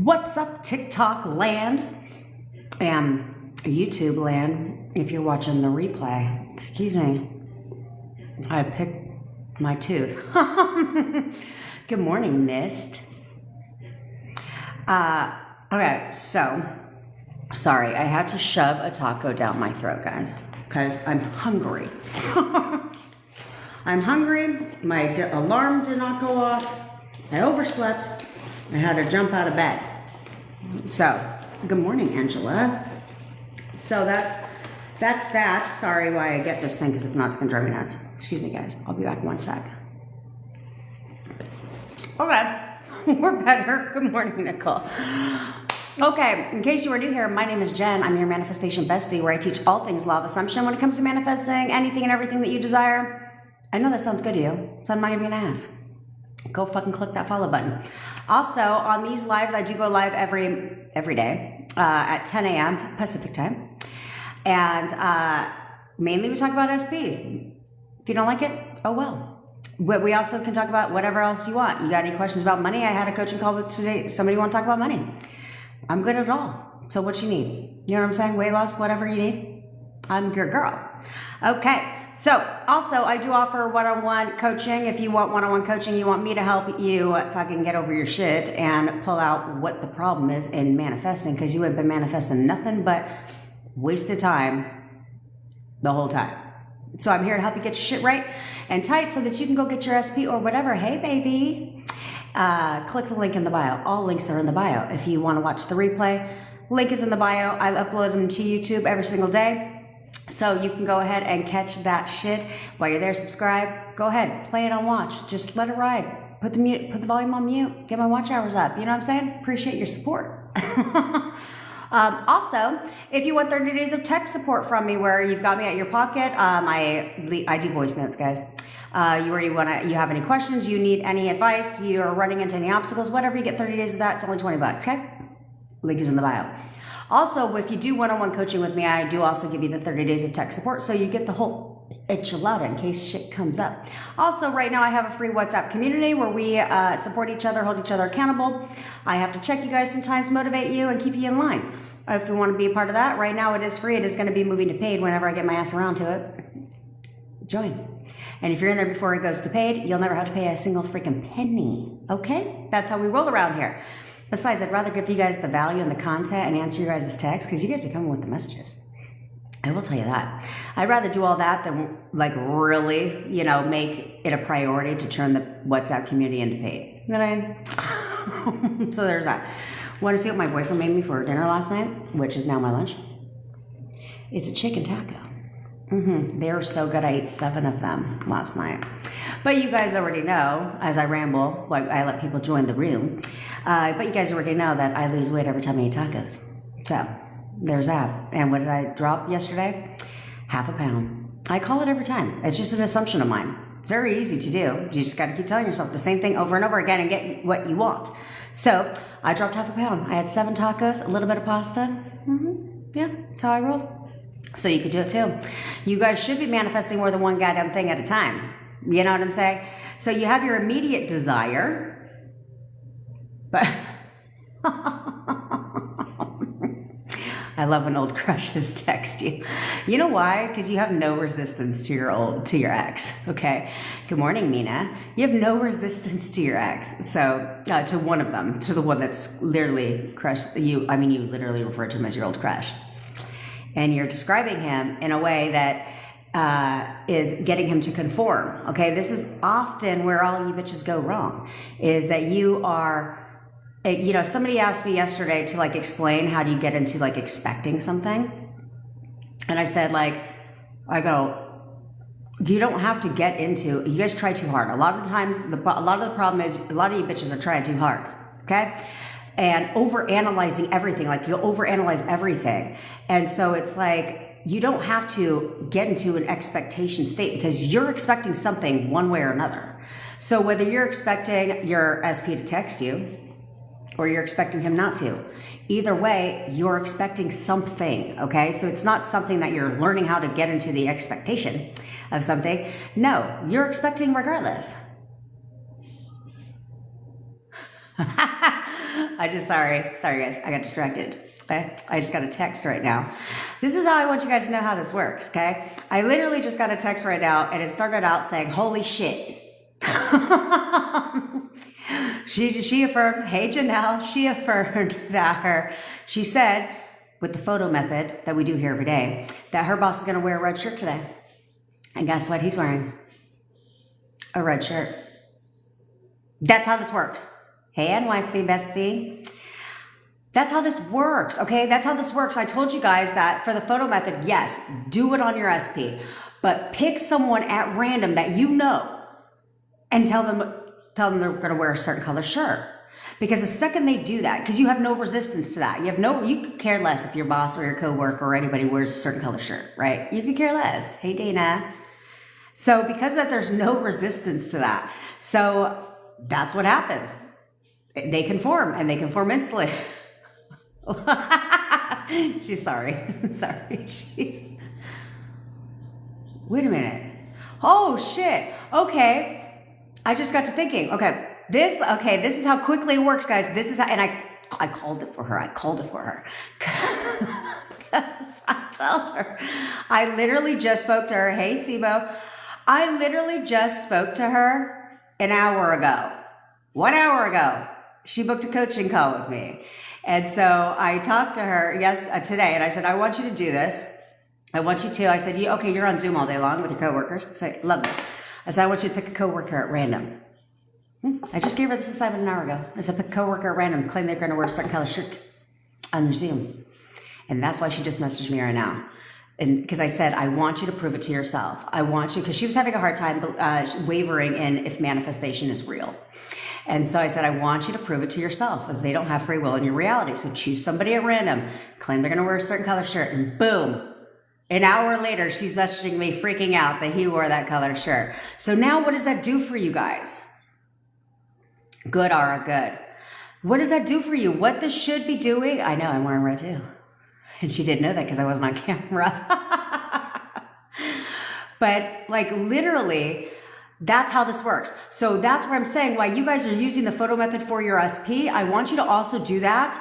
What's up, TikTok land and YouTube land? If you're watching the replay, excuse me, I picked my tooth. Good morning, Mist. Okay, so sorry, I had to shove a taco down my throat, guys, because I'm hungry. I'm hungry. My alarm did not go off. I overslept. I had to jump out of bed. So, good morning, Angela. So that's that. Sorry why I get this thing, because if not, it's gonna drive me nuts. Excuse me, guys. I'll be back in 1 sec. Okay, we're better. Good morning, Nicole. Okay, in case you are new here, my name is Jen. I'm your manifestation bestie, where I teach all things law of assumption when it comes to manifesting anything and everything that you desire. I know that sounds good to you, so I'm not even gonna ask. Go fucking click that follow button. Also, on these lives, I do go live every day at 10 a.m. Pacific time. And mainly we talk about SPs. If you don't like it, oh well. We also can talk about whatever else you want. You got any questions about money? I had a coaching call with today. Somebody want to talk about money? I'm good at it all. So what you need? You know what I'm saying? Weight loss, whatever you need. I'm your girl. Okay. So also I do offer one-on-one coaching. If you want one-on-one coaching, you want me to help you fucking get over your shit and pull out what the problem is in manifesting, because you have been manifesting nothing but wasted time the whole time. So I'm here to help you get your shit right and tight so that you can go get your SP or whatever. Hey, baby. Click the link in the bio. All links are in the bio. If you want to watch the replay, link is in the bio. I upload them to YouTube every single day. So you can go ahead and catch that shit while you're there. Subscribe. Go ahead, play it on watch. Just let it ride. Put the volume on mute. Get my watch hours up. You know what I'm saying? Appreciate your support. Also, if you want 30 days of tech support from me, where you've got me at your pocket, I do voice notes, guys. You have any questions, you need any advice, you are running into any obstacles, whatever, you get 30 days of that. It's only 20 bucks. Okay? Link is in the bio. Also, if you do one-on-one coaching with me, I do also give you the 30 days of tech support, so you get the whole enchilada in case shit comes up. Also, right now I have a free WhatsApp community where we support each other, hold each other accountable. I have to check you guys sometimes, motivate you, and keep you in line. If you want to be a part of that, right now it is free. It is going to be moving to paid whenever I get my ass around to it. Join. And if you're in there before it goes to paid, you'll never have to pay a single freaking penny. Okay? That's how we roll around here. Besides, I'd rather give you guys the value and the content and answer your guys' texts, because you guys be coming with the messages. I will tell you that. I'd rather do all that than like really, make it a priority to turn the WhatsApp community into paid. You know what I mean? So there's that. Want to see what my boyfriend made me for dinner last night, which is now my lunch? It's a chicken taco. They were so good. I ate 7 of them last night. But you guys already know, as I ramble, like I let people join the room, but you guys already know that I lose weight every time I eat tacos. So there's that. And what did I drop yesterday? 1/2 pound. I call it every time. It's just an assumption of mine. It's very easy to do. You just got to keep telling yourself the same thing over and over again and get what you want. So I dropped 1/2 pound. I had 7 tacos, a little bit of pasta. Yeah, that's how I rolled. So you could do it too. You guys should be manifesting more than one goddamn thing at a time. You know what I'm saying? So you have your immediate desire, but I love when old crushes text you. You know why? Because you have no resistance to your ex. Okay. Good morning, Mina. You have no resistance to your ex. So to one of them, to the one that's literally crushed you. I mean, you literally refer to him as your old crush, and you're describing him in a way that is getting him to conform. Okay, this is often where all you bitches go wrong, is that you are, somebody asked me yesterday to like explain how do you get into like expecting something, and I said you don't have to get into, you guys try too hard. A lot of the times, a lot of the problem is a lot of you bitches are trying too hard, okay? And overanalyzing everything, like you'll overanalyze everything. And so it's like, you don't have to get into an expectation state, because you're expecting something one way or another. So whether you're expecting your SP to text you or you're expecting him not to, either way, you're expecting something, okay? So it's not something that you're learning how to get into the expectation of something. No, you're expecting regardless. Sorry guys, I got distracted. Okay? I just got a text right now. This is how I want you guys to know how this works, okay? I literally just got a text right now and it started out saying, holy shit. She affirmed, hey Janelle, she affirmed that she said, with the photo method that we do here every day, that her boss is gonna wear a red shirt today. And guess what he's wearing? A red shirt. That's how this works. Hey NYC bestie. That's how this works, okay? That's how this works. I told you guys that for the photo method, yes, do it on your SP, but pick someone at random that you know and tell them they're gonna wear a certain color shirt. Because the second they do that, because you have no resistance to that, you could care less if your boss or your coworker or anybody wears a certain color shirt, right? You could care less. Hey Dana. So because that there's no resistance to that, so that's what happens. They conform and they conform instantly. She's sorry. Sorry. Wait a minute. Oh shit. Okay. I just got to thinking. Okay. This is how quickly it works, guys. This is how, and I called it for her. Because I tell her, I literally just spoke to her. Hey, Sibo. I literally just spoke to her an hour ago. 1 hour ago. She booked a coaching call with me. And so I talked to her today, and I said, I want you to do this. I want you to. I said, okay, you're on Zoom all day long with your coworkers. I said, love this. I said, I want you to pick a coworker at random. I just gave her this assignment an hour ago. I said, pick a coworker at random, claim they're going to wear a certain color shirt on your Zoom. And that's why she just messaged me right now. And because I said, I want you to prove it to yourself. I want you, because she was having a hard time wavering in if manifestation is real. And so I said, I want you to prove it to yourself that they don't have free will in your reality. So choose somebody at random, claim they're going to wear a certain color shirt, and boom. An hour later, she's messaging me freaking out that he wore that color shirt. So now what does that do for you guys? Good, Ara, good. What does that do for you? What this should be doing? I know, I'm wearing red too. And she didn't know that because I wasn't on camera. But like literally, that's how this works. So that's where I'm saying why you guys are using the photo method for your SP. I want you to also do that.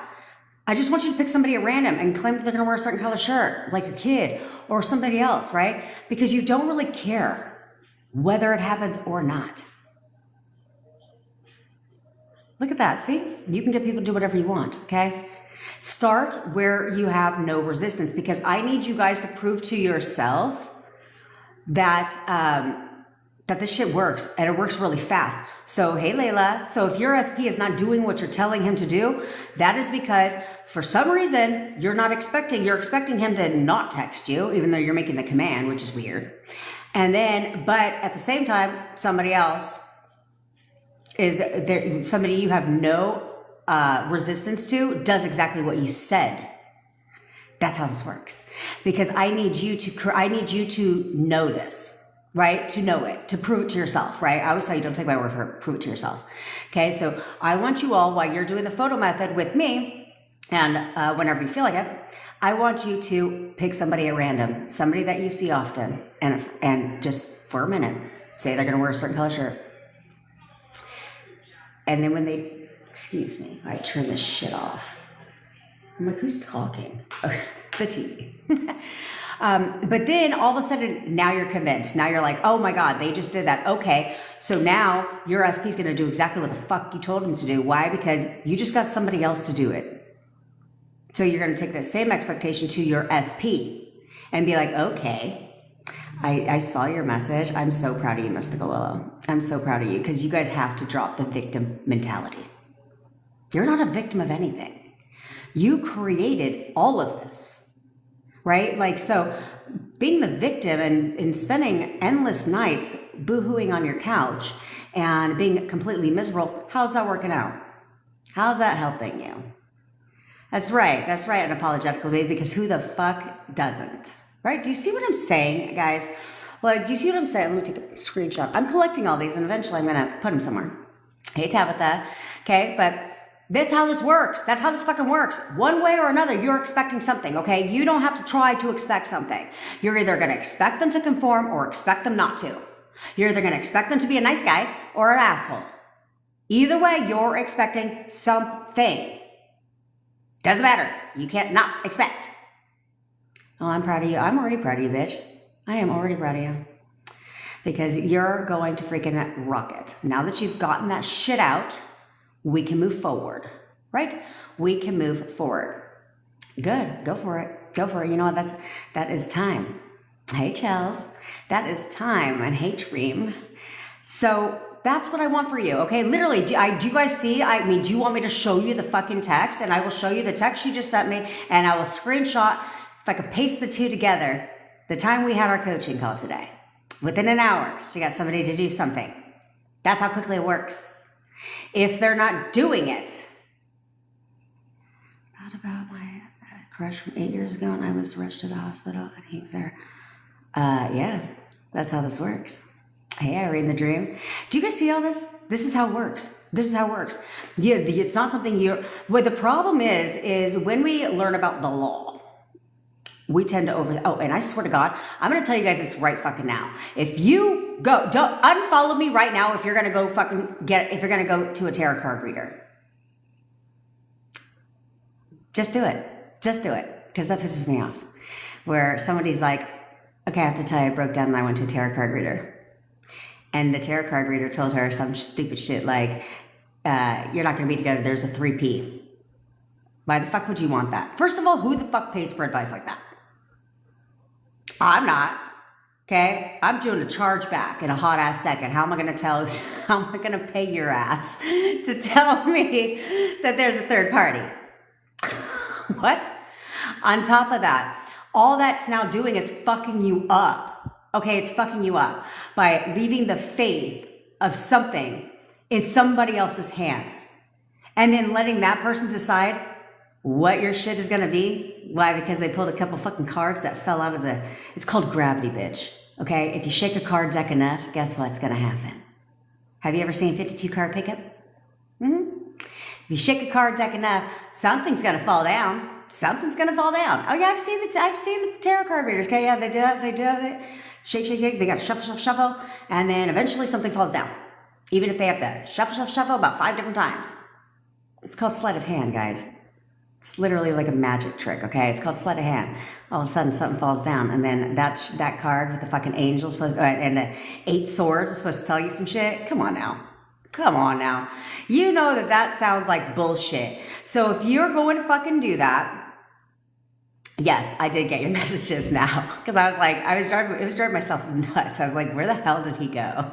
I just want you to pick somebody at random and claim that they're going to wear a certain color shirt, like a kid or somebody else, right? Because you don't really care whether it happens or not. Look at that. See, you can get people to do whatever you want. Okay. Start where you have no resistance, because I need you guys to prove to yourself that, that this shit works, and it works really fast. So, hey, Layla. So if your SP is not doing what you're telling him to do, that is because for some reason you're expecting him to not text you, even though you're making the command, which is weird. And then, but at the same time, somebody else is there, somebody you have no resistance to does exactly what you said. That's how this works. Because I need you to know this. Right? To know it, to prove it to yourself, right? I always tell you, don't take my word for it, prove it to yourself. Okay. So I want you all, while you're doing the photo method with me, and whenever you feel like it, I want you to pick somebody at random, somebody that you see often, and just for a minute, say they're going to wear a certain color shirt. And then when they, excuse me, I turn this shit off. I'm like, who's talking? Okay, the TV. But then all of a sudden, now you're convinced. Now you're like, oh my God, they just did that. Okay. So now your SP is going to do exactly what the fuck you told him to do. Why? Because you just got somebody else to do it. So you're going to take that same expectation to your SP and be like, okay, I saw your message. I'm so proud of you, Mystical Willow. I'm so proud of you, because you guys have to drop the victim mentality. You're not a victim of anything. You created all of this. Right? Like, so being the victim and spending endless nights boohooing on your couch and being completely miserable, how's that working out? How's that helping you? That's right, unapologetically, because who the fuck doesn't? Right? Do you see what I'm saying, guys? Well, do you see what I'm saying? Let me take a screenshot. I'm collecting all these, and eventually I'm going to put them somewhere. Hey, Tabitha. Okay, but that's how this works. That's how this fucking works. One way or another, you're expecting something, okay? You don't have to try to expect something. You're either going to expect them to conform or expect them not to. You're either going to expect them to be a nice guy or an asshole. Either way, you're expecting something. Doesn't matter. You can't not expect. Oh, I'm proud of you. I'm already proud of you, bitch. I am already proud of you. Because you're going to freaking rock it. Now that you've gotten that shit out, we can move forward, right? We can move forward. Good. Go for it. Go for it. You know what? That is time. Hey, Chels. That is time. And hey, Dream. So that's what I want for you. Okay. Literally, do you guys see? I mean, do you want me to show you the fucking text? And I will show you the text you just sent me, and I will screenshot, if I could paste the two together, the time we had our coaching call today. Within an hour, she got somebody to do something. That's how quickly it works. If they're not doing it. Thought about my crush from 8 years ago, and I was rushed to the hospital, and he was there. Yeah, that's how this works. Hey, Irene the Dream. Do you guys see all this? This is how it works. This is how it works. Yeah, it's not something what the problem is when we learn about the law, we tend to and I swear to God, I'm going to tell you guys this right fucking now. If you don't unfollow me right now if you're going to go if you're going to go to a tarot card reader. Just do it. Just do it. Because that pisses me off. Where somebody's like, okay, I have to tell you, I broke down and I went to a tarot card reader. And the tarot card reader told her some stupid shit like, you're not going to be together, there's a 3P. Why the fuck would you want that? First of all, who the fuck pays for advice like that? I'm not. Okay? I'm doing a charge back in a hot ass second. How am I going to pay your ass to tell me that there's a third party? What? On top of that, all that's now doing is fucking you up. Okay? It's fucking you up by leaving the faith of something in somebody else's hands and then letting that person decide what your shit is going to be. Why? Because they pulled a couple fucking cards that fell out of it's called gravity, bitch. Okay? If you shake a card deck enough, guess what's going to happen? Have you ever seen 52 card pickup? If you shake a card deck enough, something's going to fall down. Something's going to fall down. Oh yeah, I've seen the tarot card readers. Okay, yeah, they do that. They shake, shake, shake. They got to shuffle, shuffle, shuffle. And then eventually something falls down. Even if they have to shuffle, shuffle, shuffle about 5 different times. It's called sleight of hand, guys. It's literally like a magic trick, okay? It's called sleight of hand. All of a sudden, something falls down, and then that card with the fucking angel and the 8 swords is supposed to tell you some shit. Come on now. Come on now. You know that sounds like bullshit. So if you're going to fucking do that, yes, I did get your messages now. Because I was like, it was driving myself nuts. I was like, where the hell did he go?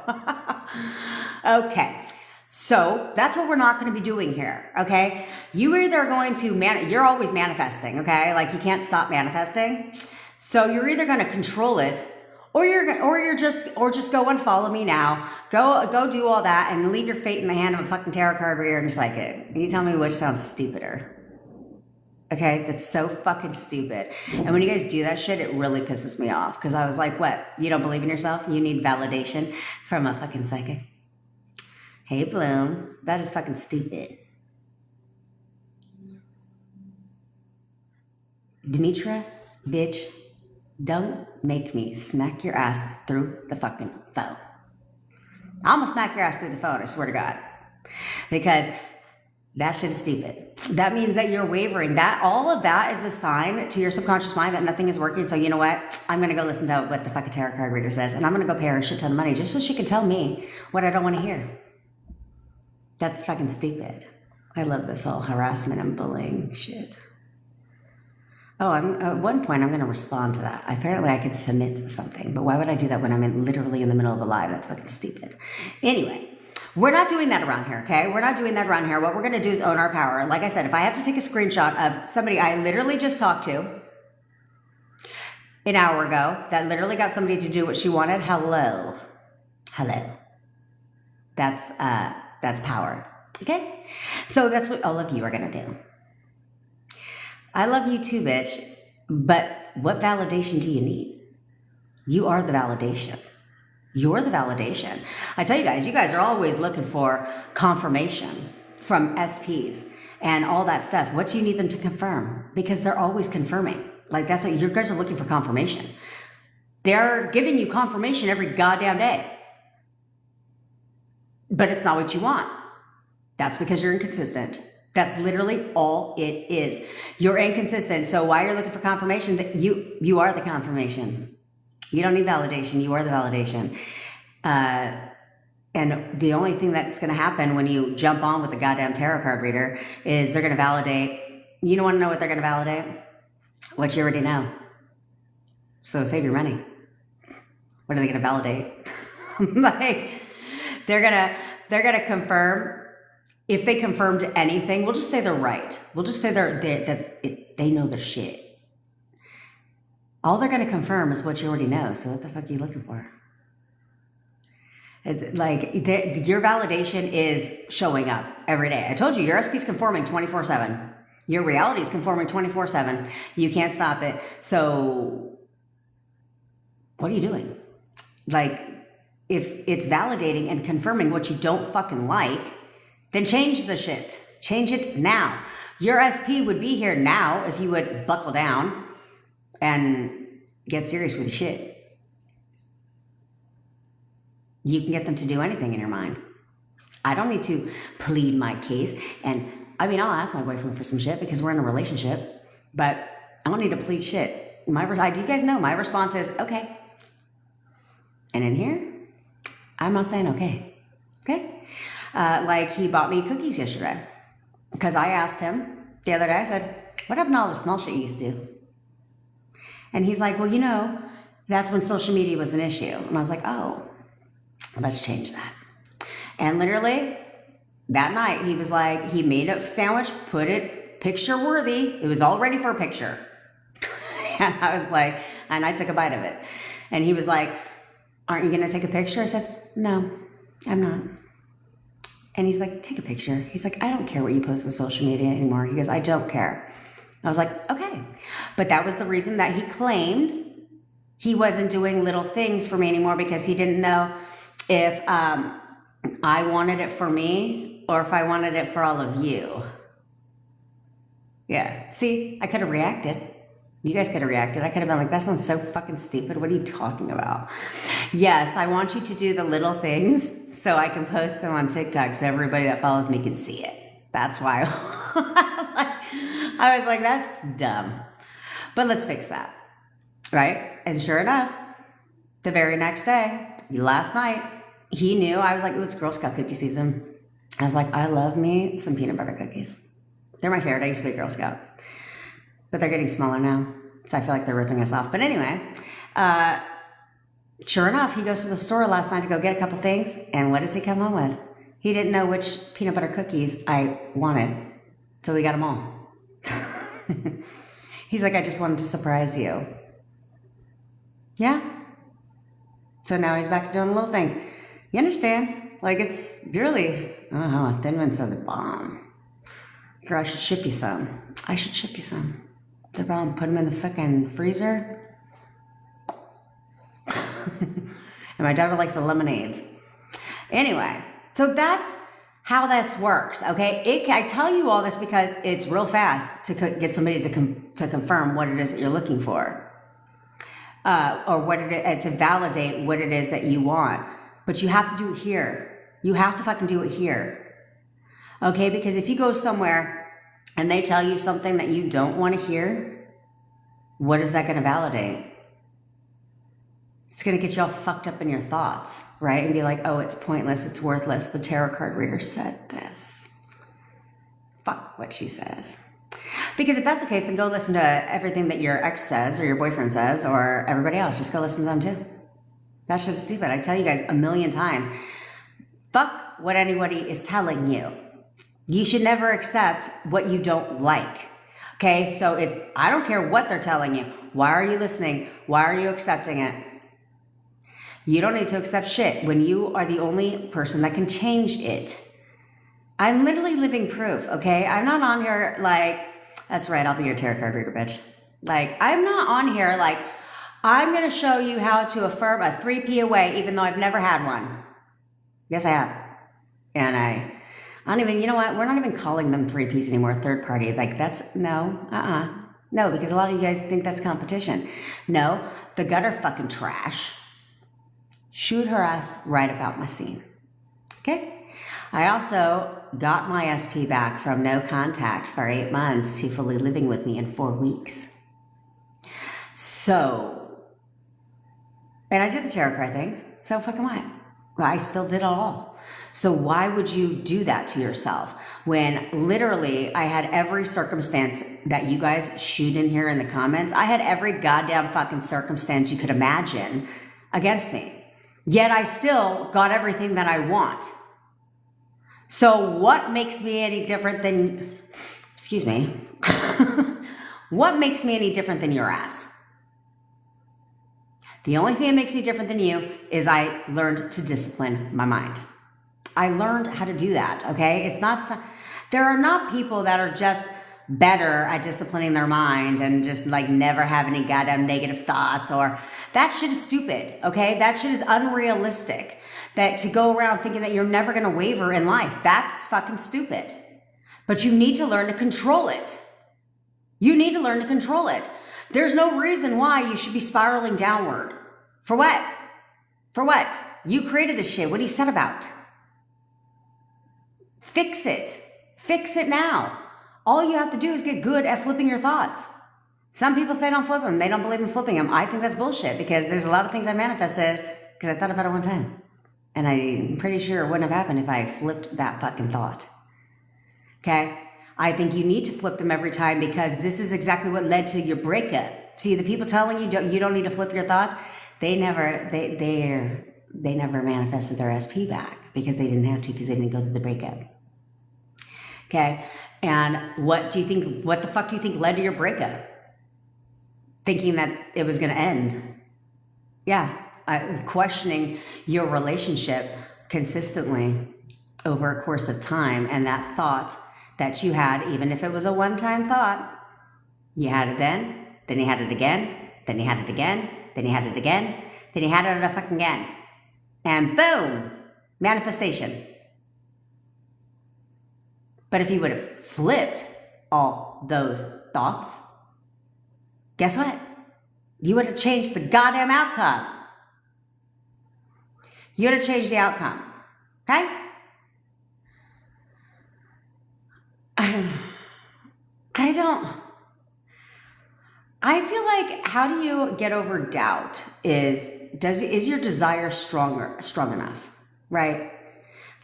Okay. So that's what we're not going to be doing here, okay? You either are going to, you're always manifesting, okay? Like you can't stop manifesting. So you're either going to control it or just go and follow me now. Go do all that and leave your fate in the hand of a fucking tarot card reader and psychic it. Can you tell me which sounds stupider? Okay, that's so fucking stupid. And when you guys do that shit, it really pisses me off. Because I was like, what? You don't believe in yourself? You need validation from a fucking psychic? Hey, Bloom. That is fucking stupid. Demetra, bitch, don't make me smack your ass through the fucking phone. I'm gonna smack your ass through the phone, I swear to God. Because that shit is stupid. That means that you're wavering. All of that is a sign to your subconscious mind that nothing is working. So you know what? I'm going to go listen to what the fucking tarot card reader says. And I'm going to go pay her a shit ton of money just so she can tell me what I don't want to hear. That's fucking stupid. I love this whole harassment and bullying shit. Oh, at one point I'm going to respond to that. Apparently I could submit to something. But why would I do that when I'm literally in the middle of a live? That's fucking stupid. Anyway. We're not doing that around here, okay? We're not doing that around here. What we're going to do is own our power. Like I said, if I have to take a screenshot of somebody I literally just talked to an hour ago that literally got somebody to do what she wanted, hello. That's power, okay? So that's what all of you are going to do. I love you too, bitch, but what validation do you need? You are the validation. You're the validation. I tell you guys are always looking for confirmation from SPs and all that stuff. What do you need them to confirm? Because they're always confirming. Like that's what you guys are looking for confirmation. They're giving you confirmation every goddamn day. But it's not what you want. That's because you're inconsistent. That's literally all it is. You're inconsistent. So while you're looking for confirmation, that you are the confirmation. You don't need validation. You are the validation. And the only thing that's going to happen when you jump on with a goddamn tarot card reader is they're going to validate. You don't want to know what they're going to validate? What you already know. So save your money. What are they going to validate? Like, they're going to confirm. If they confirmed anything, we'll just say they're right. We'll just say they know their shit. All they're going to confirm is what you already know. So what the fuck are you looking for? It's like your validation is showing up every day. I told you, your SP is conforming 24/7. Your reality is conforming 24/7. You can't stop it. So what are you doing? Like, if it's validating and confirming what you don't fucking like, then change the shit. Change it now. Your SP would be here now if you would buckle down and get serious with your shit. You can get them to do anything in your mind. I don't need to plead my case. And I mean, I'll ask my boyfriend for some shit because we're in a relationship, but I don't need to plead shit. Do you guys know my response is, okay. And in here, I'm not saying okay. Okay? Like he bought me cookies yesterday because I asked him the other day, I said, what happened to all the small shit you used to do? And he's like, well, you know, that's when social media was an issue. And I was like, oh, let's change that. And literally that night he was like, he made a sandwich, put it picture worthy. It was all ready for a picture. And I was like, and I took a bite of it. And he was like, aren't you going to take a picture? I said, no, I'm not. And he's like, take a picture. He's like, I don't care what you post on social media anymore. He goes, I don't care. I was like, okay. But that was the reason that he claimed he wasn't doing little things for me anymore because he didn't know if I wanted it for me or if I wanted it for all of you. Yeah. See, I could have reacted. You guys could have reacted. I could have been like, that sounds so fucking stupid. What are you talking about? Yes, I want you to do the little things so I can post them on TikTok so everybody that follows me can see it. That's why I was like, that's dumb. But let's fix that. Right? And sure enough, the very next day, last night, he knew. I was like, oh, it's Girl Scout cookie season. I was like, I love me some peanut butter cookies. They're my favorite. I used to be a Girl Scout. But they're getting smaller now. So I feel like they're ripping us off. But anyway, sure enough, he goes to the store last night to go get a couple things. And what does he come home with? He didn't know which peanut butter cookies I wanted. So we got them all. He's like, I just wanted to surprise you. Yeah. So now he's back to doing little things. You understand? Like, it's really, oh, Thin Mints are the bomb. Girl, I should ship you some. I should ship you some. No problem. Put them in the fucking freezer. And my daughter likes the lemonades. Anyway, so that's how this works, okay? I tell you all this because it's real fast to get somebody to confirm what it is that you're looking for. Or what it is, to validate what it is that you want. But you have to do it here. You have to fucking do it here. Okay? Because if you go somewhere and they tell you something that you don't want to hear, what is that going to validate? It's going to get you all fucked up in your thoughts, right? And be like, oh, it's pointless. It's worthless. The tarot card reader said this. Fuck what she says. Because if that's the case, then go listen to everything that your ex says or your boyfriend says or everybody else. Just go listen to them too. That shit's stupid. I tell you guys a million times. Fuck what anybody is telling you. You should never accept what you don't like. Okay, so if I don't care what they're telling you, why are you listening? Why are you accepting it? You don't need to accept shit when you are the only person that can change it. I'm literally living proof, okay? I'm not on here like, that's right, I'll be your tarot card reader, bitch. Like, I'm not on here like, I'm going to show you how to affirm a 3P away, even though I've never had one. Yes, I have. And I don't even, you know what? We're not even calling them 3Ps anymore, third party. Like, that's, no, No, because a lot of you guys think that's competition. No, the gutter fucking trash. Shoot her ass right about my scene. Okay? I also got my SP back from no contact for 8 months to fully living with me in 4 weeks. So, and I did the tarot card things, so fucking what? I still did it all. So why would you do that to yourself when literally I had every circumstance that you guys shoot in here in the comments? I had every goddamn fucking circumstance you could imagine against me. Yet I still got everything that I want. So what makes me any different than, excuse me, what makes me any different than your ass? The only thing that makes me different than you is I learned to discipline my mind. I learned how to do that, okay? It's not, there are not people that are just better at disciplining their mind and just like never have any goddamn negative thoughts, or that shit is stupid, okay? That shit is unrealistic. That to go around thinking that you're never gonna waver in life, that's fucking stupid. But you need to learn to control it. You need to learn to control it. There's no reason why you should be spiraling downward. For what? For what? You created this shit. What are you sad about? Fix it. Fix it now. All you have to do is get good at flipping your thoughts. Some people say don't flip them. They don't believe in flipping them. I think that's bullshit because there's a lot of things I manifested because I thought about it one time. And I'm pretty sure it wouldn't have happened if I flipped that fucking thought. Okay? I think you need to flip them every time because this is exactly what led to your breakup. See, the people telling you don't need to flip your thoughts, they never manifested their SP back because they didn't have to because they didn't go through the breakup. Okay? And what the fuck do you think led to your breakup? Thinking that it was going to end. Yeah. Questioning your relationship consistently over a course of time, and that thought that you had, even if it was a one-time thought, you had it then you had it again, then you had it again, then you had it again, then you had it a fucking again. And boom, manifestation. But if you would have flipped all those thoughts, guess what? You would have changed the goddamn outcome. You would have changed the outcome. Okay? I feel like how do you get over doubt is your desire strong enough, right?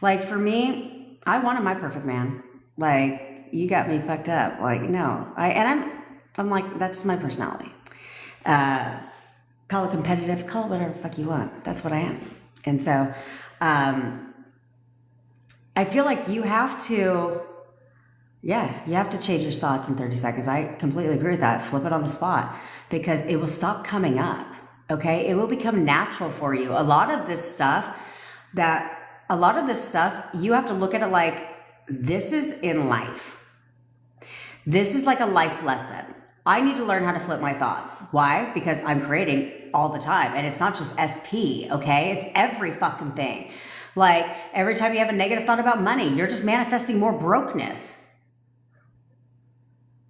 Like for me, I wanted my perfect man. Like you got me fucked up. Like no, I'm like that's my personality. Call it competitive, call it whatever the fuck you want. That's what I am. And so, I feel like you have to change your thoughts in 30 seconds. I completely agree with that. Flip it on the spot because it will stop coming up. Okay. It will become natural for you. A lot of this stuff, you have to look at it like this is in life. This is like a life lesson. I need to learn how to flip my thoughts. Why? Because I'm creating all the time. And it's not just SP, okay? It's every fucking thing. Like every time you have a negative thought about money, you're just manifesting more brokenness.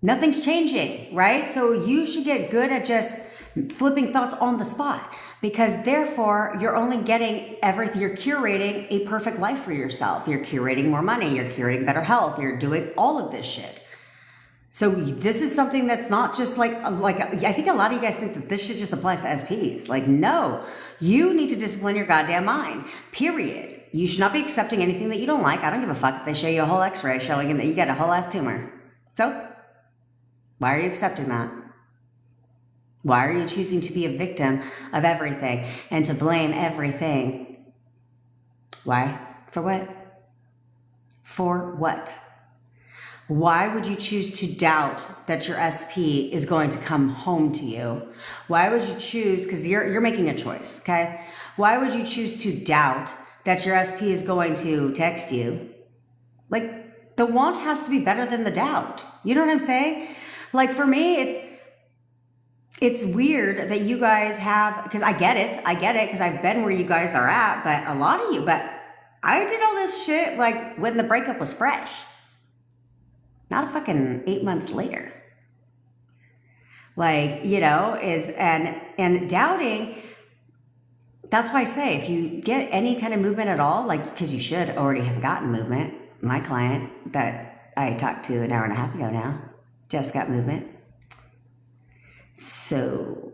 Nothing's changing, right? So you should get good at just flipping thoughts on the spot because therefore you're only getting everything. You're curating a perfect life for yourself. You're curating more money. You're curating better health. You're doing all of this shit. So this is something that's not just like I think a lot of you guys think that this shit just applies to SPs. Like, no, you need to discipline your goddamn mind, period. You should not be accepting anything that you don't like. I don't give a fuck if they show you a whole x-ray showing that you got a whole ass tumor. So why are you accepting that? Why are you choosing to be a victim of everything and to blame everything? Why? For what? For what? Why would you choose to doubt that your SP is going to come home to you? Why would you choose, because you're making a choice, okay? Why would you choose to doubt that your SP is going to text you? Like, the want has to be better than the doubt. You know what I'm saying? Like, for me, it's weird that you guys have, because I get it, because I've been where you guys are at, but a lot of you, but I did all this shit, like, when the breakup was fresh. Not a fucking 8 months later. Like, you know, and doubting That's why I say, if you get any kind of movement at all, like, because you should already have gotten movement. My client that I talked to an hour and a half ago now just got movement. So,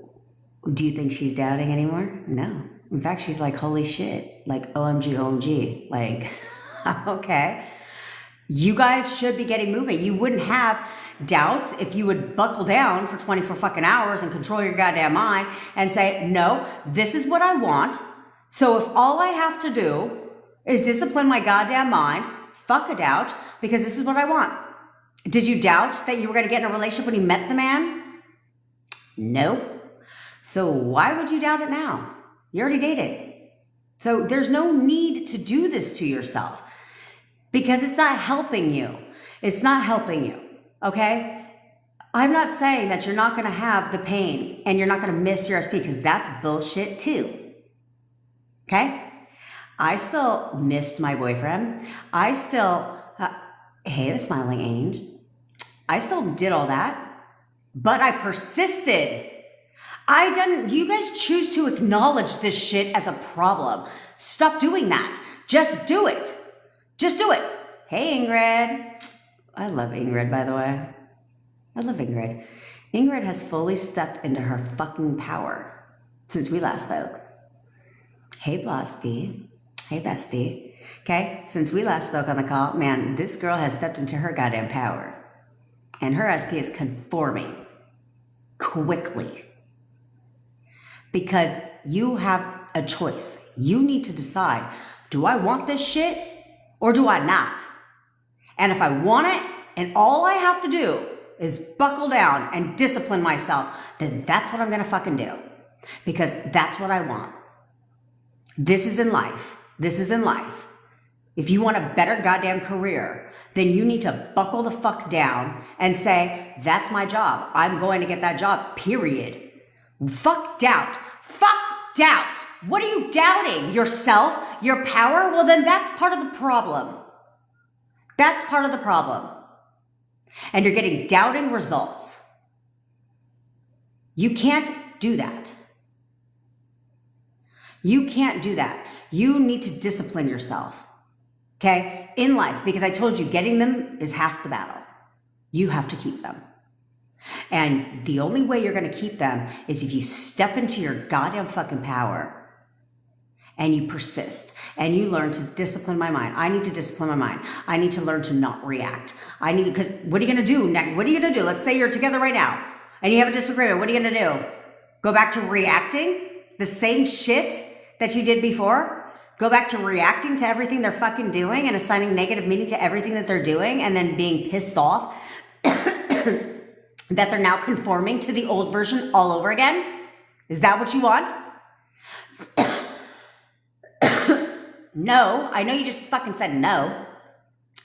do you think she's doubting anymore? No. In fact, she's like, holy shit, like, OMG, OMG, like, okay. You guys should be getting movement. You wouldn't have doubts if you would buckle down for 24 fucking hours and control your goddamn mind and say, no, this is what I want. So if all I have to do is discipline my goddamn mind, fuck a doubt, because this is what I want. Did you doubt that you were going to get in a relationship when you met the man? No. So why would you doubt it now? You already dated. So there's no need to do this to yourself because it's not helping you. It's not helping you. Okay? I'm not saying that you're not going to have the pain and you're not going to miss your SP because that's bullshit too. Okay? I still missed my boyfriend. I still, hey, the smiling angel. I still did all that, but I persisted. You guys choose to acknowledge this shit as a problem. Stop doing that. Just do it. Just do it. Hey, Ingrid. I love Ingrid, by the way. I love Ingrid. Ingrid has fully stepped into her fucking power since we last spoke. Hey, Blotsby. Hey, bestie. Okay, since we last spoke on the call, man, this girl has stepped into her goddamn power. And her SP is conforming quickly. Because you have a choice. You need to decide, do I want this shit or do I not? And if I want it and all I have to do is buckle down and discipline myself, then that's what I'm going to fucking do. Because that's what I want. This is in life. This is in life. If you want a better goddamn career, then you need to buckle the fuck down and say, that's my job. I'm going to get that job, period. Fuck doubt. Fuck doubt. What are you doubting? Yourself? Your power? Well, then that's part of the problem. That's part of the problem. And you're getting doubting results. You can't do that. You can't do that. You need to discipline yourself. Okay? In life, because I told you getting them is half the battle. You have to keep them. And the only way you're going to keep them is if you step into your goddamn fucking power and you persist and you learn to discipline my mind. I need to discipline my mind. I need to learn to not react. Because what are you going to do next? What are you going to do? Let's say you're together right now and you have a disagreement. What are you going to do? Go back to reacting the same shit that you did before? Go back to reacting to everything they're fucking doing and assigning negative meaning to everything that they're doing and then being pissed off that they're now conforming to the old version all over again? Is that what you want? No, I know you just fucking said no.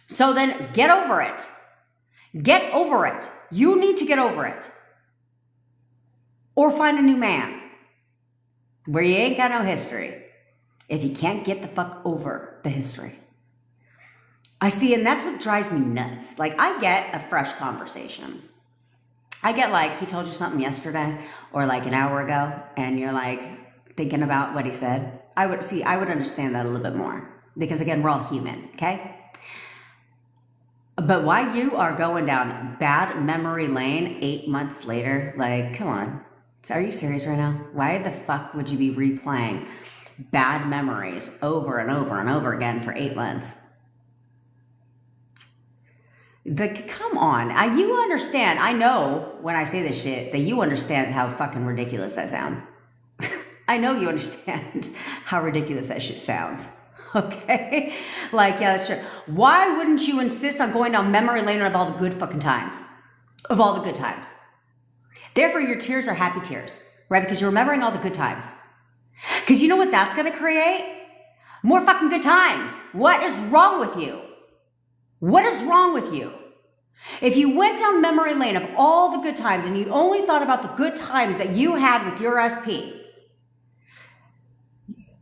So then get over it. Get over it. You need to get over it. Or find a new man where you ain't got no history if you can't get the fuck over the history. I see, and that's what drives me nuts. Like, I get a fresh conversation. I get like, he told you something yesterday or like an hour ago and you're like thinking about what he said. I would understand that a little bit more because again, we're all human, okay? But why you are going down bad memory lane 8 months later, like, come on. Are you serious right now? Why the fuck would you be replaying bad memories over and over and over again for 8 months? Come on, you understand. I know when I say this shit that you understand how fucking ridiculous that sounds. I know you understand how ridiculous that shit sounds. Okay? Like, yeah, that's true. Why wouldn't you insist on going down memory lane of all the good fucking times? Of all the good times. Therefore, your tears are happy tears, right? Because you're remembering all the good times. Because you know what that's going to create? More fucking good times. What is wrong with you? What is wrong with you? If you went down memory lane of all the good times and you only thought about the good times that you had with your SP,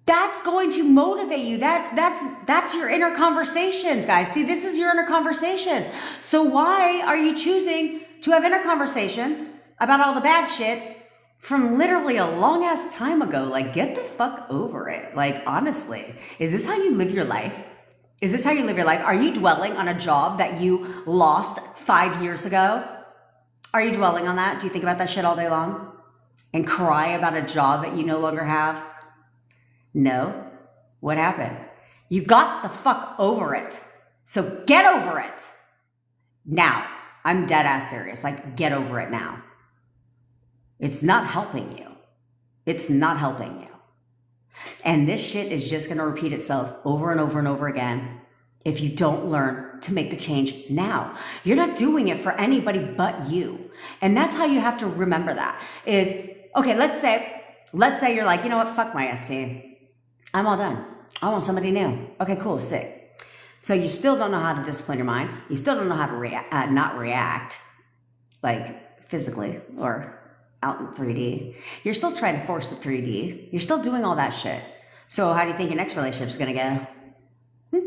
that's going to motivate you. That's your inner conversations, guys. See, this is your inner conversations. So why are you choosing to have inner conversations about all the bad shit from literally a long ass time ago. Like, get the fuck over it. Like, honestly, is this how you live your life? Is this how you live your life? Are you dwelling on a job that you lost 5 years ago? Are you dwelling on that? Do you think about that shit all day long? And cry about a job that you no longer have? No. What happened? You got the fuck over it. So get over it. Now. I'm dead ass serious. Like, get over it now. It's not helping you. It's not helping you. And this shit is just going to repeat itself over and over and over again if you don't learn to make the change now. You're not doing it for anybody but you. And that's how you have to remember that is, okay, let's say you're like, you know what? Fuck my SP. I'm all done. I want somebody new. Okay, cool. Sick. So you still don't know how to discipline your mind. You still don't know how to not react, like physically or out in 3D. You're still trying to force the 3D. You're still doing all that shit. So how do you think your next relationship's gonna go?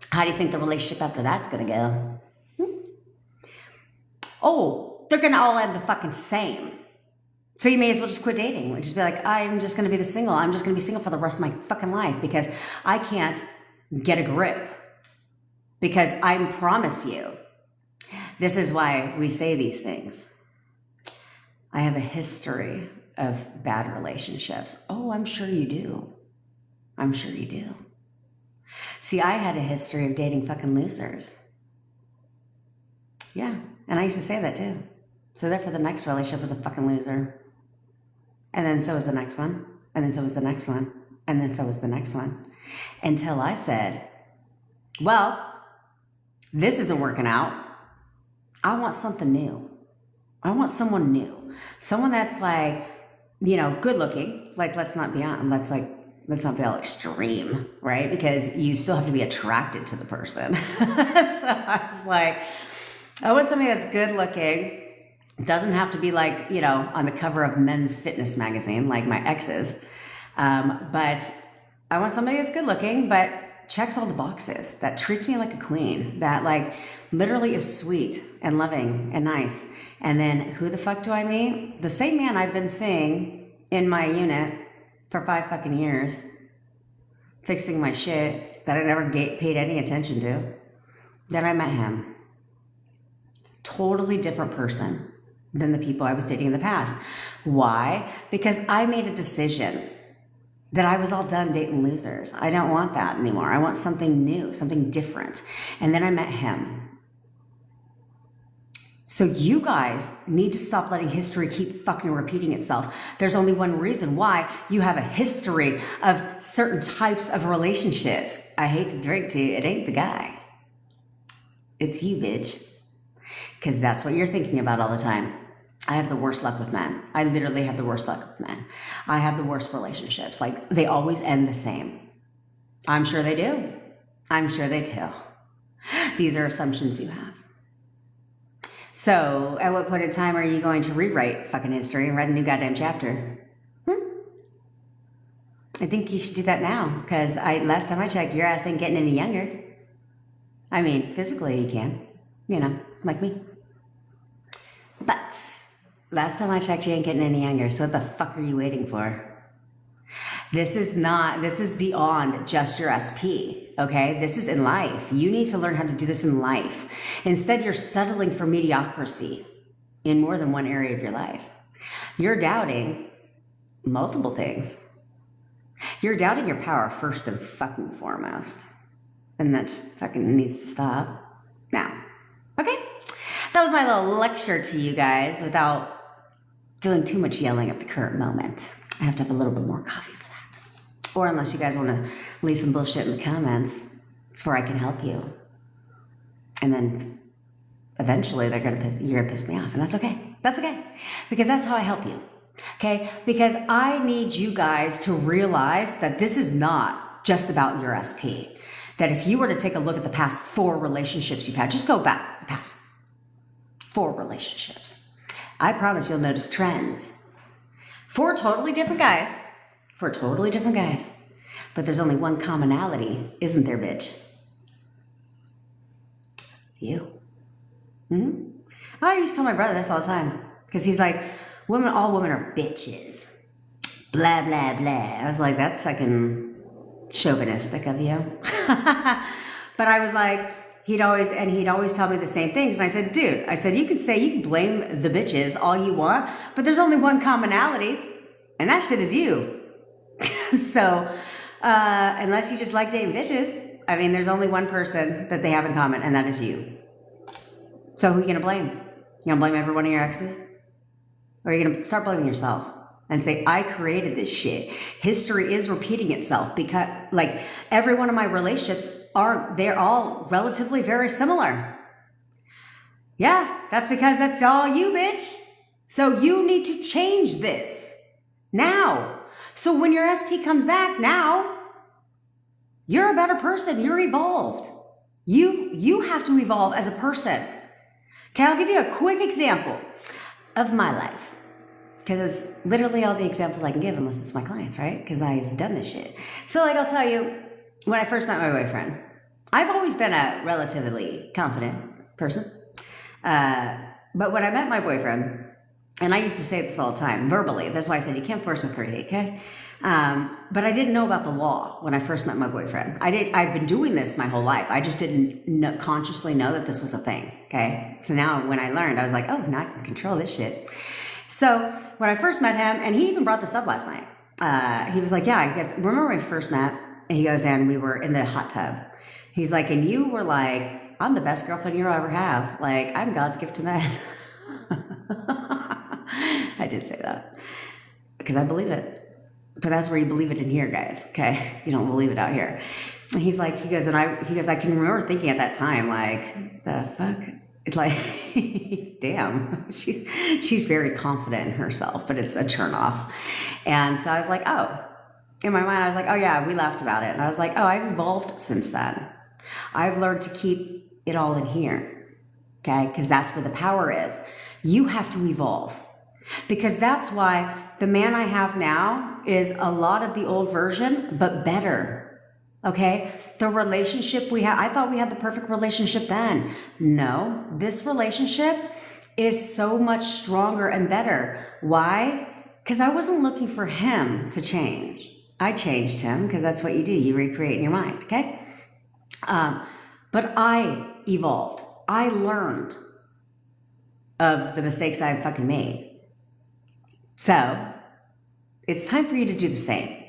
How do you think the relationship after that's gonna go? Oh, they're gonna all end the fucking same. So you may as well just quit dating and just be like, I'm just going to be the single. I'm just going to be single for the rest of my fucking life because I can't get a grip. Because I promise you, this is why we say these things. I have a history of bad relationships. Oh, I'm sure you do. I'm sure you do. See, I had a history of dating fucking losers. Yeah, and I used to say that too. So therefore the next relationship was a fucking loser. And then so was the next one. And then so was the next one. And then so was the next one. Until I said, well, this isn't working out. I want something new. I want someone new. Someone that's like, you know, good looking. Like, let's not be all extreme, right? Because you still have to be attracted to the person. So I was like, I want somebody that's good looking. It doesn't have to be like, you know, on the cover of Men's Fitness magazine, like my exes. But I want somebody that's good looking, but checks all the boxes, that treats me like a queen, that like literally is sweet and loving and nice. And then who the fuck do I meet? The same man I've been seeing in my unit for 5 fucking years, fixing my shit that I never paid any attention to. Then I met him. Totally different person than the people I was dating in the past. Why? Because I made a decision that I was all done dating losers. I don't want that anymore. I want something new, something different. And then I met him. So you guys need to stop letting history keep fucking repeating itself. There's only one reason why you have a history of certain types of relationships. I hate to drink to you, it ain't the guy. It's you, bitch. Because that's what you're thinking about all the time. I have the worst luck with men. I literally have the worst luck with men. I have the worst relationships. Like, they always end the same. I'm sure they do. I'm sure they do. These are assumptions you have. So, at what point in time are you going to rewrite fucking history and write a new goddamn chapter? I think you should do that now, because last time I checked, your ass ain't getting any younger. I mean, physically you can, you know, like me. But last time I checked, you ain't getting any younger, so what the fuck are you waiting for? This is beyond just your SP, okay? This is in life. You need to learn how to do this in life. Instead, you're settling for mediocrity in more than one area of your life. You're doubting multiple things. You're doubting your power first and fucking foremost. And that just fucking needs to stop now. Okay? That was my little lecture to you guys without doing too much yelling at the current moment. I have to have a little bit more coffee for that. Or unless you guys want to leave some bullshit in the comments before I can help you. And then eventually you're gonna piss me off, and that's okay. That's okay. Because that's how I help you. Okay? Because I need you guys to realize that this is not just about your SP. That if you were to take a look at the past 4 relationships you've had, just go back the past 4 relationships. I promise you'll notice trends. 4 totally different guys. 4 totally different guys. But there's only one commonality, isn't there, bitch? It's you. I used to tell my brother this all the time. Because he's like, all women are bitches. Blah, blah, blah. I was like, that's fucking chauvinistic of you. But I was like, he'd always tell me the same things. And I said, dude, you can blame the bitches all you want, but there's only one commonality, and that shit is you. So, unless you just like dating bitches, I mean, there's only one person that they have in common, and that is you. So who are you going to blame? You going to blame every one of your exes? Or are you going to start blaming yourself and say, I created this shit. History is repeating itself because, like, every one of my relationships they're all relatively very similar. Yeah, that's because that's all you, bitch. So you need to change this now. So when your SP comes back now, you're a better person. You're evolved. You have to evolve as a person. Okay, I'll give you a quick example of my life. Because it's literally all the examples I can give unless it's my clients, right? Because I've done this shit. So like I'll tell you, when I first met my boyfriend, I've always been a relatively confident person. But when I met my boyfriend, and I used to say this all the time, verbally, that's why I said you can't force a 3, okay? But I didn't know about the law when I first met my boyfriend. I've been doing this my whole life. I just didn't consciously know that this was a thing, okay? So now when I learned, I was like, oh, now I can control this shit. So when I first met him, and he even brought this up last night, he was like, yeah, I guess, remember when we first met? And he goes, and we were in the hot tub. He's like, and you were like, I'm the best girlfriend you'll ever have. Like, I'm God's gift to men. I did say that because I believe it. But that's where you believe it in here, guys. Okay, you don't believe it out here. And he goes, I can remember thinking at that time, like, the fuck? It's like, damn, she's very confident in herself, but it's a turnoff. And so I was like, oh, in my mind, I was like, oh yeah, we laughed about it. And I was like, oh, I've evolved since then. I've learned to keep it all in here, okay? Because that's where the power is. You have to evolve. Because that's why the man I have now is a lot of the old version, but better. Okay? The relationship we have, I thought we had the perfect relationship then. No, this relationship is so much stronger and better. Why? Because I wasn't looking for him to change. I changed him because that's what you do. You recreate in your mind, okay? But I evolved. I learned of the mistakes I've fucking made. So, it's time for you to do the same.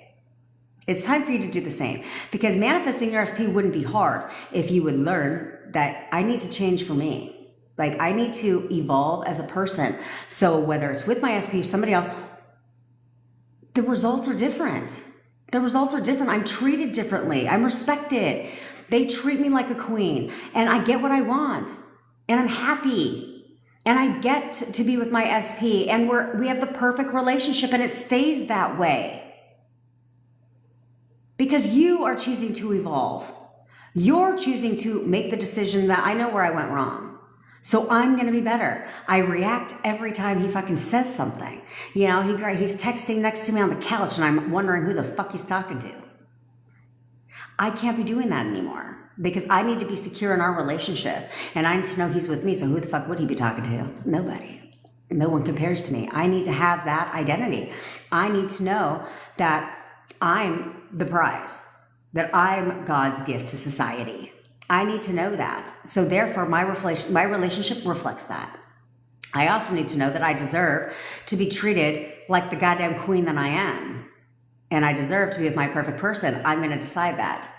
It's time for you to do the same. Because manifesting your SP wouldn't be hard if you would learn that I need to change for me. Like, I need to evolve as a person. So, whether it's with my SP or somebody else, the results are different. The results are different. I'm treated differently. I'm respected. They treat me like a queen. And I get what I want. And I'm happy. And I get to be with my SP, and we have the perfect relationship, and it stays that way. Because you are choosing to evolve. You're choosing to make the decision that I know where I went wrong. So I'm going to be better. I react every time he fucking says something. You know, he's texting next to me on the couch, and I'm wondering who the fuck he's talking to. I can't be doing that anymore. Because I need to be secure in our relationship. And I need to know he's with me, so who the fuck would he be talking to? Nobody. No one compares to me. I need to have that identity. I need to know that I'm the prize. That I'm God's gift to society. I need to know that. So therefore, my relationship reflects that. I also need to know that I deserve to be treated like the goddamn queen that I am. And I deserve to be with my perfect person. I'm going to decide that.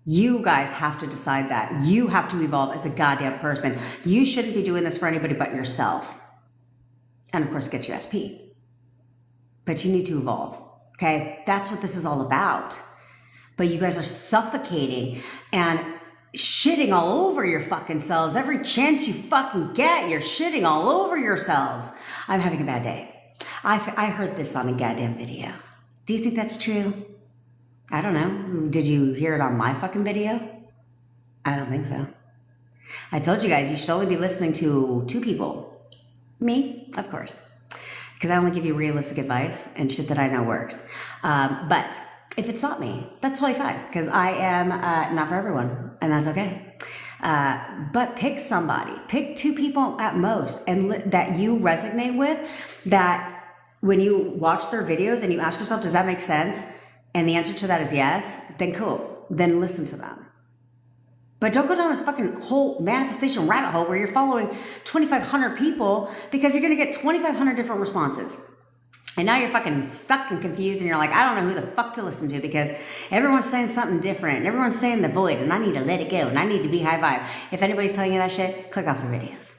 You guys have to decide that. You have to evolve as a goddamn person. You shouldn't be doing this for anybody but yourself. And of course, get your SP. But you need to evolve, okay? That's what this is all about. But you guys are suffocating and shitting all over your fucking selves. Every chance you fucking get, you're shitting all over yourselves. I'm having a bad day. I heard this on a goddamn video. Do you think that's true? I don't know. Did you hear it on my fucking video? I don't think so. I told you guys you should only be listening to 2 people. Me, of course. Because I only give you realistic advice and shit that I know works. But if it's not me, that's totally fine. Because I am not for everyone. And that's okay. But pick somebody, pick 2 people at most, and that you resonate with, that when you watch their videos and you ask yourself, does that make sense? And the answer to that is yes, then cool. Then listen to them. But don't go down this fucking whole manifestation rabbit hole where you're following 2,500 people, because you're going to get 2,500 different responses. And now you're fucking stuck and confused, and you're like, I don't know who the fuck to listen to, because everyone's saying something different. And everyone's saying the void, and I need to let it go, and I need to be high vibe. If anybody's telling you that shit, click off the videos.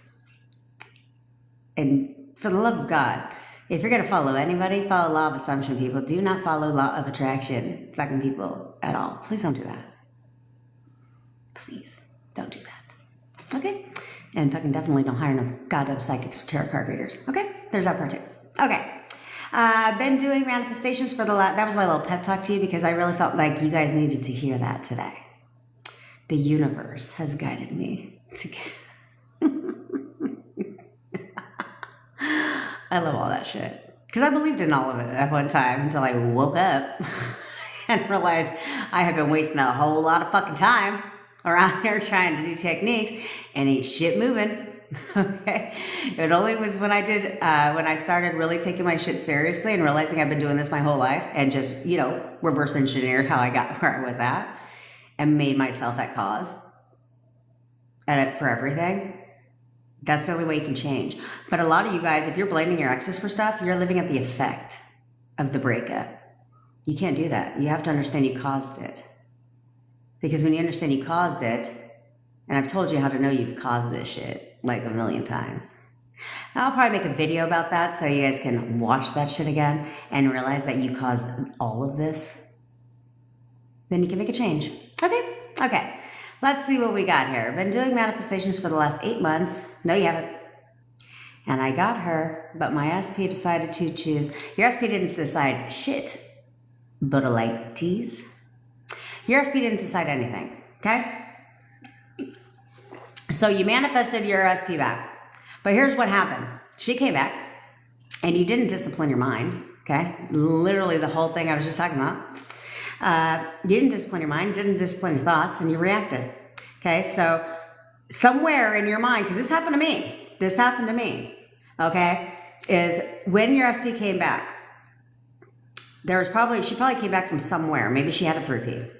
And for the love of God, if you're going to follow anybody, follow law of assumption people. Do not follow law of attraction fucking people at all. Please don't do that. Please don't do that. Okay? And fucking definitely don't hire no goddamn psychics or tarot card readers. Okay? There's that part too. Okay. Been doing manifestations for the last, that was my little pep talk to you, because I really felt like you guys needed to hear that today. The universe has guided me to get... I love all that shit. Because I believed in all of it at one time until I woke up and realized I had been wasting a whole lot of fucking time around here trying to do techniques and ain't shit moving. Okay. It only was when I started really taking my shit seriously and realizing I've been doing this my whole life, and just, reverse engineered how I got where I was at and made myself at cause and for everything. That's the only way you can change. But a lot of you guys, if you're blaming your exes for stuff, you're living at the effect of the breakup. You can't do that. You have to understand you caused it. Because when you understand you caused it, and I've told you how to know you've caused this shit like a million times. I'll probably make a video about that so you guys can watch that shit again and realize that you caused all of this. Then you can make a change. Okay? Okay. Let's see what we got here. Been doing manifestations for the last 8 months. No, you haven't. And I got her, but my SP decided to choose. Your SP didn't decide shit, but a light tease. Your SP didn't decide anything, okay? So you manifested your SP back. But here's what happened. She came back, and you didn't discipline your mind, okay? Literally the whole thing I was just talking about. You didn't discipline your mind, didn't discipline your thoughts, and you reacted, okay? So somewhere in your mind, because this happened to me, okay, is when your SP came back, she probably came back from somewhere. Maybe she had a 3P.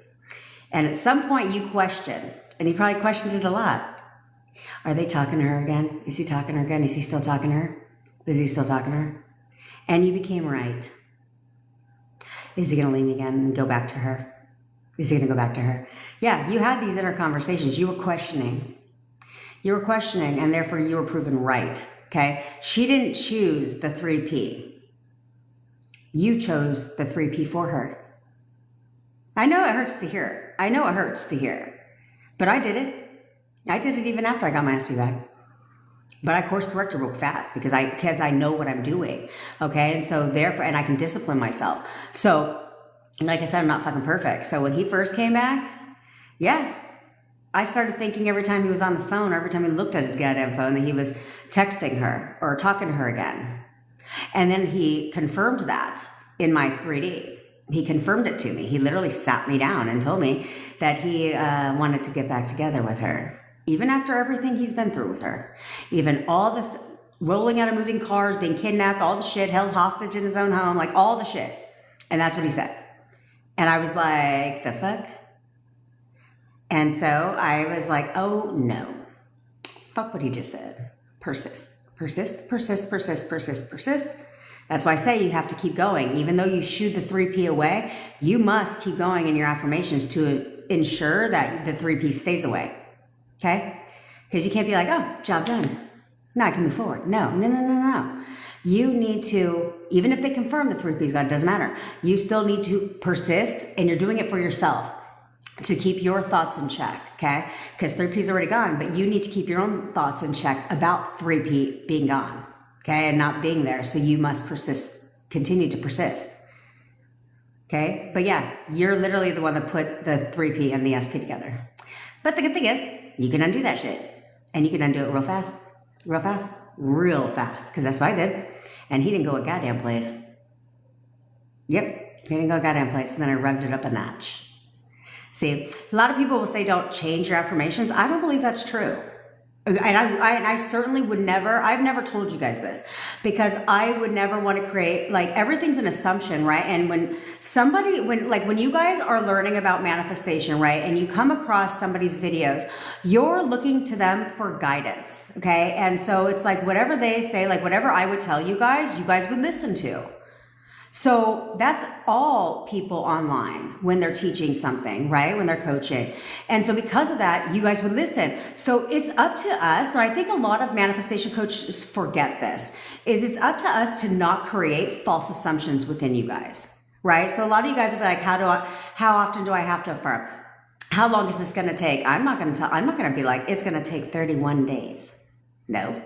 And at some point you questioned, and you probably questioned it a lot. Are they talking to her again? Is he talking to her again? Is he still talking to her? Is he still talking to her? And you became right. Is he going to leave me again and go back to her? Is he going to go back to her? Yeah, you had these inner conversations. You were questioning. And therefore you were proven right, okay? She didn't choose the 3P. You chose the 3P for her. I know it hurts to hear. But I did it. I did it even after I got my SP back. But I course corrected real fast because I know what I'm doing. Okay. And so therefore, and I can discipline myself. So like I said, I'm not fucking perfect. So when he first came back, yeah, I started thinking every time he was on the phone, or every time he looked at his goddamn phone, that he was texting her or talking to her again. And then he confirmed that in my 3D. He confirmed it to me. He literally sat me down and told me that he wanted to get back together with her. Even after everything he's been through with her. Even all this rolling out of moving cars, being kidnapped, all the shit, held hostage in his own home, like all the shit. And that's what he said. And I was like, the fuck? And so I was like, oh no. Fuck what he just said. Persist. That's why I say you have to keep going. Even though you shooed the 3P away, you must keep going in your affirmations to ensure that the 3P stays away. Okay? Because you can't be like, oh, job done. Now I can move forward. No. You need to, even if they confirm the 3P's gone, it doesn't matter. You still need to persist, and you're doing it for yourself to keep your thoughts in check, okay? Because 3P's already gone, but you need to keep your own thoughts in check about 3P being gone, okay, and not being there. So you must persist, continue to persist, okay? But yeah, you're literally the one that put the 3P and the SP together. But the good thing is, you can undo that shit, and you can undo it real fast, because that's what I did. And he didn't go a goddamn place. Yep, he didn't go a goddamn place, and then I revved it up a notch. See, a lot of people will say don't change your affirmations. I don't believe that's true. And I certainly would never, I've never told you guys this because I would never want to create, like, everything's an assumption, right? And when somebody, when you guys are learning about manifestation, right? And you come across somebody's videos, you're looking to them for guidance, okay? And so it's like whatever they say, like whatever I would tell you guys would listen to. So that's all people online when they're teaching something, right? When they're coaching. And so because of that, you guys would listen. So it's up to us. And I think a lot of manifestation coaches forget this, is it's up to us to not create false assumptions within you guys, right? So a lot of you guys will be like, how often do I have to affirm? How long is this going to take? I'm not going to be like, it's going to take 31 days. No,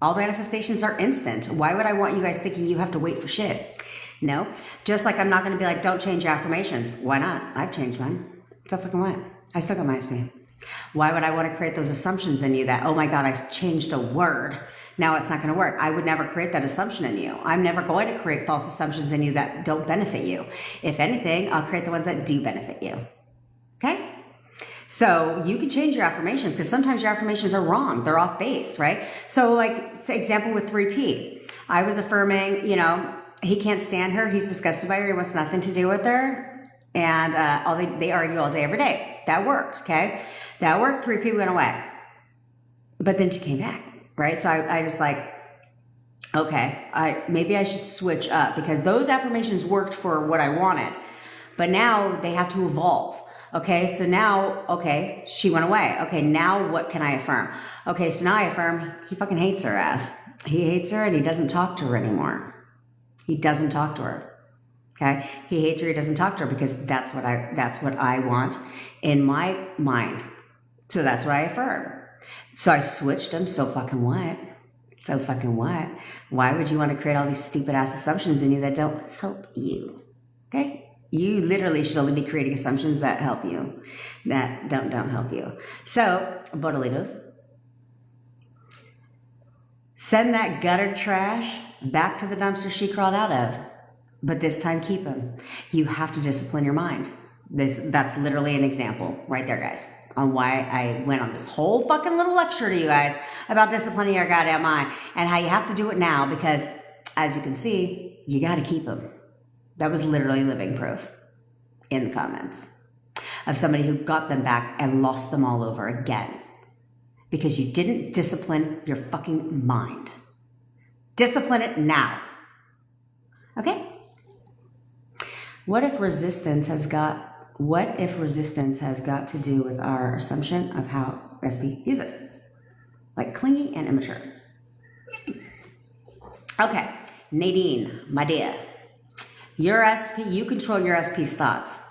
all manifestations are instant. Why would I want you guys thinking you have to wait for shit? No, just like I'm not going to be like, don't change your affirmations. Why not? I've changed mine. So fucking what? I still got my SP. Why would I want to create those assumptions in you that, oh my God, I changed a word. Now it's not going to work. I would never create that assumption in you. I'm never going to create false assumptions in you that don't benefit you. If anything, I'll create the ones that do benefit you. Okay? So you can change your affirmations because sometimes your affirmations are wrong. They're off base, right? So like, say, example with 3P. I was affirming, he can't stand her. He's disgusted by her. He wants nothing to do with her. And they argue all day, every day. That worked, okay? That worked. 3P went away. But then she came back, right? So I just like, okay, maybe I should switch up because those affirmations worked for what I wanted. But now they have to evolve. Okay, so now, okay, she went away. Okay, now what can I affirm? Okay, so now I affirm he fucking hates her ass. He hates her and he doesn't talk to her anymore. He doesn't talk to her. Okay? He hates her, he doesn't talk to her because that's what I want in my mind. So that's what I affirm. So I switched him. So fucking what? So fucking what? Why would you want to create all these stupid ass assumptions in you that don't help you? Okay? You literally should only be creating assumptions that help you, that don't help you. So, Botolitos, send that gutter trash back to the dumpster she crawled out of, but this time keep him. You have to discipline your mind. That's literally an example right there, guys, on why I went on this whole fucking little lecture to you guys about disciplining your goddamn mind and how you have to do it now because, as you can see, you got to keep him. That was literally living proof in the comments of somebody who got them back and lost them all over again because you didn't discipline your fucking mind. Discipline it now. Okay? What if resistance has got to do with our assumption of how SP uses? Like clingy and immature. Okay, Nadine, my dear. Your SP, you control your SP's thoughts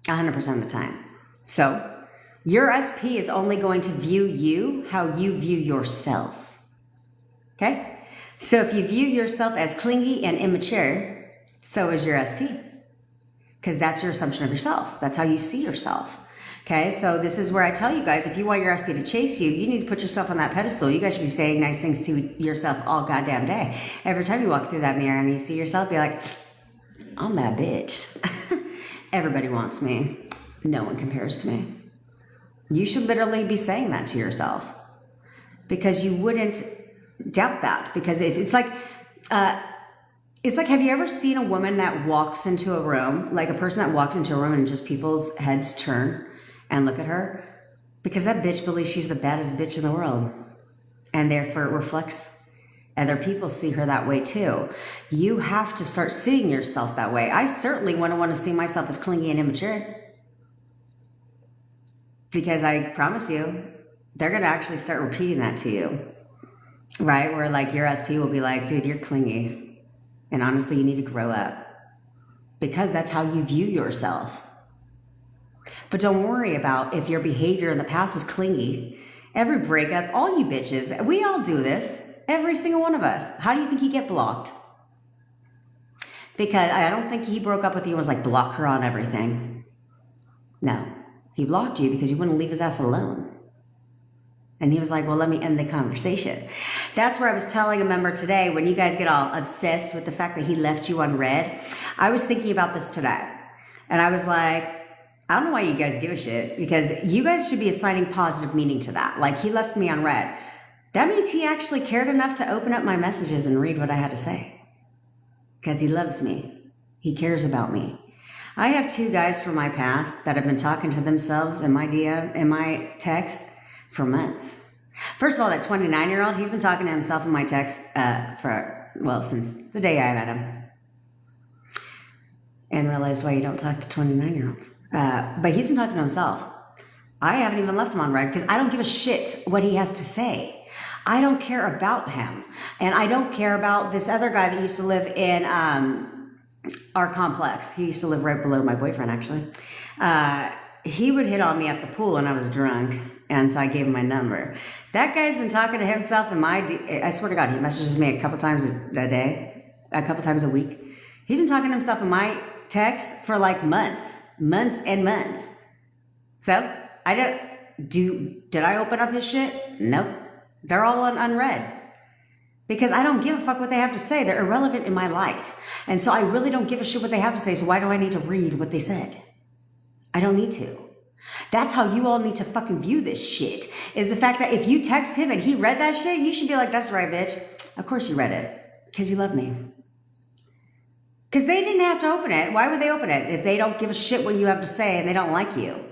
100% of the time. So your SP is only going to view you how you view yourself. Okay? So if you view yourself as clingy and immature, so is your SP. Because that's your assumption of yourself. That's how you see yourself. Okay, so this is where I tell you guys, if you want your SP to chase you, you need to put yourself on that pedestal. You guys should be saying nice things to yourself all goddamn day. Every time you walk through that mirror and you see yourself, be like, I'm that bitch. Everybody wants me. No one compares to me. You should literally be saying that to yourself because you wouldn't doubt that. Because it's like, have you ever seen a woman that walks into a room, like a person that walked into a room and just people's heads turn and look at her? Because that bitch believes she's the baddest bitch in the world. And therefore it reflects. Other people see her that way too. You have to start seeing yourself that way. I certainly wouldn't want to see myself as clingy and immature. Because I promise you, they're going to actually start repeating that to you. Right? Where like your SP will be like, dude, you're clingy. And honestly, you need to grow up. Because that's how you view yourself. But don't worry about if your behavior in the past was clingy. Every breakup, all you bitches, we all do this. Every single one of us. How do you think he get blocked? Because I don't think he broke up with you and was like, block her on everything. No. He blocked you because you wouldn't leave his ass alone. And he was like, well, let me end the conversation. That's where I was telling a member today, when you guys get all obsessed with the fact that he left you on red, I was thinking about this today. And I was like, I don't know why you guys give a shit, because you guys should be assigning positive meaning to that. Like, he left me on red. That means he actually cared enough to open up my messages and read what I had to say. Because he loves me. He cares about me. I have 2 guys from my past that have been talking to themselves in my DM, in my text, for months. First of all, that 29-year-old, he's been talking to himself in my text since the day I met him. And realized why you don't talk to 29-year-olds. But he's been talking to himself. I haven't even left him on red because I don't give a shit what he has to say. I don't care about him. And I don't care about this other guy that used to live in our complex. He used to live right below my boyfriend, actually. He would hit on me at the pool when I was drunk. And so I gave him my number. That guy's been talking to himself in I swear to God, he messages me a couple times a day, a couple times a week. He's been talking to himself in my text for like months and months. So did I open up his shit? Nope. They're all on unread. Because I don't give a fuck what they have to say. They're irrelevant in my life. And so I really don't give a shit what they have to say. So why do I need to read what they said? I don't need to. That's how you all need to fucking view this shit. Is the fact that if you text him and he read that shit, you should be like, that's right, bitch. Of course you read it. Because you love me. Because they didn't have to open it. Why would they open it? If they don't give a shit what you have to say and they don't like you,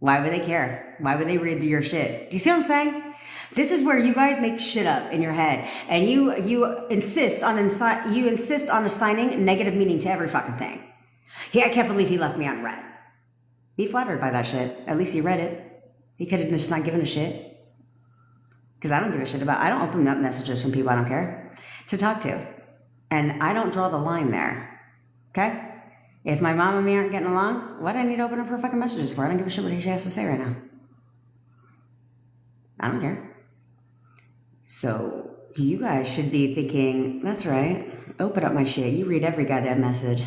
why would they care? Why would they read your shit? Do you see what I'm saying? This is where you guys make shit up in your head, and you insist on assigning negative meaning to every fucking thing. I can't believe he left me on red. Be flattered by that shit. At least he read it. He could have just not given a shit. Because I don't give a shit I don't open up messages from people I don't care to talk to. And I don't draw the line there. Okay? If my mom and me aren't getting along, what do I need to open up her fucking messages for? I don't give a shit what she has to say right now. I don't care. So you guys should be thinking, that's right, open up my shit. You read every goddamn message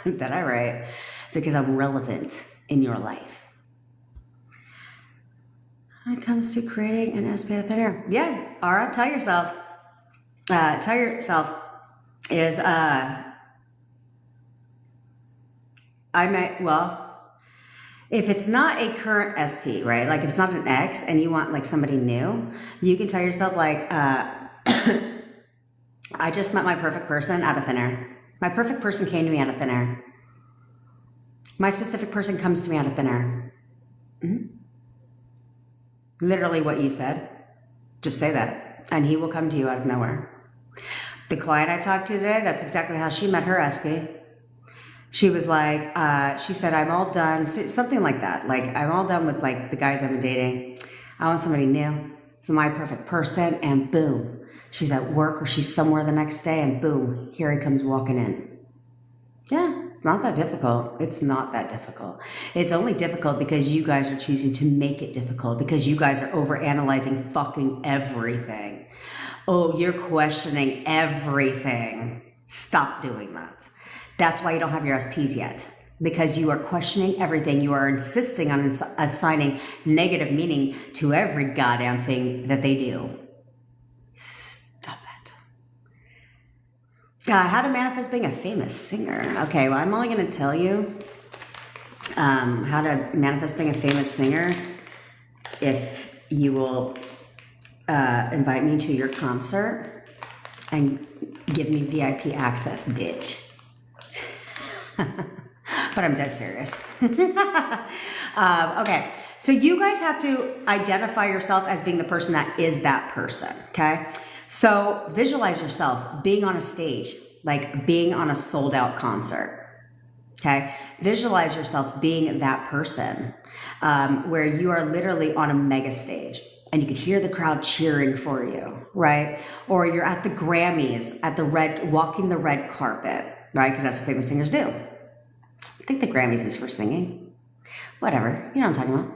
that I write because I'm relevant in your life. When it comes to creating an SP out of thin air. Yeah, Ara, tell yourself is, if it's not a current SP, right? Like if it's not an ex and you want like somebody new, you can tell yourself like, I just met my perfect person out of thin air. My perfect person came to me out of thin air. My specific person comes to me out of thin air. Mm-hmm. Literally what you said. Just say that. And he will come to you out of nowhere. The client I talked to today, that's exactly how she met her SP. She was like, she said, I'm all done. Something like that. Like, I'm all done with like the guys I've been dating. I want somebody new. So my perfect person, and boom. She's at work or she's somewhere the next day, and boom, here he comes walking in. Yeah, it's not that difficult. It's not that difficult. It's only difficult because you guys are choosing to make it difficult, because you guys are overanalyzing fucking everything. Oh, you're questioning everything. Stop doing that. That's why you don't have your SPs yet, because you are questioning everything. You are insisting on assigning negative meaning to every goddamn thing that they do. Stop that. How to manifest being a famous singer. Okay, well, I'm only going to tell you how to manifest being a famous singer if you will invite me to your concert and give me VIP access, bitch. But I'm dead serious. Okay, so you guys have to identify yourself as being the person that is that person, okay? So visualize yourself being on a stage, like being on a sold out concert, okay? Visualize yourself being that person where you are literally on a mega stage and you could hear the crowd cheering for you, right? Or you're at the Grammys, walking the red carpet, right? Because that's what famous singers do. I think the Grammys is for singing. Whatever, you know what I'm talking about.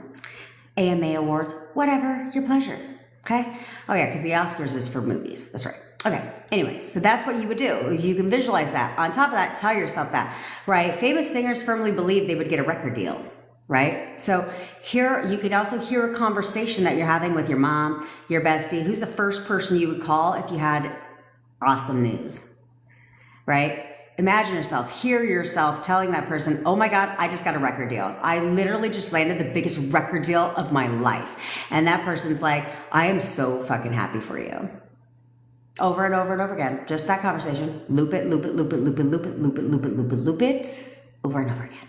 AMA Awards, whatever, your pleasure, okay? Oh yeah, because the Oscars is for movies, that's right. Okay, anyway, so that's what you would do. You can visualize that. On top of that, tell yourself that, right? Famous singers firmly believe they would get a record deal, right? So here, you could also hear a conversation that you're having with your mom, your bestie. Who's the first person you would call if you had awesome news, right? imagine yourself, hear yourself telling that person, oh my God, I just got a record deal. I literally just landed the biggest record deal of my life. And that person's like, I am so fucking happy for you. Over and over and over again. Just that conversation. Loop it, loop it, loop it, loop it, loop it, loop it, loop it, loop it, loop it, over and over again.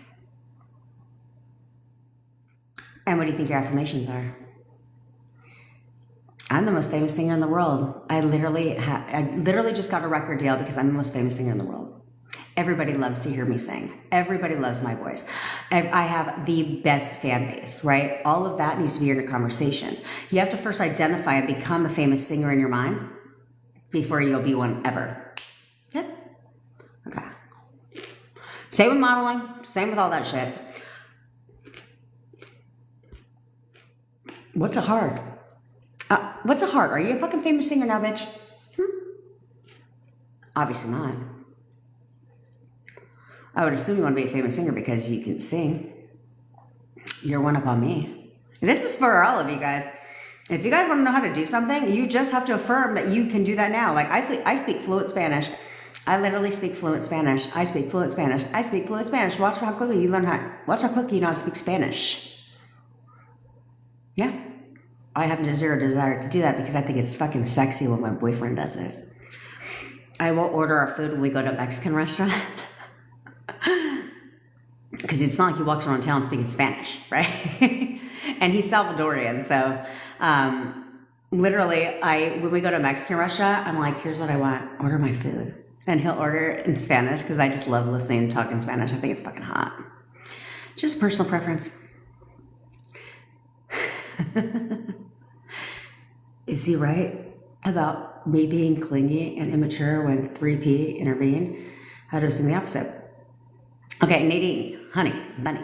And what do you think your affirmations are? I'm the most famous singer in the world. I literally just got a record deal because I'm the most famous singer in the world. Everybody loves to hear me sing. Everybody loves my voice. I have the best fan base, right? All of that needs to be in your conversations. You have to first identify and become a famous singer in your mind before you'll be one ever. Yeah? Okay. Same with modeling. Same with all that shit. What's a hard? What's a hard? Are you a fucking famous singer now, bitch? Obviously not. I would assume you want to be a famous singer because you can sing. You're one up on me. This is for all of you guys. If you guys want to know how to do something, you just have to affirm that you can do that now. Like I speak fluent Spanish. I literally speak fluent Spanish. I speak fluent Spanish. I speak fluent Spanish. Watch how quickly you learn how. Watch how quickly you know how to speak Spanish. Yeah. I have zero desire to do that because I think it's fucking sexy when my boyfriend does it. I won't order our food when we go to a Mexican restaurant. Because it's not like he walks around town speaking Spanish, right? And he's Salvadorian, so literally, when we go to a Mexican restaurant, I'm like, here's what I want, order my food. And he'll order it in Spanish because I just love listening and talking Spanish. I think it's fucking hot. Just personal preference. Is he right about me being clingy and immature when 3P intervened? How to assume the opposite? Okay, Nadine, honey, bunny.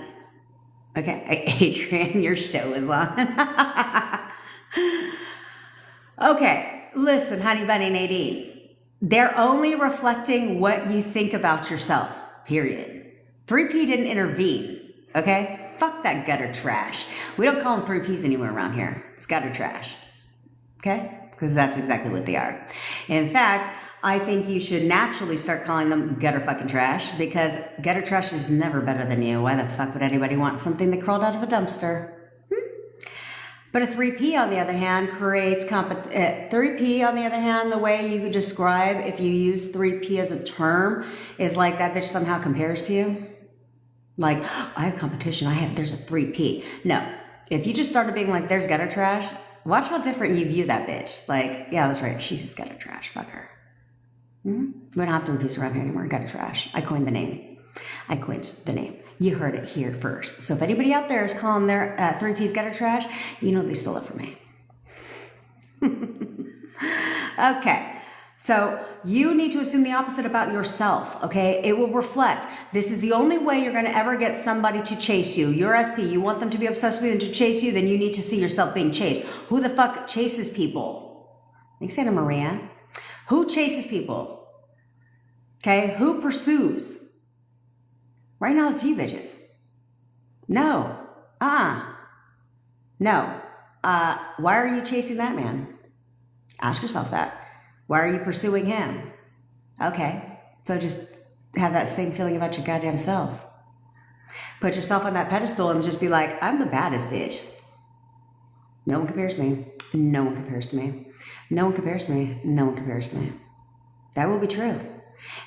Okay, Adrian, your show is on. Okay, listen, honey, bunny, Nadine. They're only reflecting what you think about yourself, period. 3P didn't intervene, okay? Fuck that gutter trash. We don't call them 3Ps anywhere around here. It's gutter trash, okay? Because that's exactly what they are. In fact, I think you should naturally start calling them gutter fucking trash because gutter trash is never better than you. Why the fuck would anybody want something that crawled out of a dumpster? But a 3P, on the other hand, creates 3P, on the other hand, the way you would describe if you use 3P as a term is like that bitch somehow compares to you. Like, oh, I have competition. There's a 3P. No. If you just started being like, there's gutter trash, watch how different you view that bitch. Like, yeah, that's right. She's just gutter trash. Fuck her. We don't have 3Ps around here anymore. Gutter trash. I coined the name. You heard it here first. So if anybody out there is calling their 3Ps gutter trash, you know they stole it from me. Okay. So you need to assume the opposite about yourself, okay? It will reflect. This is the only way you're going to ever get somebody to chase you. You're SP. You want them to be obsessed with you and to chase you, then you need to see yourself being chased. Who the fuck chases people? Thanks, Anna Maria. Who chases people? Okay? Who pursues? Right now it's you, bitches. No. No. Why are you chasing that man? Ask yourself that. Why are you pursuing him? Okay. So just have that same feeling about your goddamn self. Put yourself on that pedestal and just be like, I'm the baddest bitch. No one compares to me. No one compares to me. No one compares to me. No one compares to me. That will be true.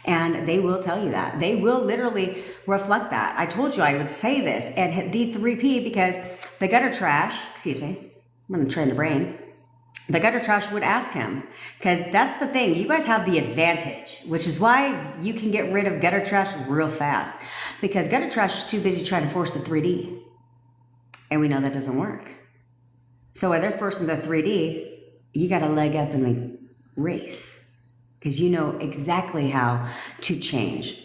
And they will tell you that. They will literally reflect that. I told you I would say this and hit the 3P because the gutter trash, excuse me, I'm going to train the brain. The gutter trash would ask him because that's the thing. You guys have the advantage, which is why you can get rid of gutter trash real fast because gutter trash is too busy trying to force the 3D. And we know that doesn't work. So when they're forcing the 3D, you got a leg up in the race because you know exactly how to change,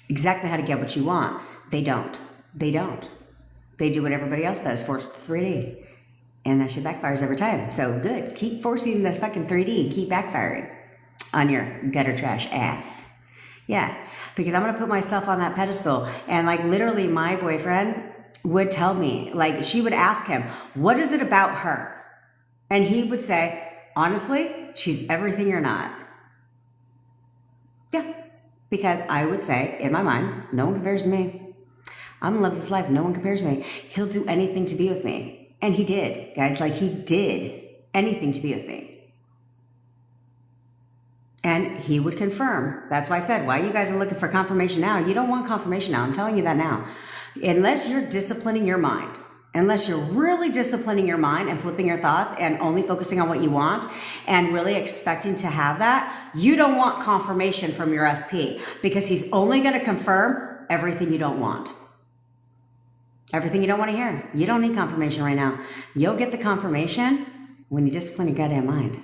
exactly how to get what you want. They don't. They do what everybody else does, force the 3D. And that shit backfires every time. So good. Keep forcing the fucking 3D and keep backfiring on your gutter trash ass. Yeah. Because I'm going to put myself on that pedestal. And like literally my boyfriend would tell me, like she would ask him, what is it about her? And he would say, honestly, she's everything you're not. Yeah. Because I would say, in my mind, no one compares to me. I'm in love with this life. No one compares to me. He'll do anything to be with me. And he did, guys. Like, he did anything to be with me. And he would confirm. That's why I said, why you guys are looking for confirmation now? You don't want confirmation now. I'm telling you that now. Unless you're disciplining your mind, unless you're really disciplining your mind and flipping your thoughts and only focusing on what you want and really expecting to have that, you don't want confirmation from your SP, because he's only going to confirm everything you don't want. Everything you don't want to hear. You don't need confirmation right now. You'll get the confirmation when you discipline your goddamn mind.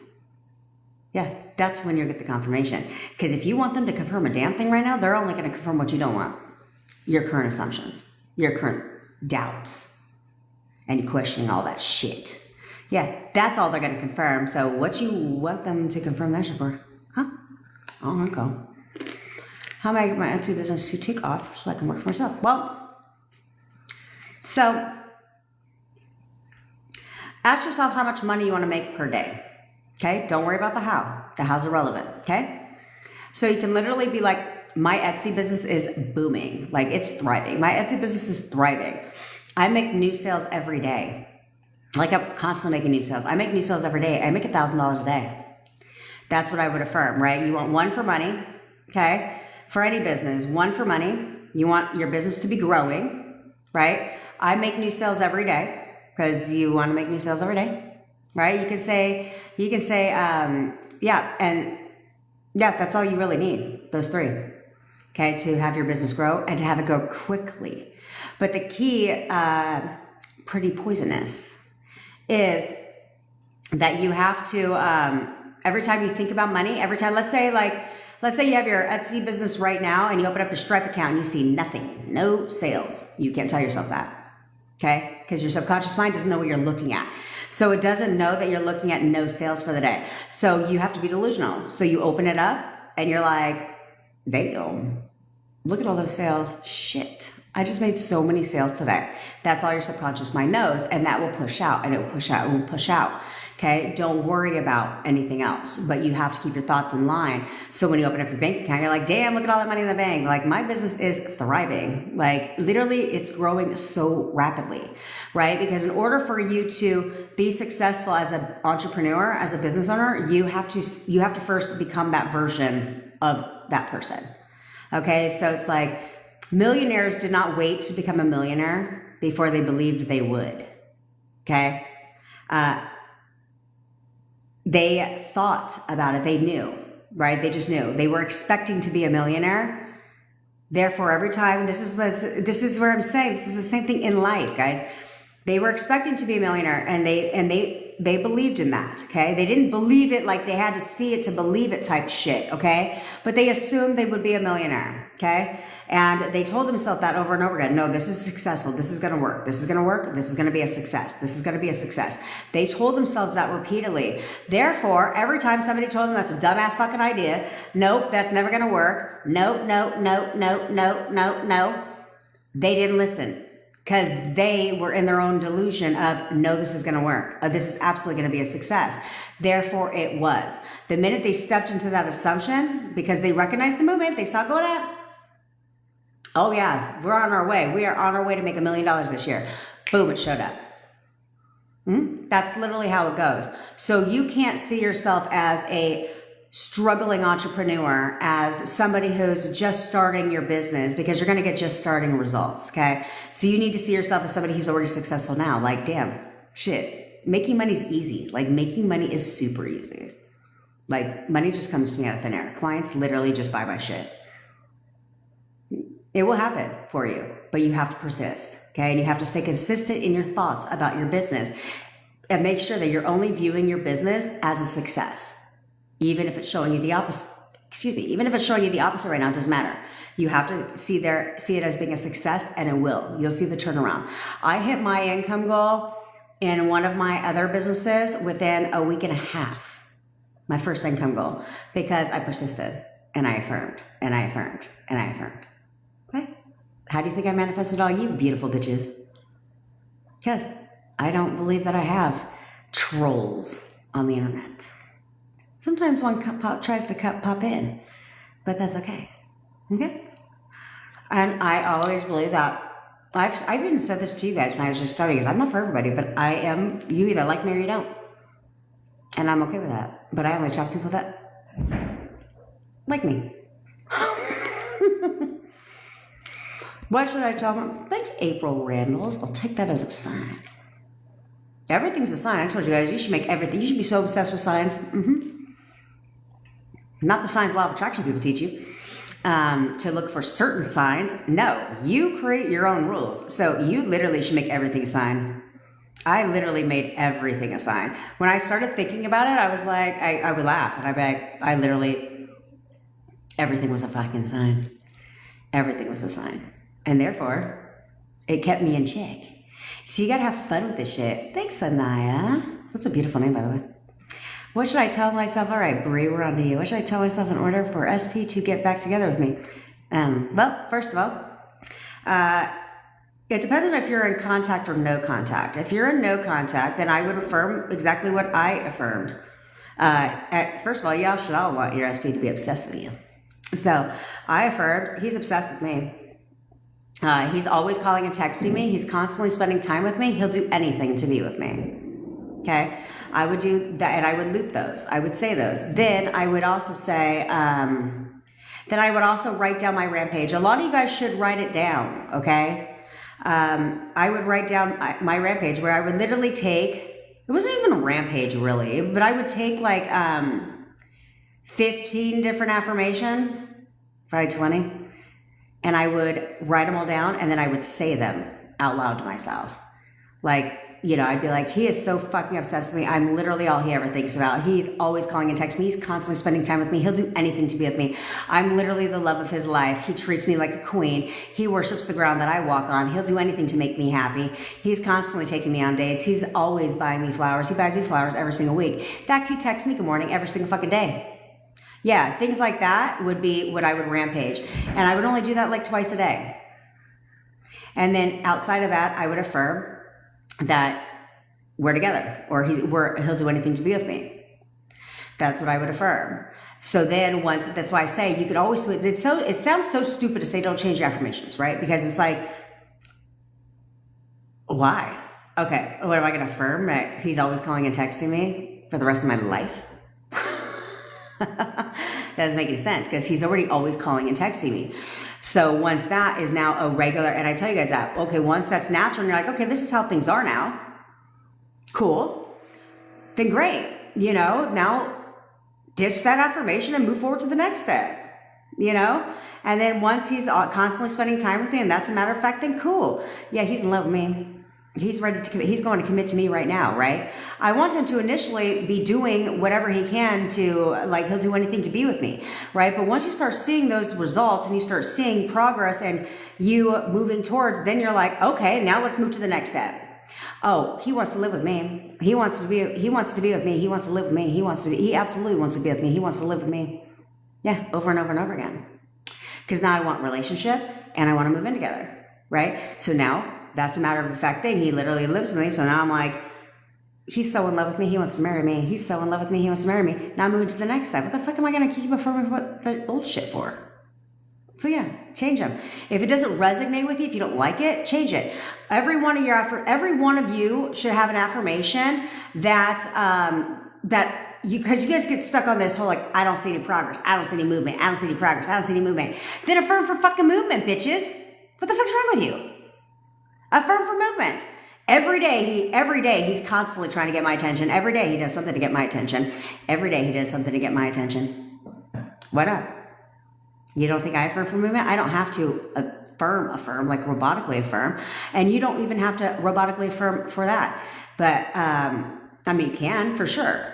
Yeah, that's when you'll get the confirmation. Because if you want them to confirm a damn thing right now, they're only going to confirm what you don't want. Your current assumptions, your current doubts, and you're questioning all that shit. Yeah, that's all they're going to confirm. So what you want them to confirm that shit for? Huh? Oh, okay. How am I get my Etsy business to take off so I can work for myself? Well, so ask yourself how much money you want to make per day. Okay? Don't worry about the how. The how's irrelevant. Okay? So you can literally be like, my Etsy business is booming. Like, it's thriving. My Etsy business is thriving. I make new sales every day. Like, I'm constantly making new sales. I make new sales every day. I make $1,000 a day. That's what I would affirm, right? You want one for money, okay? For any business, one for money. You want your business to be growing, right? I make new sales every day because you want to make new sales every day, right? You can say, that's all you really need, those three, okay, to have your business grow and to have it go quickly. But the key, pretty poisonous, is that you have to, every time you think about money, every time, let's say you have your Etsy business right now and you open up your Stripe account and you see nothing, no sales. You can't tell yourself that, okay? Because your subconscious mind doesn't know what you're looking at. So it doesn't know that you're looking at no sales for the day. So you have to be delusional. So you open it up and you're like, damn, look at all those sales. Shit. I just made so many sales today. That's all your subconscious mind knows, and that will push out, and it will push out, and will push out. Okay? Don't worry about anything else, but you have to keep your thoughts in line. So when you open up your bank account, you're like, damn, look at all that money in the bank. Like, my business is thriving. Like, literally, it's growing so rapidly, right? Because in order for you to be successful as an entrepreneur, as a business owner, you have to first become that version of that person. Okay? So it's like, millionaires did not wait to become a millionaire before they believed they would, okay? They thought about it. They knew, right? They just knew. They were expecting to be a millionaire. Therefore, every time, this is where I'm saying, this is the same thing in life, guys. They were expecting to be a millionaire, and they believed in that, okay? They didn't believe it like they had to see it to believe it type shit, okay? But they assumed they would be a millionaire, okay? And they told themselves that over and over again. No, this is successful. This is going to work. This is going to work. This is going to be a success. This is going to be a success. They told themselves that repeatedly. Therefore, every time somebody told them that's a dumbass fucking idea, nope, that's never going to work. Nope, nope, nope, nope, nope, nope, nope. They didn't listen. Because they were in their own delusion of, no, this is going to work. This is absolutely going to be a success. Therefore, it was. The minute they stepped into that assumption, because they recognized the movement, they saw going up. Oh, yeah, we're on our way. We are on our way to make $1 million this year. Boom, it showed up. That's literally how it goes. So you can't see yourself as a struggling entrepreneur, as somebody who's just starting your business, because you're going to get just starting results, okay? So you need to see yourself as somebody who's already successful now. Like, damn, shit, making money is easy. Like, making money is super easy. Like, money just comes to me out of thin air. Clients literally just buy my shit. It will happen for you, but you have to persist, okay? And you have to stay consistent in your thoughts about your business and make sure that you're only viewing your business as a success. Even if it's showing you the opposite, even if it's showing you the opposite right now, it doesn't matter. You have to see it as being a success, and it will. You'll see the turnaround. I hit my income goal in one of my other businesses within a week and a half, my first income goal, because I persisted, and I affirmed, and I affirmed, and I affirmed. Okay? How do you think I manifested all you beautiful bitches? Because I don't believe that I have trolls on the internet. Sometimes one tries to pop in, but that's okay. Okay? And I always believe that. I've even said this to you guys when I was just studying, because I'm not for everybody, but I am, you either like me or you don't. And I'm okay with that. But I only attract people that like me. What should I tell them? Thanks, April Randalls. I'll take that as a sign. Everything's a sign. I told you guys, you should make everything. You should be so obsessed with signs. Not the signs law of attraction people teach you. To look for certain signs. No, you create your own rules. So you literally should make everything a sign. I literally made everything a sign. When I started thinking about it, I was like, I would laugh. And I'd be like, I literally, everything was a fucking sign. Everything was a sign. And therefore, it kept me in check. So you gotta have fun with this shit. Thanks, Anaya. That's a beautiful name, by the way. What should I tell myself? All right, Brie, we're on to you. What should I tell myself in order for SP to get back together with me? Well, first of all, it depends on if you're in contact or no contact. If you're in no contact, then I would affirm exactly what I affirmed. First of all, y'all should all want your SP to be obsessed with you. So I affirmed, he's obsessed with me. He's always calling and texting me. He's constantly spending time with me. He'll do anything to be with me. Okay? I would do that, and I would loop those. I would say those. Then I would also say, then I would also write down my rampage. A lot of you guys should write it down, okay? I would write down my rampage where I would literally take, it wasn't even a rampage really, but I would take like 15 different affirmations, probably 20, and I would write them all down, and then I would say them out loud to myself. Like, you know, I'd be like, he is so fucking obsessed with me. I'm literally all he ever thinks about. He's always calling and texting me. He's constantly spending time with me. He'll do anything to be with me. I'm literally the love of his life. He treats me like a queen. He worships the ground that I walk on. He'll do anything to make me happy. He's constantly taking me on dates. He's always buying me flowers. He buys me flowers every single week. In fact, he texts me good morning every single fucking day. Yeah, things like that would be what I would rampage. And I would only do that like twice a day. And then outside of that, I would affirm that we're together, or he'll do anything to be with me. That's what I would affirm. So then once, that's why I say you could always, it sounds so stupid to say don't change your affirmations, right? Because it's like, why? Okay, what am I going to affirm? That he's always calling and texting me for the rest of my life? That doesn't make any sense, because he's already always calling and texting me. So once that is now a regular, and I tell you guys that, okay, once that's natural and you're like, okay, this is how things are now, cool, then great, you know, now ditch that affirmation and move forward to the next step, you know? And then once he's constantly spending time with me, and that's a matter of fact, then cool. Yeah, he's in love with me. He's ready to commit. He's going to commit to me right now, right? I want him to initially be doing whatever he can to, like, he'll do anything to be with me, right? But once you start seeing those results and you start seeing progress and you moving towards, then you're like, okay, now let's move to the next step. Oh, he wants to live with me. He wants to be with me. He wants to live with me. He absolutely wants to be with me. He wants to live with me. Yeah, over and over and over again. Because now I want relationship and I want to move in together, right? So now that's a matter of fact thing. He literally lives with me. So now I'm like, he's so in love with me. He wants to marry me. He's so in love with me. He wants to marry me. Now I'm moving to the next step. What the fuck am I going to keep affirming what the old shit for? So yeah, change them. If it doesn't resonate with you, if you don't like it, change it. Every one of you should have an affirmation that because you guys get stuck on this whole like, I don't see any progress. I don't see any movement. I don't see any progress. I don't see any movement. Then affirm for fucking movement, bitches. What the fuck's wrong with you? Affirm for movement. Every day he's constantly trying to get my attention. Every day he does something to get my attention. Every day he does something to get my attention. Why not? You don't think I affirm for movement? I don't have to affirm, like robotically affirm. And you don't even have to robotically affirm for that. But, I mean, you can, for sure,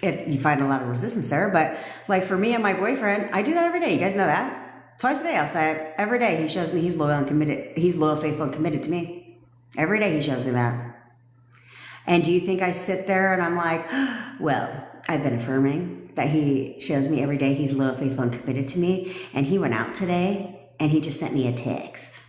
if you find a lot of resistance there. But like for me and my boyfriend, I do that every day. You guys know that? Twice a day, I'll say it. Every day he shows me he's loyal and committed. He's loyal, faithful, and committed to me. Every day he shows me that. And do you think I sit there and I'm like, well, I've been affirming that he shows me every day he's loyal, faithful, and committed to me. And he went out today and he just sent me a text.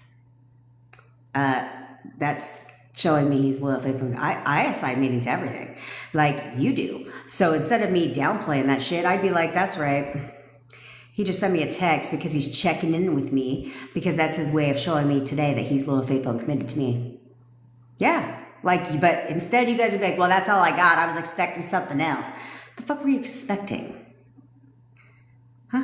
That's showing me he's loyal, faithful. I assign meaning to everything, like you do. So instead of me downplaying that shit, I'd be like, that's right. He just sent me a text because he's checking in with me, because that's his way of showing me today that he's loyal, faithful, and committed to me. Yeah. Like, but instead you guys would be like, well, that's all I got. I was expecting something else. The fuck were you expecting? Huh?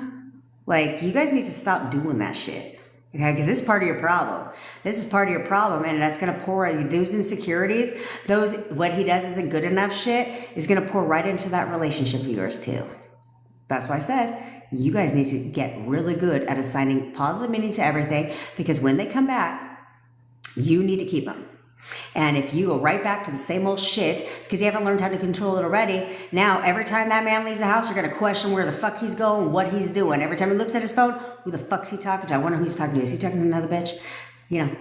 Like, you guys need to stop doing that shit. Okay? Because this is part of your problem. This is part of your problem, and that's going to pour those insecurities, what he does isn't good enough shit, is going to pour right into that relationship of yours too. That's why I said, you guys need to get really good at assigning positive meaning to everything, because when they come back, you need to keep them. And if you go right back to the same old shit because you haven't learned how to control it already, now every time that man leaves the house, you're going to question where the fuck he's going, what he's doing. Every time he looks at his phone, who the fuck's he talking to? I wonder who he's talking to. Is he talking to another bitch? You know,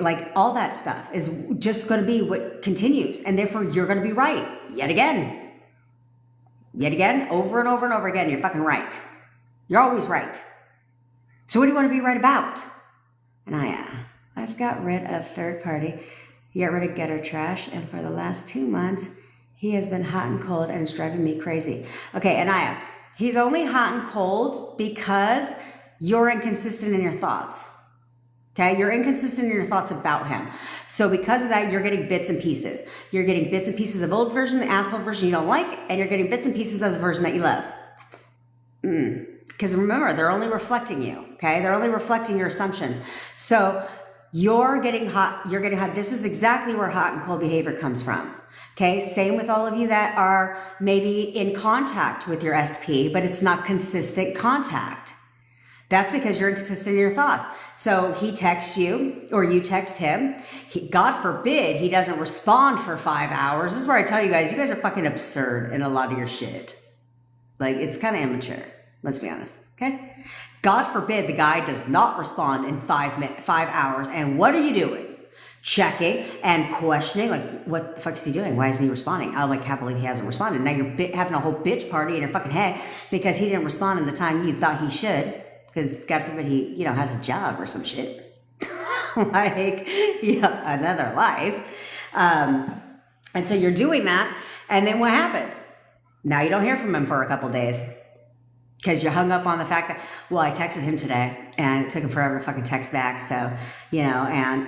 like all that stuff is just going to be what continues. And therefore, you're going to be right yet again. Yet again, over and over and over again, you're fucking right. You're always right. So what do you want to be right about? And I've got rid of third party. He got rid of gutter trash, and for the last 2 months, he has been hot and cold, and it's driving me crazy. Okay, Anaya, he's only hot and cold because you're inconsistent in your thoughts. Okay, you're inconsistent in your thoughts about him. So because of that, you're getting bits and pieces. You're getting bits and pieces of old version, the asshole version you don't like, and you're getting bits and pieces of the version that you love. Because remember, they're only reflecting you. Okay, they're only reflecting your assumptions. So you're getting hot. This is exactly where hot and cold behavior comes from. Okay. Same with all of you that are maybe in contact with your SP, but it's not consistent contact. That's because you're inconsistent in your thoughts. So he texts you or you text him. God forbid he doesn't respond for 5 hours. This is where I tell you guys are fucking absurd in a lot of your shit. Like, it's kind of immature. Let's be honest. Okay. God forbid the guy does not respond in 5 hours. And what are you doing? Checking and questioning, like, what the fuck is he doing? Why isn't he responding? I can't believe he hasn't responded. Now you're having a whole bitch party in your fucking head because he didn't respond in the time you thought he should. Because God forbid he, has a job or some shit. Another life. And so you're doing that. And then what happens? Now you don't hear from him for a couple days. Because you're hung up on the fact that, well, I texted him today and it took him forever to fucking text back. So,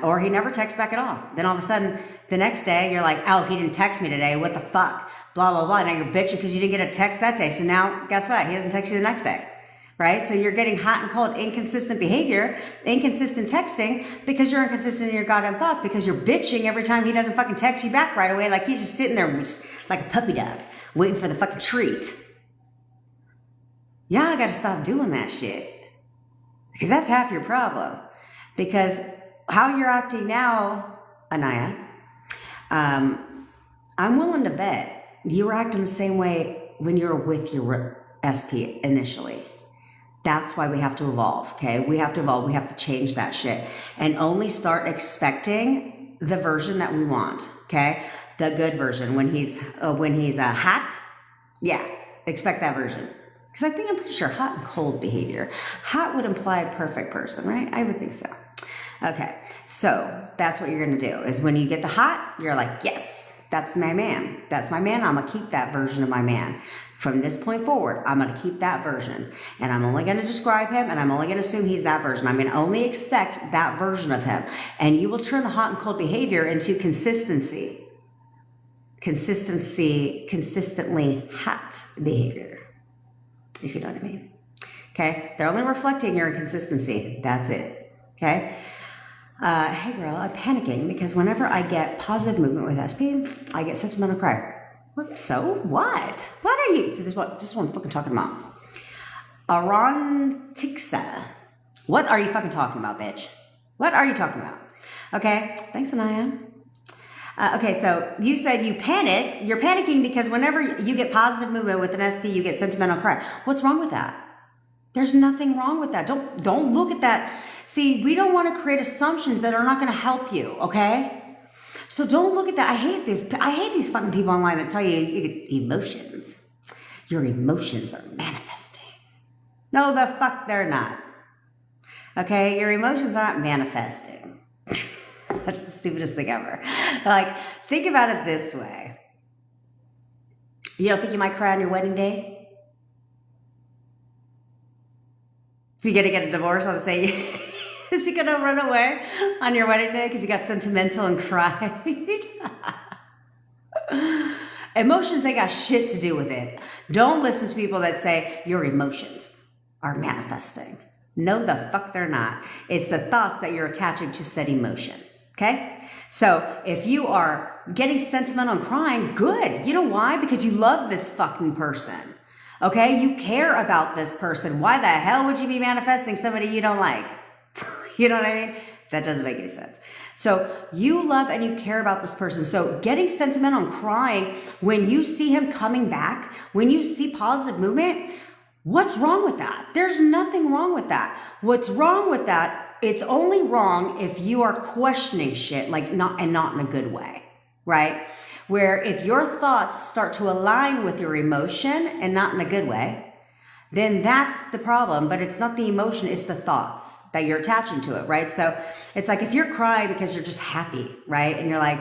or he never texts back at all. Then all of a sudden, the next day, you're like, oh, he didn't text me today. What the fuck? Blah, blah, blah. Now you're bitching because you didn't get a text that day. So now, guess what? He doesn't text you the next day. Right? So you're getting hot and cold, inconsistent behavior, inconsistent texting because you're inconsistent in your goddamn thoughts because you're bitching every time he doesn't fucking text you back right away. Like he's just sitting there just like a puppy dog waiting for the fucking treat. Yeah, I got to stop doing that shit because that's half your problem. Because how you're acting now, Anaya, I'm willing to bet you were acting the same way when you were with your SP initially. That's why we have to evolve, okay? We have to evolve. We have to change that shit and only start expecting the version that we want, okay? The good version when he's hot. Yeah, expect that version. Because I'm pretty sure hot and cold behavior. Hot would imply a perfect person, right? I would think so. Okay, so that's what you're going to do is when you get the hot, you're like, yes, that's my man. That's my man. I'm going to keep that version of my man. From this point forward, I'm going to keep that version. And I'm only going to describe him and I'm only going to assume he's that version. I'm going to only expect that version of him. And you will turn the hot and cold behavior into consistency. Consistently hot behavior. If you know what I mean. Okay? They're only reflecting your inconsistency. That's it. Okay? Hey girl, I'm panicking because whenever I get positive movement with SP, I get sentimental cry. So what? What are you? So this one I'm fucking talking about. Arontixa. What are you fucking talking about, bitch? What are you talking about? Okay? Thanks, Anaya. Okay, so you said you panic. You're panicking because whenever you get positive movement with an SP, you get sentimental cry. What's wrong with that? There's nothing wrong with that. Don't look at that. See, we don't want to create assumptions that are not going to help you, okay? So don't look at that. I hate these fucking people online that tell you emotions. Your emotions are manifesting. No, the fuck they're not. Okay, your emotions aren't manifesting. That's the stupidest thing ever. Like, think about it this way. You don't think you might cry on your wedding day? So you gonna get a divorce on the same? Is he gonna run away on your wedding day because you got sentimental and cried? Emotions ain't got shit to do with it. Don't listen to people that say your emotions are manifesting. No, the fuck they're not. It's the thoughts that you're attaching to said emotion. Okay? So if you are getting sentimental and crying, good. You know why? Because you love this fucking person. Okay? You care about this person. Why the hell would you be manifesting somebody you don't like? You know what I mean? That doesn't make any sense. So you love and you care about this person. So getting sentimental and crying when you see him coming back, when you see positive movement, what's wrong with that? There's nothing wrong with that. What's wrong with that? It's only wrong if you are questioning shit, like not in a good way, right? Where if your thoughts start to align with your emotion and not in a good way, then that's the problem. But it's not the emotion, it's the thoughts that you're attaching to it, right? So it's like if you're crying because you're just happy, right? And you're like,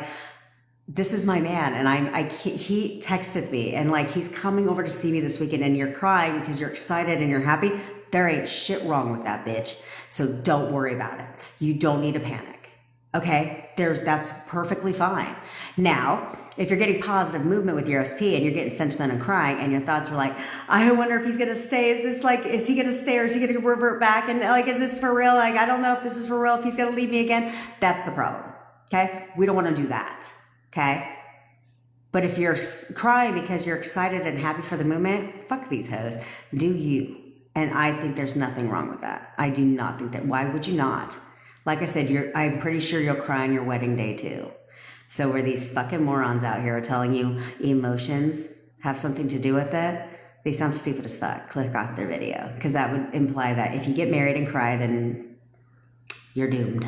this is my man, and he texted me, and like he's coming over to see me this weekend, and you're crying because you're excited and you're happy. There ain't shit wrong with that, bitch. So don't worry about it. You don't need to panic. Okay? That's perfectly fine. Now, if you're getting positive movement with your SP and you're getting sentimental and crying and your thoughts are like, I wonder if he's going to stay. Is he going to stay or is he going to revert back? And like, is this for real? Like, I don't know if this is for real, if he's going to leave me again. That's the problem. Okay? We don't want to do that. Okay? But if you're crying because you're excited and happy for the movement, fuck these hoes. Do you. And I think there's nothing wrong with that. I do not think that. Why would you not? Like I said, I'm pretty sure you'll cry on your wedding day too. So where these fucking morons out here are telling you emotions have something to do with it, they sound stupid as fuck. Click off their video. Because that would imply that if you get married and cry, then you're doomed.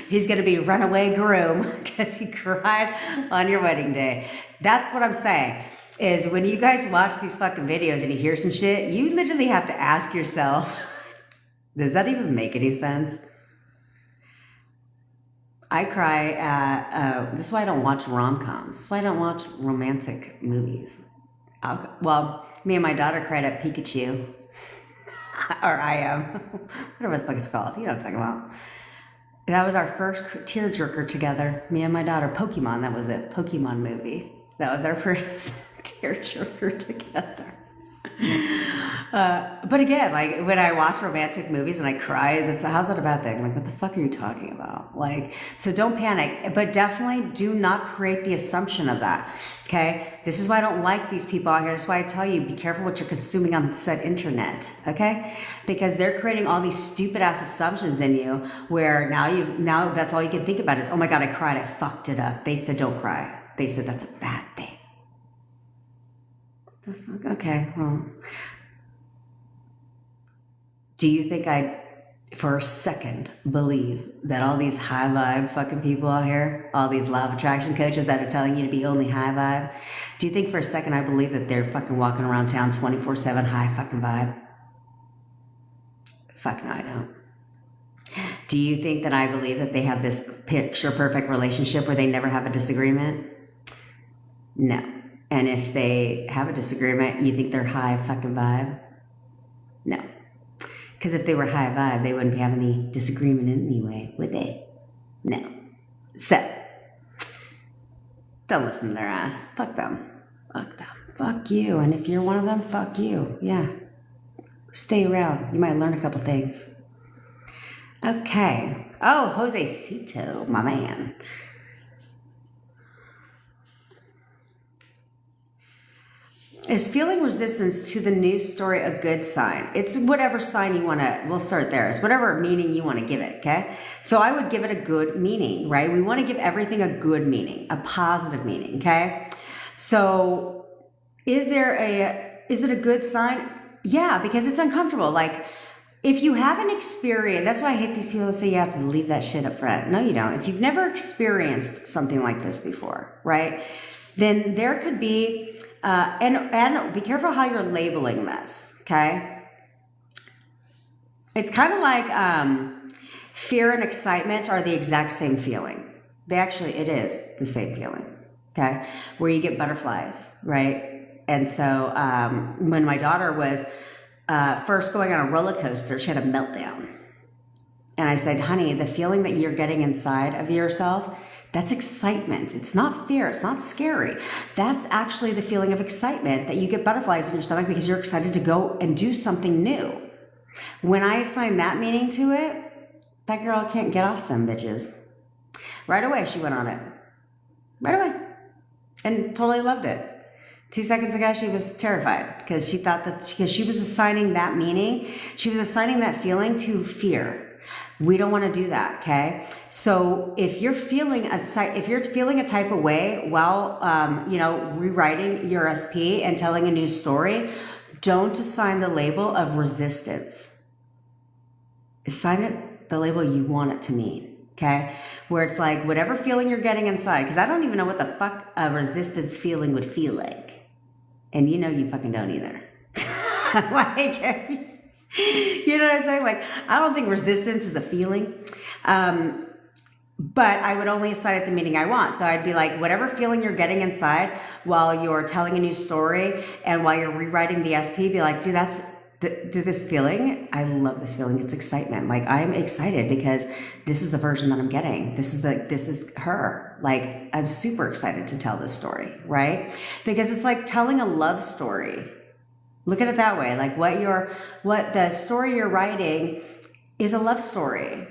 He's going to be runaway groom because he cried on your wedding day. That's what I'm saying. Is when you guys watch these fucking videos and you hear some shit, you literally have to ask yourself, does that even make any sense? I cry at, this is why I don't watch rom-coms. This is why I don't watch romantic movies. Well, me and my daughter cried at Pikachu. Or I am. Whatever the fuck it's called. You know what I'm talking about. That was our first tearjerker together. Me and my daughter. Pokemon, that was it. Pokemon movie. That was our first tearjerker together. But again, like when I watch romantic movies and I cry, how's that a bad thing? Like, what the fuck are you talking about? Like, so don't panic, but definitely do not create the assumption of that. Okay. This is why I don't like these people out here. That's why I tell you, be careful what you're consuming on said internet. Okay. Because they're creating all these stupid ass assumptions in you where now that's all you can think about is, oh my God, I cried. I fucked it up. They said, don't cry. They said, that's a bad thing. Okay, well, do you think I'd, for a second, believe that all these high vibe fucking people out here, all these law of attraction coaches that are telling you to be only high vibe, do you think for a second I believe that they're fucking walking around town 24/7 high fucking vibe? Fuck no, I don't. Do you think that I believe that they have this picture perfect relationship where they never have a disagreement? No. And if they have a disagreement, you think they're high fucking vibe? No. Because if they were high vibe, they wouldn't be having any disagreement anyway, would they? No. So, don't listen to their ass. Fuck them. Fuck them. Fuck you. And if you're one of them, fuck you. Yeah. Stay around. You might learn a couple things. Okay. Oh, Jose Cito, my man. Is feeling resistance to the news story a good sign? It's whatever sign you want to, we'll start there. It's whatever meaning you want to give it, okay? So I would give it a good meaning, right? We want to give everything a good meaning, a positive meaning, okay? So is it a good sign? Yeah, because it's uncomfortable. Like, if you haven't experienced, that's why I hate these people that say you have to leave that shit up front. No, you don't. If you've never experienced something like this before, right? Then there could be, and be careful how you're labeling this, okay? It's kind of like fear and excitement are the exact same feeling. It is the same feeling, okay? Where you get butterflies, right? And so when my daughter was first going on a roller coaster, she had a meltdown. And I said, honey, the feeling that you're getting inside of yourself, that's excitement. It's not fear. It's not scary. That's actually the feeling of excitement, that you get butterflies in your stomach because you're excited to go and do something new. When I assign that meaning to it, that girl can't get off them bitches. Right away, she went on it. Right away. And totally loved it. 2 seconds ago, she was terrified because she thought that because she was assigning that meaning, she was assigning that feeling to fear. We don't want to do that, okay? So if you're feeling a type of way while rewriting your SP and telling a new story, don't assign the label of resistance. Assign it the label you want it to mean, okay? Where it's like whatever feeling you're getting inside, because I don't even know what the fuck a resistance feeling would feel like, and you know you fucking don't either. Like. You know what I'm saying? Like, I don't think resistance is a feeling. But I would only assign it the meaning I want. So I'd be like, whatever feeling you're getting inside while you're telling a new story and while you're rewriting the SP, be like, dude, this feeling, I love this feeling. It's excitement. Like, I'm excited because this is the version that I'm getting. This is her. Like, I'm super excited to tell this story, right? Because it's like telling a love story. Look at it that way. Like what the story you're writing is a love story.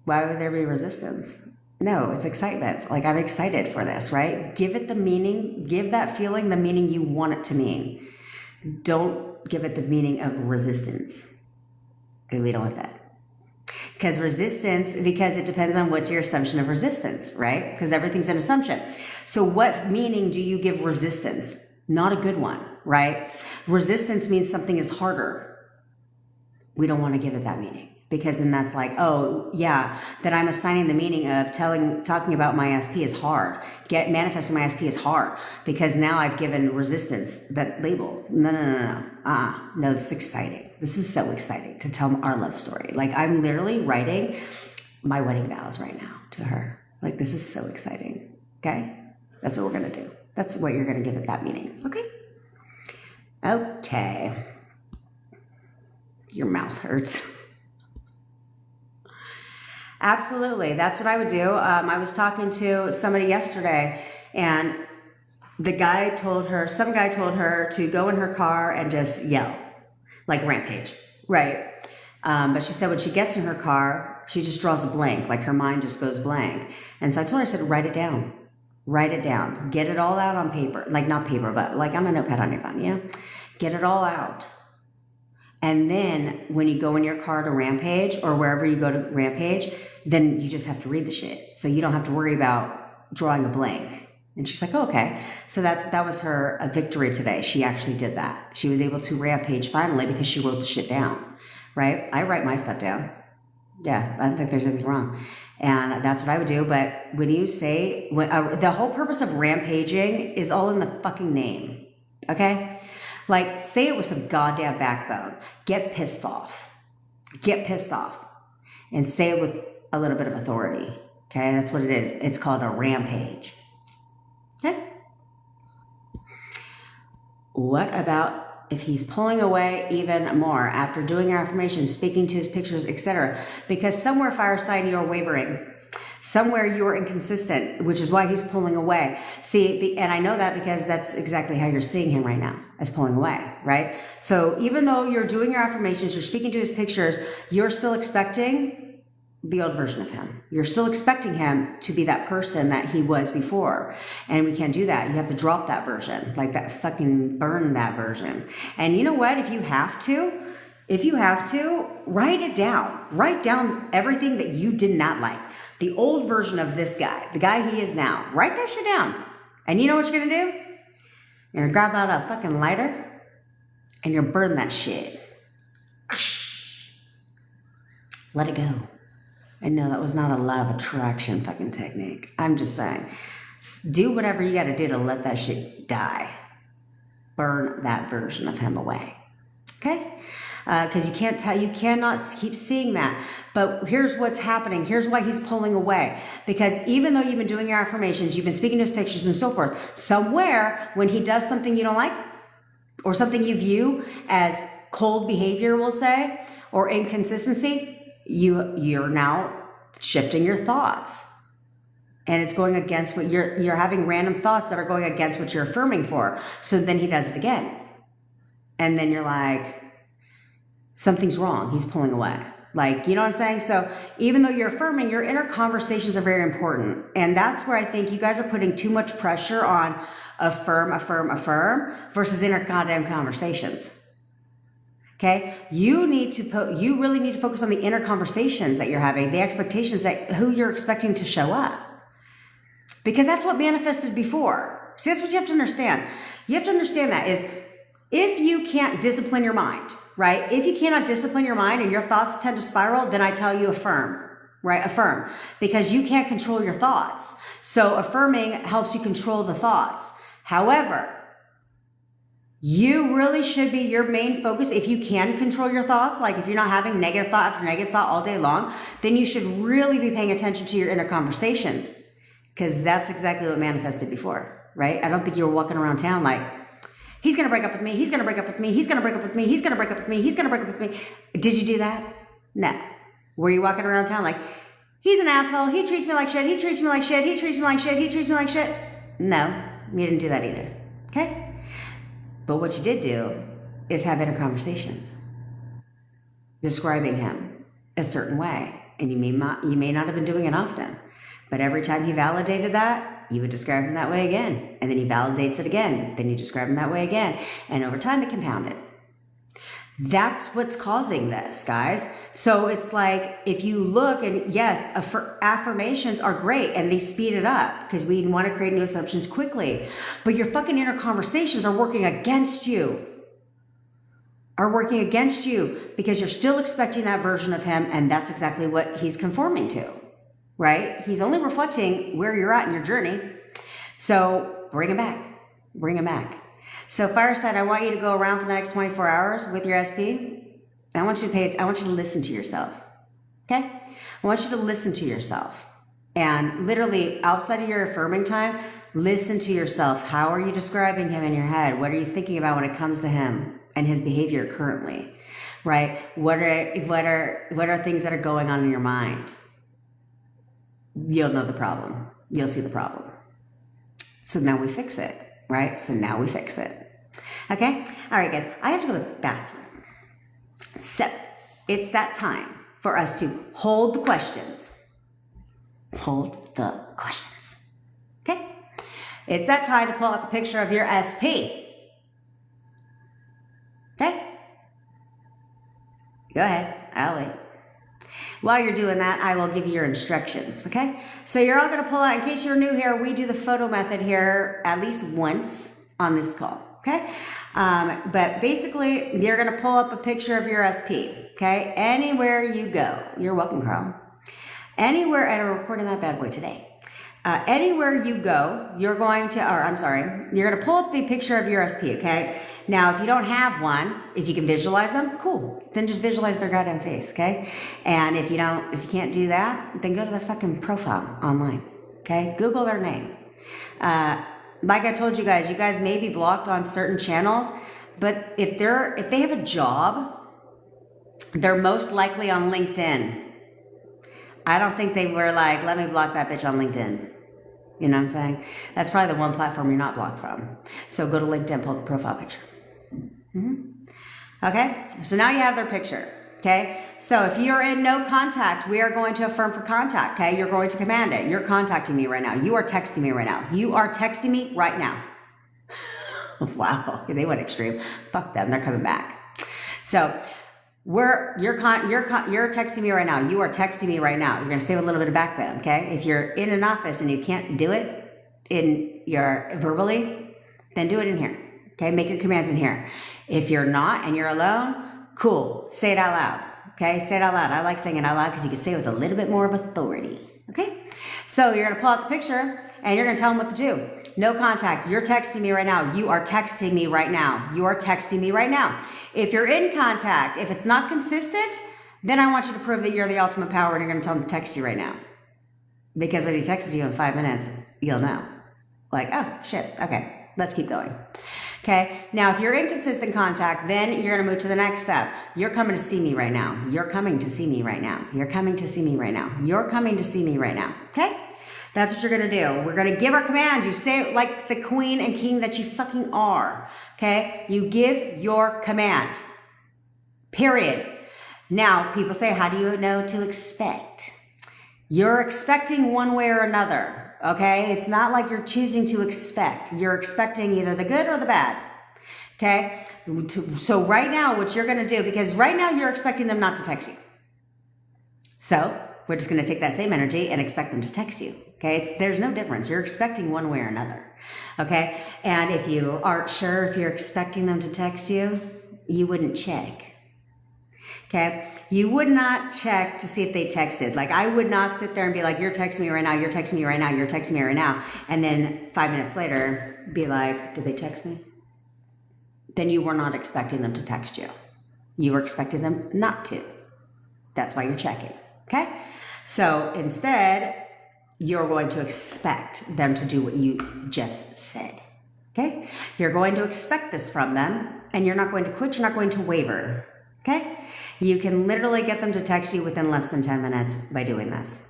Why would there be resistance? No, it's excitement. Like, I'm excited for this, right? Give it the meaning, give that feeling the meaning you want it to mean. Don't give it the meaning of resistance. Because we don't want that. Because it depends on what's your assumption of resistance, right? Because everything's an assumption. So what meaning do you give resistance? Not a good one, right? Resistance means something is harder. We don't want to give it that meaning because then that's like, oh yeah, that I'm assigning the meaning of talking about my SP is hard. Manifesting my SP is hard because now I've given resistance that label. No. No, this is exciting. This is so exciting to tell our love story. Like, I'm literally writing my wedding vows right now to her. Like, this is so exciting. Okay? That's what we're going to do. That's what you're going to give it that meaning. Okay? Okay. Your mouth hurts. Absolutely. That's what I would do. I was talking to somebody yesterday, and some guy told her to go in her car and just yell, like rampage. Right. But she said when she gets in her car, she just draws a blank, like her mind just goes blank. And so I told her, I said, write it down. Write it down. Get it all out on paper. Like, not paper, but like on a notepad on your phone, you know? Get it all out. And then when you go in your car to Rampage or wherever you go to Rampage, then you just have to read the shit. So you don't have to worry about drawing a blank. And she's like, oh, okay. So that was her victory today. She actually did that. She was able to Rampage finally because she wrote the shit down, right? I write my stuff down. Yeah, I don't think there's anything wrong. And that's what I would do. But when you say, the whole purpose of rampaging is all in the fucking name. Okay? Like, say it with some goddamn backbone. Get pissed off. Get pissed off. And say it with a little bit of authority. Okay? That's what it is. It's called a rampage. Okay? What about if he's pulling away even more after doing your affirmations, speaking to his pictures, etc.? Because somewhere, fire sign, you're wavering. Somewhere you're inconsistent, which is why he's pulling away. See, and I know that because that's exactly how you're seeing him right now, as pulling away, right? So even though you're doing your affirmations, you're speaking to his pictures, you're still expecting the old version of him. You're still expecting him to be that person that he was before. And we can't do that. You have to drop that version, like that, fucking burn that version. And you know what? If you have to, write it down. Write down everything that you did not like. The old version of this guy, the guy he is now. Write that shit down. And you know what you're going to do? You're going to grab out a fucking lighter and you'll burn that shit. Let it go. I know that was not a law of attraction fucking technique. I'm just saying. Do whatever you got to do to let that shit die. Burn that version of him away. Okay? Because you cannot keep seeing that. But here's what's happening. Here's why he's pulling away. Because even though you've been doing your affirmations, you've been speaking to his pictures and so forth, somewhere when he does something you don't like, or something you view as cold behavior, we'll say, or inconsistency, you're now shifting your thoughts. And it's going against what you're having random thoughts that are going against what you're affirming for. So then he does it again. And then you're like, something's wrong. He's pulling away. Like, you know what I'm saying? So even though you're affirming, your inner conversations are very important. And that's where I think you guys are putting too much pressure on affirm versus inner goddamn conversations. Okay, you really need to focus on the inner conversations that you're having, the expectations that who you're expecting to show up, because that's what manifested before. See, that's what you have to understand. You have to understand that is if you can't discipline your mind, right? If you cannot discipline your mind and your thoughts tend to spiral, then I tell you affirm, right? Affirm, because you can't control your thoughts. So affirming helps you control the thoughts. However, you really should be your main focus. If you can control your thoughts, like if you're not having negative thought after negative thought all day long, then you should really be paying attention to your inner conversations, because that's exactly what manifested before, right? I don't think you were walking around town like, he's going to break up with me. He's going to break up with me. He's going to break up with me. He's going to break up with me. He's going to break up with me. Did you do that? No. Were you walking around town like, he's an asshole. He treats me like shit. He treats me like shit. He treats me like shit. He treats me like shit. No, you didn't do that either. Okay? But what you did do is have inner conversations describing him a certain way. And you may not have been doing it often, but every time he validated that, you would describe him that way again. And then he validates it again. Then you describe him that way again. And over time, it compounded. That's what's causing this, guys. So it's like, if you look, and yes, affirmations are great and they speed it up because we want to create new assumptions quickly. But your fucking inner conversations are working against you. Because you're still expecting that version of him, and that's exactly what he's conforming to, right? He's only reflecting where you're at in your journey. So bring him back. So Fireside, I want you to go around for the next 24 hours with your SP. I want you to listen to yourself. Okay? I want you to listen to yourself. And literally outside of your affirming time, listen to yourself. How are you describing him in your head? What are you thinking about when it comes to him and his behavior currently? Right? What are things that are going on in your mind? You'll know the problem. You'll see the problem. So now we fix it. Right? So now we fix it. Okay? All right, guys. I have to go to the bathroom. So it's that time for us to hold the questions. Hold the questions. Okay? It's that time to pull out the picture of your SP. Okay? Go ahead. I'll wait. While you're doing that, I will give you your instructions, okay? So you're all going to pull out, in case you're new here, we do the photo method here at least once on this call, okay? But basically, you're going to pull up a picture of your SP, okay? Anywhere you go. You're welcome, Carl. Anywhere, and I'm recording that bad boy today. Anywhere you go, you're going to pull up the picture of your SP, okay? Now, if you don't have one, if you can visualize them, cool. Then just visualize their goddamn face, okay? And if you can't do that, then go to their fucking profile online, okay? Google their name. Like I told you guys may be blocked on certain channels, but if they have a job, they're most likely on LinkedIn. I don't think they were like, let me block that bitch on LinkedIn. You know what I'm saying? That's probably the one platform you're not blocked from. So go to LinkedIn, pull the profile picture. Okay? So now you have their picture. Okay? So if you're in no contact, we are going to affirm for contact. Okay? You're going to command it. You're contacting me right now. You are texting me right now. You are texting me right now. Wow. They went extreme. Fuck them. They're coming back. So you're texting me right now. You are texting me right now. You're going to save a little bit of back then, okay? If you're in an office and you can't do it in your verbally, then do it in here, okay? Make your commands in here. If you're not and you're alone, cool. Say it out loud, okay? Say it out loud. I like saying it out loud because you can say it with a little bit more of authority, okay? So you're going to pull out the picture and you're going to tell them what to do. No contact. You're texting me right now. You are texting me right now. You are texting me right now. If you're in contact, if it's not consistent, then I want you to prove that you're the ultimate power and you're going to tell him to text you right now. Because when he texts you in 5 minutes, you'll know. Like, oh, shit. Okay, let's keep going. Okay. Now, if you're in consistent contact, then you're going to move to the next step. You're coming to see me right now. You're coming to see me right now. You're coming to see me right now. You're coming to see me right now. Okay. That's what you're going to do. We're going to give our commands. You say it like the queen and king that you fucking are. Okay. You give your command. Period. Now, people say, how do you know to expect? You're expecting one way or another. Okay, it's not like you're choosing to expect. You're expecting either the good or the bad. Okay, so right now, what you're going to do, because right now you're expecting them not to text you. So we're just going to take that same energy and expect them to text you. Okay, there's no difference. You're expecting one way or another. Okay, and if you aren't sure if you're expecting them to text you, you wouldn't check. Okay, you would not check to see if they texted. Like, I would not sit there and be like, you're texting me right now, you're texting me right now, you're texting me right now. And then 5 minutes later, be like, did they text me? Then you were not expecting them to text you. You were expecting them not to. That's why you're checking. Okay, so instead, you're going to expect them to do what you just said. Okay, you're going to expect this from them, and you're not going to quit, you're not going to waver. Okay? You can literally get them to text you within less than 10 minutes by doing this.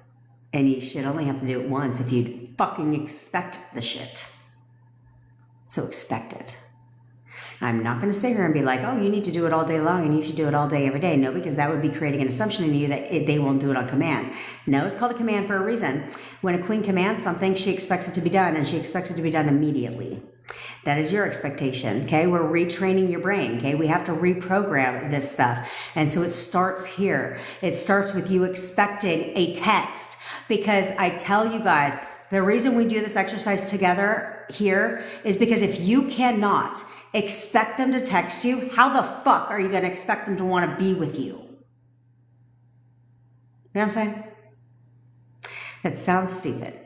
And you should only have to do it once if you fucking expect the shit. So expect it. I'm not going to sit here and be like, oh, you need to do it all day long and you should do it all day every day. No, because that would be creating an assumption in you that they won't do it on command. No, it's called a command for a reason. When a queen commands something, she expects it to be done, and she expects it to be done immediately. That is your expectation, okay? We're retraining your brain, okay? We have to reprogram this stuff. And so it starts here. It starts with you expecting a text, because I tell you guys, the reason we do this exercise together here is because if you cannot expect them to text you, how the fuck are you going to expect them to want to be with you? You know what I'm saying? That sounds stupid,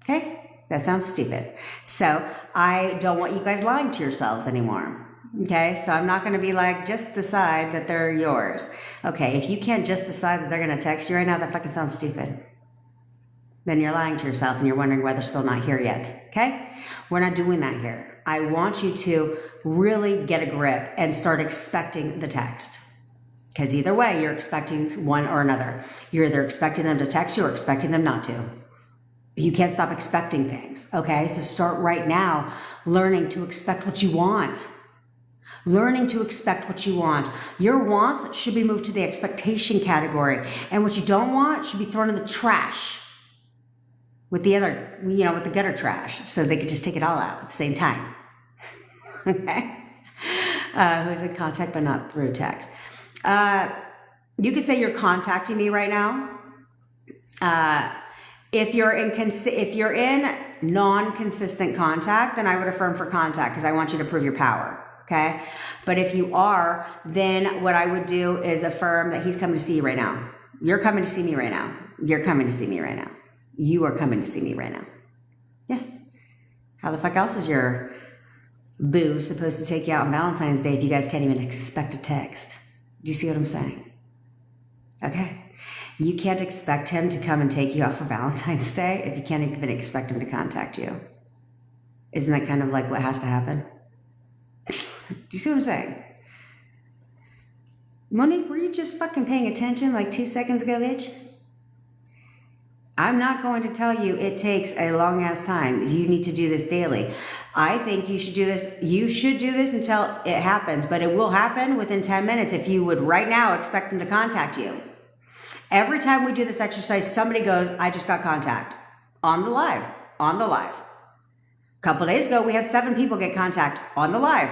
okay? That sounds stupid. So I don't want you guys lying to yourselves anymore. Okay, so I'm not going to be like, just decide that they're yours. Okay, if you can't just decide that they're going to text you right now, that fucking sounds stupid. Then you're lying to yourself and you're wondering why they're still not here yet. Okay, we're not doing that here. I want you to really get a grip and start expecting the text. Because either way, you're expecting one or another. You're either expecting them to text you or expecting them not to. You can't stop expecting things, okay? So start right now learning to expect what you want. Learning to expect what you want. Your wants should be moved to the expectation category, and what you don't want should be thrown in the trash with the other, with the gutter trash, so they could just take it all out at the same time. Okay? Who's in contact but not through text? You could say you're contacting me right now. If you're in non-consistent contact, then I would affirm for contact, because I want you to prove your power, okay? But if you are, then what I would do is affirm that he's coming to see you right now. You're coming to see me right now. You're coming to see me right now. You are coming to see me right now. Yes. How the fuck else is your boo supposed to take you out on Valentine's Day if you guys can't even expect a text? Do you see what I'm saying? Okay. You can't expect him to come and take you out for Valentine's Day if you can't even expect him to contact you. Isn't that kind of like what has to happen? Do you see what I'm saying? Monique, were you just fucking paying attention like 2 seconds ago, bitch? I'm not going to tell you it takes a long ass time. You need to do this daily. I think you should do this. You should do this until it happens, but it will happen within 10 minutes if you would right now expect them to contact you. Every time we do this exercise, somebody goes, I just got contact. On the live. A couple days ago, we had 7 people get contact on the live.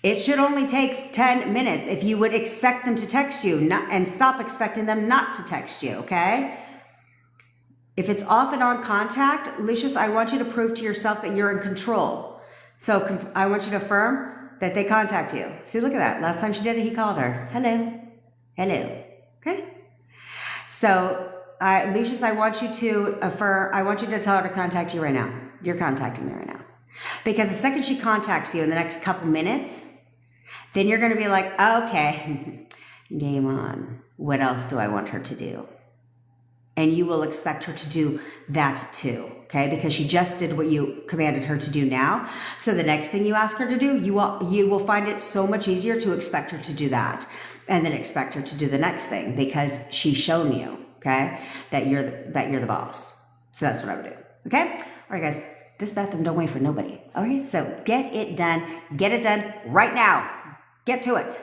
It should only take 10 minutes if you would expect them to text you and stop expecting them not to text you, okay? If it's off and on contact, Lucius, I want you to prove to yourself that you're in control. So I want you to affirm that they contact you. See, look at that. Last time she did it, he called her. Hello. Okay? So, Lucius, I want you to tell her to contact you right now. You're contacting me right now. Because the second she contacts you in the next couple minutes, then you're going to be like, okay, game on. What else do I want her to do? And you will expect her to do that too, okay? Because she just did what you commanded her to do now. So the next thing you ask her to do, you will find it so much easier to expect her to do that, and then expect her to do the next thing because she's shown you, okay, that you're the boss. So that's what I would do, okay? All right, guys. This bathroom don't wait for nobody. Okay, so get it done. Get it done right now. Get to it.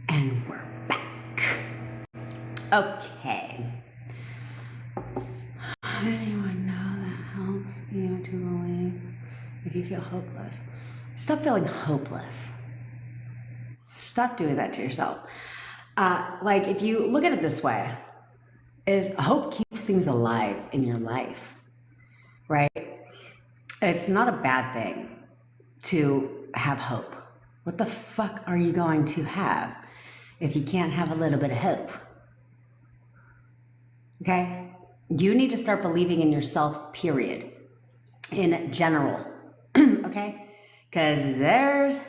And we're back. Okay. Anyone know that helps you you feel hopeless. Stop feeling hopeless. Stop doing that to yourself. Like, if you look at it this way, is hope keeps things alive in your life, right? It's not a bad thing to have hope. What the fuck are you going to have if you can't have a little bit of hope? Okay? You need to start believing in yourself, period. In general. Okay? Because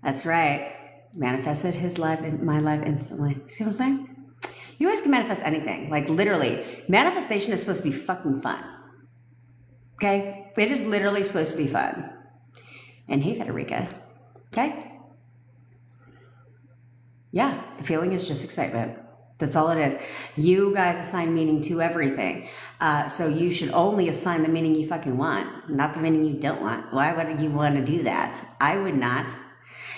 that's right, manifested his life in my life instantly. See what I'm saying? You guys can manifest anything. Like, literally, manifestation is supposed to be fucking fun. Okay? It is literally supposed to be fun. And hey, Federica. Okay? Yeah, the feeling is just excitement. That's all it is. You guys assign meaning to everything. So you should only assign the meaning you fucking want, not the meaning you don't want. Why would you want to do that? I would not.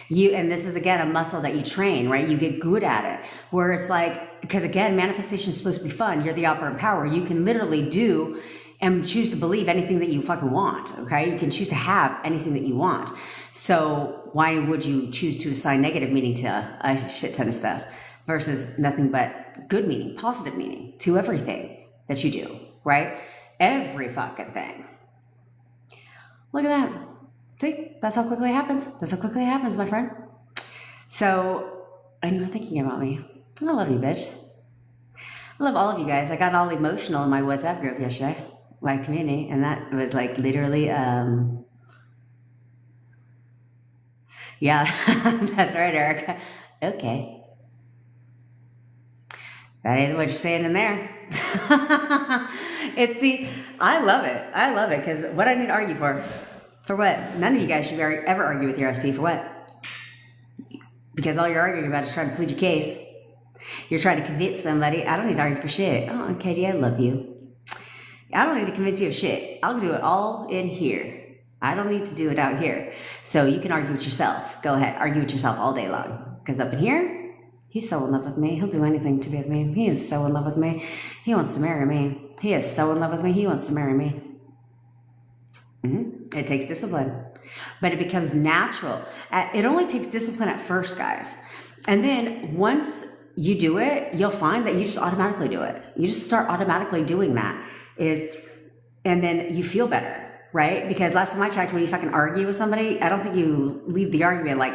And this is, again, a muscle that you train, right? You get good at it, where it's like, because again, manifestation is supposed to be fun. You're the operant power. You can literally do and choose to believe anything that you fucking want, okay? You can choose to have anything that you want. So why would you choose to assign negative meaning to a shit ton of stuff versus nothing but good meaning, positive meaning to everything that you do, right? Every fucking thing. Look at that. See, that's how quickly it happens. That's how quickly it happens, my friend. So, and you were thinking about me. I love you, bitch. I love all of you guys. I got all emotional in my WhatsApp group yesterday, my community, and that was like literally, yeah, that's right, Erica. Okay. That ain't what you're saying in there. I love it. I love it, because what I need to argue for what? None of you guys should ever argue with your SP for what? Because all you're arguing about is trying to plead your case. You're trying to convince somebody. I don't need to argue for shit. Oh, Katie, I love you. I don't need to convince you of shit. I'll do it all in here. I don't need to do it out here. So you can argue with yourself. Go ahead. Argue with yourself all day long. Because up in here, he's so in love with me. He'll do anything to be with me. He is so in love with me. He wants to marry me. He is so in love with me. He wants to marry me. It takes discipline, but it becomes natural. It only takes discipline at first, guys. And then once you do it, you'll find that you just automatically do it. You just start automatically doing that and then you feel better, right? Because last time I checked, when you fucking argue with somebody, I don't think you leave the argument like,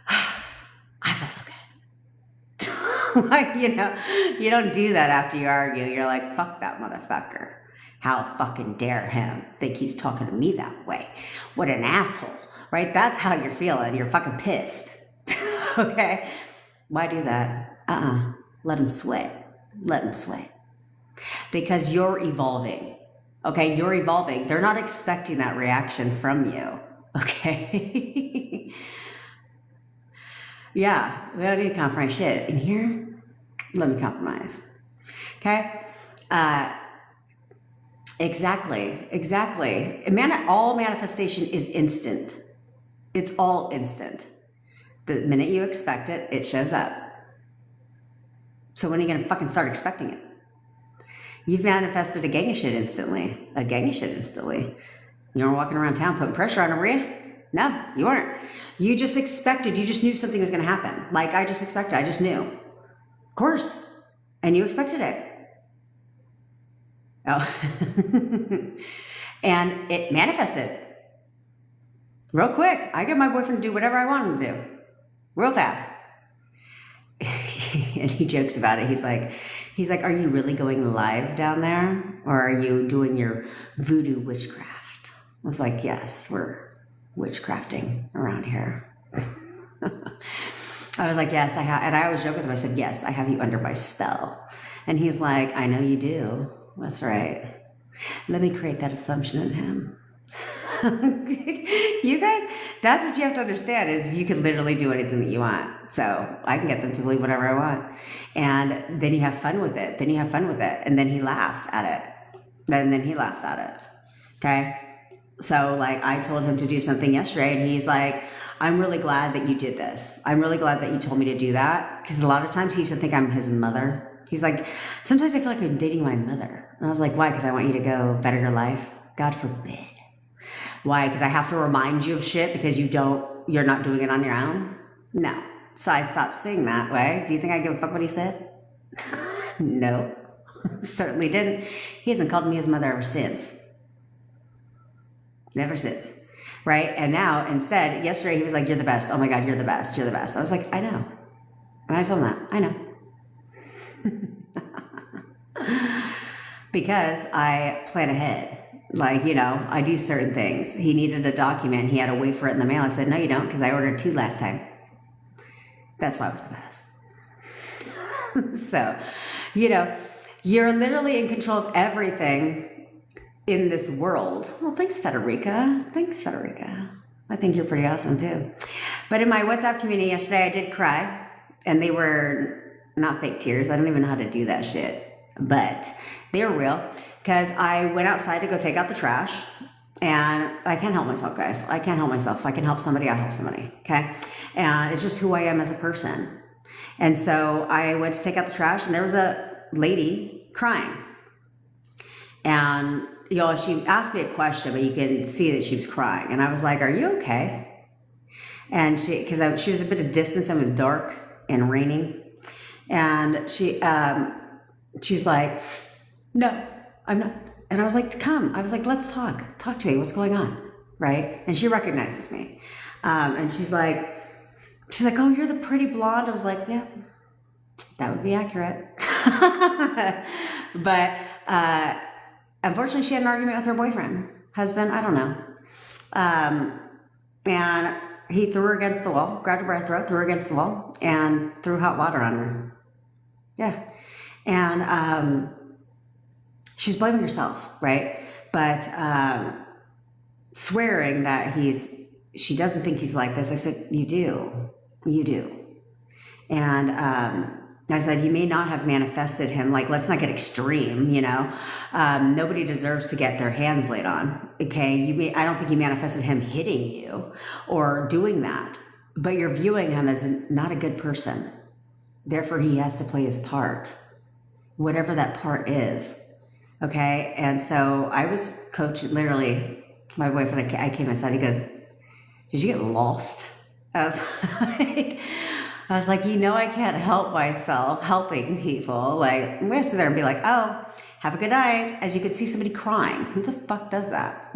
I feel so good. Like, you don't do that after you argue. You're like, fuck that motherfucker. How fucking dare him think he's talking to me that way? What an asshole, right? That's how you're feeling. You're fucking pissed. Okay? Why do that? Let him sweat. Let him sweat. Because you're evolving. Okay? You're evolving. They're not expecting that reaction from you. Okay? Yeah, we don't need to compromise shit. In here, let me compromise. Okay? Exactly. All manifestation is instant. It's all instant. The minute you expect it, it shows up. So when are you going to fucking start expecting it? You've manifested a gang of shit instantly. You weren't walking around town putting pressure on them, were you? No, you weren't. You just expected. You just knew something was going to happen. Like I just expected. I just knew. Of course. And you expected it. Oh. And it manifested. Real quick. I get my boyfriend to do whatever I want him to do. Real fast. And he jokes about it. He's like, are you really going live down there? Or are you doing your voodoo witchcraft? I was like, yes, we're witchcrafting around here. I was like, yes, I have. And I always joke with him. I said, yes, I have you under my spell. And he's like, I know you do. That's right. Let me create that assumption in him. You guys, that's what you have to understand is you can literally do anything that you want. So I can get them to believe whatever I want. And then you have fun with it. And then he laughs at it. And then he laughs at it. Okay? So like I told him to do something yesterday and he's like, I'm really glad that you did this. I'm really glad that you told me to do that. Because a lot of times he used to think I'm his mother. He's like, sometimes I feel like I'm dating my mother. And I was like, why? Because I want you to go better your life? God forbid. Why? Because I have to remind you of shit because you're not doing it on your own? No. So I stopped saying that way. Do you think I give a fuck what he said? No. Certainly didn't. He hasn't called me his mother ever since. Never since. Right? And now, instead, yesterday he was like, you're the best. Oh my God, you're the best. You're the best. I was like, I know. And I told him that. I know. Because I plan ahead. Like, I do certain things. He needed a document. He had to wait for it in the mail. I said, no, you don't, because I ordered 2 last time. That's why I was the best. So, you're literally in control of everything in this world. Well, thanks, Federica. Thanks, Federica. I think you're pretty awesome, too. But in my WhatsApp community yesterday, I did cry. And they were not fake tears. I don't even know how to do that shit. But they were real. Because I went outside to go take out the trash. And I can't help myself, guys. I can't help myself. If I can help somebody, I help somebody. Okay? And it's just who I am as a person. And so I went to take out the trash. And there was a lady crying. And, she asked me a question, but you can see that she was crying. And I was like, are you okay? And because she was a bit of distance and it was dark and raining. And she's like, no, I'm not. And I was like, come. I was like, let's talk. Talk to me. What's going on? Right? And she recognizes me. And she's like, oh, you're the pretty blonde. I was like, yeah, that would be accurate. But unfortunately, she had an argument with her husband, I don't know. And he threw her against the wall, grabbed her by her throat, threw her against the wall, and threw hot water on her. Yeah. And she's blaming herself, right? But swearing that she doesn't think he's like this. I said, you do. And I said, you may not have manifested him. Like, let's not get extreme, Nobody deserves to get their hands laid on, okay? I don't think you manifested him hitting you or doing that, but you're viewing him as not a good person. Therefore, he has to play his part, whatever that part is, okay? And so I was coaching, literally, my boyfriend, I came inside, he goes, did you get lost? I was like, I can't help myself helping people. Like, I'm going to sit there and be like, oh, have a good night. As you could see somebody crying. Who the fuck does that?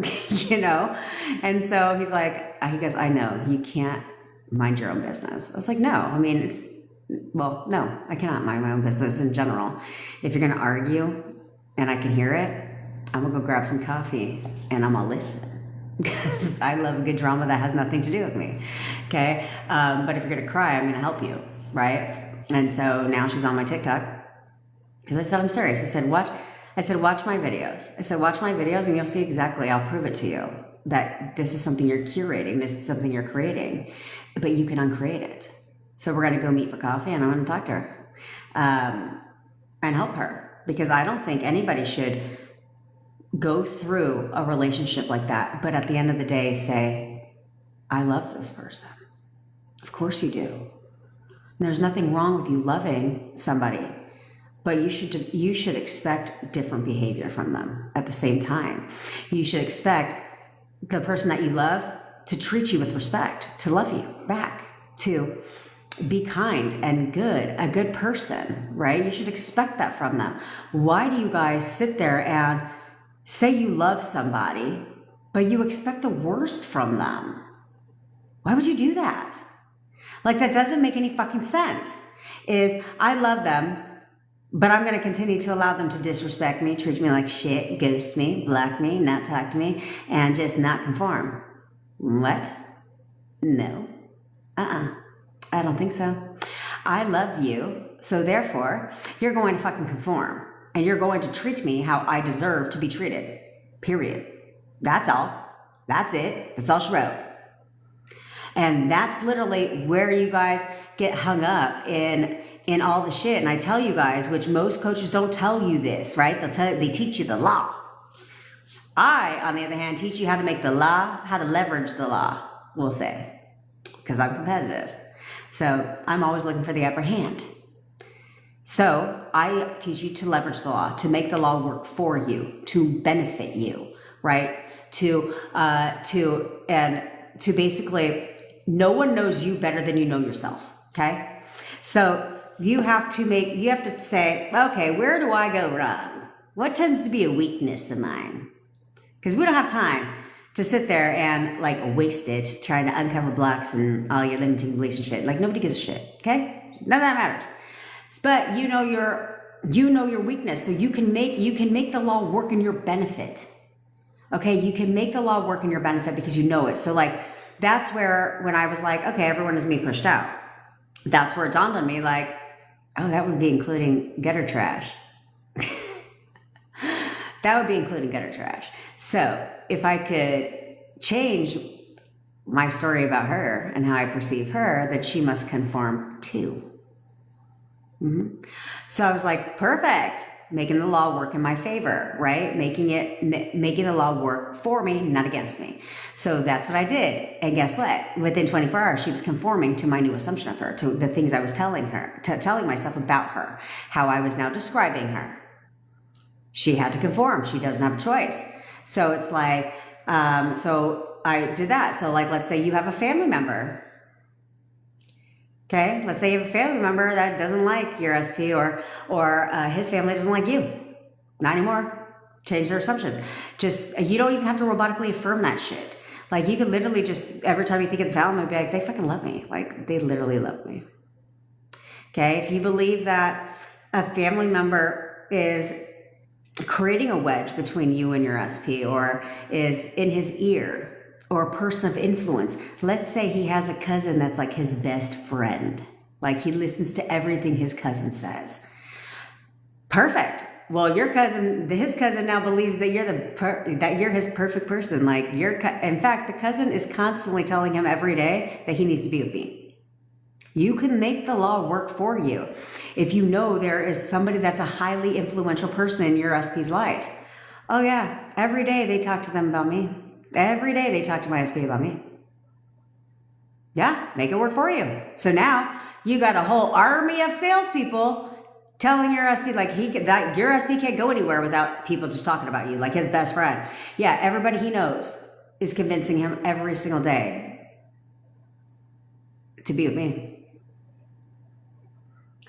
And so he goes, I know, you can't mind your own business. I was like, no, no, I cannot mind my own business in general. If you're going to argue and I can hear it, I'm going to go grab some coffee and I'm going to listen. Because I love a good drama that has nothing to do with me. Okay? But if you're going to cry, I'm going to help you. Right? And so now she's on my TikTok. Because I said, I'm serious. I said, what? I said, watch my videos. I said, watch my videos and you'll see exactly. I'll prove it to you. That this is something you're curating. This is something you're creating. But you can uncreate it. So we're going to go meet for coffee and I'm going to talk to her. And help her. Because I don't think anybody should go through a relationship like that, but at the end of the day say, I love this person. Of course you do. And there's nothing wrong with you loving somebody, but you should expect different behavior from them at the same time. You should expect the person that you love to treat you with respect, to love you back, to be kind and good, a good person, right? You should expect that from them. Why do you guys sit there and say you love somebody, but you expect the worst from them? Why would you do that? Like, that doesn't make any fucking sense. I love them, but I'm going to continue to allow them to disrespect me, treat me like shit, ghost me, block me, not talk to me, and just not conform. What? No. I don't think so. I love you, so therefore, you're going to fucking conform. And you're going to treat me how I deserve to be treated. Period. That's all. That's it. That's all she wrote. And that's literally where you guys get hung up in all the shit. And I tell you guys, which most coaches don't tell you this, right? They teach you the law. I, on the other hand, teach you how to make the law, how to leverage the law, we'll say. Because I'm competitive. So I'm always looking for the upper hand. So I teach you to leverage the law, to make the law work for you, to benefit you, right? to basically, no one knows you better than you know yourself. Okay. So you have to say, okay, where do I go wrong? What tends to be a weakness of mine? Because we don't have time to sit there and like waste it trying to uncover blocks and all your limiting beliefs and shit. Like nobody gives a shit. Okay. None of that matters. But you know your weakness. So you can make the law work in your benefit. Okay. You can make the law work in your benefit because you know it. So like, that's where, when I was like, okay, everyone is being pushed out. That's where it dawned on me, like, oh, that would be including gutter trash. That would be including gutter trash. So if I could change my story about her and how I perceive her, that she must conform to. So I was like, perfect. Making the law work in my favor, right? Making the law work for me, not against me. So that's what I did. And guess what? Within 24 hours, she was conforming to my new assumption of her, to the things I was telling her, telling myself about her, how I was now describing her. She had to conform. She doesn't have a choice. So it's like, so I did that. So like, let's say you have a family member. Okay, let's say you have a family member that doesn't like your SP, or his family doesn't like you. Not anymore. Change their assumptions. Just, you don't even have to robotically affirm that shit. Like you could literally just, every time you think of the family, be like, they fucking love me. Like they literally love me. Okay, if you believe that a family member is creating a wedge between you and your SP, or is in his ear, or a person of influence. Let's say he has a cousin that's like his best friend. Like he listens to everything his cousin says. Perfect. Well, his cousin now believes that you're his perfect person. Like in fact, the cousin is constantly telling him every day that he needs to be with me. You can make the law work for you. If you know there is somebody that's a highly influential person in your SP's life. Oh yeah, every day they talk to them about me. Every day they talk to my SP about me. Yeah, make it work for you. So now you got a whole army of salespeople telling your SP like your SP can't go anywhere without people just talking about you, like his best friend. Yeah, everybody he knows is convincing him every single day to be with me.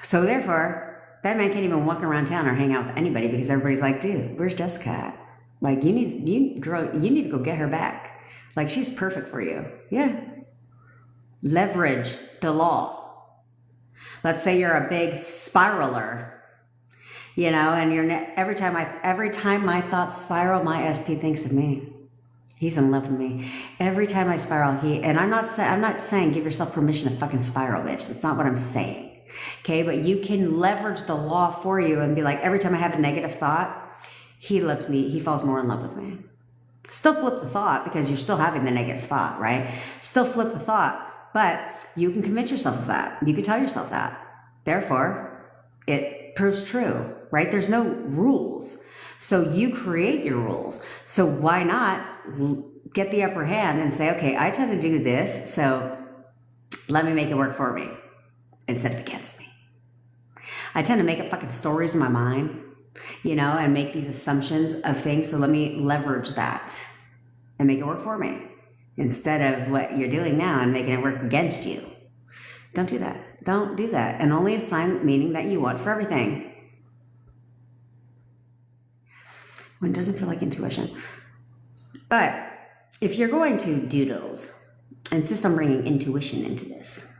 So therefore, that man can't even walk around town or hang out with anybody because everybody's like, dude, where's Jessica at? Like you need to go get her back. Like she's perfect for you. Yeah. Leverage the law. Let's say you're a big spiraler, you know, and every time my thoughts spiral, my SP thinks of me. He's in love with me. Every time I spiral, and I'm not saying give yourself permission to fucking spiral, bitch. That's not what I'm saying. Okay, but you can leverage the law for you and be like, every time I have a negative thought, he loves me. He falls more in love with me. Still flip the thought because you're still having the negative thought, right? Still flip the thought, but you can convince yourself of that. You can tell yourself that. Therefore, it proves true, right? There's no rules. So you create your rules. So why not get the upper hand and say, okay, I tend to do this, so let me make it work for me instead of against me. I tend to make up fucking stories in my mind, you know, and make these assumptions of things. So let me leverage that and make it work for me instead of what you're doing now and making it work against you. Don't do that. Don't do that. And only assign meaning that you want for everything. When it doesn't feel like intuition. But if you're going to doodles, insist on bringing intuition into this.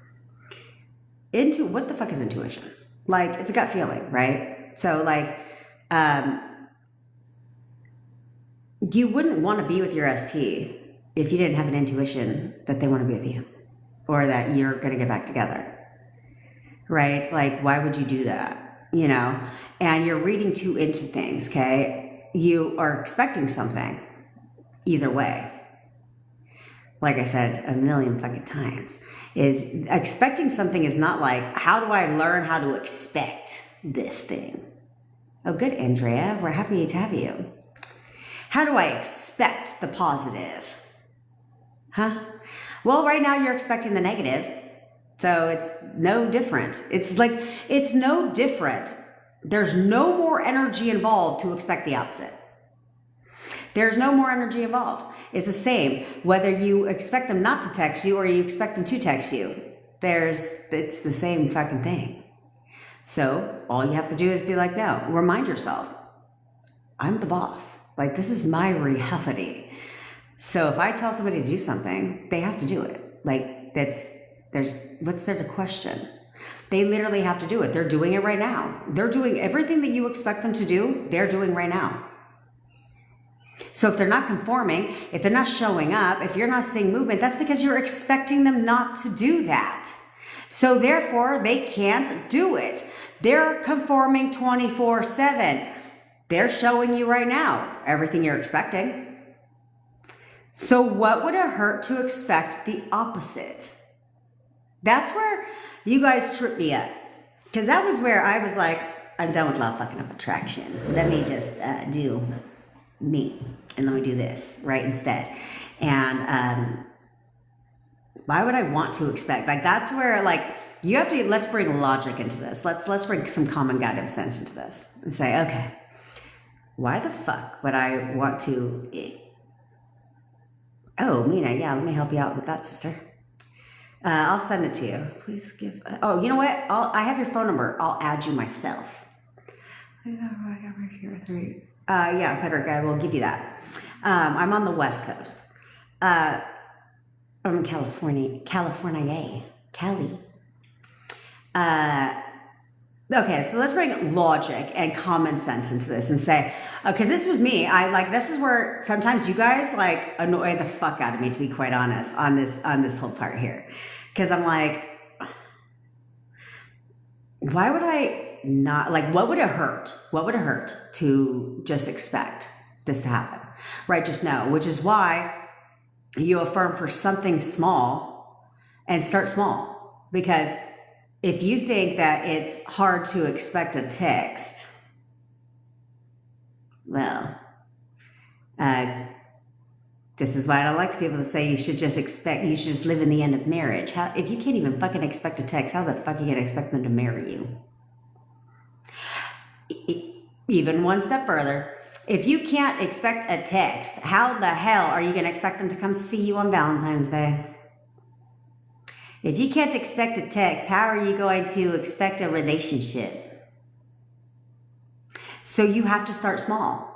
What the fuck is intuition? Like, it's a gut feeling, right? So like, you wouldn't want to be with your SP if you didn't have an intuition that they want to be with you or that you're going to get back together, right? Like, why would you do that? You know, and you're reading too into things, okay? You are expecting something either way. Like I said a million fucking times, is expecting something is not like, how do I learn how to expect this thing? Oh, good, Andrea. We're happy to have you. How do I expect the positive? Huh? Well, right now you're expecting the negative. So it's no different. It's no different. There's no more energy involved to expect the opposite. There's no more energy involved. It's the same whether you expect them not to text you or you expect them to text you. It's the same fucking thing. So all you have to do is be like, no, remind yourself, I'm the boss. Like, this is my reality. So if I tell somebody to do something, they have to do it. Like, what's there to question? They literally have to do it. They're doing it right now. They're doing everything that you expect them to do, they're doing right now. So if they're not conforming, if they're not showing up, if you're not seeing movement, that's because you're expecting them not to do that. So therefore, they can't do it. They're conforming 24/7. They're showing you right now everything you're expecting. So what would it hurt to expect the opposite? That's where you guys tripped me up. Because that was where I was like, I'm done with law fucking of attraction. Let me just do me. And let me do this, right, instead. And why would I want to expect? Like, that's where, like, you have to, let's bring logic into this. Let's bring some common goddamn sense into this. And say, okay, why the fuck would I want to... Oh, Mina, yeah, let me help you out with that, sister. I'll send it to you. Please give... Oh, you know what? I have your phone number. I'll add you myself. Yeah, Patrick, I will give you that. I'm on the West Coast. I'm in California, Cali. Okay, so let's bring logic and common sense into this and say, because this was me. This is where sometimes you guys like annoy the fuck out of me, to be quite honest, on this whole part here. Because I'm like, why would I not, like, what would it hurt? What would it hurt to just expect this to happen? Right, just know, which is why you affirm for something small and start small. Because if you think that it's hard to expect a text, well, this is why I don't like people to say you should just live in the end of marriage. If you can't even fucking expect a text, how the fuck are you gonna expect them to marry you? Even one step further, if you can't expect a text, how the hell are you gonna expect them to come see you on Valentine's Day? If you can't expect a text, how are you going to expect a relationship? So you have to start small.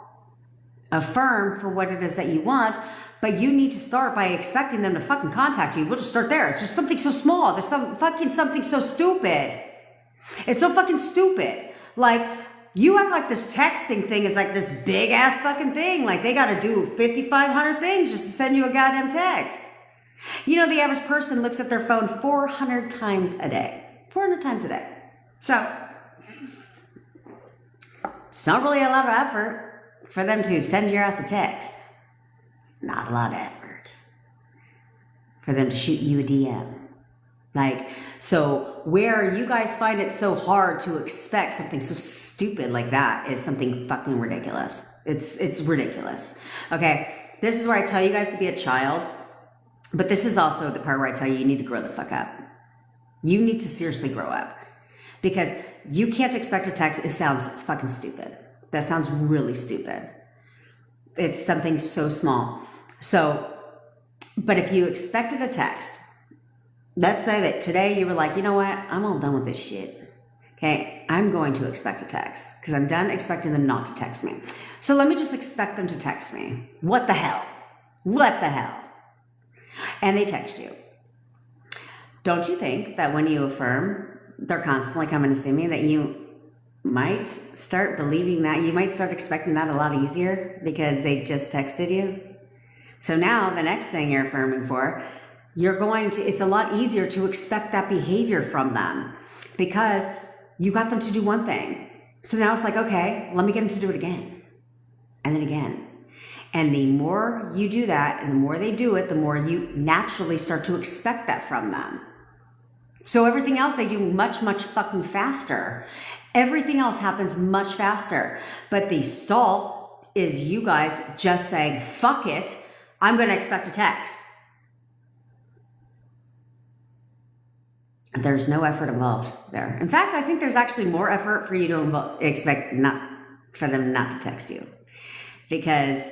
Affirm for what it is that you want, but you need to start by expecting them to fucking contact you. We'll just start there. It's just something so small. There's something so stupid. It's so fucking stupid. Like, you act like this texting thing is like this big ass fucking thing. Like, they got to do 5,500 things just to send you a goddamn text. You know, the average person looks at their phone 400 times a day. 400 times a day. So, it's not really a lot of effort for them to send your ass a text. It's not a lot of effort for them to shoot you a DM. Like, so where you guys find it so hard to expect something so stupid like that is something fucking ridiculous. It's ridiculous. Okay, this is where I tell you guys to be a child, but this is also the part where I tell you need to grow the fuck up. You need to seriously grow up because you can't expect a text. It sounds fucking stupid. That sounds really stupid. It's something so small. So, but if you expected a text, let's say that today you were like, you know what? I'm all done with this shit. Okay, I'm going to expect a text because I'm done expecting them not to text me. So let me just expect them to text me. What the hell? What the hell? And they text you. Don't you think that when you affirm, they're constantly coming to see me, that you might start believing that, you might start expecting that a lot easier because they just texted you? So now the next thing you're affirming for, it's a lot easier to expect that behavior from them because you got them to do one thing. So now it's like, okay, let me get them to do it again. And then again. And the more you do that and the more they do it, the more you naturally start to expect that from them. So everything else they do much, much fucking faster. Everything else happens much faster. But the stall is you guys just saying, fuck it, I'm going to expect a text. There's no effort involved there. In fact, I think there's actually more effort for you to expect for them not to text you. Because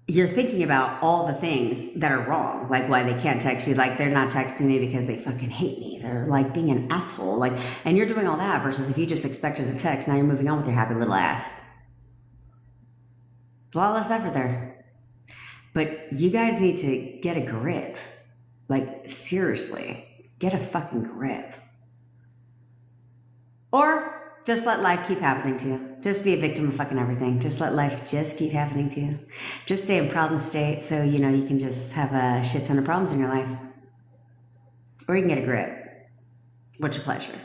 you're thinking about all the things that are wrong, like why they can't text you, like they're not texting me because they fucking hate me. They're like being an asshole, like, and you're doing all that versus if you just expected a text, now you're moving on with your happy little ass. It's a lot less effort there. But you guys need to get a grip. Like, seriously, get a fucking grip. Or just let life keep happening to you. Just be a victim of fucking everything. Just let life just keep happening to you. Just stay in problem state so, you know, you can just have a shit ton of problems in your life. Or you can get a grip. What's your pleasure?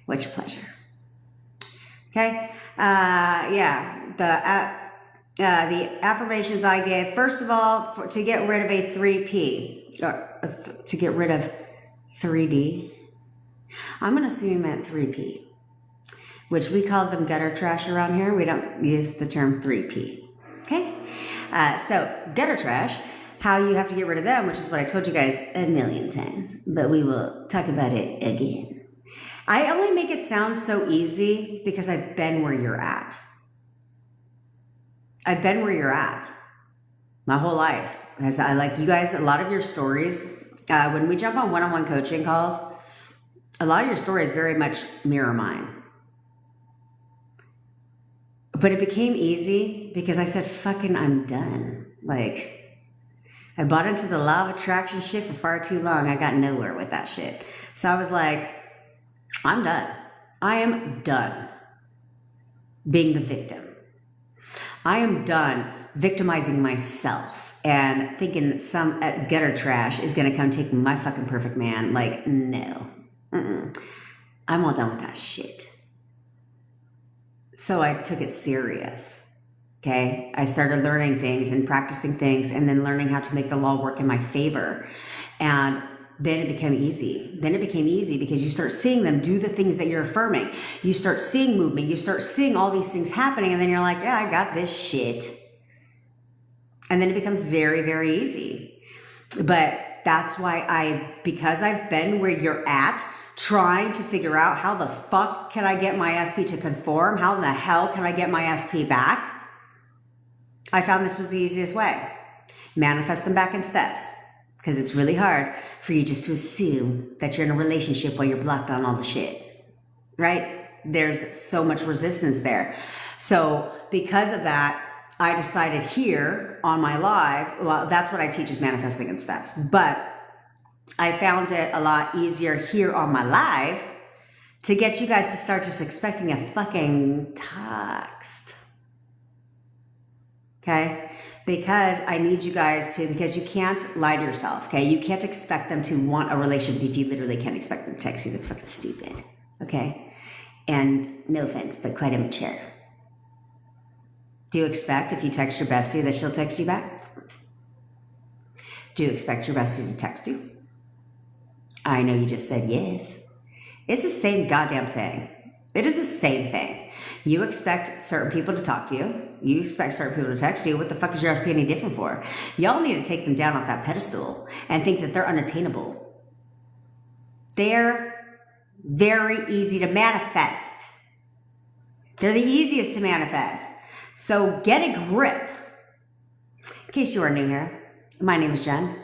What's your pleasure? Okay? Yeah. The affirmations I gave, first of all, to get rid of a 3P, or to get rid of 3D, I'm going to assume you meant 3P, which we call them gutter trash around here. We don't use the term 3P. Okay? So, gutter trash, how you have to get rid of them, which is what I told you guys a million times, but we will talk about it again. I only make it sound so easy because I've been where you're at. I've been where you're at my whole life. As I like you guys, a lot of your stories, when we jump on one-on-one coaching calls, a lot of your stories very much mirror mine. But it became easy because I said, fucking, I'm done. Like, I bought into the law of attraction shit for far too long. I got nowhere with that shit. So I was like, I'm done. I am done being the victim. I am done victimizing myself and thinking that some gutter trash is going to come take my fucking perfect man. Like, no. I'm all done with that shit. So I took it serious. Okay? I started learning things and practicing things and then learning how to make the law work in my favor. And then it became easy. Then it became easy because you start seeing them do the things that you're affirming. You start seeing movement. You start seeing all these things happening. And then you're like, yeah, I got this shit. And then it becomes very, very easy. But that's why because I've been where you're at, trying to figure out how the fuck can I get my SP to conform? How in the hell can I get my SP back? I found this was the easiest way. Manifest them back in steps. Because it's really hard for you just to assume that you're in a relationship while you're blocked on all the shit, right? There's so much resistance there. So because of that, I decided here on my live, well, that's what I teach is manifesting in steps. But I found it a lot easier here on my live to get you guys to start just expecting a fucking text. Okay? Because I need you guys to, because you can't lie to yourself, okay? You can't expect them to want a relationship with you if you literally can't expect them to text you. That's fucking stupid, okay? And no offense, but quite immature. Do you expect if you text your bestie that she'll text you back? Do you expect your bestie to text you? I know you just said yes. It's the same goddamn thing. It is the same thing. You expect certain people to talk to you. You expect certain people to text you. What the fuck is your SP any different for? Y'all need to take them down off that pedestal and think that they're unattainable. They're very easy to manifest. They're the easiest to manifest. So get a grip. In case you are new here, my name is Jen.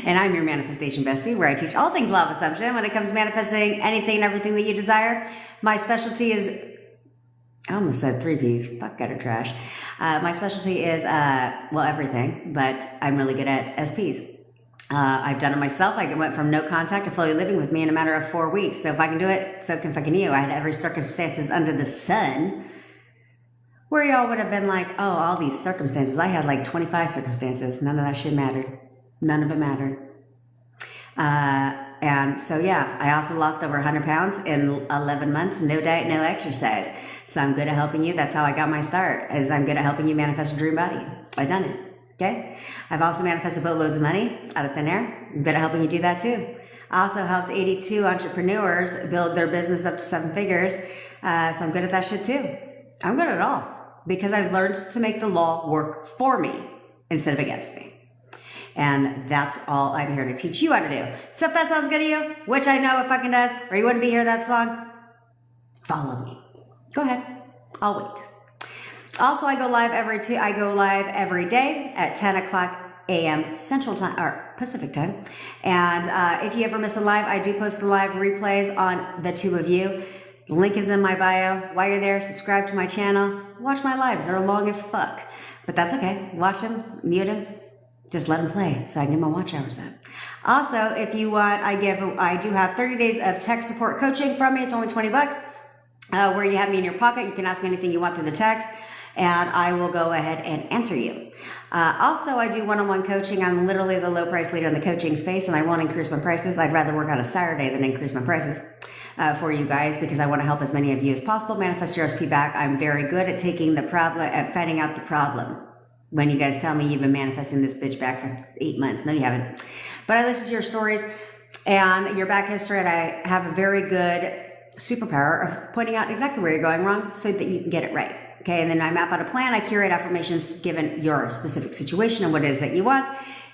And I'm your manifestation bestie, where I teach all things law of assumption when it comes to manifesting anything and everything that you desire. My specialty is, I almost said 3 Ps, fuck gutter trash. My specialty is, well, everything, but I'm really good at SPs. I've done it myself. I went from no contact to fully living with me in a matter of 4 weeks. So if I can do it, so can fucking you. I had every circumstances under the sun. Where y'all would have been like, oh, all these circumstances. I had like 25 circumstances. None of that shit mattered. None of it mattered. And so, yeah, I also lost over 100 pounds in 11 months. No diet, no exercise. So I'm good at helping you. That's how I got my start, is I'm good at helping you manifest a dream body. I've done it. Okay? I've also manifested boatloads of money out of thin air. I'm good at helping you do that too. I also helped 82 entrepreneurs build their business up to 7 figures. So I'm good at that shit too. I'm good at it all because I've learned to make the law work for me instead of against me. And that's all I'm here to teach you how to do. So if that sounds good to you, which I know it fucking does, or you wouldn't be here that long, follow me. Go ahead. I'll wait. Also, I go live every day at 10 o'clock a.m. Central Time or Pacific Time. And if you ever miss a live, I do post the live replays on the two of you. Link is in my bio. While you're there, subscribe to my channel. Watch my lives. They're long as fuck. But that's okay. Watch them, mute them, just let them play so I can get my watch hours up. Also, if you want, I do have 30 days of tech support coaching from me. It's only $20, where you have me in your pocket. You can ask me anything you want through the text, and I will go ahead and answer you. Also, I do one-on-one coaching. I'm literally the low price leader in the coaching space, and I won't increase my prices. I'd rather work on a Saturday than increase my prices for you guys, because I want to help as many of you as possible manifest your RSP back. I'm very good at taking the problem, at finding out the problem. When you guys tell me you've been manifesting this bitch back for 8 months. No, you haven't. But I listen to your stories and your back history, and I have a very good superpower of pointing out exactly where you're going wrong so that you can get it right. Okay, and then I map out a plan. I curate affirmations given your specific situation and what it is that you want,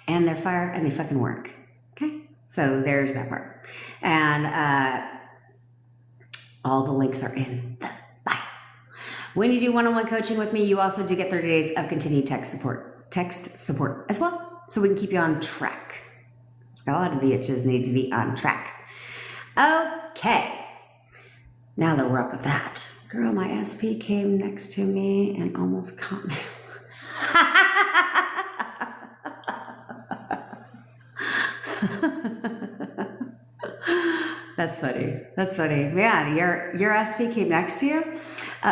and they're fire and they fucking work. Okay, so there's that part. And all the links are in the bio. When you do one-on-one coaching with me, you also do get 30 days of continued text support as well, so we can keep you on track. A lot of bitches need to be on track. Okay, now that we're up with that, girl, my SP came next to me and almost caught me. That's funny. That's funny. Man, your SP came next to you?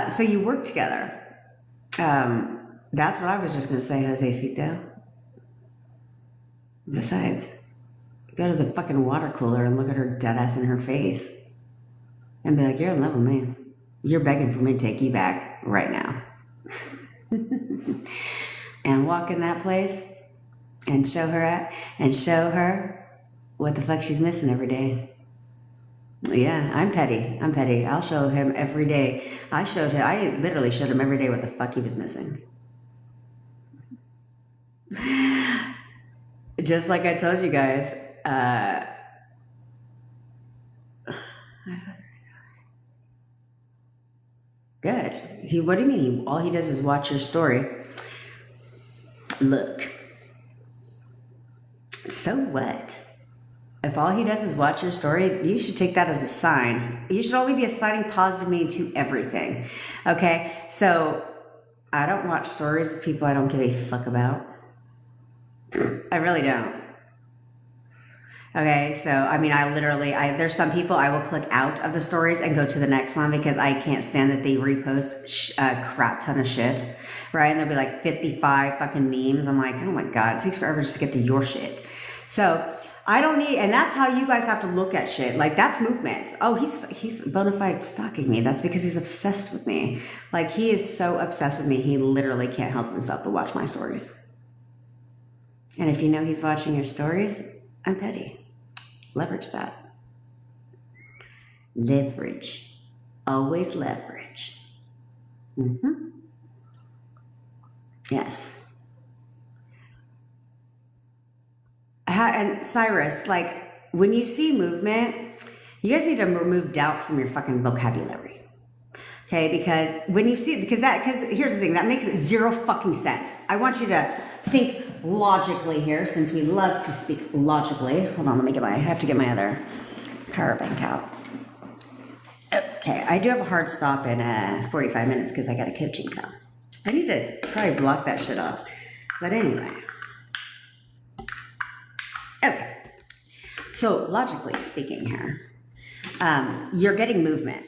So you work together. That's what I was just going to say, Josécito. Besides, go to the fucking water cooler and look at her dead ass in her face and be like, you're in love with me. You're begging for me to take you back right now. And walk in that place and show her what the fuck she's missing every day. Yeah, I'm petty. I'll show him every day. I literally showed him every day what the fuck he was missing. Just like I told you guys, good. What do you mean? All he does is watch your story. Look. So what? If all he does is watch your story, you should take that as a sign. You should only be assigning positive meaning to everything. Okay? So, I don't watch stories of people I don't give a fuck about. I really don't. Okay, so, I mean, there's some people I will click out of the stories and go to the next one because I can't stand that they repost a crap ton of shit, right? And there'll be like 55 fucking memes. I'm like, oh my God, it takes forever just to get to your shit. So, I don't need, and that's how you guys have to look at shit. Like, that's movement. Oh, he's bona fide stalking me. That's because he's obsessed with me. Like, he is so obsessed with me, he literally can't help himself but watch my stories. And if you know he's watching your stories, I'm petty. Leverage that. Leverage. Always leverage. Mm-hmm. Yes. And Cyrus, like, when you see movement, you guys need to remove doubt from your fucking vocabulary. Okay, because when you see, because here's the thing, that makes zero fucking sense. I want you to think logically here, since we love to speak logically. Hold on, I have to get my other power bank out. Okay, I do have a hard stop in 45 minutes because I got a coaching call. I need to probably block that shit off. But anyway. Okay, so logically speaking here, you're getting movement.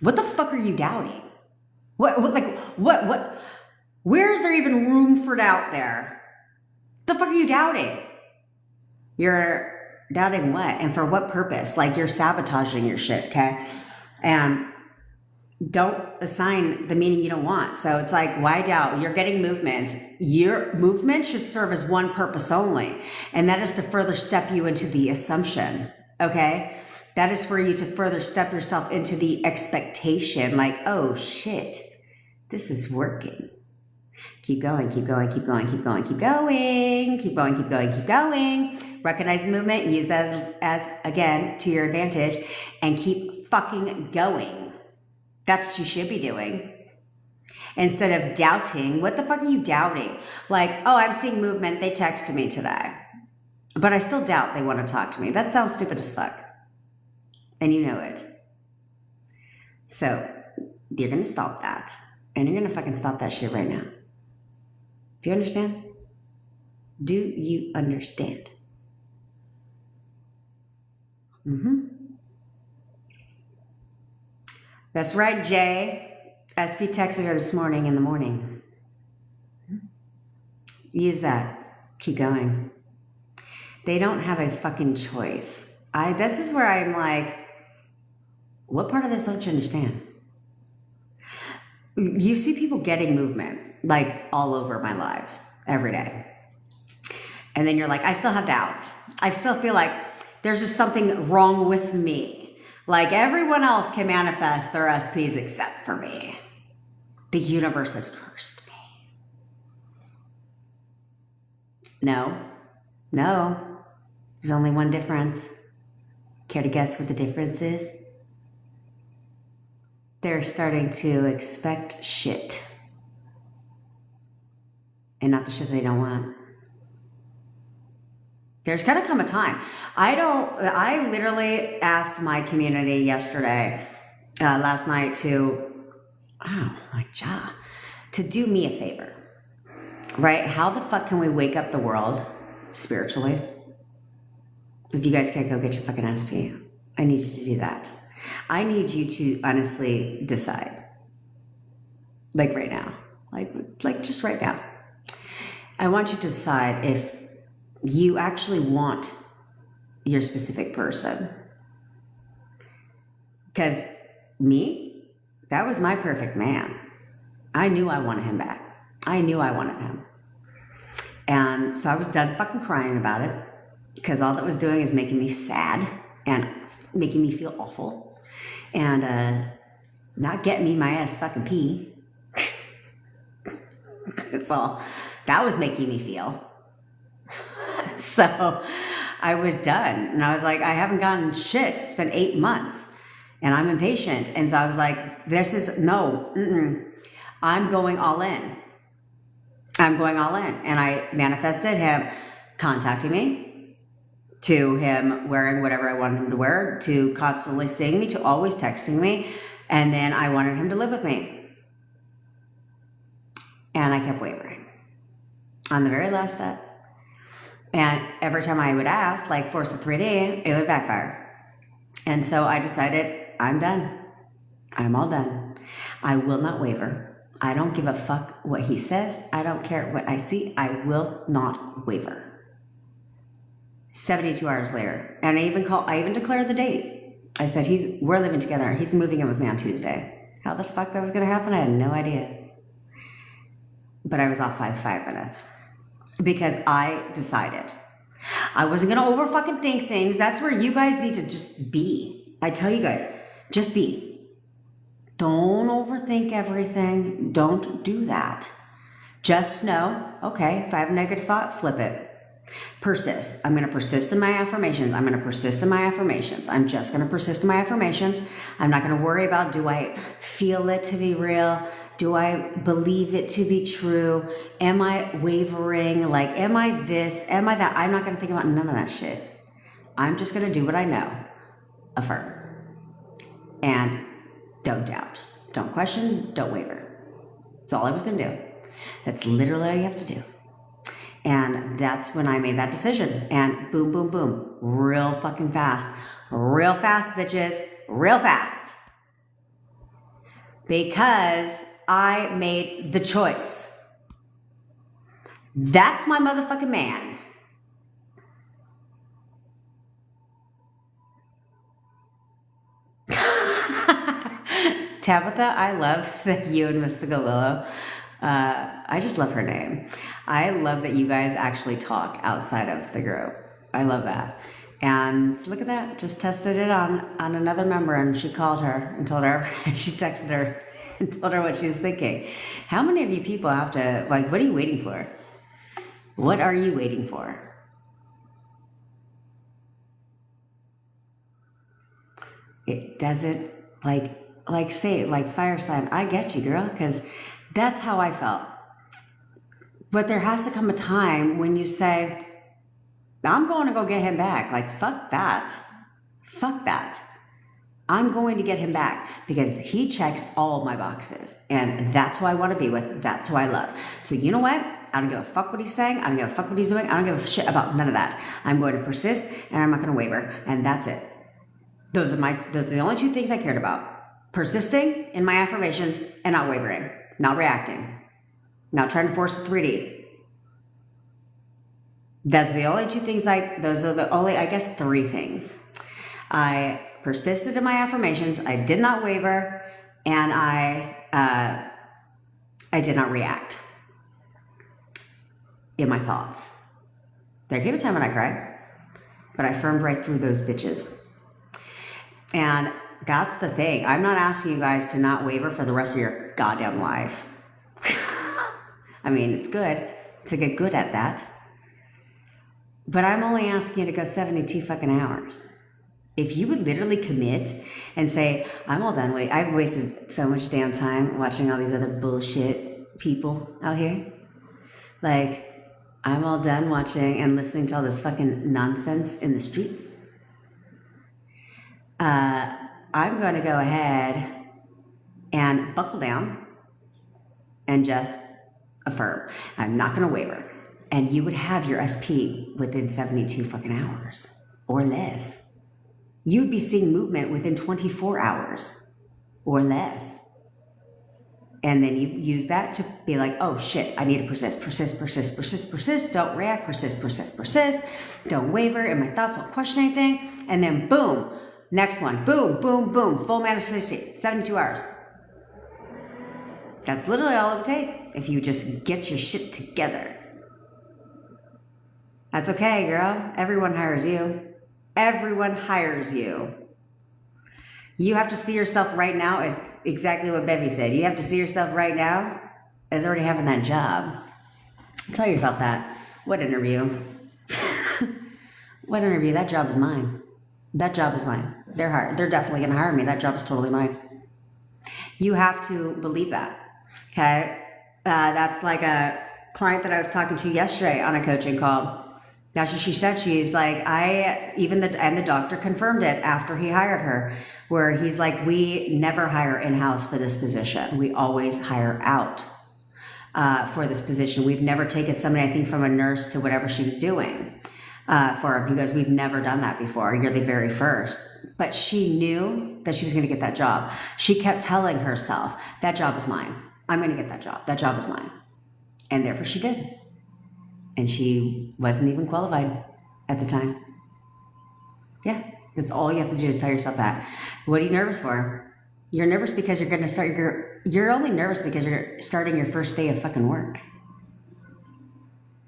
What the fuck are you doubting? What, where is there even room for doubt there? The fuck are you doubting? You're doubting what? And for what purpose? Like, you're sabotaging your shit, okay? And don't assign the meaning you don't want. So it's like, why doubt? You're getting movement. Your movement should serve as one purpose only, and that is to further step you into the assumption, okay? That is for you to further step yourself into the expectation, like, oh shit, this is working. Keep going, keep going, keep going, keep going, keep going, keep going, keep going, keep going. Recognize the movement, use that as again, to your advantage, and keep fucking going. That's what you should be doing. Instead of doubting, what the fuck are you doubting? Like, oh, I'm seeing movement. They texted me today. But I still doubt they want to talk to me. That sounds stupid as fuck. And you know it. So, you're going to stop that. And you're going to fucking stop that shit right now. Do you understand? Do you understand? That's right, Jay. SP texted her this morning in the morning. Use that. Keep going. They don't have a fucking choice. This is where I'm like, what part of this don't you understand? You see people getting movement, like all over my lives, every day. And then you're like, I still have doubts. I still feel like there's just something wrong with me. Like everyone else can manifest their SPs except for me. The universe has cursed me. No. There's only one difference. Care to guess what the difference is? They're starting to expect shit. And not the shit they don't want. There's gonna come a time. I literally asked my community yesterday, last night to do me a favor, right? How the fuck can we wake up the world spiritually? If you guys can't go get your fucking SP, I need you to do that. I need you to honestly decide. Like right now. Like just right now. I want you to decide if you actually want your specific person. Because me, that was my perfect man. I knew I wanted him back. I knew I wanted him. And so I was done fucking crying about it because all that was doing is making me sad and making me feel awful and not getting me my ass fucking pee. That's all that was making me feel. So I was done. And I was like, I haven't gotten shit. It's been 8 months and I'm impatient. And so I was like, this is I'm going all in. I'm going all in. And I manifested him contacting me, to him wearing whatever I wanted him to wear, to constantly seeing me, to always texting me. And then I wanted him to live with me. And I kept wavering on the very last step. And every time I would ask, like force of 3D, it would backfire. And so I decided, I'm done. I'm all done. I will not waver. I don't give a fuck what he says. I don't care what I see. I will not waver. 72 hours later. And I even declared the date. I said, we're living together. He's moving in with me on Tuesday. How the fuck that was going to happen? I had no idea. But I was off 5 minutes. Because I decided I wasn't going to over fucking think things. That's where you guys need to just be. I tell you guys, just be. Don't overthink everything. Don't do that. Just know, okay, if I have a negative thought, flip it. Persist. I'm going to persist in my affirmations. I'm going to persist in my affirmations. I'm just going to persist in my affirmations. I'm not going to worry about, do I feel it to be real? Do I believe it to be true? Am I wavering? Like, am I this? Am I that? I'm not going to think about none of that shit. I'm just going to do what I know. Affirm. And don't doubt. Don't question. Don't waver. That's all I was going to do. That's literally all you have to do. And that's when I made that decision. And boom, boom, boom. Real fucking fast. Real fast, bitches. Real fast. Because I made the choice. That's my motherfucking man. Tabitha, I love that you and Mystical Willow, I just love her name. I love that you guys actually talk outside of the group. I love that. And look at that, just tested it on another member, and she called her and told her, she texted her and told her what she was thinking. How many of you people have to, like, what are you waiting for? What are you waiting for? It doesn't, like, like say, like fire sign, I get you, girl, because that's how I felt. But there has to come a time when you say, I'm going to go get him back. Like, fuck that. Fuck that. I'm going to get him back because he checks all my boxes. And that's who I want to be with. That's who I love. So you know what? I don't give a fuck what he's saying. I don't give a fuck what he's doing. I don't give a shit about none of that. I'm going to persist and I'm not going to waver. And that's it. Those are the only two things I cared about. Persisting in my affirmations and not wavering. Not reacting. Not trying to force 3D. That's the only two things those are the only, I guess, 3 things. I persisted in my affirmations, I did not waver, and I did not react in my thoughts. There came a time when I cried, but I affirmed right through those bitches. And that's the thing. I'm not asking you guys to not waver for the rest of your goddamn life. I mean, it's good to get good at that. But I'm only asking you to go 72 fucking hours. If you would literally commit and say, I'm all done, I've wasted so much damn time watching all these other bullshit people out here. Like, I'm all done watching and listening to all this fucking nonsense in the streets. I'm going to go ahead and buckle down and just affirm. I'm not going to waver. And you would have your SP within 72 fucking hours or less. You'd be seeing movement within 24 hours or less. And then you use that to be like, oh shit, I need to persist. Don't react, persist. Don't waver in my thoughts, don't question anything. And then boom, next one, boom, full manifestation, 72 hours. That's literally all it would take if you just get your shit together. That's okay, girl. Everyone hires you. Everyone hires you. You have to see yourself right now as exactly what Bevy said. You have to see yourself right now as already having that job. Tell yourself that. What interview? What interview? That job is mine. That job is mine. They're definitely going to hire me. That job is totally mine. You have to believe that. Okay? That's like a client that I was talking to yesterday on a coaching call. That's what she said. She's like, and the doctor confirmed it after he hired her, where he's like, we never hire in-house for this position. We always hire out for this position. We've never taken somebody, I think, from a nurse to whatever she was doing for him. He goes, we've never done that before. You're the very first. But she knew that she was going to get that job. She kept telling herself, that job is mine. I'm going to get that job. That job is mine. And therefore she did. And she wasn't even qualified at the time. Yeah, that's all you have to do is tell yourself that. What are you nervous for? You're nervous because you're going to start you're only nervous because you're starting your first day of fucking work.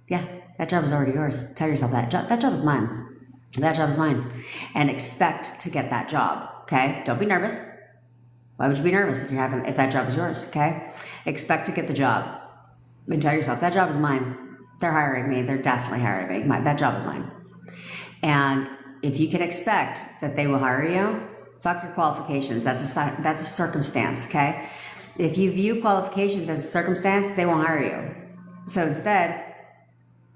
Yeah, that job is already yours. Tell yourself that. That job is mine. That job is mine. And expect to get that job, okay? Don't be nervous. Why would you be nervous if that job is yours, okay? Expect to get the job. And tell yourself, that job is mine. They're hiring me. They're definitely hiring me. That job is mine. And if you can expect that they will hire you, fuck your qualifications. That's a circumstance, okay? If you view qualifications as a circumstance, they won't hire you. So instead,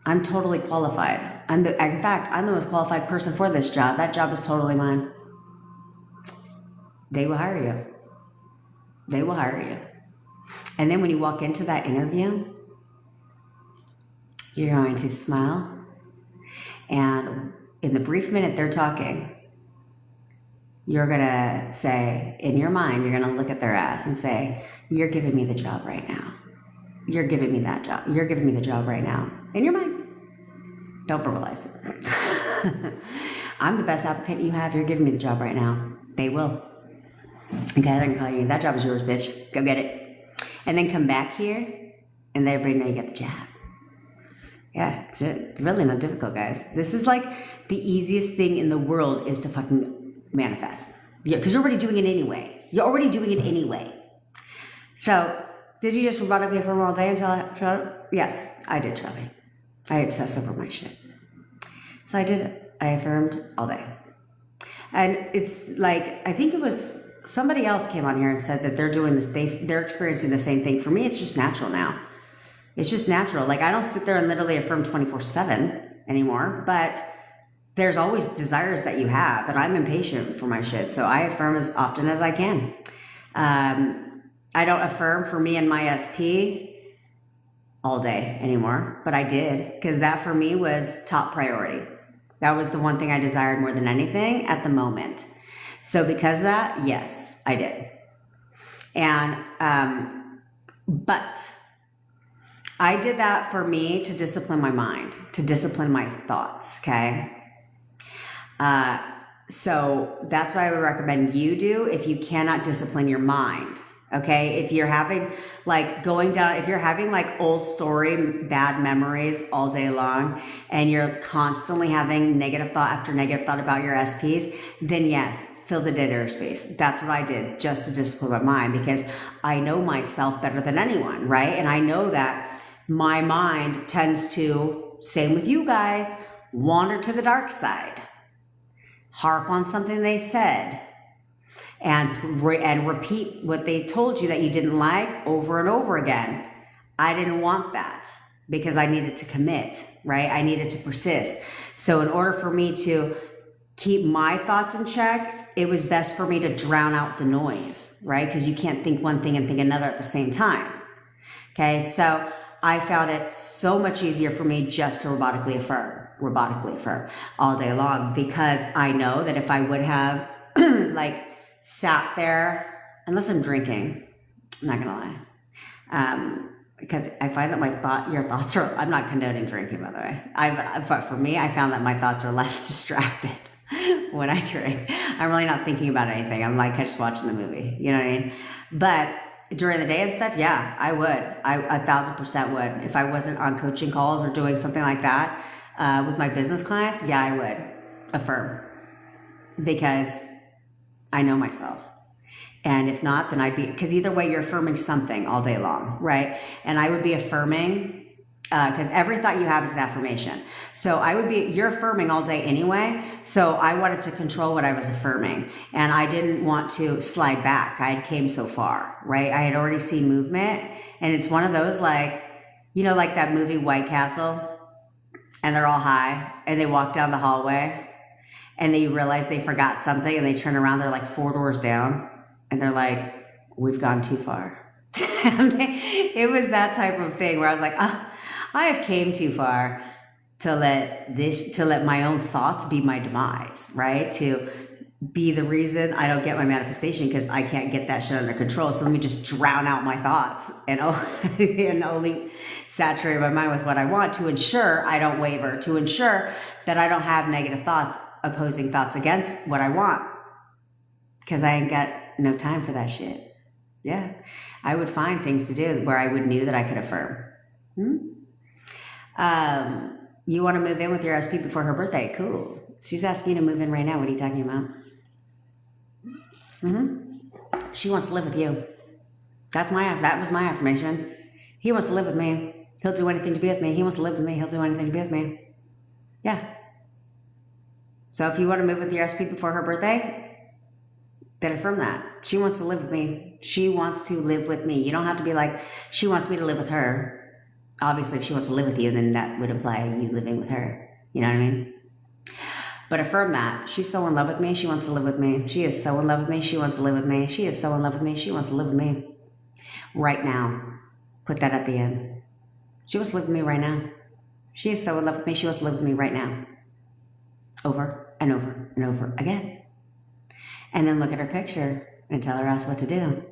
I'm totally qualified. In fact, I'm the most qualified person for this job. That job is totally mine. They will hire you. They will hire you. And then when you walk into that interview, you're going to smile, and in the brief minute they're talking, you're going to say, in your mind, you're going to look at their ass and say, you're giving me the job right now. You're giving me that job. You're giving me the job right now. In your mind. Don't verbalize it. I'm the best applicant you have. You're giving me the job right now. They will. Okay, they're going to call you, that job is yours, bitch. Go get it. And then come back here, and everybody know you got the job. Yeah, it's really not difficult, guys. This is like the easiest thing in the world is to fucking manifest. Yeah, because you're already doing it anyway. So, did you just run up here for all day until I shut up? Yes, I did, Charlie. I obsess over my shit. So I did it. I affirmed all day. And it's like, I think it was somebody else came on here and said that they're doing this, they're experiencing the same thing. For me, it's just natural now. It's just natural. Like, I don't sit there and literally affirm 24/7 anymore, but there's always desires that you have, and I'm impatient for my shit, so I affirm as often as I can. I don't affirm for me and my SP all day anymore, but I did, because that for me was top priority. That was the one thing I desired more than anything at the moment. So because of that, yes, I did. And, but I did that for me to discipline my mind, to discipline my thoughts, okay? So that's what I would recommend you do if you cannot discipline your mind. Okay, if you're having like if you're having like old story, bad memories all day long, and you're constantly having negative thought after negative thought about your SPs, then yes, fill the dead air space. That's what I did just to discipline my mind, because I know myself better than anyone, right? And I know that my mind tends to, same with you guys, wander to the dark side, harp on something they said, and repeat what they told you that you didn't like over and over again. I didn't want that, because I needed to commit, right? I needed to persist. So in order for me to keep my thoughts in check, it was best for me to drown out the noise, right? Because you can't think one thing and think another at the same time. Okay, so I found it so much easier for me just to robotically affirm all day long, because I know that if I would have like sat there, unless I'm drinking, I'm not gonna lie, because I find that your thoughts are, I'm not condoning drinking, by the way, but for me, I found that my thoughts are less distracted when I drink. I'm really not thinking about anything. I'm like just watching the movie, you know what I mean? But during the day and stuff, yeah, I would. I 1,000% would. If I wasn't on coaching calls or doing something like that with my business clients, yeah, I would affirm, because I know myself. And if not, then I'd be, because either way, you're affirming something all day long, right? And I would be affirming, because every thought you have is an affirmation. So you're affirming all day anyway. So I wanted to control what I was affirming. And I didn't want to slide back. I had came so far, right? I had already seen movement. And it's one of those, like, you know, like that movie White Castle, and they're all high and they walk down the hallway and they realize they forgot something, and they turn around, they're like 4 doors down, and they're like, we've gone too far. It was that type of thing where I was like, I have came too far to let my own thoughts be my demise, right? To be the reason I don't get my manifestation, because I can't get that shit under control. So let me just drown out my thoughts and only saturate my mind with what I want, to ensure I don't waver, to ensure that I don't have negative thoughts, opposing thoughts against what I want, because I ain't got no time for that shit. Yeah, I would find things to do where I knew that I could affirm. You want to move in with your SP before her birthday? Cool. She's asking you to move in right now. What are you talking about? She wants to live with you. That was my affirmation. He wants to live with me. He'll do anything to be with me. He wants to live with me. He'll do anything to be with me. Yeah. So if you want to move with your SP before her birthday, then affirm that. She wants to live with me. She wants to live with me. You don't have to be like, she wants me to live with her. Obviously, if she wants to live with you, then that would imply you living with her. You know what I mean? But affirm that. She's so in love with me. She wants to live with me. She is so in love with me. She wants to live with me. She is so in love with me. She wants to live with me. Right now. Put that at the end. She wants to live with me right now. She is so in love with me. She wants to live with me right now. Over and over and over again. And then look at her picture and tell her else what to do.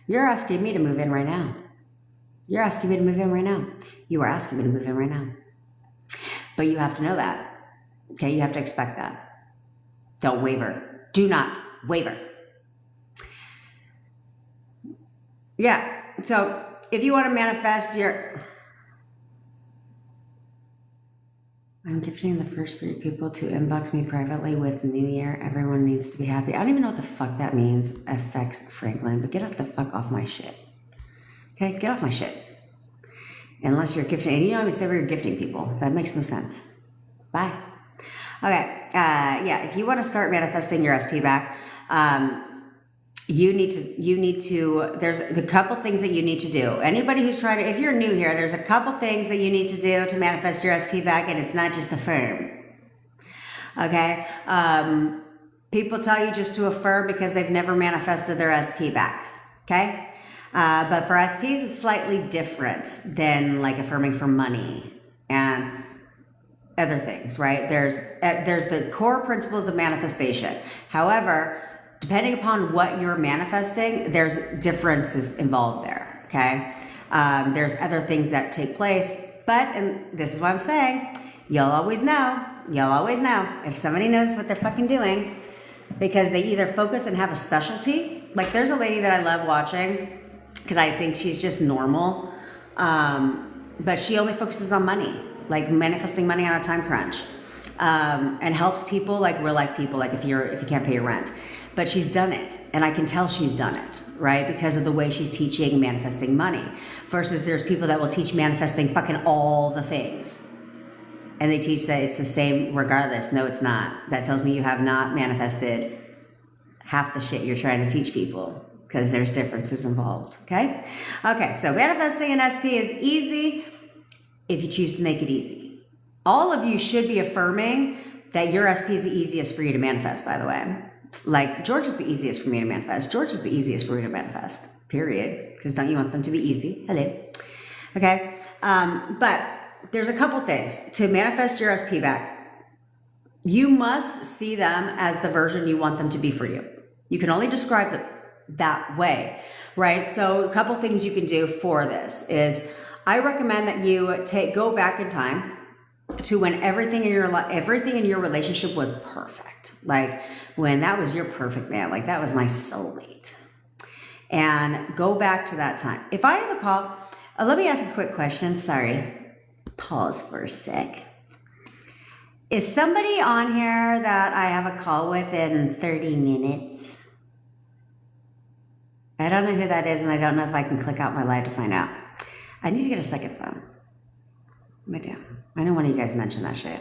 You're asking me to move in right now. You're asking me to move in right now. You are asking me to move in right now. But you have to know that. Okay, you have to expect that. Don't waver. Do not waver. Yeah, so if you want to manifest I'm gifting the first 3 people to inbox me privately with New Year. Everyone needs to be happy. I don't even know what the fuck that means, affects Franklin, but get the fuck off my shit. Okay, get off my shit. Unless you're gifting, and you don't even say you're gifting people. That makes no sense. Bye. Okay, yeah, if you want to start manifesting your SP back, there's a couple things that you need to do. Anybody who's trying to, if you're new here, there's a couple things that you need to do to manifest your SP back, and it's not just affirm. Okay? People tell you just to affirm because they've never manifested their SP back. Okay? But for SPs, it's slightly different than like affirming for money and other things, right? There's the core principles of manifestation. However, depending upon what you're manifesting, there's differences involved there, okay? There's other things that take place, and this is what I'm saying, you'll always know if somebody knows what they're fucking doing, because they either focus and have a specialty. Like there's a lady that I love watching, because I think she's just normal, but she only focuses on money, like manifesting money on a time crunch, and helps people, like real life people, like if you can't pay your rent. But she's done it, and I can tell she's done it, right? Because of the way she's teaching manifesting money. Versus there's people that will teach manifesting fucking all the things. And they teach that it's the same regardless. No, it's not. That tells me you have not manifested half the shit you're trying to teach people, because there's differences involved, okay? Okay, so manifesting an SP is easy if you choose to make it easy. All of you should be affirming that your SP is the easiest for you to manifest, by the way. Like, George is the easiest for me to manifest. George is the easiest for me to manifest, period. Because don't you want them to be easy? Hello. Okay? But there's a couple things. To manifest your SP back, you must see them as the version you want them to be for you. You can only describe them that way, right? So a couple things you can do for this is, I recommend that you go back in time to when everything in your relationship was perfect. Like when that was your perfect man, like that was my soulmate. And go back to that time. If I have a call, let me ask a quick question. Sorry. Pause for a sec. Is somebody on here that I have a call with in 30 minutes? I don't know who that is, and I don't know if I can click out my live to find out. I need to get a second phone. I know one of you guys mentioned that shit.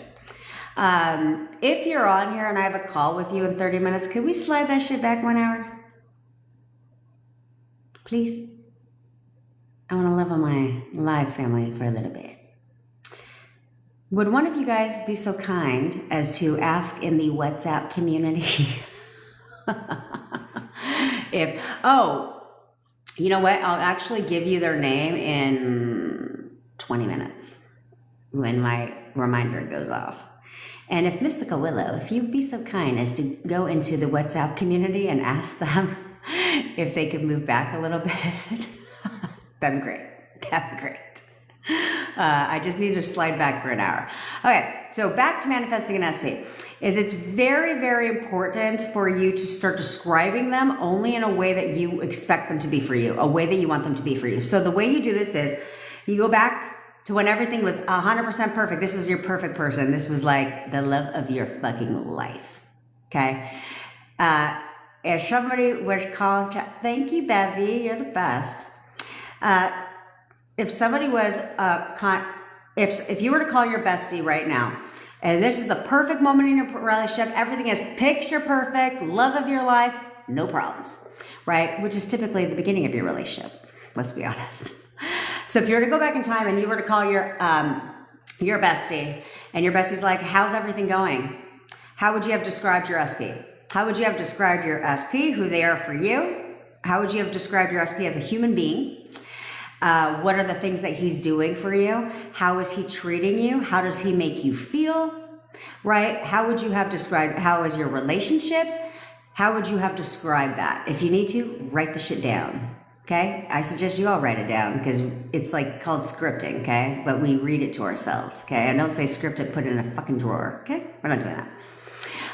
If you're on here and I have a call with you in 30 minutes, could we slide that shit back 1 hour? Please? I want to live with my live family for a little bit. Would one of you guys be so kind as to ask in the WhatsApp community you know what? I'll actually give you their name in 20 minutes when my reminder goes off. And if Mystical Willow, if you'd be so kind as to go into the WhatsApp community and ask them if they could move back a little bit, that'd be great. That'd be great. I just need to slide back for an hour. Okay, so back to manifesting an SP. It's very, very important for you to start describing them only in a way that you expect them to be for you, a way that you want them to be for you. So the way you do this is you go back to when everything was 100% perfect. This was your perfect person. This was like the love of your fucking life. Okay? If somebody was called, thank you, Bevy, you're the best. If somebody was, if you were to call your bestie right now, and this is the perfect moment in your relationship, everything is picture perfect, love of your life, no problems, right? Which is typically the beginning of your relationship, let's be honest. So if you were to go back in time and you were to call your bestie, and your bestie's like, how's everything going? How would you have described your SP? How would you have described your SP, who they are for you? How would you have described your SP as a human being? What are the things that he's doing for you? How is he treating you? How does he make you feel? Right? How would you have described, how is your relationship? How would you have described that? If you need to, write the shit down. Okay? I suggest you all write it down because it's like called scripting, okay? But we read it to ourselves, okay? I don't say script it, put it in a fucking drawer, okay? We're not doing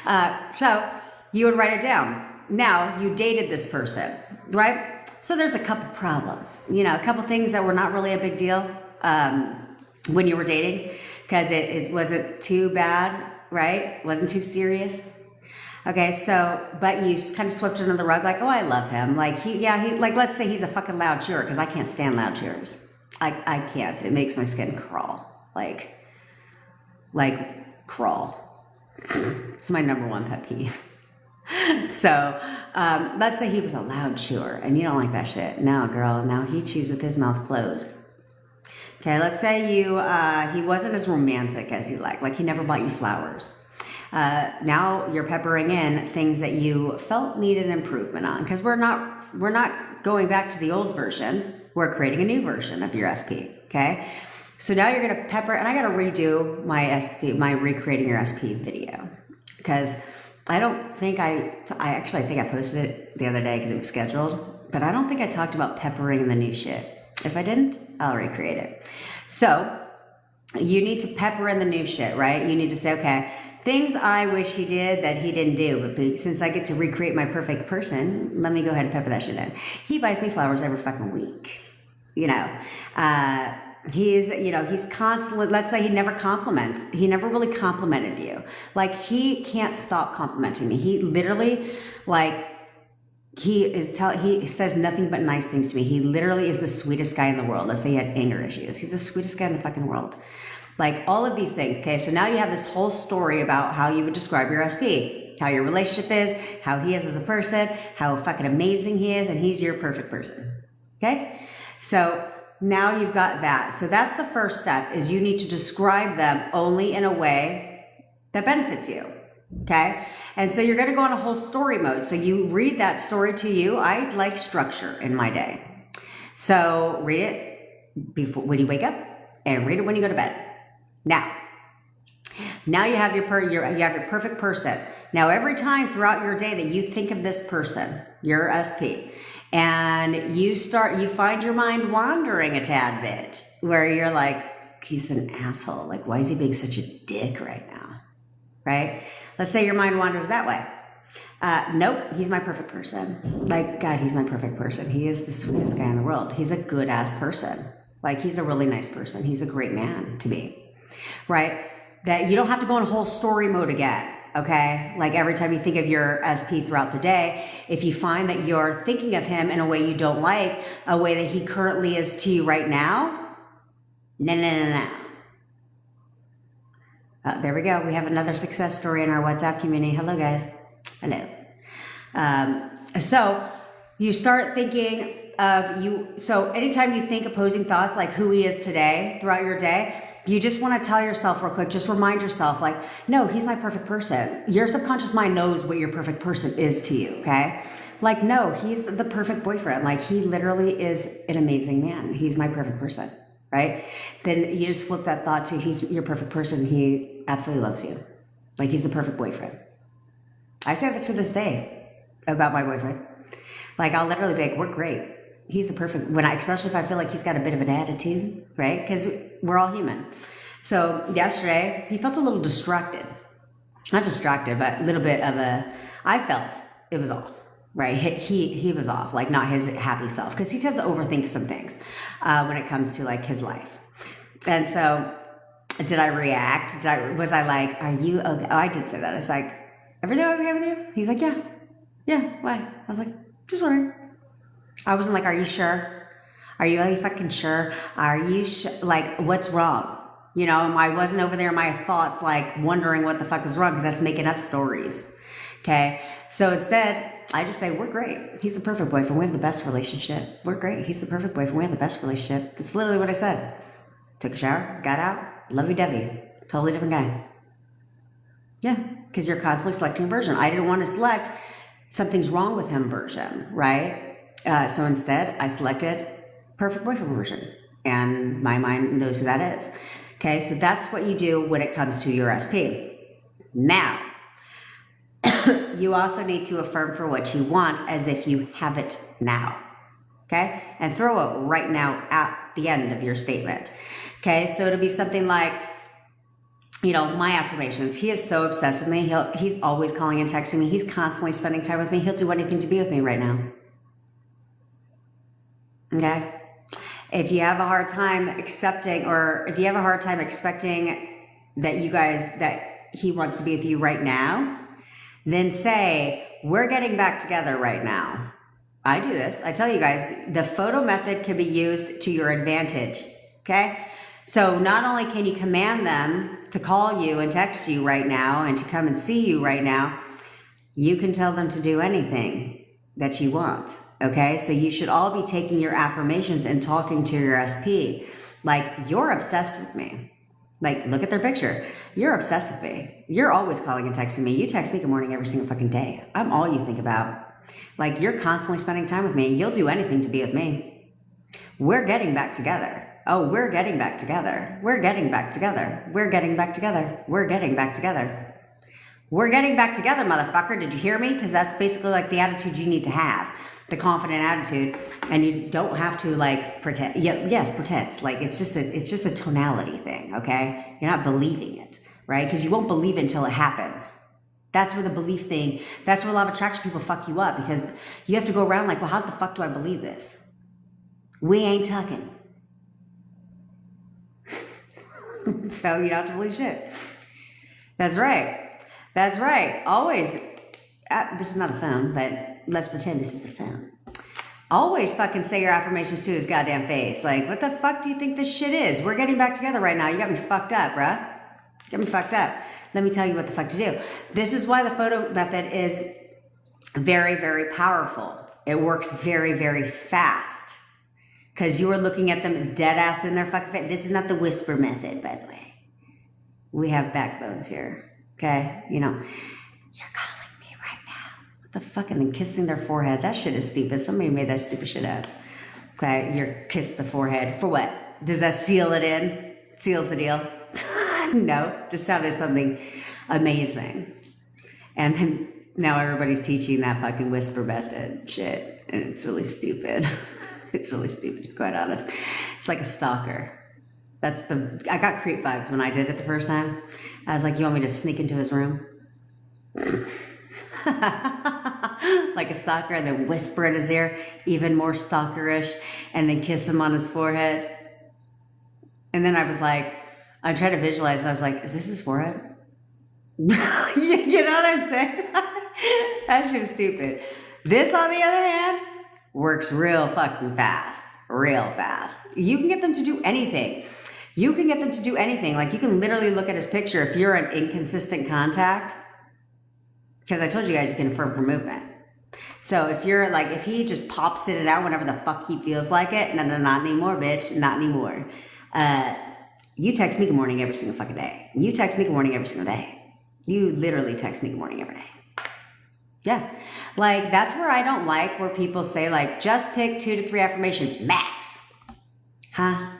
that. So you would write it down. Now, you dated this person, right? So there's a couple problems, you know, a couple things that were not really a big deal when you were dating because it wasn't too bad, right? Wasn't too serious. Okay, so, but you kind of swept it under the rug like, oh, I love him. Like, like, let's say he's a fucking loud chewer because I can't stand loud cheers. I can't. It makes my skin crawl. Like crawl. It's my number one pet peeve. So let's say he was a loud chewer and you don't like that shit. No, girl, now he chews with his mouth closed. Okay, let's say he wasn't as romantic as you like he never bought you flowers. Now you're peppering in things that you felt needed improvement on, because we're not going back to the old version. We're creating a new version of your SP. Okay, so now you're gonna pepper, and I gotta redo my recreating your SP video, because I don't think I think I posted it the other day because it was scheduled, but I don't think I talked about peppering in the new shit. If I didn't, I'll recreate it. So you need to pepper in the new shit, right? You need to say, okay, things I wish he did that he didn't do, but since I get to recreate my perfect person, let me go ahead and pepper that shit in. He buys me flowers every fucking week. He's constantly, let's say he never really complimented you. Like, he can't stop complimenting me. He literally, he says nothing but nice things to me. He literally is the sweetest guy in the world. Let's say he had anger issues. He's the sweetest guy in the fucking world. Like, all of these things. Okay, so now you have this whole story about how you would describe your SP, how your relationship is, how he is as a person, how fucking amazing he is, and he's your perfect person. Okay, so now you've got that. So that's the first step, is you need to describe them only in a way that benefits you. Okay, and so you're going to go on a whole story mode. So you read that story to you. I like structure in my day, so read it when you wake up, and read it when you go to bed. Now you have your perfect person. Now, every time throughout your day that you think of this person, your SP, and you find your mind wandering a tad bit, where you're like, he's an asshole. Like, why is he being such a dick right now? Right? Let's say your mind wanders that way. Nope, he's my perfect person. Like, God, he's my perfect person. He is the sweetest guy in the world. He's a good ass person. Like, he's a really nice person. He's a great man to me. Right? That you don't have to go in whole story mode again. Okay? Like, every time you think of your SP throughout the day, if you find that you're thinking of him in a way you don't like, a way that he currently is to you right now, no. There we go. We have another success story in our WhatsApp community. Hello, guys. Hello. So you start thinking of you. So anytime you think opposing thoughts, like who he is today throughout your day, you just want to tell yourself real quick, just remind yourself, like, no, he's my perfect person. Your subconscious mind knows what your perfect person is to you. Okay. Like, no, he's the perfect boyfriend. Like, he literally is an amazing man. He's my perfect person. Right? Then you just flip that thought to, he's your perfect person. He absolutely loves you. Like, he's the perfect boyfriend. I say that to this day about my boyfriend. Like, I'll literally be like, we're great. He's the perfect, especially if I feel like he's got a bit of an attitude, right? Because we're all human. So yesterday, he felt a little distracted. Not distracted, but a little bit of I felt it was off. Right, he was off, like, not his happy self, because he tends to overthink some things when it comes to, like, his life. And so, did I react? Was I like, are you okay? Oh, I did say that. I was like, everything okay with you? He's like, yeah. Why? I was like, just wondering. I wasn't like, are you sure? Are you really fucking sure? Are you sure? Like, what's wrong? I wasn't over there in my thoughts, like, wondering what the fuck was wrong, because that's making up stories. Okay, so instead, I just say, we're great. He's the perfect boyfriend. We have the best relationship. We're great. He's the perfect boyfriend. We have the best relationship. That's literally what I said. Took a shower, got out, lovey-dovey. Totally different guy. Yeah, because you're constantly selecting a version. I didn't want to select something's wrong with him version, right? So instead, I selected perfect boyfriend version. And my mind knows who that is. Okay, so that's what you do when it comes to your SP. Now, you also need to affirm for what you want as if you have it now. Okay? And throw it right now at the end of your statement. Okay? So it'll be something like, my affirmations. He is so obsessed with me. He's always calling and texting me. He's constantly spending time with me. He'll do anything to be with me right now. Okay? If you have a hard time accepting, or if you have a hard time expecting that he wants to be with you right now, then say, we're getting back together right now. I do this. I tell you guys, the photo method can be used to your advantage. Okay? So not only can you command them to call you and text you right now and to come and see you right now, You can tell them to do anything that you want. Okay, so you should all be taking your affirmations and talking to your SP. Like, you're obsessed with me. Like, look at their picture. You're obsessed with me. You're always calling and texting me. You text me good morning every single fucking day. I'm all you think about. Like, you're constantly spending time with me. You'll do anything to be with me. We're getting back together. Oh, we're getting back together. We're getting back together. We're getting back together. We're getting back together. We're getting back together, motherfucker. Did you hear me? Because that's basically like the attitude you need to have. The confident attitude. And you don't have to like pretend. Yeah, yes, pretend. Like it's just a tonality thing, okay? You're not believing it, right? Because you won't believe it until it happens. That's where the belief thing, that's where a lot of attraction people fuck you up, because you have to go around like, well, how the fuck do I believe this? We ain't talking. So you don't have to believe shit. That's right. That's right. Always. This is not a phone, but let's pretend this is a phone. Always fucking say your affirmations to his goddamn face. Like, what the fuck do you think this shit is? We're getting back together right now. You got me fucked up, bruh. You got me fucked up. Let me tell you what the fuck to do. This is why the photo method is very, very powerful. It works very, very fast. Because you are looking at them dead ass in their fucking face. This is not the whisper method, by the way. We have backbones here. Okay? You know, you're calling me right now. What the fuck? And then kissing their forehead. That shit is stupid. Somebody made that stupid shit up. Okay? You're kiss the forehead. For what? Does that seal it in? Seals the deal? No. Just sounded something amazing. And then now everybody's teaching that fucking whisper method shit. And it's really stupid. It's really stupid, to be quite honest. It's like a stalker. I got creep vibes when I did it the first time. I was like, you want me to sneak into his room? Like a stalker, and then whisper in his ear, even more stalkerish, and then kiss him on his forehead. And then I was like, I tried to visualize, and I was like, is this his forehead? You know what I'm saying? That shit was stupid. This, on the other hand, works real fucking fast. Real fast. You can get them to do anything. You can get them to do anything. Like, you can literally look at his picture if you're an inconsistent contact. Because I told you guys you can affirm for movement. So if you're like, if he just pops it out whenever the fuck he feels like it, no, not anymore, bitch. Not anymore. You text me good morning every single fucking day. You text me good morning every single day. You literally text me good morning every day. Yeah. Like, that's where I don't like where people say, like, just pick 2 to 3 affirmations, max. Huh?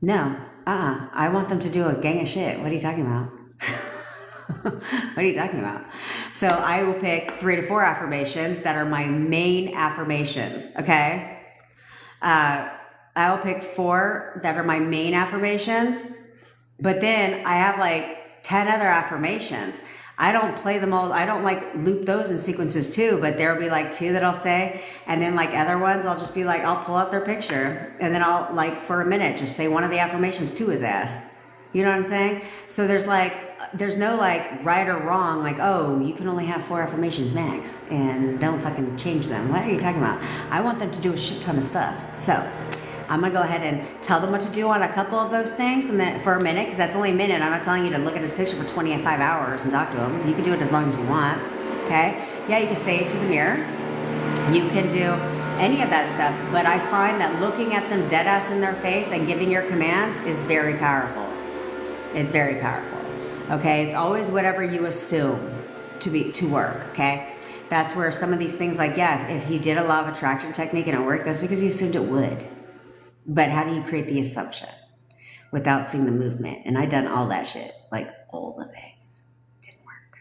No. I want them to do a gang of shit. What are you talking about? What are you talking about? So I will pick 3 to 4 affirmations that are my main affirmations, okay? I will pick 4 that are my main affirmations, but then I have like 10 other affirmations. I don't play them all. I don't like loop those in sequences too, but there'll be like 2 that I'll say. And then like other ones, I'll just be like, I'll pull out their picture. And then I'll like for a minute, just say one of the affirmations to his ass. You know what I'm saying? So there's no like right or wrong. Like, oh, you can only have 4 affirmations max and don't fucking change them. What are you talking about? I want them to do a shit ton of stuff. So I'm going to go ahead and tell them what to do on a couple of those things, and then for a minute, because that's only a minute. I'm not telling you to look at his picture for 25 hours and talk to him. You can do it as long as you want, okay? Yeah, you can say it to the mirror. You can do any of that stuff, but I find that looking at them dead ass in their face and giving your commands is very powerful. It's very powerful, okay? It's always whatever you assume to work, okay? That's where some of these things, like, yeah, if you did a law of attraction technique and it worked, that's because you assumed it would. But how do you create the assumption without seeing the movement? And I done all that shit, like all the things. Didn't work.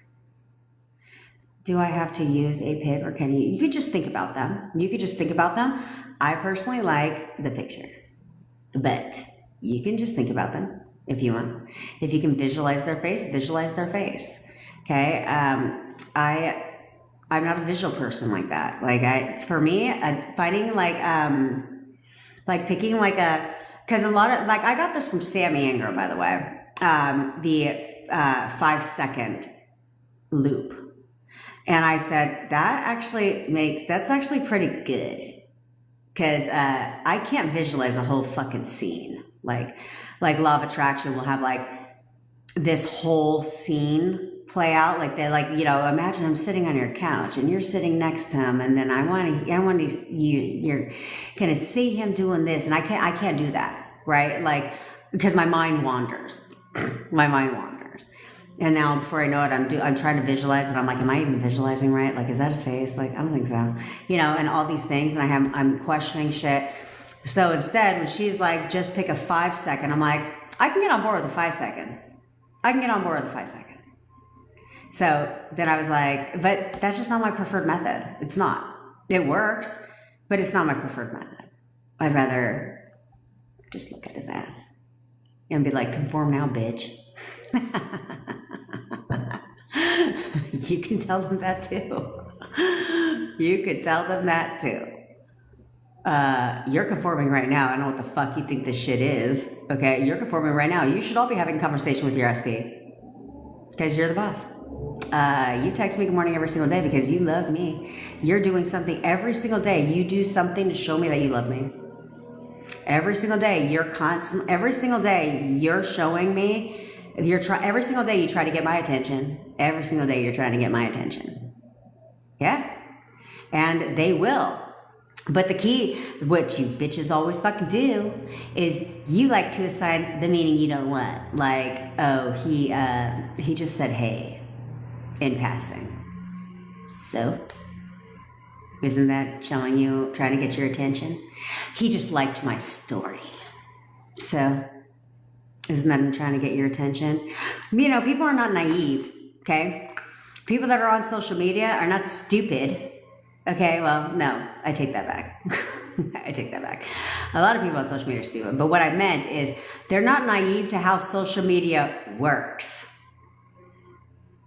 Do I have to use a pic, or can you? You could just think about them. You could just think about them. I personally like the picture, but you can just think about them if you want. If you can visualize their face, visualize their face. Okay. I'm not a visual person like that. Like for me, finding like picking like because a lot of, like, I got this from Sammy Ingram, by the way, the 5-second loop. And I said, that's actually pretty good. Because I can't visualize a whole fucking scene. Like Law of Attraction will have like this whole scene play out like they like, you know, imagine I'm sitting on your couch and you're sitting next to him, and then I want to you're gonna see him doing this, and I can't do that, right? Like, because my mind wanders. My mind wanders. And now before I know it, I'm trying to visualize, but I'm like, am I even visualizing right? Like, is that his face? Like, I don't think so. You know, and all these things, and I'm questioning shit. So instead, when she's like, just pick a 5 second, I'm like, I can get on board with a 5 second. I can get on board with a 5 second. So then I was like, but that's just not my preferred method. It's not. It works, but it's not my preferred method. I'd rather just look at his ass and be like, conform now, bitch. You can tell them that too. You could tell them that too. You're conforming right now. I don't know what the fuck you think this shit is. Okay, you're conforming right now. You should all be having a conversation with your SP because you're the boss. You text me good morning every single day because you love me. You're doing something every single day. You do something to show me that you love me. Every single day, every single day, you're showing me. Every single day you try to get my attention. Every single day you're trying to get my attention. Yeah? And they will. But the key, what you bitches always fucking do, is you like to assign the meaning you don't want. Like, oh, he just said hey in passing. So? Isn't that showing you, trying to get your attention? He just liked my story. So, isn't that him trying to get your attention? You know, people are not naive, okay? People that are on social media are not stupid. Okay, well, no, I take that back. I take that back. A lot of people on social media are stupid, but what I meant is they're not naive to how social media works.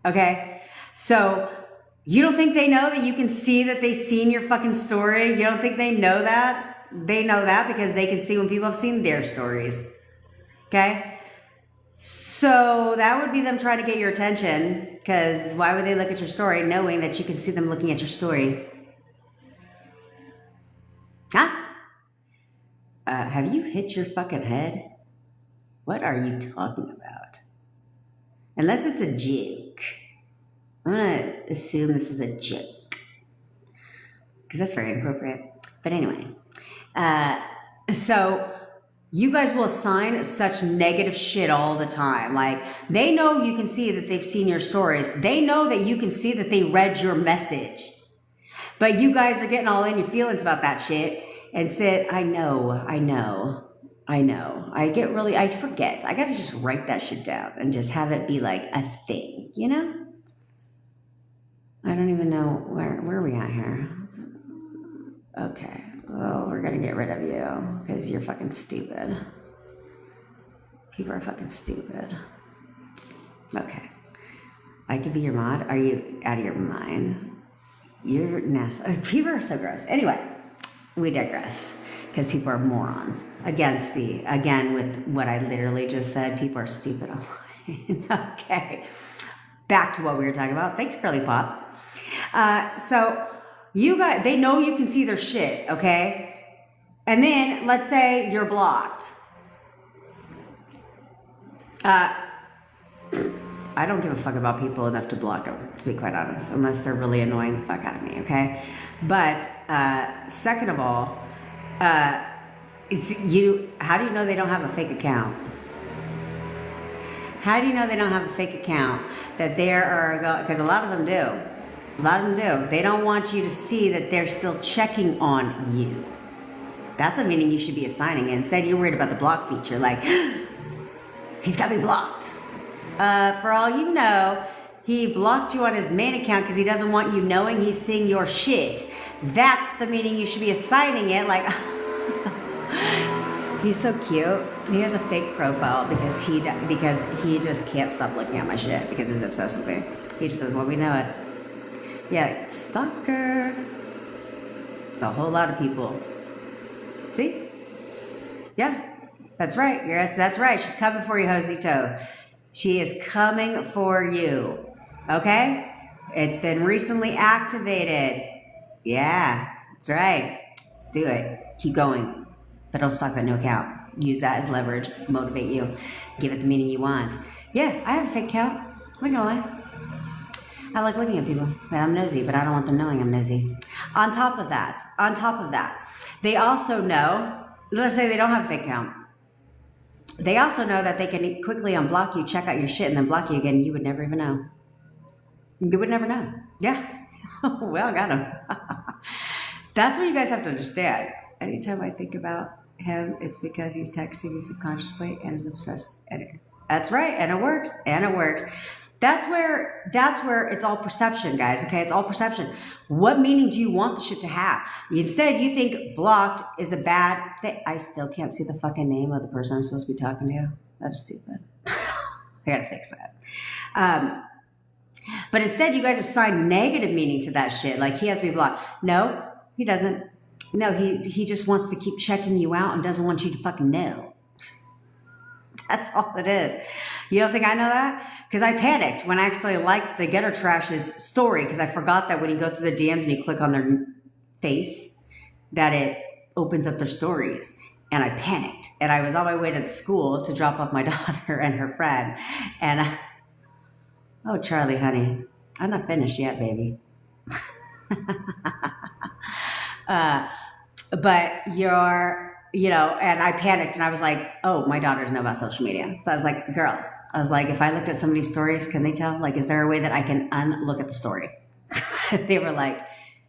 Okay? So, you don't think they know that you can see that they've seen your fucking story? You don't think they know that? They know that because they can see when people have seen their stories. Okay? So that would be them trying to get your attention, because why would they look at your story knowing that you can see them looking at your story? Huh? Have you hit your fucking head? What are you talking about? Unless it's a joke. I'm going to assume this is a joke, because that's very inappropriate. But anyway, so you guys will assign such negative shit all the time. Like, they know you can see that they've seen your stories. They know that you can see that they read your message. But you guys are getting all in your feelings about that shit and said, I know. I forget. I got to just write that shit down and just have it be like a thing, you know? I don't even know where are we at here? Okay, well, we're gonna get rid of you because you're fucking stupid. People are fucking stupid. Okay, I could be your mod. Are you out of your mind? You're nasty. People are so gross. Anyway, we digress because people are morons. Again, with what I literally just said, people are stupid online. Okay, back to what we were talking about. Thanks, Curly Pop. So you guys, they know you can see their shit, okay? And then let's say you're blocked. I don't give a fuck about people enough to block them, to be quite honest, unless they're really annoying the fuck out of me, okay? But second of all, how do you know they don't have a fake account? How do you know they don't have a fake account? That because a lot of them do. A lot of them do. They don't want you to see that they're still checking on you. That's a meaning you should be assigning. Instead, you're worried about the block feature. Like, he's got me blocked. For all you know, he blocked you on his main account because he doesn't want you knowing he's seeing your shit. That's the meaning you should be assigning it. Like, he's so cute. He has a fake profile because he just can't stop looking at my shit because he's obsessed with me. He just doesn't want me to know it. Yeah, stalker. It's a whole lot of people. See? Yeah, that's right. Yes, that's right. She's coming for you, Josito. She is coming for you. Okay? It's been recently activated. Yeah, that's right. Let's do it. Keep going. But don't stalk that new account. Use that as leverage. Motivate you. Give it the meaning you want. Yeah, I have a fake account. I'm not gonna lie. I like looking at people. I'm nosy, but I don't want them knowing I'm nosy. On top of that, they also know, let's say they don't have a fake account. They also know that they can quickly unblock you, check out your shit, and then block you again. You would never even know. You would never know. Yeah. Well, got him. That's what you guys have to understand. Anytime I think about him, it's because he's texting me subconsciously and is obsessed. That's right, and it works, That's where it's all perception, guys. Okay, it's all perception. What meaning do you want the shit to have? Instead, you think blocked is a bad thing. I still can't see the fucking name of the person I'm supposed to be talking to. That is stupid. I gotta fix that. But instead, you guys assign negative meaning to that shit. Like he has to be blocked. No, he doesn't. No, he just wants to keep checking you out and doesn't want you to fucking know. That's all it is. You don't think I know that? Because I panicked when I actually liked the Gutter Trash's story because I forgot that when you go through the DMs and you click on their face, that it opens up their stories. And I panicked. And I was on my way to school to drop off my daughter and her friend. And oh, Charlie, honey, I'm not finished yet, baby. But and I panicked and I was like, oh, my daughters know about social media. So I was like, girls, if I looked at somebody's stories, can they tell? Like, is there a way that I can unlook at the story? They were like,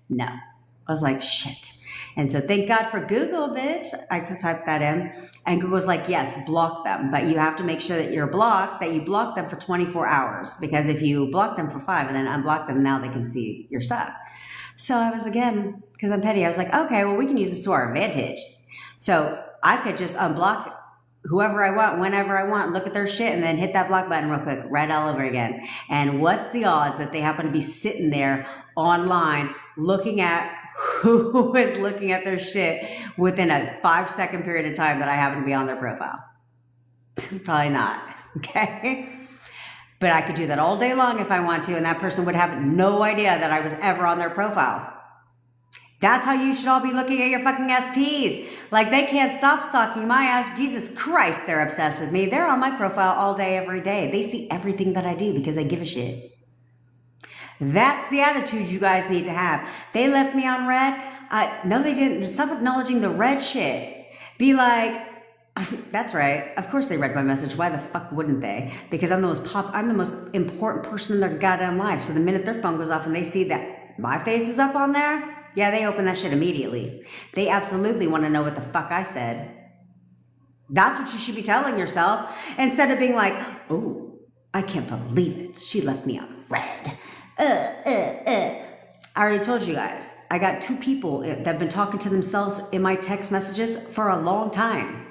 no. I was like, shit. And so thank God for Google, bitch. I could type that in. And Google's like, yes, block them. But you have to make sure that you block them for 24 hours. Because if you block them for 5 and then unblock them, now they can see your stuff. So I was, again, because I'm petty, I was like, okay, well, we can use this to our advantage. So I could just unblock whoever I want, whenever I want, look at their shit, and then hit that block button real quick, right all over again. And what's the odds that they happen to be sitting there online looking at who is looking at their shit within a 5-second period of time that I happen to be on their profile? Probably not, okay? But I could do that all day long if I want to, and that person would have no idea that I was ever on their profile. That's how you should all be looking at your fucking SPs. Like, they can't stop stalking my ass. Jesus Christ, they're obsessed with me. They're on my profile all day, every day. They see everything that I do because they give a shit. That's the attitude you guys need to have. They left me on red. No, they didn't. Stop acknowledging the red shit. Be like, that's right. Of course they read my message. Why the fuck wouldn't they? Because I'm the most important person in their goddamn life. So the minute their phone goes off and they see that my face is up on there, yeah, they open that shit immediately. They absolutely want to know what the fuck I said. That's what you should be telling yourself. Instead of being like, oh, I can't believe it. She left me on red. I already told you guys. I got 2 people that have been talking to themselves in my text messages for a long time.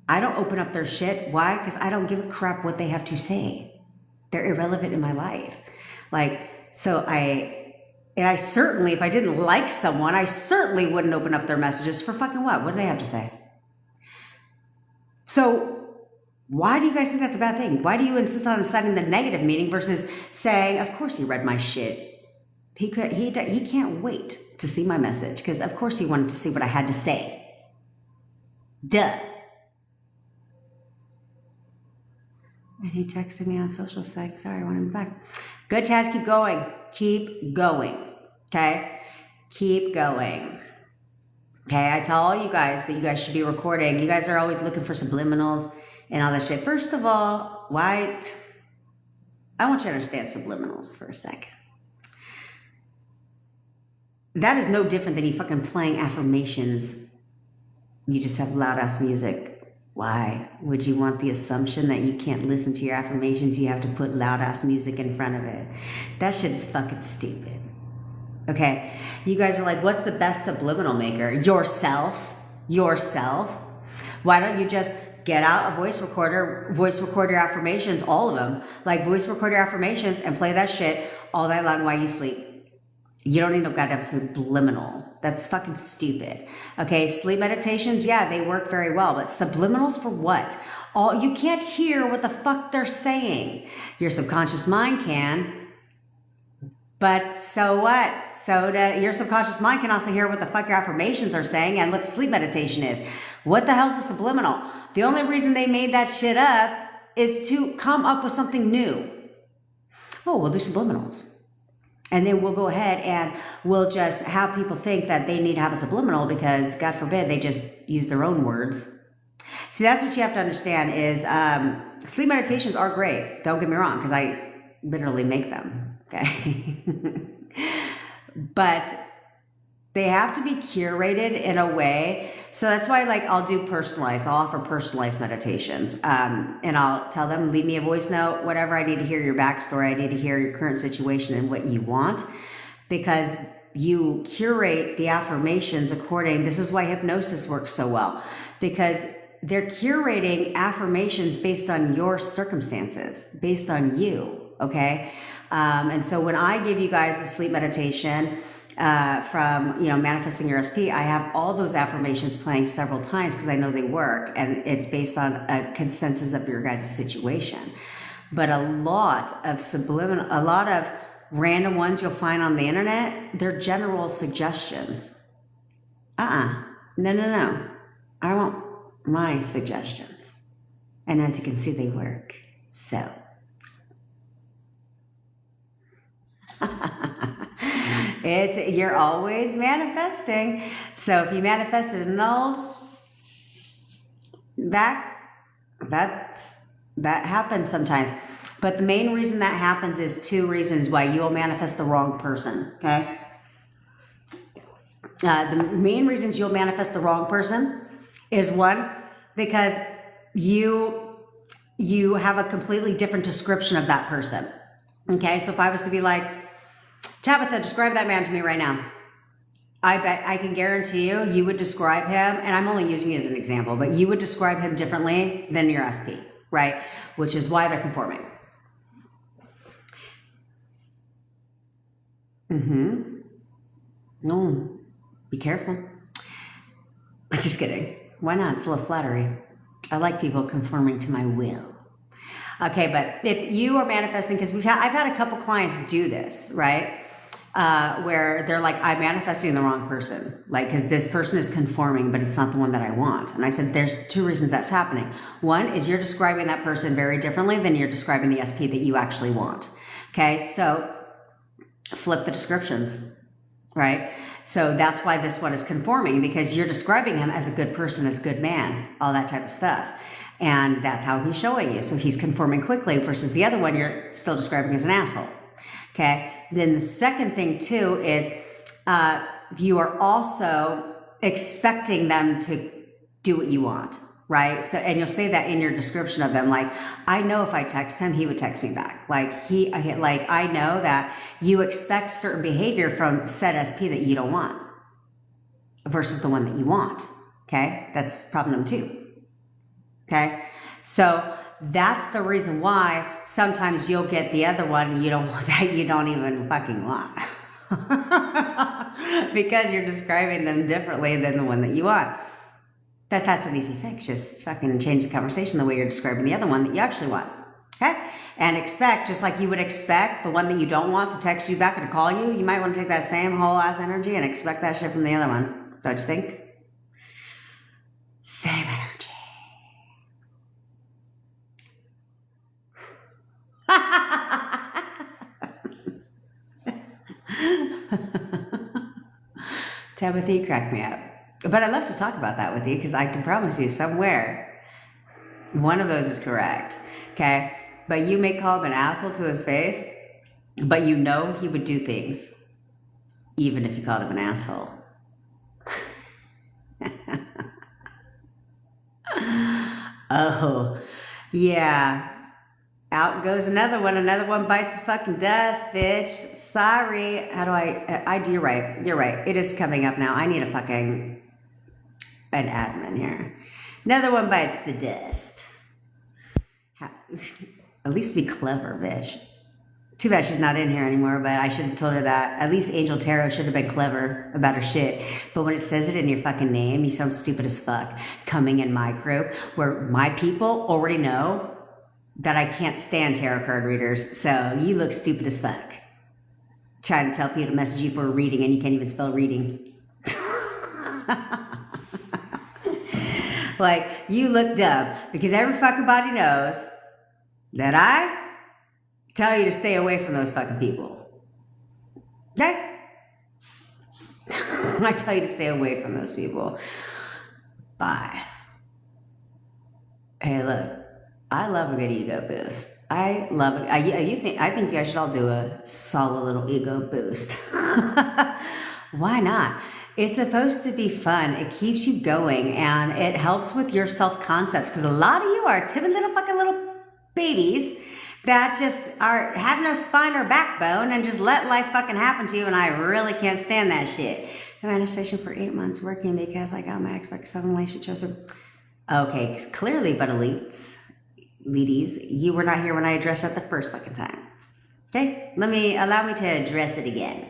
I don't open up their shit. Why? Because I don't give a crap what they have to say. They're irrelevant in my life. I certainly, if I didn't like someone, I certainly wouldn't open up their messages for fucking what? What do they have to say? So why do you guys think that's a bad thing? Why do you insist on assigning the negative meaning versus saying, of course he read my shit. He can't wait to see my message because of course he wanted to see what I had to say. Duh. And he texted me on social psych. Sorry, I want him back. Good, Taz, keep going. Keep going. Okay? Keep going. Okay, I tell all you guys that you guys should be recording. You guys are always looking for subliminals and all that shit. First of all, why? I want you to understand subliminals for a second. That is no different than you fucking playing affirmations. You just have loud ass music. Why would you want the assumption that you can't listen to your affirmations? You have to put loud ass music in front of it. That shit is fucking stupid. Okay, you guys are like, what's the best subliminal maker? Yourself. Why don't you just get out a voice record your affirmations, all of them. Like, voice record your affirmations and play that shit all night long while you sleep. You don't need no goddamn subliminal. That's fucking stupid. Okay, sleep meditations, yeah, they work very well, but subliminals for what? You can't hear what the fuck they're saying. Your subconscious mind can, but so what? Your subconscious mind can also hear what the fuck your affirmations are saying and what the sleep meditation is. What the hell's a subliminal? The only reason they made that shit up is to come up with something new. Oh, we'll do subliminals. And then we'll go ahead and we'll just have people think that they need to have a subliminal because, God forbid, they just use their own words. See, that's what you have to understand is sleep meditations are great. Don't get me wrong, because I literally make them. Okay. But they have to be curated in a way. So that's why, like, I'll do personalized. I'll offer personalized meditations. And I'll tell them, leave me a voice note, whatever. I need to hear your backstory. I need to hear your current situation and what you want. Because you curate the affirmations according, this is why hypnosis works so well. Because they're curating affirmations based on your circumstances, based on you, okay? And so when I give you guys the sleep meditation from, manifesting your SP, I have all those affirmations playing several times because I know they work, and it's based on a consensus of your guys' situation. But a lot of random ones you'll find on the internet, they're general suggestions. No. I want my suggestions. And as you can see, they work. So. You're always manifesting. So if you manifested an old, that happens sometimes. But the main reason that happens is two reasons why you will manifest the wrong person, okay? The main reasons you'll manifest the wrong person is one, because you have a completely different description of that person. Okay, so if I was to be like, Tabitha, describe that man to me right now. I bet I can guarantee you would describe him, and I'm only using it as an example, but you would describe him differently than your SP, right? Which is why they're conforming. No, be careful. Just kidding. Why not? It's a little flattery. I like people conforming to my will. Okay, but if you are manifesting, because I've had a couple clients do this, right? Where they're like, I'm manifesting the wrong person. Like, because this person is conforming, but it's not the one that I want. And I said, there's two reasons that's happening. One is you're describing that person very differently than you're describing the SP that you actually want. Okay, so flip the descriptions, right? So that's why this one is conforming, because you're describing him as a good person, as a good man, all that type of stuff. And that's how he's showing you. So he's conforming quickly versus the other one you're still describing as an asshole. Okay. Then the second thing too is you are also expecting them to do what you want, right? So, and you'll say that in your description of them, like, I know if I text him, he would text me back. I know that you expect certain behavior from said SP that you don't want versus the one that you want. Okay. That's problem number 2. Okay, so that's the reason why sometimes you'll get the other one you don't even fucking want because you're describing them differently than the one that you want. But that's an easy fix. Just fucking change the conversation the way you're describing the other one that you actually want. Okay, and expect, just like you would expect the one that you don't want to text you back and to call you, you might want to take that same whole ass energy and expect that shit from the other one. Don't you think? Same energy. Tabitha, you crack me up. But I love to talk about that with you because I can promise you somewhere one of those is correct. Okay? But you may call him an asshole to his face, but you know he would do things even if you called him an asshole. Oh, yeah. Out goes another one. Another one bites the fucking dust, bitch. Sorry. How do you're right. You're right. It is coming up now. I need an admin here. Another one bites the dust. At least be clever, bitch. Too bad she's not in here anymore, but I should have told her that. At least Angel Tarot should have been clever about her shit. But when it says it in your fucking name, you sound stupid as fuck. Coming in my group, where my people already know that I can't stand tarot card readers. So you look stupid as fuck. Trying to tell people to message you for a reading and you can't even spell reading. Like, you look dumb because every fucking body knows that I tell you to stay away from those fucking people. Okay? I tell you to stay away from those people. Bye. Hey, look, I love a good ego boost. I love it. I think you guys should all do a solid little ego boost. Why not? It's supposed to be fun. It keeps you going and it helps with your self-concepts because a lot of you are timid little babies that just have no spine or backbone and just let life fucking happen to you, and I really can't stand that shit. I'm at a station for 8 months working because I got my Xbox 7 relationship. Okay, clearly, but ladies, you were not here when I addressed it the first fucking time. Okay, allow me to address it again.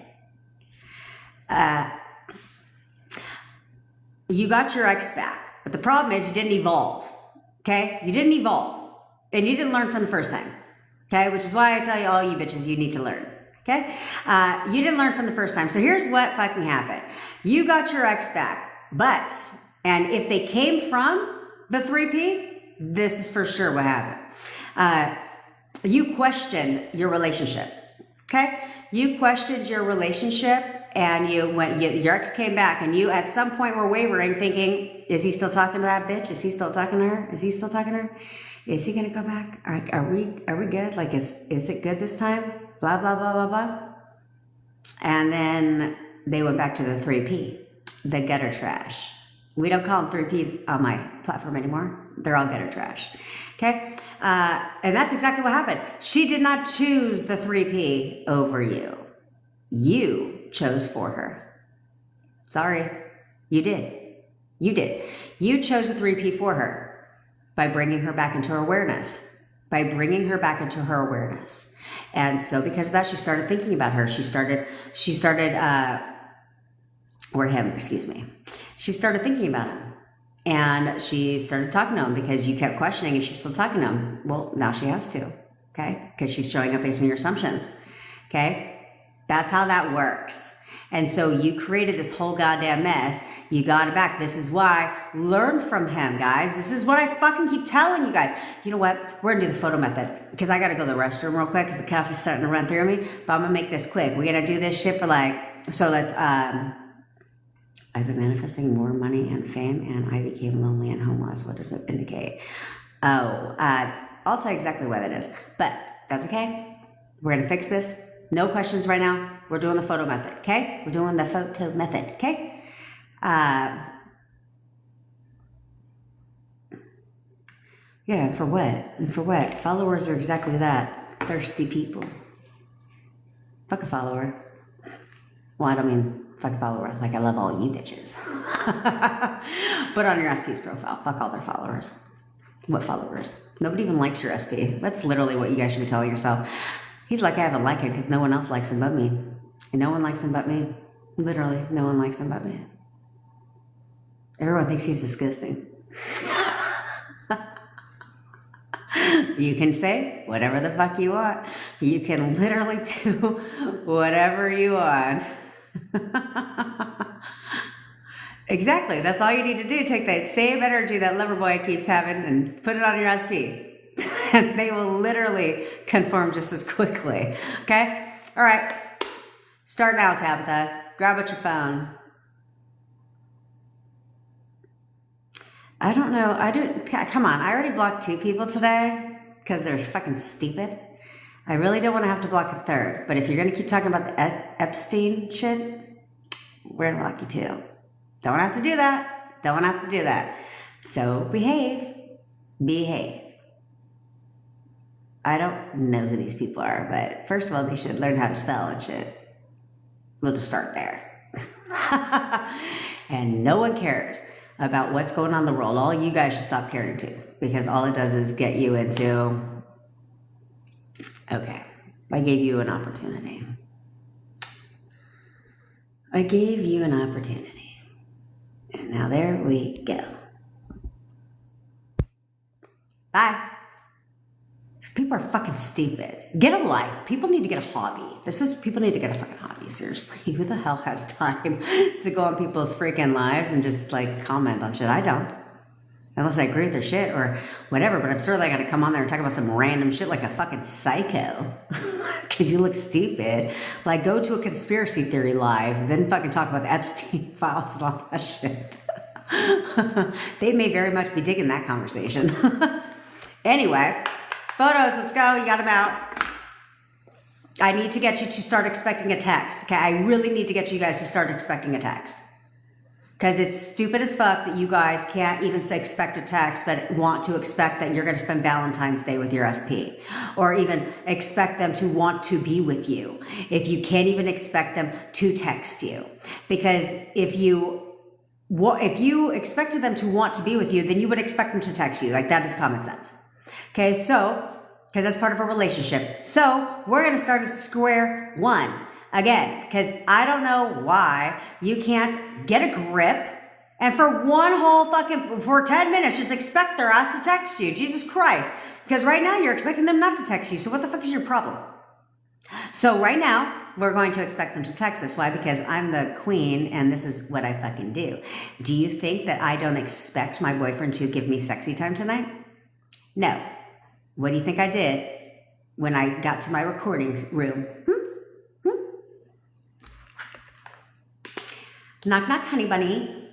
You got your ex back, but the problem is you didn't evolve. Okay, you didn't evolve, and you didn't learn from the first time. Okay, which is why I tell you all you bitches you need to learn. Okay, you didn't learn from the first time. So here's what fucking happened. You got your ex back, and if they came from the 3P, this is for sure what happened. You questioned your relationship. Okay, you questioned your relationship, and your ex came back, and you at some point were wavering, thinking, is he still talking to that bitch? Is he still talking to her? Is he still talking to her? Is he gonna go back? Are we good? Like, is it good this time? Blah, blah, blah, blah, blah. And then they went back to the 3P, the gutter trash. We don't call them 3Ps on my platform anymore. They're all gutter trash. Okay? And that's exactly what happened. She did not choose the 3P over you. You chose for her. Sorry. You did. You did. You chose the 3P for her by bringing her back into her awareness. By bringing her back into her awareness. And so because of that, she started thinking about her. She started She started thinking about him. And she started talking to him because you kept questioning, is she still talking to him? Well, now she has to, okay? Because she's showing up based on your assumptions, okay? That's how that works. And so you created this whole goddamn mess. You got it back. This is why. Learn from him, guys. This is what I fucking keep telling you guys. You know what? We're going to do the photo method because I got to go to the restroom real quick because the coffee's starting to run through me. But I'm going to make this quick. We're going to do this shit for I've been manifesting more money and fame, and I became lonely and homeless. What does it indicate? I'll tell you exactly what that is. But that's okay. We're going to fix this. No questions right now. We're doing the photo method, okay? We're doing the photo method, okay? Yeah, for what? And for what? Followers are exactly that. Thirsty people. Fuck a follower. Well, I don't mean fuck a follower. Like, I love all you bitches. But on your SP's profile, fuck all their followers. What followers? Nobody even likes your SP. That's literally what you guys should be telling yourself. He's like, I haven't liked him because no one else likes him but me. And no one likes him but me. Literally, no one likes him but me. Everyone thinks he's disgusting. You can say whatever the fuck you want. You can literally do whatever you want. Exactly. That's all you need to do. Take that same energy that lover boy keeps having and put it on your SP. And they will literally conform just as quickly. Okay? All right. Start now, Tabitha. Grab at your phone. I don't know. Come on. I already blocked 2 people today because they're fucking stupid. I really don't want to have to block a 3rd. But if you're going to keep talking about the Epstein shit, we're going to block you too. Don't have to do that. Don't have to do that. So behave. Behave. I don't know who these people are, but first of all, they should learn how to spell and shit. We'll just start there. And no one cares about what's going on in the world. All you guys should stop caring too, because all it does is get you into, okay, I gave you an opportunity. I gave you an opportunity. And now there we go. Bye. People are fucking stupid. Get a life. People need to get a hobby. People need to get a fucking hobby. Seriously. Who the hell has time to go on people's freaking lives and just like comment on shit? I don't. Unless I agree with their shit or whatever, but I'm certainly gonna come on there and talk about some random shit like a fucking psycho. Because you look stupid. Like, go to a conspiracy theory live, then fucking talk about the Epstein files and all that shit. They may very much be digging that conversation. Anyway, photos, let's go. You got them out. I need to get you to start expecting a text. Okay, I really need to get you guys to start expecting a text. Because it's stupid as fuck that you guys can't even say expect a text, but want to expect that you're going to spend Valentine's Day with your SP. Or even expect them to want to be with you. If you can't even expect them to text you. Because if you expected them to want to be with you, then you would expect them to text you. Like, that is common sense. Okay, so, because that's part of a relationship. So, we're going to start at square one. Again, because I don't know why you can't get a grip and for for 10 minutes, just expect their ass to text you. Jesus Christ. Because right now you're expecting them not to text you. So what the fuck is your problem? So right now, we're going to expect them to text us. Why? Because I'm the queen and this is what I fucking do. Do you think that I don't expect my boyfriend to give me sexy time tonight? No. What do you think I did when I got to my recording room? Knock, knock, honey bunny.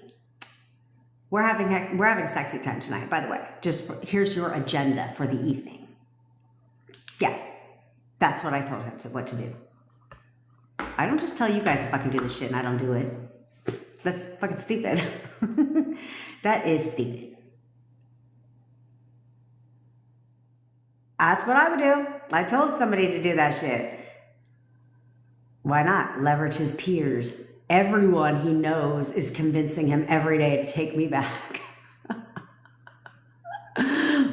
We're having sexy time tonight, by the way. Here's your agenda for the evening. Yeah, that's what I told him what to do. I don't just tell you guys to fucking do this shit and I don't do it. That's fucking stupid. That is stupid. That's what I would do. I told somebody to do that shit. Why not? Leverage his peers. Everyone he knows is convincing him every day to take me back.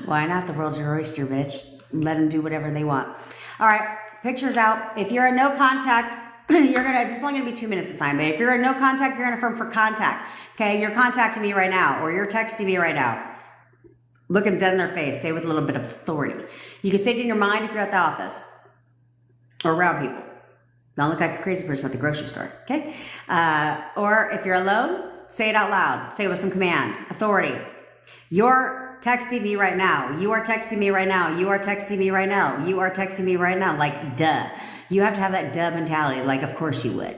Why not? The world's your oyster, bitch. Let them do whatever they want. All right, pictures out. If you're in no contact, it's only gonna be 2 minutes this time, but if you're in no contact, you're gonna affirm for contact. Okay, you're contacting me right now, or you're texting me right now. Look them dead in their face, say with a little bit of authority. You can say it in your mind if you're at the office or around people. Don't look like a crazy person at the grocery store, okay? Or if you're alone, say it out loud. Say it with some command, authority. You're texting me right now. You are texting me right now. You are texting me right now. You are texting me right now. Like, duh. You have to have that duh mentality. Like, of course you would.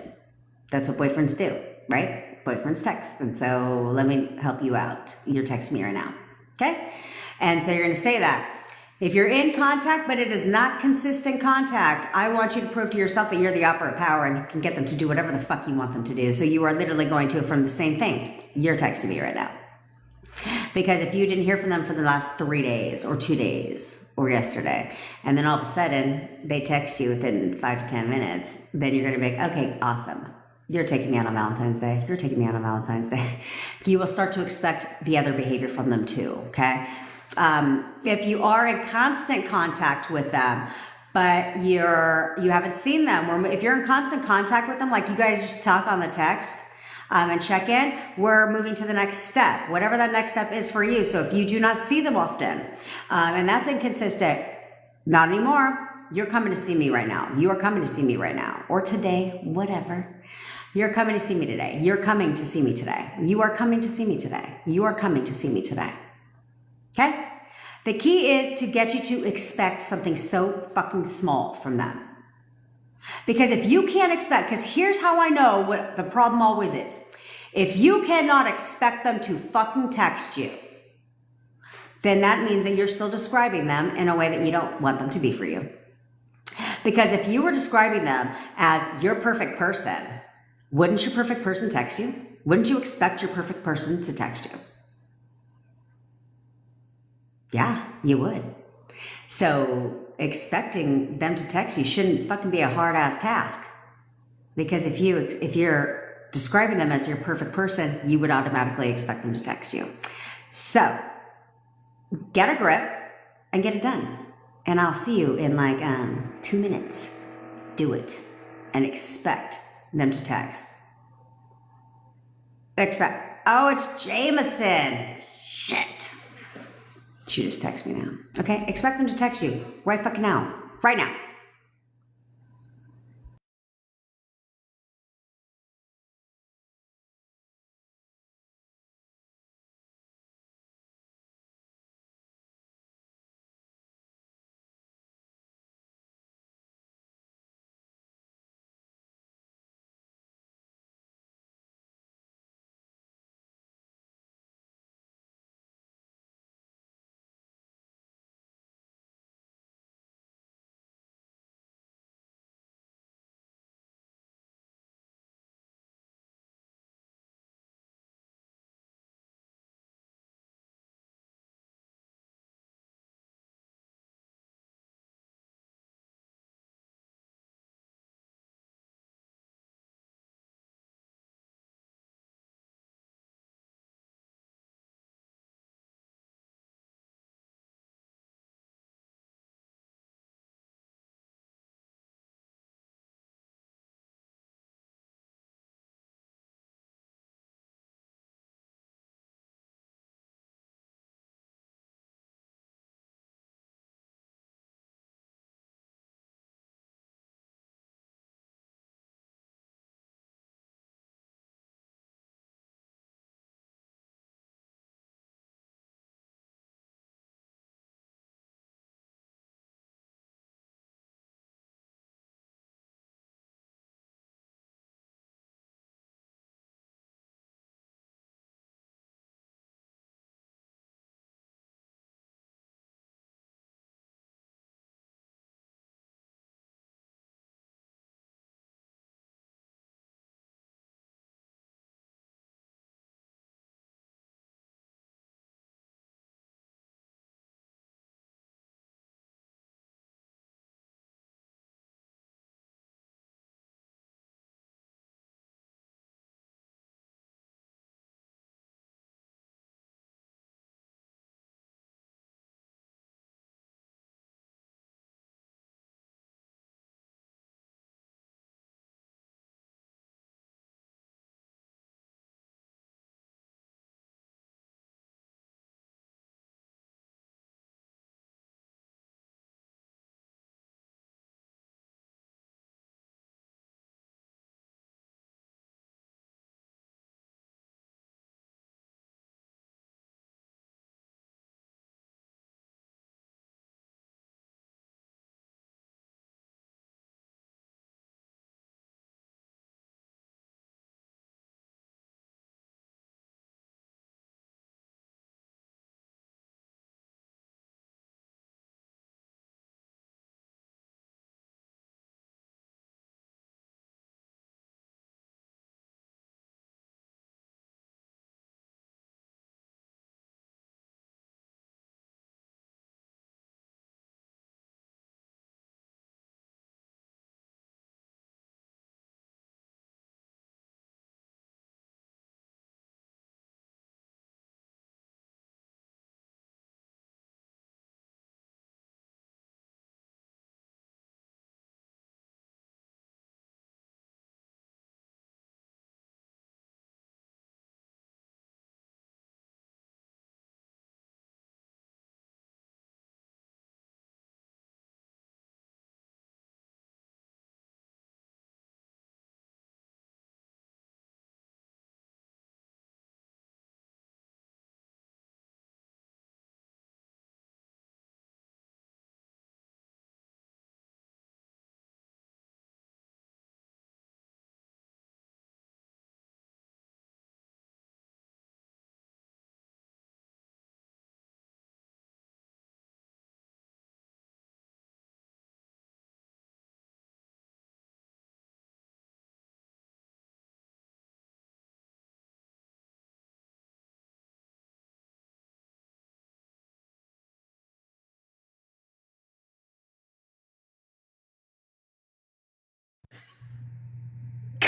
That's what boyfriends do, right? Boyfriends text. And so let me help you out. You're texting me right now, okay? And so you're going to say that. If you're in contact, but it is not consistent contact, I want you to prove to yourself that you're the operative power and can get them to do whatever the fuck you want them to do. So you are literally going to affirm the same thing. You're texting me right now. Because if you didn't hear from them for the last 3 days or 2 days or yesterday, and then all of a sudden they text you within 5 to 10 minutes, then you're going to be like, okay, awesome. You're taking me out on Valentine's Day. You're taking me out on Valentine's Day. You will start to expect the other behavior from them too, okay? If you are in constant contact with them, but you haven't seen them, or if you're in constant contact with them, like you guys just talk on the text and check in, we're moving to the next step, whatever that next step is for you. So if you do not see them often, and that's inconsistent, not anymore, you're coming to see me right now. You are coming to see me right now, or today, whatever. You're coming to see me today. You're coming to see me today. You are coming to see me today. You are coming to see me today. Okay? The key is to get you to expect something so fucking small from them. Because if you can't expect, because here's how I know what the problem always is. If you cannot expect them to fucking text you, then that means that you're still describing them in a way that you don't want them to be for you. Because if you were describing them as your perfect person, wouldn't your perfect person text you? Wouldn't you expect your perfect person to text you? Yeah, you would. So expecting them to text you shouldn't fucking be a hard ass task. Because if you're describing them as your perfect person, you would automatically expect them to text you. So get a grip and get it done. And I'll see you in like 2 minutes. Do it and expect them to text. Oh, it's Jameson. Shit. She just text me now. Okay, expect them to text you right fucking now. Right now.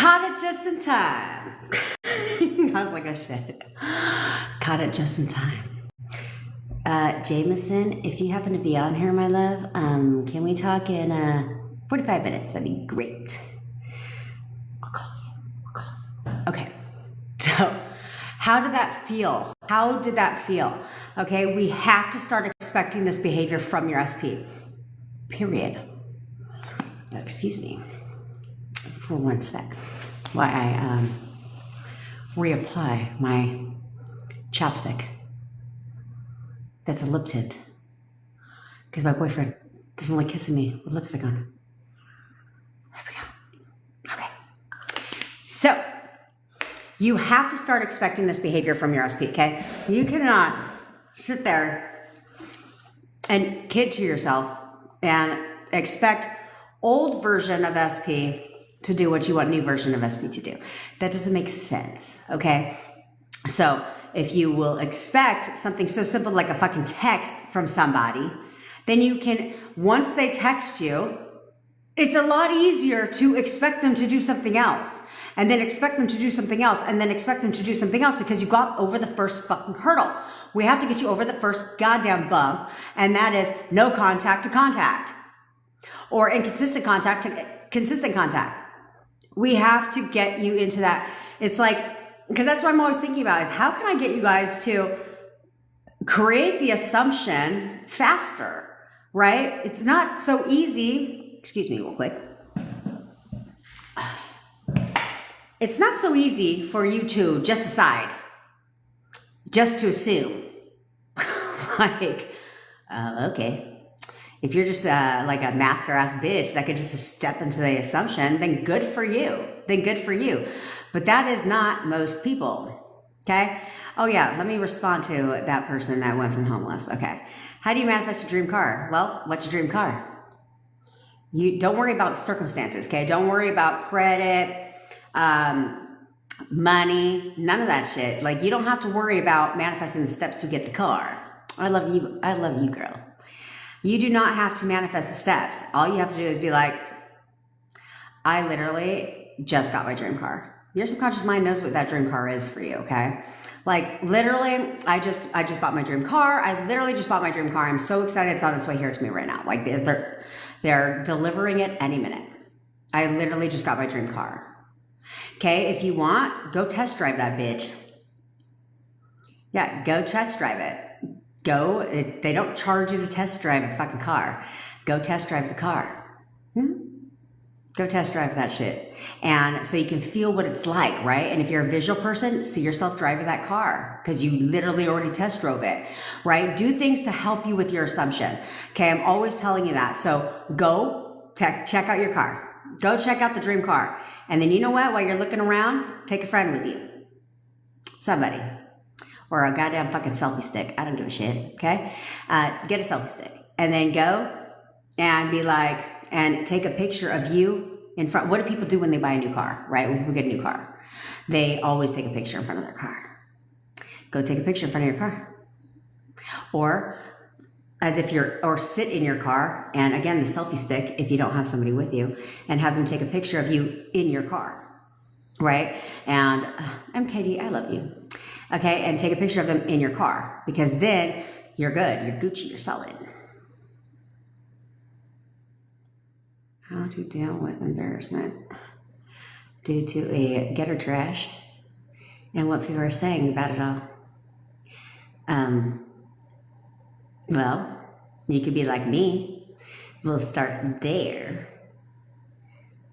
Caught it just in time. I was like, oh shit. Caught it just in time. Jameson, if you happen to be on here, my love, can we talk in 45 minutes? That'd be great. I'll call you. Okay. So, how did that feel? How did that feel? Okay, we have to start expecting this behavior from your SP. Period. Excuse me for one sec while I reapply my chapstick. That's a lip tint. Because my boyfriend doesn't like kissing me with lipstick on. There we go. Okay. So, you have to start expecting this behavior from your SP, okay? You cannot sit there and kid to yourself and expect old version of SP to do what you want new version of SP to do. That doesn't make sense, okay? So if you will expect something so simple like a fucking text from somebody, then you can, once they text you, it's a lot easier to expect them to do something else, and then expect them to do something else, and then expect them to do something else, because you got over the first fucking hurdle. We have to get you over the first goddamn bump, and that is no contact to contact, or inconsistent contact to consistent contact. We have to get you into that. It's like, because that's what I'm always thinking about, is how can I get you guys to create the assumption faster, right? It's not so easy. Excuse me real quick. It's not so easy for you to just decide, just to assume. Like, okay. If you're just like a master ass bitch that could just step into the assumption, then good for you. Then good for you. But that is not most people. Okay? Oh yeah, let me respond to that person that went from homeless. Okay. How do you manifest your dream car? Well, what's your dream car? You don't worry about circumstances, okay? Don't worry about credit, money, none of that shit. Like, you don't have to worry about manifesting the steps to get the car. I love you, girl. You do not have to manifest the steps. All you have to do is be like, I literally just got my dream car. Your subconscious mind knows what that dream car is for you, okay? Like, literally, I just bought my dream car. I literally just bought my dream car. I'm so excited it's on its way here to me right now. Like, they're delivering it any minute. I literally just got my dream car. Okay, if you want, go test drive that bitch. Yeah, go test drive it. They don't charge you to test drive a fucking car. Go test drive the car. Go test drive that shit. And so you can feel what it's like, right? And if you're a visual person, see yourself driving that car because you literally already test drove it, right? Do things to help you with your assumption. Okay, I'm always telling you that. So go check out your car. Go check out the dream car. And then you know what? While you're looking around, take a friend with you. Somebody. Or a goddamn fucking selfie stick. I don't give a shit, okay? Get a selfie stick. And then go and be like, and take a picture of you in front. What do people do when they buy a new car, right? When people get a new car, they always take a picture in front of their car. Go take a picture in front of your car. Or or sit in your car, and again, the selfie stick, if you don't have somebody with you, and have them take a picture of you in your car, right? And I'm Katie, I love you. Okay, and take a picture of them in your car, because then you're good, you're Gucci, you're solid. How to deal with embarrassment due to a gutter trash and what people are saying about it all. Well, you could be like me. We'll start there.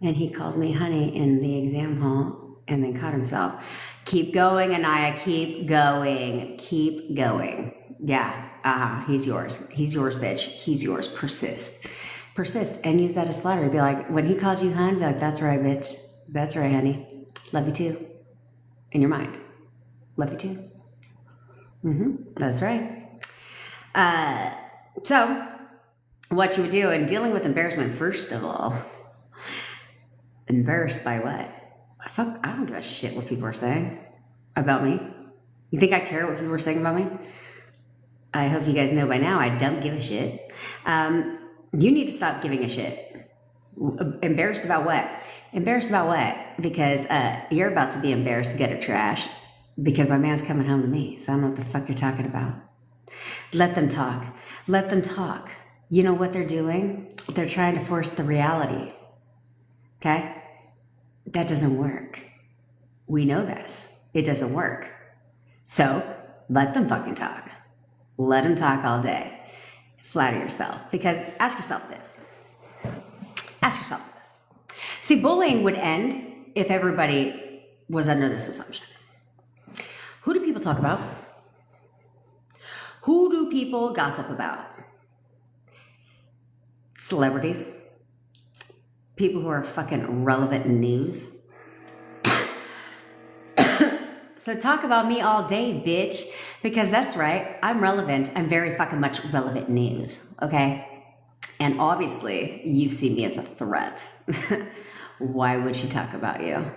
And he called me honey in the exam hall and then caught himself. Keep going, Anaya, keep going. Keep going. Yeah, he's yours. He's yours, bitch. He's yours. Persist. Persist and use that as flattery. Be like, when he calls you hun, be like, that's right, bitch. That's right, honey. Love you too. In your mind. Love you too. That's right. So, what you would do in dealing with embarrassment, first of all, embarrassed by what? Fuck, I don't give a shit what people are saying about me. You think I care what people are saying about me? I hope you guys know by now I don't give a shit. You need to stop giving a shit. Embarrassed about what? Embarrassed about what? Because you're about to be embarrassed to get a trash because my man's coming home to me. So I don't know what the fuck you're talking about. Let them talk. Let them talk. You know what they're doing? They're trying to force the reality. Okay? That doesn't work. We know this. It doesn't work. So let them fucking talk. Let them talk all day. Flatter yourself. Because ask yourself this. Ask yourself this. See, bullying would end if everybody was under this assumption. Who do people talk about? Who do people gossip about? Celebrities. People who are fucking relevant in news. So talk about me all day, bitch. Because that's right, I'm relevant. I'm very fucking much relevant news, okay? And obviously, you see me as a threat. Why would she talk about you?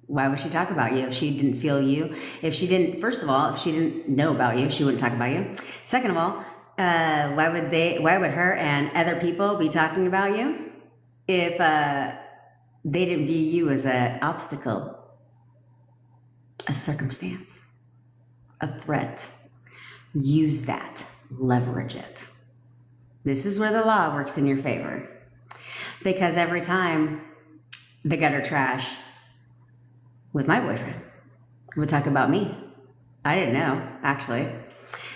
Why would she talk about you if she didn't feel you? If she didn't, first of all, if she didn't know about you, she wouldn't talk about you. Second of all, why would her and other people be talking about you if they didn't view you as an obstacle, a circumstance, a threat? Use that, leverage it. This is where the law works in your favor. Because every time the gutter trash with my boyfriend would talk about me, I didn't know, actually,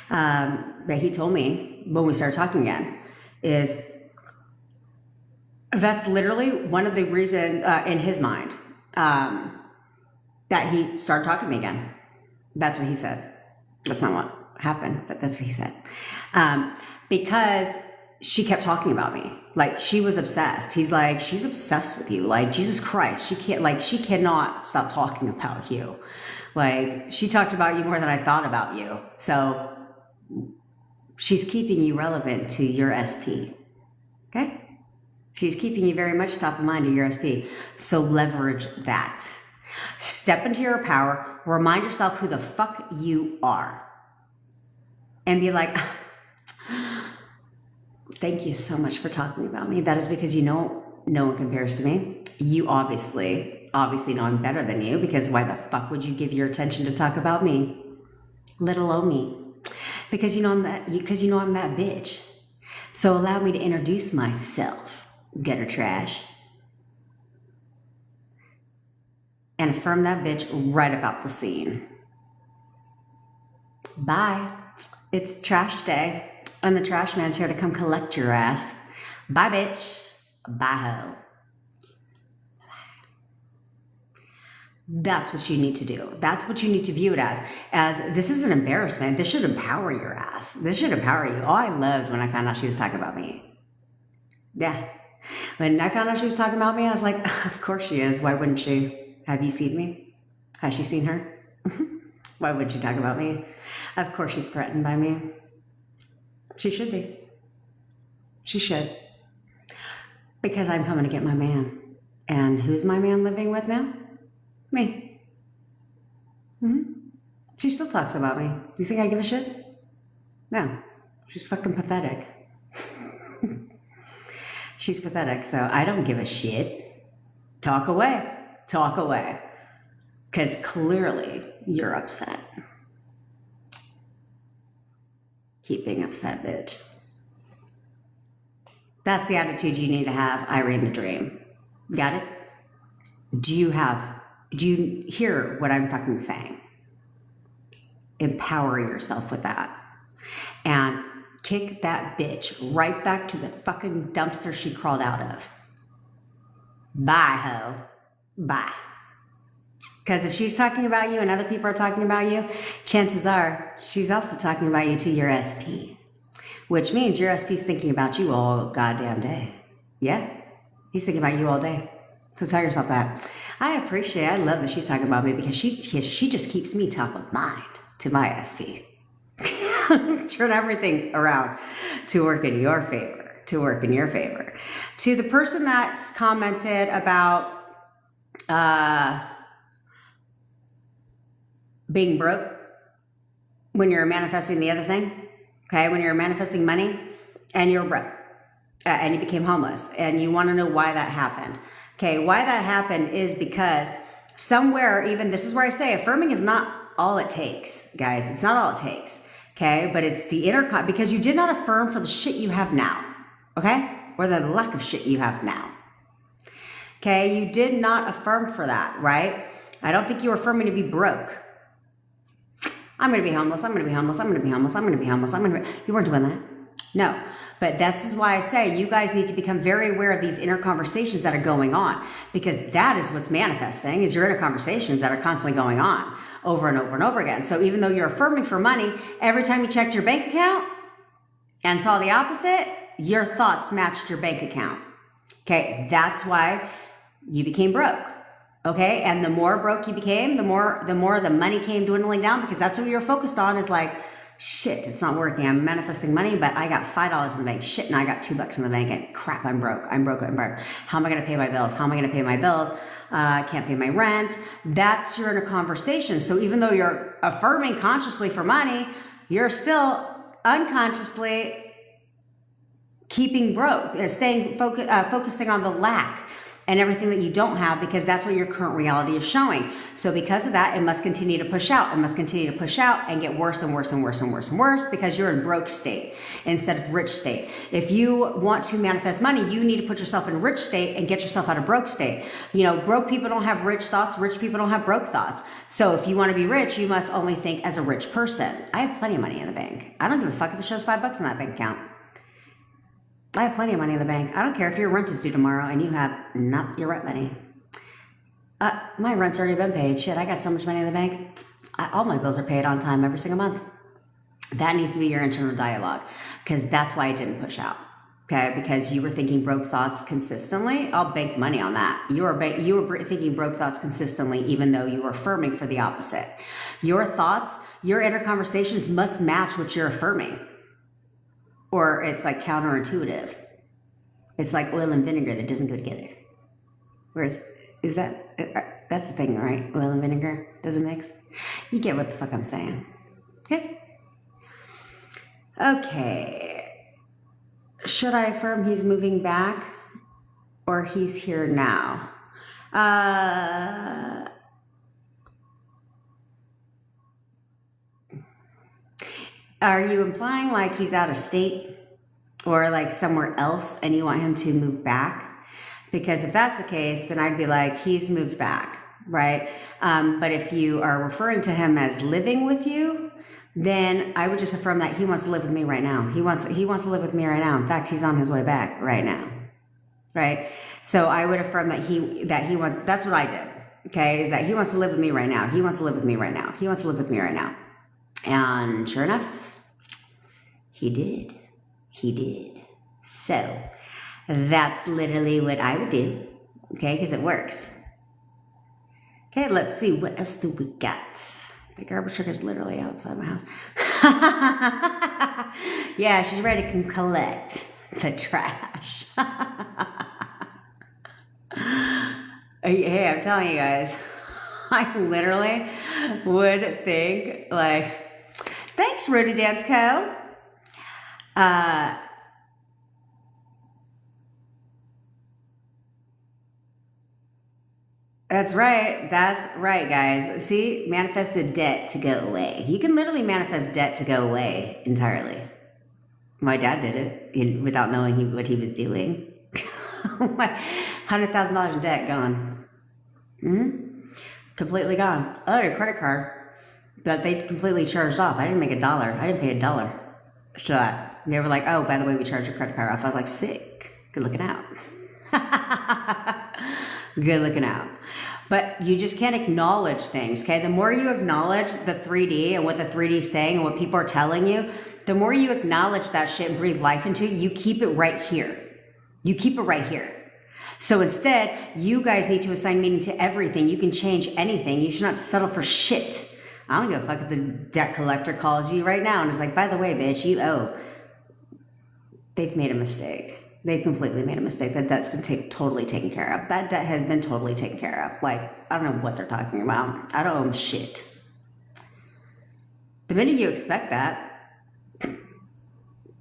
but he told me when we started talking again, is that's literally one of the reasons in his mind that he started talking to me again. That's what he said. That's not what happened, but that's what he said. Because she kept talking about me. Like, she was obsessed. He's like, she's obsessed with you. Like, Jesus Christ, she cannot stop talking about you. Like, she talked about you more than I thought about you. So she's keeping you relevant to your SP. Okay? She's keeping you very much top of mind to your SP. So leverage that. Step into your power. Remind yourself who the fuck you are. And be like, thank you so much for talking about me. That is because you know no one compares to me. You obviously know I'm better than you, because why the fuck would you give your attention to talk about me? Let alone me. Because you know I'm that bitch. So allow me to introduce myself, gutter trash. And affirm that bitch right about the scene. Bye. It's trash day. And the trash man's here to come collect your ass. Bye, bitch. Bye, ho. That's what you need to do. That's what you need to view it as this is an embarrassment. This should empower your ass. This should empower you. Oh, I loved when I found out she was talking about me. Yeah. When I found out she was talking about me, I was like, of course she is. Why wouldn't she? Have you seen me? Has she seen her? Why would she talk about me? Of course she's threatened by me. She should be. She should. Because I'm coming to get my man. And who's my man living with now? Me. Mm-hmm. She still talks about me. You think I give a shit? No. She's fucking pathetic. She's pathetic, so I don't give a shit. Talk away. Talk away. Because clearly you're upset. Keep being upset, bitch. That's the attitude you need to have, Irene the Dream. Got it? Do you hear what I'm fucking saying? Empower yourself with that. And kick that bitch right back to the fucking dumpster she crawled out of. Bye, ho. Bye. Because if she's talking about you and other people are talking about you, chances are she's also talking about you to your SP. Which means your SP's thinking about you all goddamn day. Yeah, he's thinking about you all day. So tell yourself that. I love that she's talking about me, because she just keeps me top of mind to my SP. Turn everything around to work in your favor. To the person that's commented about being broke when you're manifesting the other thing, okay? When you're manifesting money and you're broke and you became homeless and you want to know why that happened. Okay, why that happened is because somewhere, even this is where I say affirming is not all it takes, guys. It's not all it takes. Okay, but it's the inner because you did not affirm for the shit you have now. Okay, or the lack of shit you have now. Okay, you did not affirm for that, right? I don't think you were affirming to be broke. I'm going to be homeless. I'm going to be homeless. I'm going to be homeless. I'm going to be homeless. You weren't doing that. No. But this is why I say you guys need to become very aware of these inner conversations that are going on, because that is what's manifesting is your inner conversations that are constantly going on over and over and over again. So even though you're affirming for money, every time you checked your bank account and saw the opposite, your thoughts matched your bank account. Okay. That's why you became broke. Okay. And the more broke you became, the more the money came dwindling down, because that's what you're focused on is like, shit, it's not working. I'm manifesting money, but I got $5 in the bank. Shit, and I got $2 in the bank. And crap, I'm broke. I'm broke. How am I going to pay my bills? How am I going to pay my bills? I can't pay my rent. That's your inner conversation. So even though you're affirming consciously for money, you're still unconsciously keeping broke, focusing on the lack and everything that you don't have, because that's what your current reality is showing. So because of that, it must continue to push out. It must continue to push out and get worse and worse and worse and worse and worse, because you're in broke state instead of rich state. If you want to manifest money, you need to put yourself in rich state and get yourself out of broke state. You know, broke people don't have rich thoughts. Rich people don't have broke thoughts. So if you want to be rich, you must only think as a rich person. I have plenty of money in the bank. I don't give a fuck if it shows $5 in that bank account. I have plenty of money in the bank. I don't care if your rent is due tomorrow and you have not your rent money. My rent's already been paid. Shit, I got so much money in the bank. All my bills are paid on time every single month. That needs to be your internal dialogue, because that's why it didn't push out. Okay, because you were thinking broke thoughts consistently. I'll bank money on that. You were thinking broke thoughts consistently, even though you were affirming for the opposite. Your thoughts, your inner conversations must match what you're affirming. Or it's like counterintuitive. It's like oil and vinegar that doesn't go together. Whereas, that's the thing, right? Oil and vinegar doesn't mix. You get what the fuck I'm saying. Okay? Okay. Should I affirm he's moving back or he's here now? Are you implying like he's out of state or like somewhere else and you want him to move back? Because if that's the case, then I'd be like, he's moved back, right? But if you are referring to him as living with you, then I would just affirm that he wants to live with me right now. He wants to live with me right now. In fact, he's on his way back right now, right? So I would affirm that he wants, that's what I did, okay? Is that he wants to live with me right now. He wants to live with me right now. He wants to live with me right now. And sure enough, he did. He did. So that's literally what I would do, okay? Because it works. Okay, let's see. What else do we got? The garbage truck is literally outside my house. Yeah, she's ready to collect the trash. Hey, I'm telling you guys, I literally would think like, thanks, Rudy Dance Co. That's right, guys. See, manifested debt to go away. You can literally manifest debt to go away entirely. My dad did it without knowing what he was doing. $100,000 in debt gone. Completely gone. Oh, your credit card that they completely charged off. I didn't make $1. I didn't pay $1. So they were like, oh, by the way, we charged your credit card off. I was like, sick. Good looking out. Good looking out. But you just can't acknowledge things, okay? The more you acknowledge the 3D and what the 3D is saying and what people are telling you, the more you acknowledge that shit and breathe life into it, you keep it right here. You keep it right here. So instead, you guys need to assign meaning to everything. You can change anything. You should not settle for shit. I don't give a fuck if the debt collector calls you right now and is like, by the way, bitch, you owe. They've made a mistake. They've completely made a mistake. That debt's been totally taken care of. That debt has been totally taken care of. Like, I don't know what they're talking about. I don't owe them shit. The minute you expect that,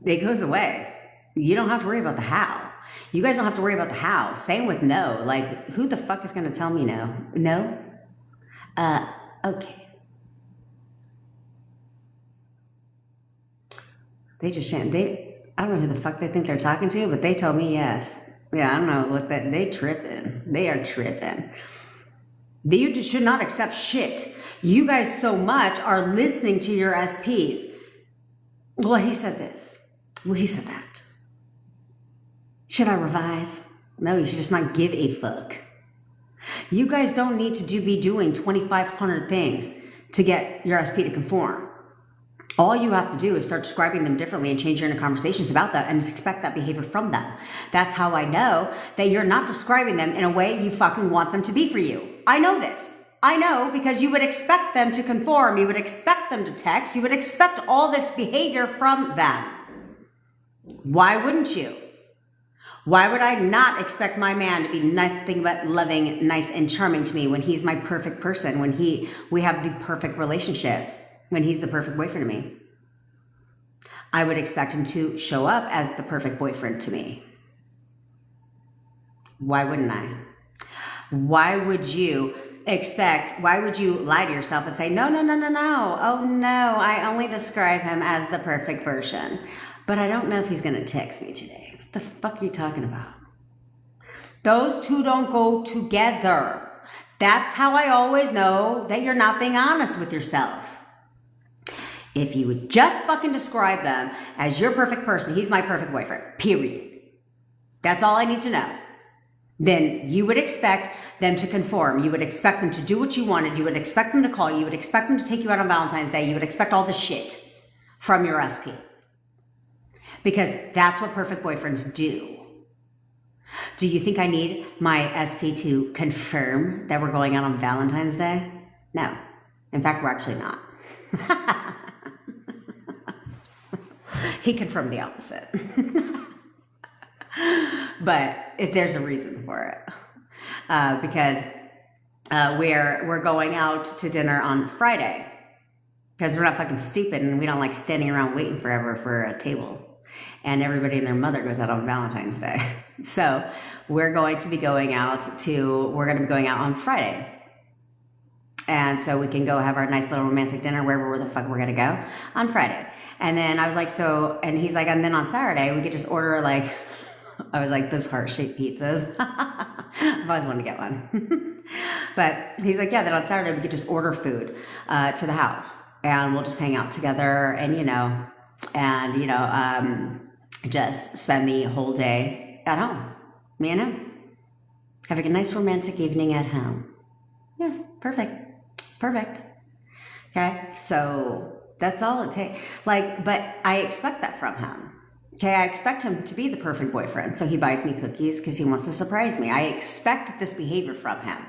it goes away. You don't have to worry about the how. You guys don't have to worry about the how. Same with no. Like, who the fuck is going to tell me no? No? Okay. They just shan't. I don't know who the fuck they think they're talking to, but they told me yes. Yeah, I don't know what they tripping. They are tripping. You just should not accept shit. You guys so much are listening to your SPs. Well, he said this. Well, he said that. Should I revise? No, you should just not give a fuck. You guys don't need to be doing 2,500 things to get your SP to conform. All you have to do is start describing them differently and change your inner conversations about that and expect that behavior from them. That's how I know that you're not describing them in a way you fucking want them to be for you. I know this. I know because you would expect them to conform. You would expect them to text. You would expect all this behavior from them. Why wouldn't you? Why would I not expect my man to be nothing but loving, nice, and charming to me when he's my perfect person, when we have the perfect relationship, when he's the perfect boyfriend to me? I would expect him to show up as the perfect boyfriend to me. Why wouldn't I? Why would you lie to yourself and say, no, oh no, I only describe him as the perfect version, but I don't know if he's going to text me today. What the fuck are you talking about? Those two don't go together. That's how I always know that you're not being honest with yourself. If you would just fucking describe them as your perfect person, he's my perfect boyfriend, period. That's all I need to know. Then you would expect them to conform. You would expect them to do what you wanted. You would expect them to call you. You would expect them to take you out on Valentine's Day. You would expect all the shit from your SP. Because that's what perfect boyfriends do. Do you think I need my SP to confirm that we're going out on Valentine's Day? No. In fact, we're actually not. He confirmed the opposite. But there's a reason for it. Because we're going out to dinner on Friday. Because we're not fucking stupid and we don't like standing around waiting forever for a table. And everybody and their mother goes out on Valentine's Day. So we're going to be going out on Friday. And so we can go have our nice little romantic dinner wherever the fuck we're going to go on Friday. And then I was like, and he's like, and then on Saturday we could just order those heart-shaped pizzas. I've always wanted to get one. But he's like, yeah, then on Saturday we could just order food to the house. And we'll just hang out together and, just spend the whole day at home. Me and him. Having a nice romantic evening at home. Yes, perfect. Okay, so that's all it takes. But I expect that from him. Okay, I expect him to be the perfect boyfriend. So he buys me cookies because he wants to surprise me. I expect this behavior from him.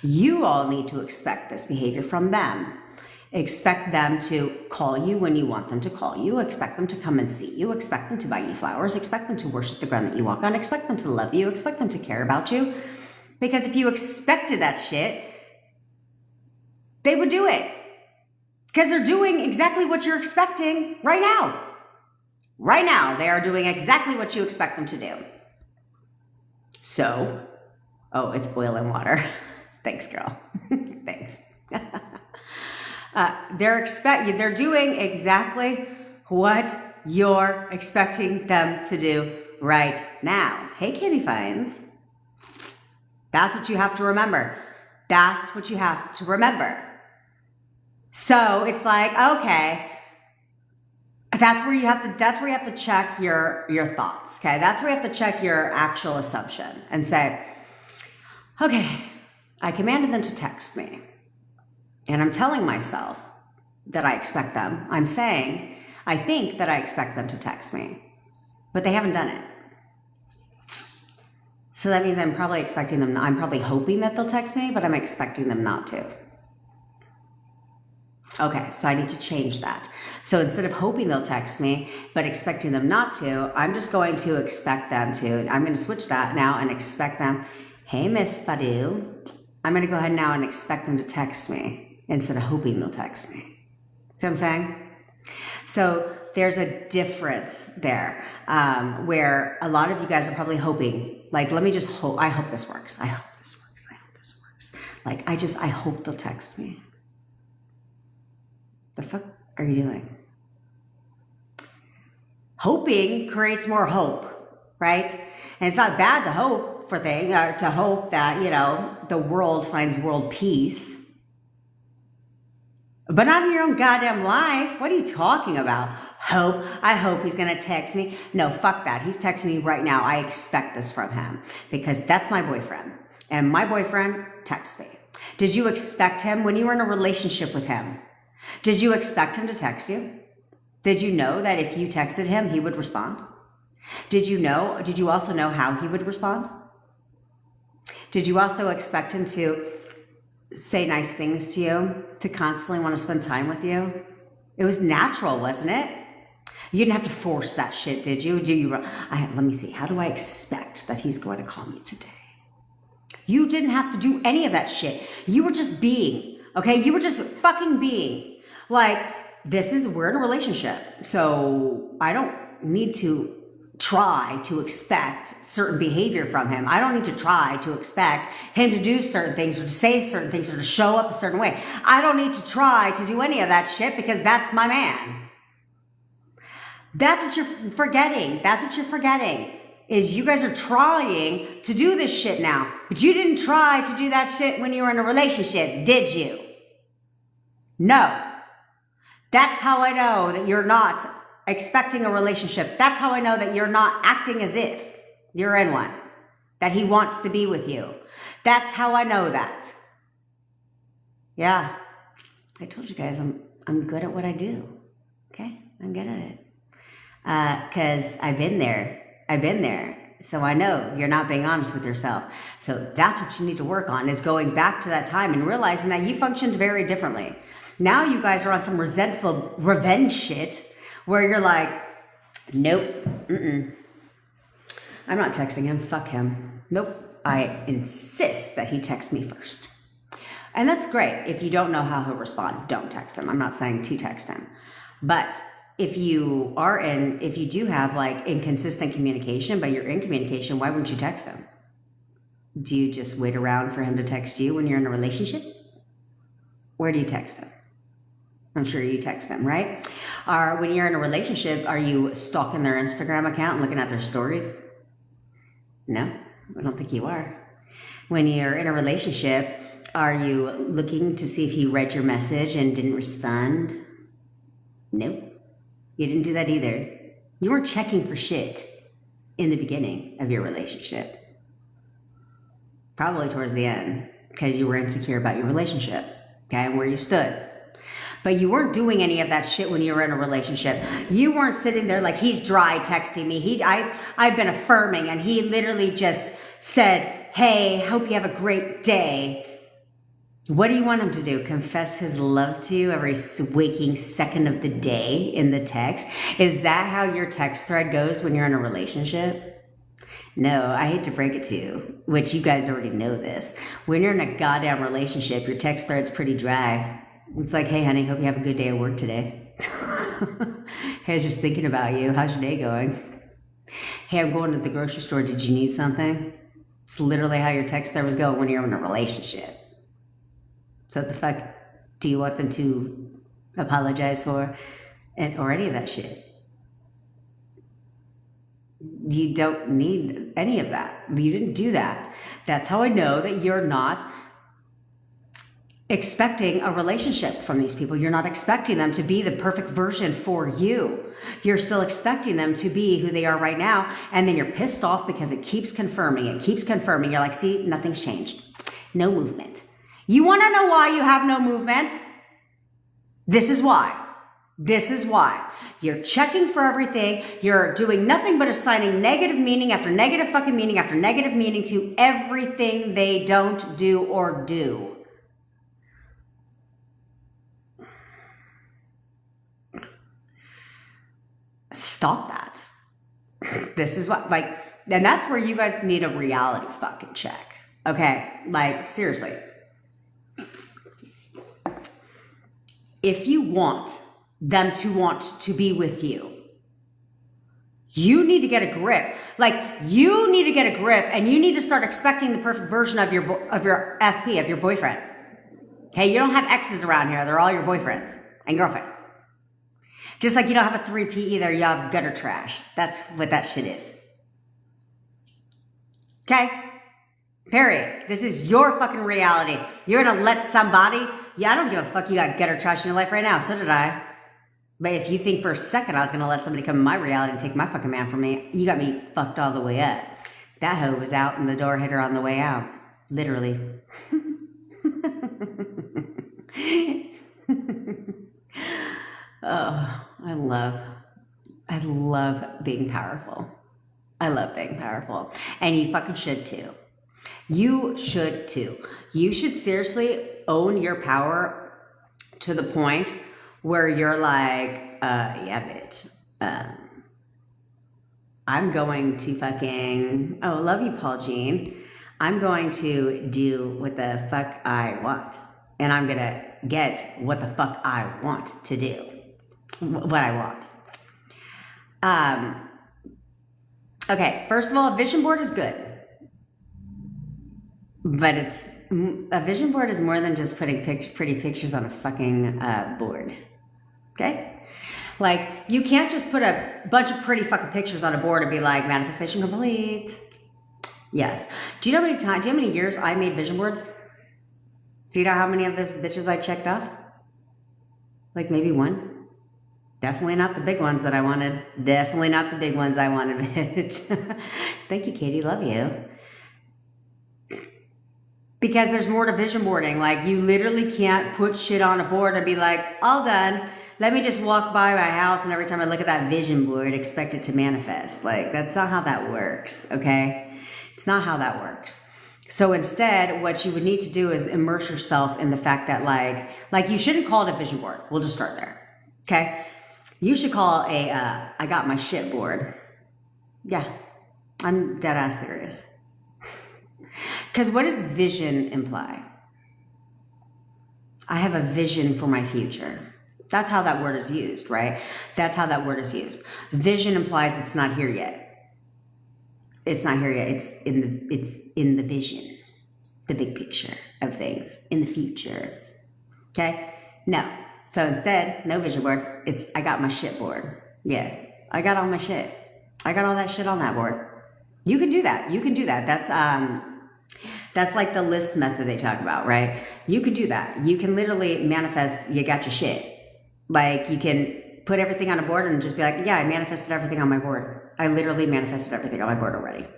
You all need to expect this behavior from them. Expect them to call you when you want them to call you. Expect them to come and see you. Expect them to buy you flowers. Expect them to worship the ground that you walk on. Expect them to love you. Expect them to care about you. Because if you expected that shit, they would do it. Because they're doing exactly what you're expecting right now. Right now, they are doing exactly what you expect them to do. So, it's oil and water. Thanks, girl. Thanks. They're doing exactly what you're expecting them to do right now. Hey, Candy Finds. That's what you have to remember. That's what you have to remember. So it's like, okay, that's where you have to check your thoughts. Okay, that's where you have to check your actual assumption and say, okay, I commanded them to text me. And I'm telling myself that I expect them. I'm saying, I think that I expect them to text me, but they haven't done it. So that means I'm probably expecting them, I'm probably hoping that they'll text me, but I'm expecting them not to. Okay, so I need to change that. So instead of hoping they'll text me, but expecting them not to, I'm just going to expect them to. I'm going to switch that now and expect them, hey, Miss Badu, I'm going to go ahead now and expect them to text me instead of hoping they'll text me. See what I'm saying? So there's a difference there where a lot of you guys are probably hoping, like, let me just hope, I hope this works. I hope this works. I hope this works. Like, I hope they'll text me. The fuck are you doing? Hoping creates more hope, right? And it's not bad to hope for things, to hope that, you know, the world finds world peace. But not in your own goddamn life. What are you talking about? Hope. I hope he's going to text me. No, fuck that. He's texting me right now. I expect this from him because that's my boyfriend. And my boyfriend texts me. Did you expect him when you were in a relationship with him? Did you expect him to text you? Did you know that if you texted him, he would respond? Did you also know how he would respond? Did you also expect him to say nice things to you, to constantly want to spend time with you? It was natural, wasn't it? You didn't have to force that shit, did you? Let me see. How do I expect that he's going to call me today? You didn't have to do any of that shit. You were just being, okay? You were just fucking being. Like, we're in a relationship, so I don't need to try to expect certain behavior from him. I don't need to try to expect him to do certain things or to say certain things or to show up a certain way. I don't need to try to do any of that shit because that's my man. That's what you're forgetting. That's what you're forgetting is you guys are trying to do this shit now, but you didn't try to do that shit when you were in a relationship, did you? No. That's how I know that you're not expecting a relationship. That's how I know that you're not acting as if you're in one, that he wants to be with you. That's how I know that. Yeah. I told you guys I'm good at what I do. Okay? I'm good at it. Because I've been there. So I know you're not being honest with yourself. So that's what you need to work on, is going back to that time and realizing that you functioned very differently. Now you guys are on some resentful revenge shit where you're like, nope, I'm not texting him, fuck him. Nope, I insist that he texts me first. And that's great. If you don't know how he'll respond, don't text him. I'm not saying to text him. But if you do have like inconsistent communication, but you're in communication, why wouldn't you text him? Do you just wait around for him to text you when you're in a relationship? Where do you text him? I'm sure you text them, right? Or when you're in a relationship, are you stalking their Instagram account and looking at their stories? No, I don't think you are. When you're in a relationship, are you looking to see if he read your message and didn't respond? Nope, you didn't do that either. You weren't checking for shit in the beginning of your relationship. Probably towards the end, because you were insecure about your relationship, okay, and where you stood. But you weren't doing any of that shit when you were in a relationship. You weren't sitting there like, he's dry texting me. I've been affirming, and he literally just said, hey, hope you have a great day. What do you want him to do? Confess his love to you every waking second of the day in the text? Is that how your text thread goes when you're in a relationship? No, I hate to break it to you, which you guys already know this. When you're in a goddamn relationship, your text thread's pretty dry. It's like, hey, honey, hope you have a good day at work today. Hey, I was just thinking about you. How's your day going? Hey, I'm going to the grocery store. Did you need something? It's literally how your text thread was going when you're in a relationship. So what the fuck do you want them to apologize for or any of that shit? You don't need any of that. You didn't do that. That's how I know that you're not expecting a relationship from these people. You're not expecting them to be the perfect version for you. You're still expecting them to be who they are right now. And then you're pissed off because it keeps confirming. It keeps confirming. You're like, see, nothing's changed. No movement. You want to know why you have no movement? This is why. This is why. You're checking for everything. You're doing nothing but assigning negative meaning after negative fucking meaning after negative meaning to everything they don't do or do. Stop that. This is what, like, and that's where you guys need a reality fucking check. Okay? Like, seriously. If you want them to want to be with you. You need to get a grip. Like, you need to get a grip, and you need to start expecting the perfect version of your SP, of your boyfriend. Okay, you don't have exes around here. They're all your boyfriends and girlfriends. Just like you don't have a 3P either, you have gutter trash. That's what that shit is. Okay? Period. This is your fucking reality. You're gonna let somebody, I don't give a fuck, you got gutter trash in your life right now. So did I. But if you think for a second I was gonna let somebody come in my reality and take my fucking man from me, you got me fucked all the way up. That hoe was out and the door hit her on the way out. Literally. Oh, I love being powerful. I love being powerful. And you fucking should too. You should too. You should seriously own your power to the point where you're like, yeah, bitch. I'm going to fucking, oh, love you, Paul Jean. I'm going to do what the fuck I want. And I'm going to get what the fuck I want to do. What I want. Okay, first of all, a vision board is good. But a vision board is more than just putting pretty pictures on a fucking board. Okay? Like, you can't just put a bunch of pretty fucking pictures on a board and be like, manifestation complete. Yes. Do you know how many years I made vision boards? Do you know how many of those bitches I checked off? Like maybe one. Definitely not the big ones that I wanted. Definitely not the big ones I wanted, bitch. Thank you, Katie. Love you. Because there's more to vision boarding. Like, you literally can't put shit on a board and be like, all done. Let me just walk by my house and every time I look at that vision board, expect it to manifest. Like, that's not how that works, okay? It's not how that works. So instead, what you would need to do is immerse yourself in the fact that like you shouldn't call it a vision board. We'll just start there, okay? You should call I got my shit board. Yeah, I'm dead ass serious. Because what does vision imply? I have a vision for my future. That's how that word is used, right? That's how that word is used. Vision implies it's not here yet. It's not here yet. It's in the vision, the big picture of things in the future. Okay? No. So instead, no vision board. It's I got my shit board. Yeah, I got all my shit. I got all that shit on that board. You can do that. You can do that. That's like the list method they talk about, right? You could do that. You can literally manifest, you got your shit. Like, you can put everything on a board and just be like, yeah, I manifested everything on my board. I literally manifested everything on my board already,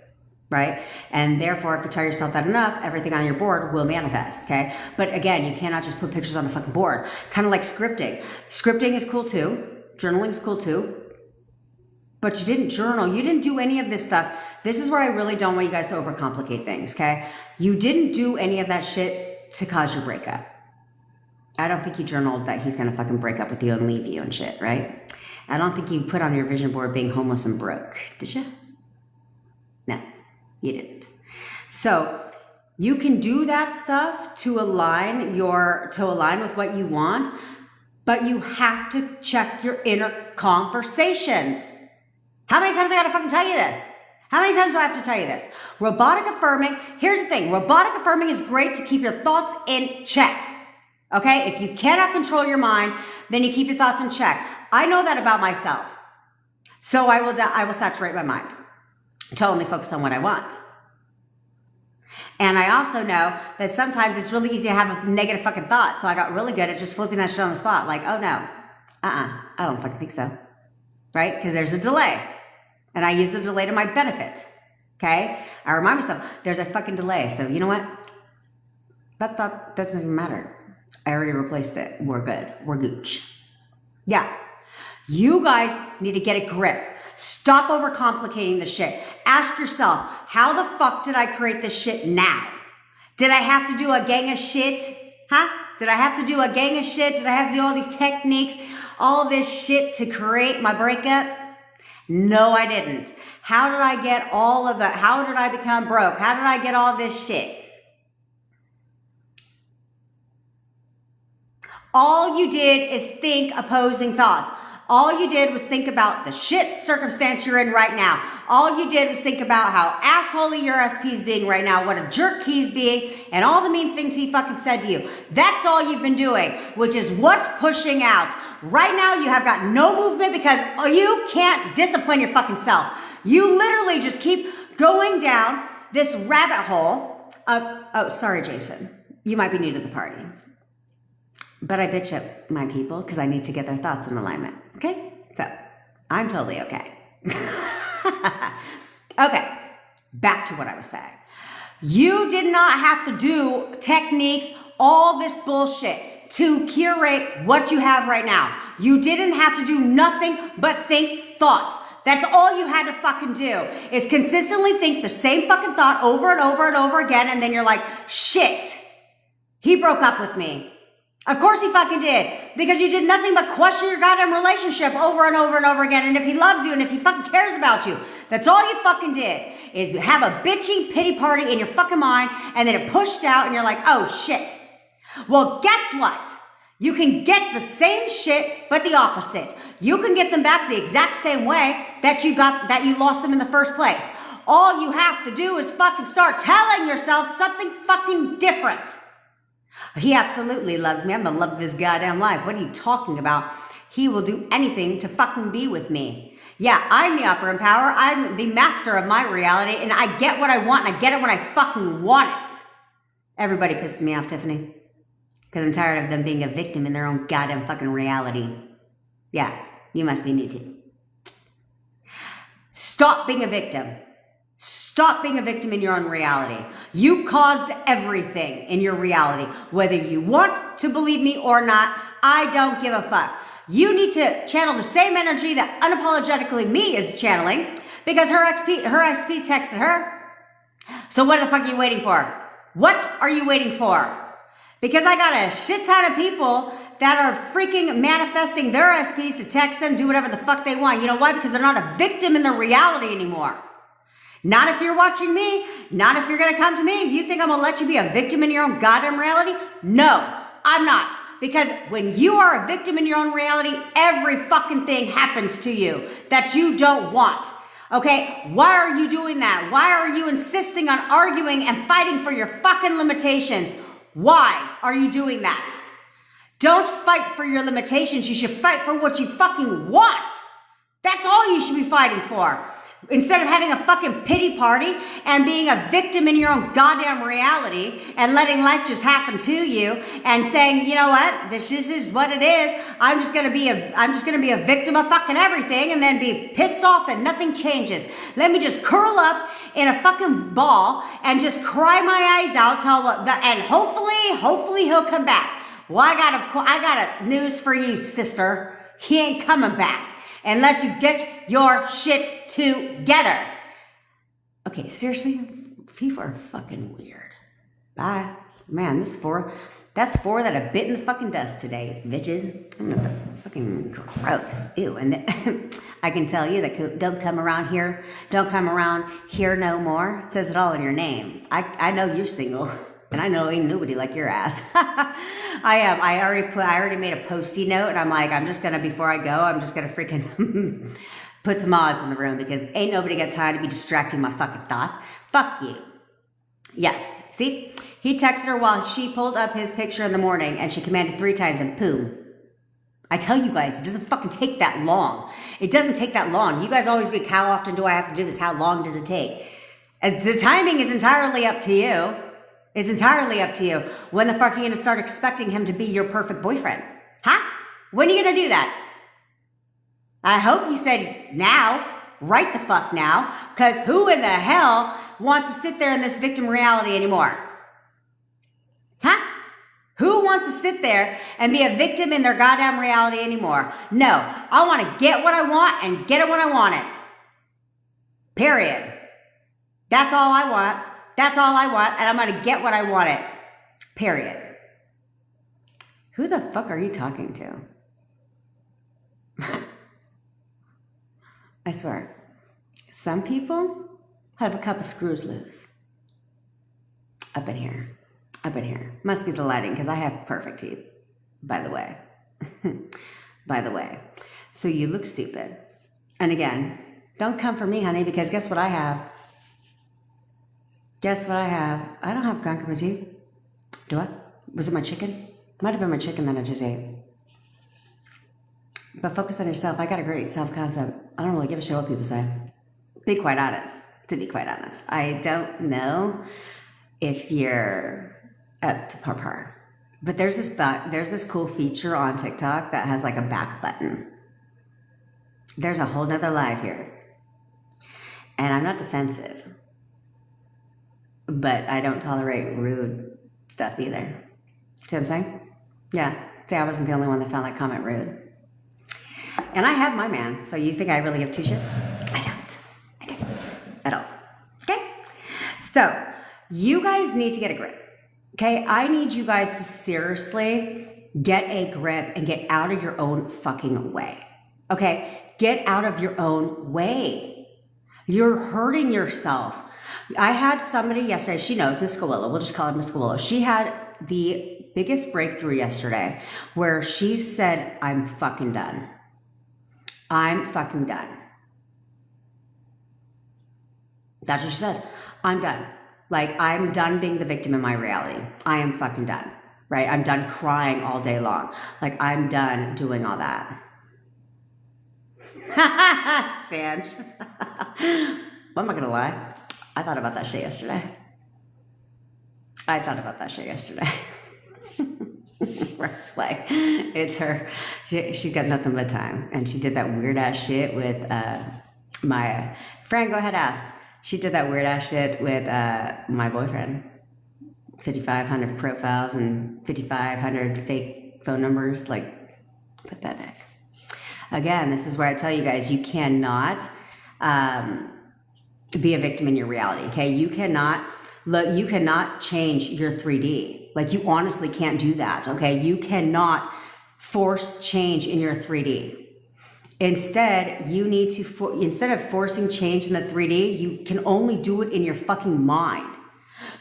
right? And therefore, if you tell yourself that enough, everything on your board will manifest, okay? But again, you cannot just put pictures on the fucking board. Kind of like scripting. Scripting is cool too. Journaling is cool too. But you didn't journal. You didn't do any of this stuff. This is where I really don't want you guys to overcomplicate things, okay? You didn't do any of that shit to cause your breakup. I don't think you journaled that he's gonna fucking break up with you and leave you and shit, right? I don't think you put on your vision board being homeless and broke, did you? No, you didn't. So you can do that stuff to align with what you want, but you have to check your inner conversations. How many times I gotta fucking tell you this? How many times do I have to tell you this? Robotic affirming, here's the thing. Robotic affirming is great to keep your thoughts in check. Okay? If you cannot control your mind, then you keep your thoughts in check. I know that about myself. So I will saturate my mind to only focus on what I want. And I also know that sometimes it's really easy to have a negative fucking thought. So I got really good at just flipping that shit on the spot. Like, oh no, I don't fucking think so. Right? Because there's a delay. And I use the delay to my benefit. Okay? I remind myself, there's a fucking delay. So you know what? That thought doesn't even matter. I already replaced it. We're good. We're gooch. Yeah. You guys need to get a grip. Stop overcomplicating the shit. Ask yourself, how the fuck did I create this shit now? Did I have to do a gang of shit? Huh? Did I have to do a gang of shit? Did I have to do all these techniques, all this shit to create my breakup? No, I didn't. How did I get all of that? How did I become broke? How did I get all this shit? All you did is think opposing thoughts. All you did was think about the shit circumstance you're in right now. All you did was think about how assholey your SP's being right now, what a jerk he's being, and all the mean things he fucking said to you. That's all you've been doing, which is what's pushing out. Right now, you have got no movement because you can't discipline your fucking self. You literally just keep going down this rabbit hole. Oh, sorry, Jason. You might be new to the party. But I bitch at my people because I need to get their thoughts in alignment. Okay? So, I'm totally okay. Okay. Back to what I was saying. You did not have to do techniques, all this bullshit to curate what you have right now. You didn't have to do nothing but think thoughts. That's all you had to fucking do is consistently think the same fucking thought over and over and over again. And then you're like, shit, he broke up with me. Of course he fucking did, because you did nothing but question your goddamn relationship over and over and over again. And if he loves you and if he fucking cares about you, that's all you fucking did is have a bitchy pity party in your fucking mind, and then it pushed out and you're like, oh shit. Well, guess what? You can get the same shit, but the opposite. You can get them back the exact same way that you lost them in the first place. All you have to do is fucking start telling yourself something fucking different. He absolutely loves me. I'm the love of his goddamn life. What are you talking about? He will do anything to fucking be with me. Yeah, I'm the upper in power. I'm the master of my reality, and I get what I want, and I get it when I fucking want it. Everybody pisses me off, Tiffany, because I'm tired of them being a victim in their own goddamn fucking reality. Yeah, you must be new too. Stop being a victim. Stop being a victim in your own reality. You caused everything in your reality. Whether you want to believe me or not, I don't give a fuck. You need to channel the same energy that unapologetically me is channeling, because her XP texted her. So what the fuck are you waiting for? What are you waiting for? Because I got a shit ton of people that are freaking manifesting their SPs to text them, do whatever the fuck they want. You know why? Because they're not a victim in their reality anymore. Not if you're watching me. Not if you're going to come to me. You think I'm going to let you be a victim in your own goddamn reality? No, I'm not. Because when you are a victim in your own reality, every fucking thing happens to you that you don't want. Okay? Why are you doing that? Why are you insisting on arguing and fighting for your fucking limitations? Why are you doing that? Don't fight for your limitations. You should fight for what you fucking want. That's all you should be fighting for. Instead of having a fucking pity party and being a victim in your own goddamn reality and letting life just happen to you and saying, you know what, this is what it is. I'm just gonna be a victim of fucking everything and then be pissed off that nothing changes. Let me just curl up in a fucking ball and just cry my eyes out and hopefully he'll come back. Well, I got a news for you, sister. He ain't coming back unless you get your shit together. Okay, seriously? People are fucking weird. Bye. Man, that's four that have bitten the fucking dust today, bitches. Fucking gross. Ew. And I can tell you that don't come around here no more. It says it all in your name. I know you're single. And I know ain't nobody like your ass. I am. I already made a Post-it note, and I'm like, before I go, I'm just gonna freaking put some odds in the room, because ain't nobody got time to be distracting my fucking thoughts. Fuck you. Yes. See? He texted her while she pulled up his picture in the morning, and she commanded 3 times, and boom. I tell you guys, it doesn't fucking take that long. It doesn't take that long. You guys always be, how often do I have to do this? How long does it take? The timing is entirely up to you. It's entirely up to you. When the fuck are you going to start expecting him to be your perfect boyfriend? Huh? When are you going to do that? I hope you said now. Right the fuck now. Because who in the hell wants to sit there in this victim reality anymore? Huh? Who wants to sit there and be a victim in their goddamn reality anymore? No. I want to get what I want and get it when I want it. Period. That's all I want. That's all I want, and I'm going to get what I want it. Period. Who the fuck are you talking to? I swear. Some people have a couple screws loose. Up in here. Must be the lighting, because I have perfect teeth. by the way. By the way. So you look stupid. And again, don't come for me, honey, because guess what I have? Guess what I have? I don't have gunk in my teeth. Do I? Was it my chicken? Might have been my chicken that I just ate. But focus on yourself. I got a great self-concept. I don't really give a shit what people say. Be quite honest. To be quite honest. I don't know if you're up to par. But there's this cool feature on TikTok that has like a back button. There's a whole nother live here. And I'm not defensive. But I don't tolerate rude stuff either. See what I'm saying? Yeah. See, I wasn't the only one that found that comment rude. And I have my man, so you think I really give two shits? I don't at all. Okay? So, you guys need to get a grip. Okay? I need you guys to seriously get a grip and get out of your own fucking way. Okay? Get out of your own way. You're hurting yourself. I had somebody yesterday, she knows, Miss Coelho, we'll just call her Miss Coelho. She had the biggest breakthrough yesterday where she said, I'm fucking done. I'm fucking done. That's what she said. I'm done. Like, I'm done being the victim in my reality. I am fucking done, right? I'm done crying all day long. Like, I'm done doing all that. Sanj. Well, I'm not gonna lie. I thought about that shit yesterday. Where it's like, it's her, she got nothing but time. And she did that weird ass shit with my friend. Go ahead, ask. She did that weird ass shit with my boyfriend. 5,500 profiles and 5,500 fake phone numbers. Like, pathetic. Again, this is where I tell you guys, you cannot be a victim in your reality, okay? You cannot change your 3D. Like, you honestly can't do that, okay? You cannot force change in your 3D. Instead, you need to, instead of forcing change in the 3D, you can only do it in your fucking mind.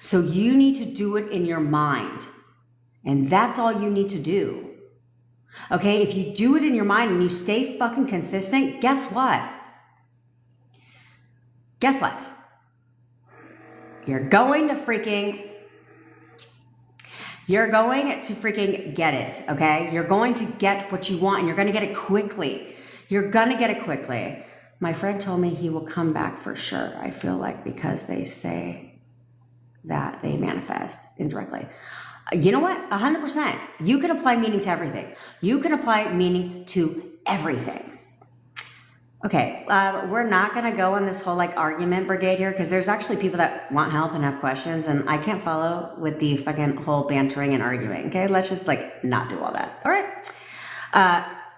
So you need to do it in your mind. And that's all you need to do. Okay, if you do it in your mind and you stay fucking consistent, guess what? Guess what? You're going to freaking get it, okay? You're going to get what you want and you're going to get it quickly. You're going to get it quickly. My friend told me he will come back for sure. I feel like because they say that they manifest indirectly. You know what? 100%. You can apply meaning to everything. You can apply meaning to everything. Okay, we're not going to go on this whole like argument brigade here because there's actually people that want help and have questions and I can't follow with the fucking whole bantering and arguing. Okay, let's just like not do all that. All right,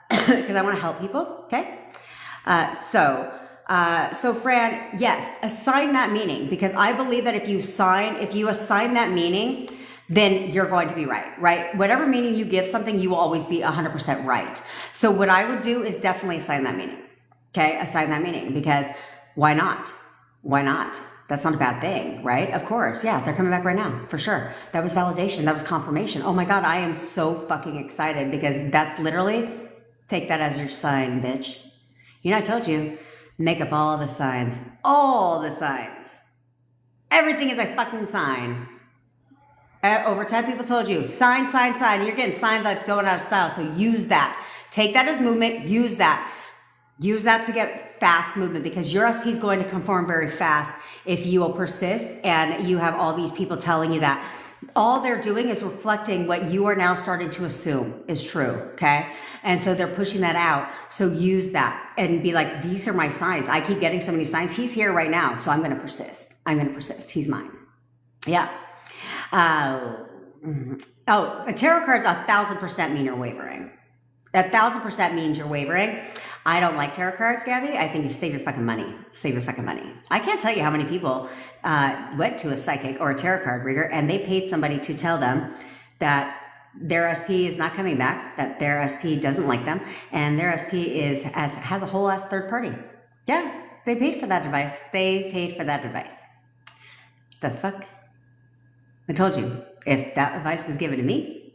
because I want to help people. Okay, so Fran, yes, assign that meaning because I believe that if you assign that meaning, then you're going to be right? Whatever meaning you give something, you will always be 100% right. So what I would do is definitely assign that meaning. Okay, assign that meaning because why not? Why not? That's not a bad thing, right? Of course, yeah, they're coming back right now, for sure. That was validation, that was confirmation. Oh my God, I am so fucking excited because that's literally, take that as your sign, bitch. You know, I told you, make up all the signs. All the signs. Everything is a fucking sign. Over 10 people told you, sign. You're getting signs that's going out of style, so use that. Take that as movement, use that. Use that to get fast movement because your SP is going to conform very fast if you will persist and you have all these people telling you that. All they're doing is reflecting what you are now starting to assume is true, okay? And so they're pushing that out. So use that and be like, these are my signs. I keep getting so many signs. He's here right now, so I'm going to persist. He's mine. Yeah. A tarot card is 1,000% mean you're wavering. 1,000% means you're wavering. I don't like tarot cards, Gabby. I think you save your fucking money. I can't tell you how many people went to a psychic or a tarot card reader and they paid somebody to tell them that their SP is not coming back, that their SP doesn't like them, and their SP has a whole ass third party. Yeah, they paid for that advice. The fuck? I told you, if that advice was given to me,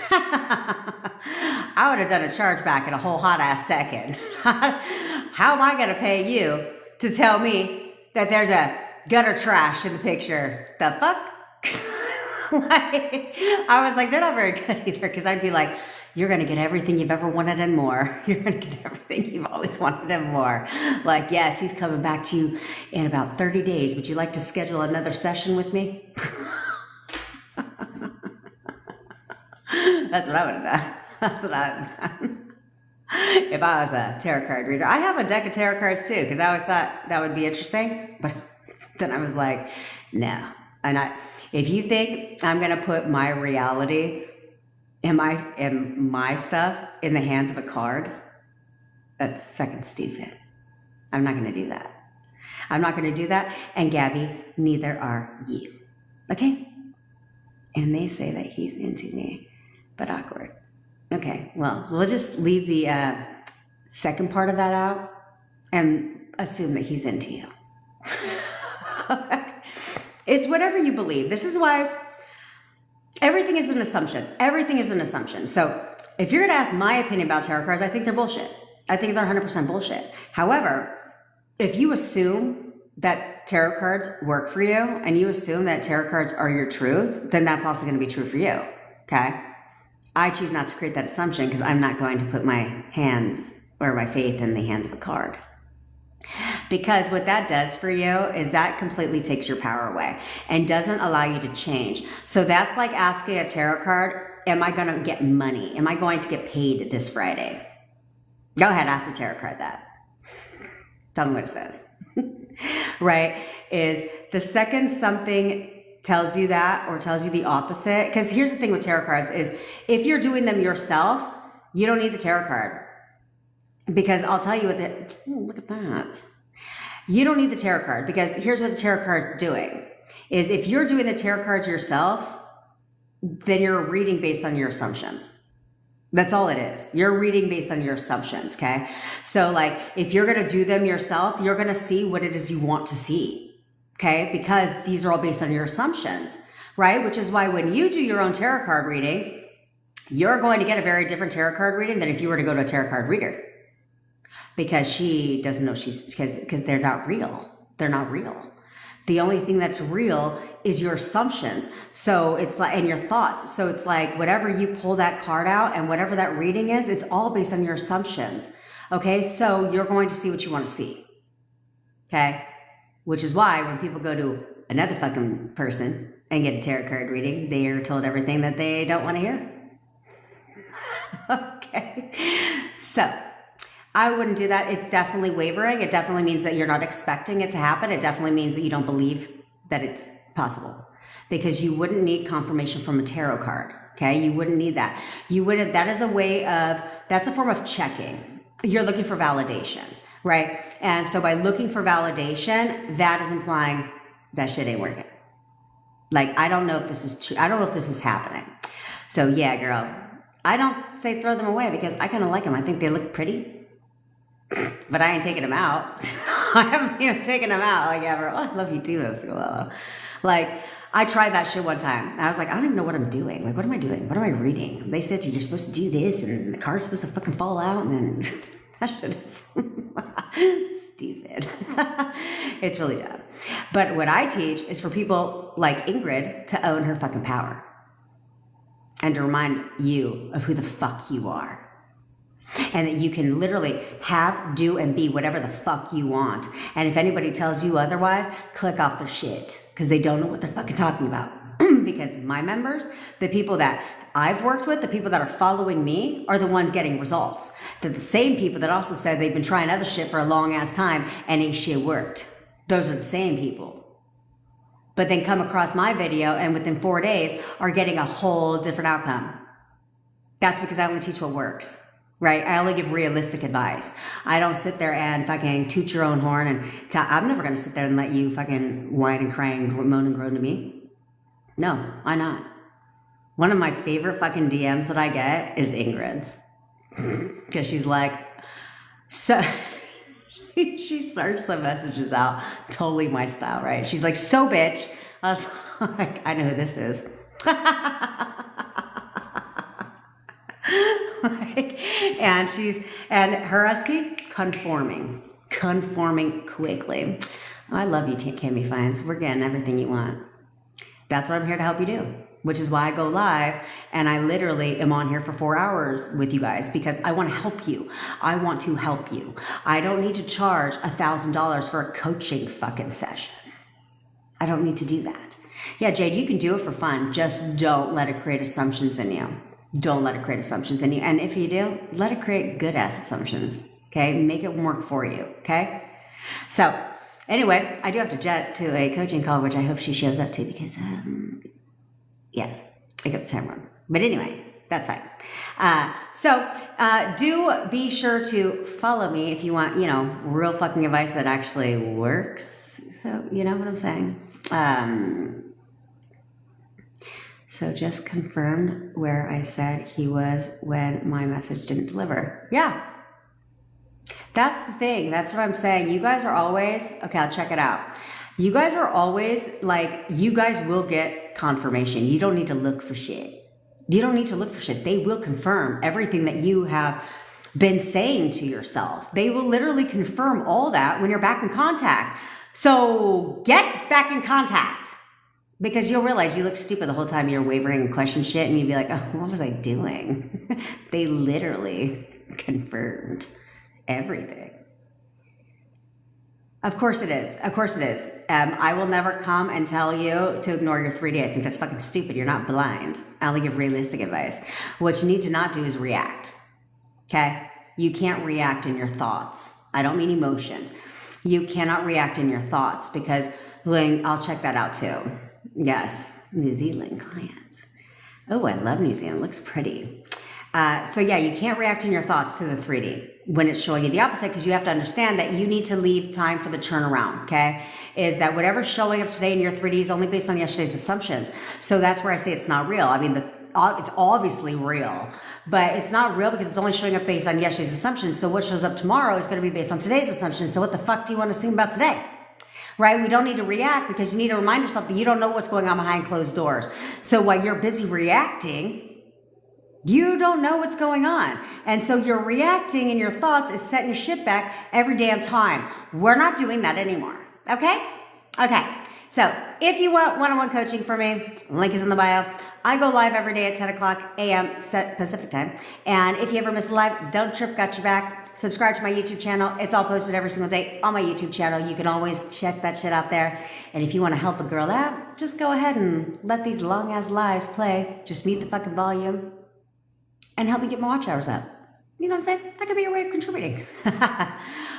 I would have done a chargeback in a whole hot ass second. How am I going to pay you to tell me that there's a gutter trash in the picture? The fuck? Like, I was like, they're not very good either, because I'd be like, you're going to get everything you've ever wanted and more. You're going to get everything you've always wanted and more. Like, yes, he's coming back to you in about 30 days. Would you like to schedule another session with me? That's what I would have done. That's what I would have done. If I was a tarot card reader. I have a deck of tarot cards too, because I always thought that would be interesting. But then I was like, no. And if you think I'm going to put my reality and my stuff in the hands of a card, that's second stupid. I'm not going to do that. I'm not going to do that. And Gabby, neither are you. Okay? And they say that he's into me, but awkward. Okay, well, we'll just leave the second part of that out and assume that he's into you. It's whatever you believe. This is why everything is an assumption. Everything is an assumption. So if you're going to ask my opinion about tarot cards, I think they're bullshit. I think they're 100% bullshit. However, if you assume that tarot cards work for you and you assume that tarot cards are your truth, then that's also going to be true for you. Okay? I choose not to create that assumption because I'm not going to put my hands or my faith in the hands of a card. Because what that does for you is that completely takes your power away and doesn't allow you to change. So that's like asking a tarot card, am I going to get money? Am I going to get paid this Friday? Go ahead, ask the tarot card that. Tell me what it says. Right? Is the second something tells you that or tells you the opposite, because here's the thing with tarot cards is if you're doing them yourself, you don't need the tarot card. Because I'll tell you what look at that. You don't need the tarot card because here's what the tarot card's doing is if you're doing the tarot cards yourself, then you're reading based on your assumptions. That's all it is. You're reading based on your assumptions, okay? So like if you're going to do them yourself, you're going to see what it is you want to see, okay? Because these are all based on your assumptions, right? Which is why when you do your own tarot card reading, you're going to get a very different tarot card reading than if you were to go to a tarot card reader. Because she doesn't know because they're not real. They're not real. The only thing that's real is your assumptions. So it's like, and your thoughts. So it's like whatever you pull that card out and whatever that reading is, it's all based on your assumptions. Okay. So you're going to see what you want to see. Okay. Which is why when people go to another fucking person and get a tarot card reading, they are told everything that they don't want to hear. Okay. So I wouldn't do that. It's definitely wavering. It definitely means that you're not expecting it to happen. It definitely means that you don't believe that it's possible because you wouldn't need confirmation from a tarot card. Okay. You wouldn't need that. That is a way of, that's a form of checking. You're looking for validation, right? And so by looking for validation, that is implying that shit ain't working. Like, I don't know if this is true. I don't know if this is happening. So yeah, girl, I don't say throw them away because I kind of like them. I think they look pretty. But I ain't taking them out. I haven't even taken them out like ever. Oh, I love you too, Miss Willow. Like, I tried that shit one time. And I was like, I don't even know what I'm doing. Like, what am I doing? What am I reading? They said you're supposed to do this and the card's supposed to fucking fall out. And then that shit is stupid. It's really dumb. But what I teach is for people like Ingrid to own her fucking power. And to remind you of who the fuck you are. And that you can literally have, do, and be whatever the fuck you want. And if anybody tells you otherwise, click off their shit. Because they don't know what they're fucking talking about. Because my members, the people that I've worked with, the people that are following me, are the ones getting results. They're the same people that also said they've been trying other shit for a long ass time and ain't shit worked. Those are the same people. But then come across my video and within 4 days are getting a whole different outcome. That's because I only teach what works. Right? I only give realistic advice. I don't sit there and fucking toot your own horn and I'm never going to sit there and let you fucking whine and cry and moan and groan to me. No, I'm not. One of my favorite fucking DMs that I get is Ingrid's. Because she's like, so she starts the messages out, totally my style, right? She's like, so bitch. I was like, I know who this is. And her SP, conforming quickly. I love you, Cami Fines. We're getting everything you want. That's what I'm here to help you do, which is why I go live, and I literally am on here for 4 hours with you guys because I want to help you. I want to help you. I don't need to charge $1,000 for a coaching fucking session. I don't need to do that. Yeah, Jade, you can do it for fun. Just don't let it create assumptions in you. Don't let it create assumptions in you. And if you do, let it create good ass assumptions. Okay, make it work for you. Okay, so anyway, I do have to jet to a coaching call, which I hope she shows up to because, yeah, I got the time wrong. But anyway, that's fine. Do be sure to follow me if you want, real fucking advice that actually works. So, you know what I'm saying? So just confirmed where I said he was when my message didn't deliver. Yeah. That's the thing. That's what I'm saying. You guys are always, okay, I'll check it out. You guys are always you guys will get confirmation. You don't need to look for shit. You don't need to look for shit. They will confirm everything that you have been saying to yourself. They will literally confirm all that when you're back in contact. So get back in contact because you'll realize you look stupid the whole time you're wavering and question shit and you'd be like, oh, what was I doing? They literally confirmed everything. Of course it is. Of course it is. I will never come and tell you to ignore your 3D. I think that's fucking stupid. You're not blind. I only give realistic advice. What you need to not do is react. Okay? You can't react in your thoughts. I don't mean emotions. You cannot react in your thoughts because I'll check that out too. Yes, New Zealand clients. Oh, I love New Zealand. It looks pretty. So yeah, you can't react in your thoughts to the 3D when it's showing you the opposite because you have to understand that you need to leave time for the turnaround, okay? Is that whatever's showing up today in your 3D is only based on yesterday's assumptions. So that's where I say it's not real. I mean, it's obviously real, but it's not real because it's only showing up based on yesterday's assumptions. So what shows up tomorrow is going to be based on today's assumptions. So what the fuck do you want to assume about today? Right? We don't need to react because you need to remind yourself that you don't know what's going on behind closed doors. So while you're busy reacting, you don't know what's going on. And so you're reacting in your thoughts is setting your shit back every damn time. We're not doing that anymore. Okay? Okay. So if you want one-on-one coaching for me, link is in the bio. I go live every day at 10 o'clock a.m. Pacific time. And if you ever miss a live, don't trip, got your back. Subscribe to my YouTube channel. It's all posted every single day on my YouTube channel. You can always check that shit out there. And if you want to help a girl out, just go ahead and let these long-ass lives play. Just mute the fucking volume and help me get my watch hours up. You know what I'm saying? That could be your way of contributing.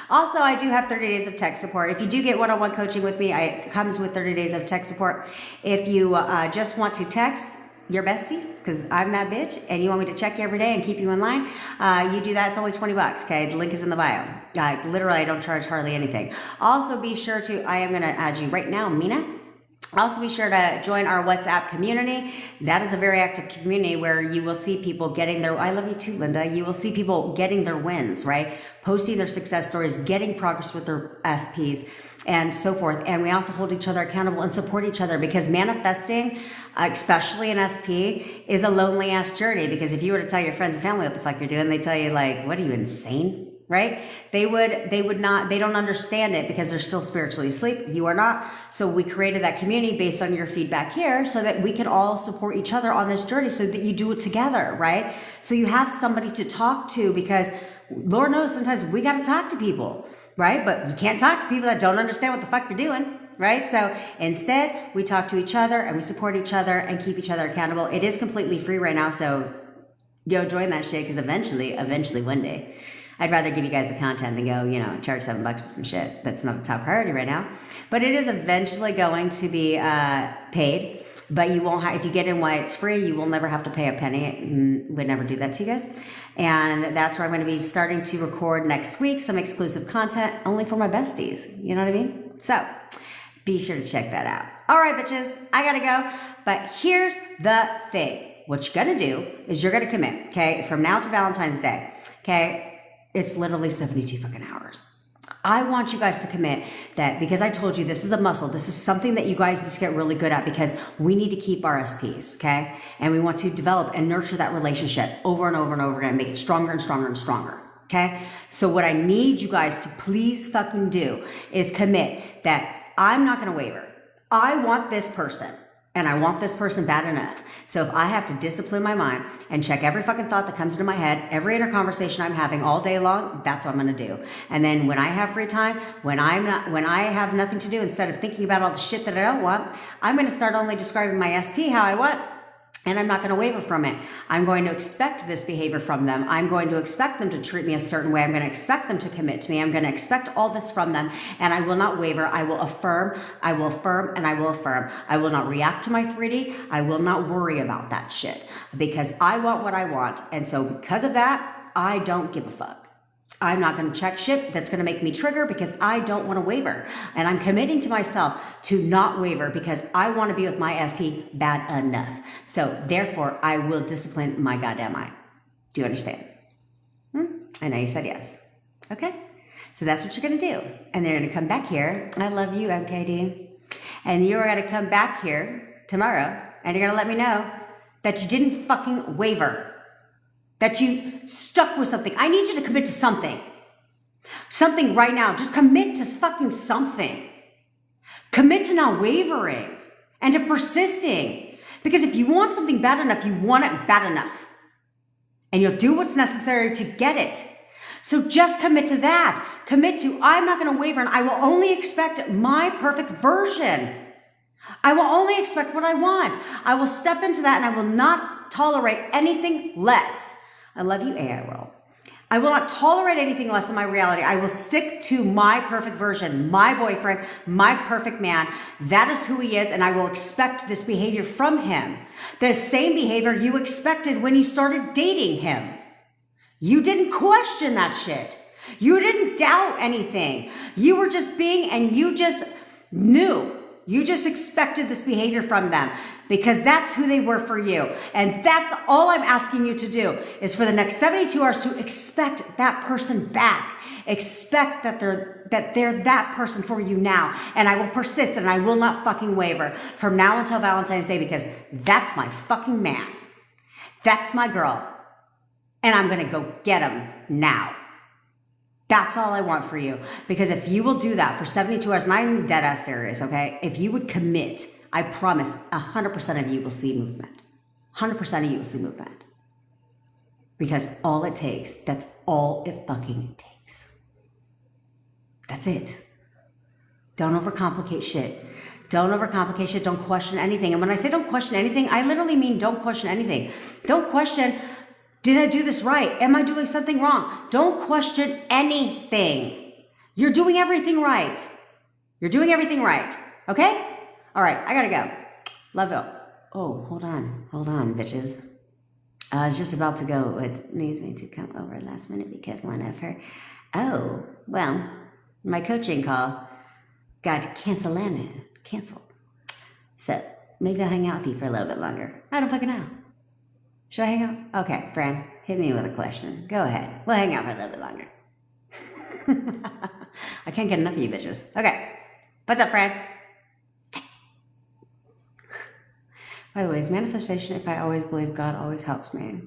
Also, I do have 30 days of tech support. If you do get one-on-one coaching with me, it comes with 30 days of tech support. If you just want to text your bestie, because I'm that bitch, and you want me to check you every day and keep you in line, you do that. It's only $20, okay? The link is in the bio. Literally, I don't charge hardly anything. Also, be sure to, I am going to add you right now, Mina. Also, be sure to join our WhatsApp community. That is a very active community where you will see people getting their, I love you too, Linda. You will see people getting their wins, right? Posting their success stories, getting progress with their SPs and so forth. And we also hold each other accountable and support each other because manifesting, especially an SP, is a lonely ass journey because if you were to tell your friends and family what the fuck you're doing, they tell you like, what are you, insane? Right? They would not, they don't understand it because they're still spiritually asleep. You are not. So we created that community based on your feedback here so that we can all support each other on this journey so that you do it together, right? So you have somebody to talk to because Lord knows sometimes we got to talk to people, right? But you can't talk to people that don't understand what the fuck you're doing. Right? So instead we talk to each other and we support each other and keep each other accountable. It is completely free right now. So go join that shit because eventually one day, I'd rather give you guys the content than go, charge $7 for some shit. That's not the top priority right now. But it is eventually going to be paid. But you won't have, if you get in while it's free, you will never have to pay a penny. Would never do that to you guys. And that's where I'm going to be starting to record next week, some exclusive content only for my besties. You know what I mean? So be sure to check that out. All right, bitches, I got to go. But here's the thing. What you're going to do is you're going to commit, okay, from now to Valentine's Day, okay? It's literally 72 fucking hours. I want you guys to commit that, because I told you this is a muscle. This is something that you guys need to get really good at, because we need to keep our SPs, okay? And we want to develop and nurture that relationship over and over and over again, make it stronger and stronger and stronger, okay? So what I need you guys to please fucking do is commit that I'm not going to waver. I want this person. And I want this person bad enough. So if I have to discipline my mind and check every fucking thought that comes into my head, every inner conversation I'm having all day long, that's what I'm going to do. And then when I have free time, when I have nothing to do, instead of thinking about all the shit that I don't want, I'm going to start only describing my SP how I want. And I'm not going to waver from it. I'm going to expect this behavior from them. I'm going to expect them to treat me a certain way. I'm going to expect them to commit to me. I'm going to expect all this from them. And I will not waver. I will affirm, and I will affirm. I will not react to my 3D. I will not worry about that shit, because I want what I want. And so because of that, I don't give a fuck. I'm not going to check shit that's going to make me trigger, because I don't want to waver. And I'm committing to myself to not waver, because I want to be with my SP bad enough. So therefore, I will discipline my goddamn mind. Do you understand? I know you said yes. Okay. So that's what you're going to do. And they're going to come back here. I love you, MKD. And you're going to come back here tomorrow, and you're going to let me know that you didn't fucking waver. That you stuck with something. I need you to commit to something. Something right now. Just commit to fucking something. Commit to not wavering and to persisting. Because if you want something bad enough, you want it bad enough. And you'll do what's necessary to get it. So just commit to that. Commit to, I'm not going to waver, and I will only expect my perfect version. I will only expect what I want. I will step into that, and I will not tolerate anything less. I love you, AI world. I will not tolerate anything less in my reality. I will stick to my perfect version, my boyfriend, my perfect man. That is who he is, and I will expect this behavior from him. The same behavior you expected when you started dating him. You didn't question that shit. You didn't doubt anything. You were just being, and you just knew. You just expected this behavior from them, because that's who they were for you. And that's all I'm asking you to do, is for the next 72 hours to expect that person back. Expect that they're that person for you now. And I will persist, and I will not fucking waver from now until Valentine's Day, because that's my fucking man. That's my girl. And I'm going to go get him now. That's all I want for you. Because if you will do that for 72 hours, and I'm dead ass serious, okay? If you would commit, I promise 100% of you will see movement. 100% of you will see movement. Because all it takes, that's all it fucking takes. That's it. Don't overcomplicate shit. Don't overcomplicate shit. Don't question anything. And when I say don't question anything, I literally mean don't question anything. Don't question, did I do this right? Am I doing something wrong? Don't question anything. You're doing everything right. You're doing everything right. Okay? All right, I gotta go. Love you. Oh, hold on, bitches. I was just about to go. It needs me to come over last minute because one of her. Oh, well, my coaching call got canceled. So maybe I'll hang out with you for a little bit longer. I don't fucking know. Should I hang out? Okay, Fran, hit me with a question. Go ahead. We'll hang out for a little bit longer. I can't get enough of you bitches. Okay. What's up, Fran? By the way, is manifestation, if I always believe God always helps me?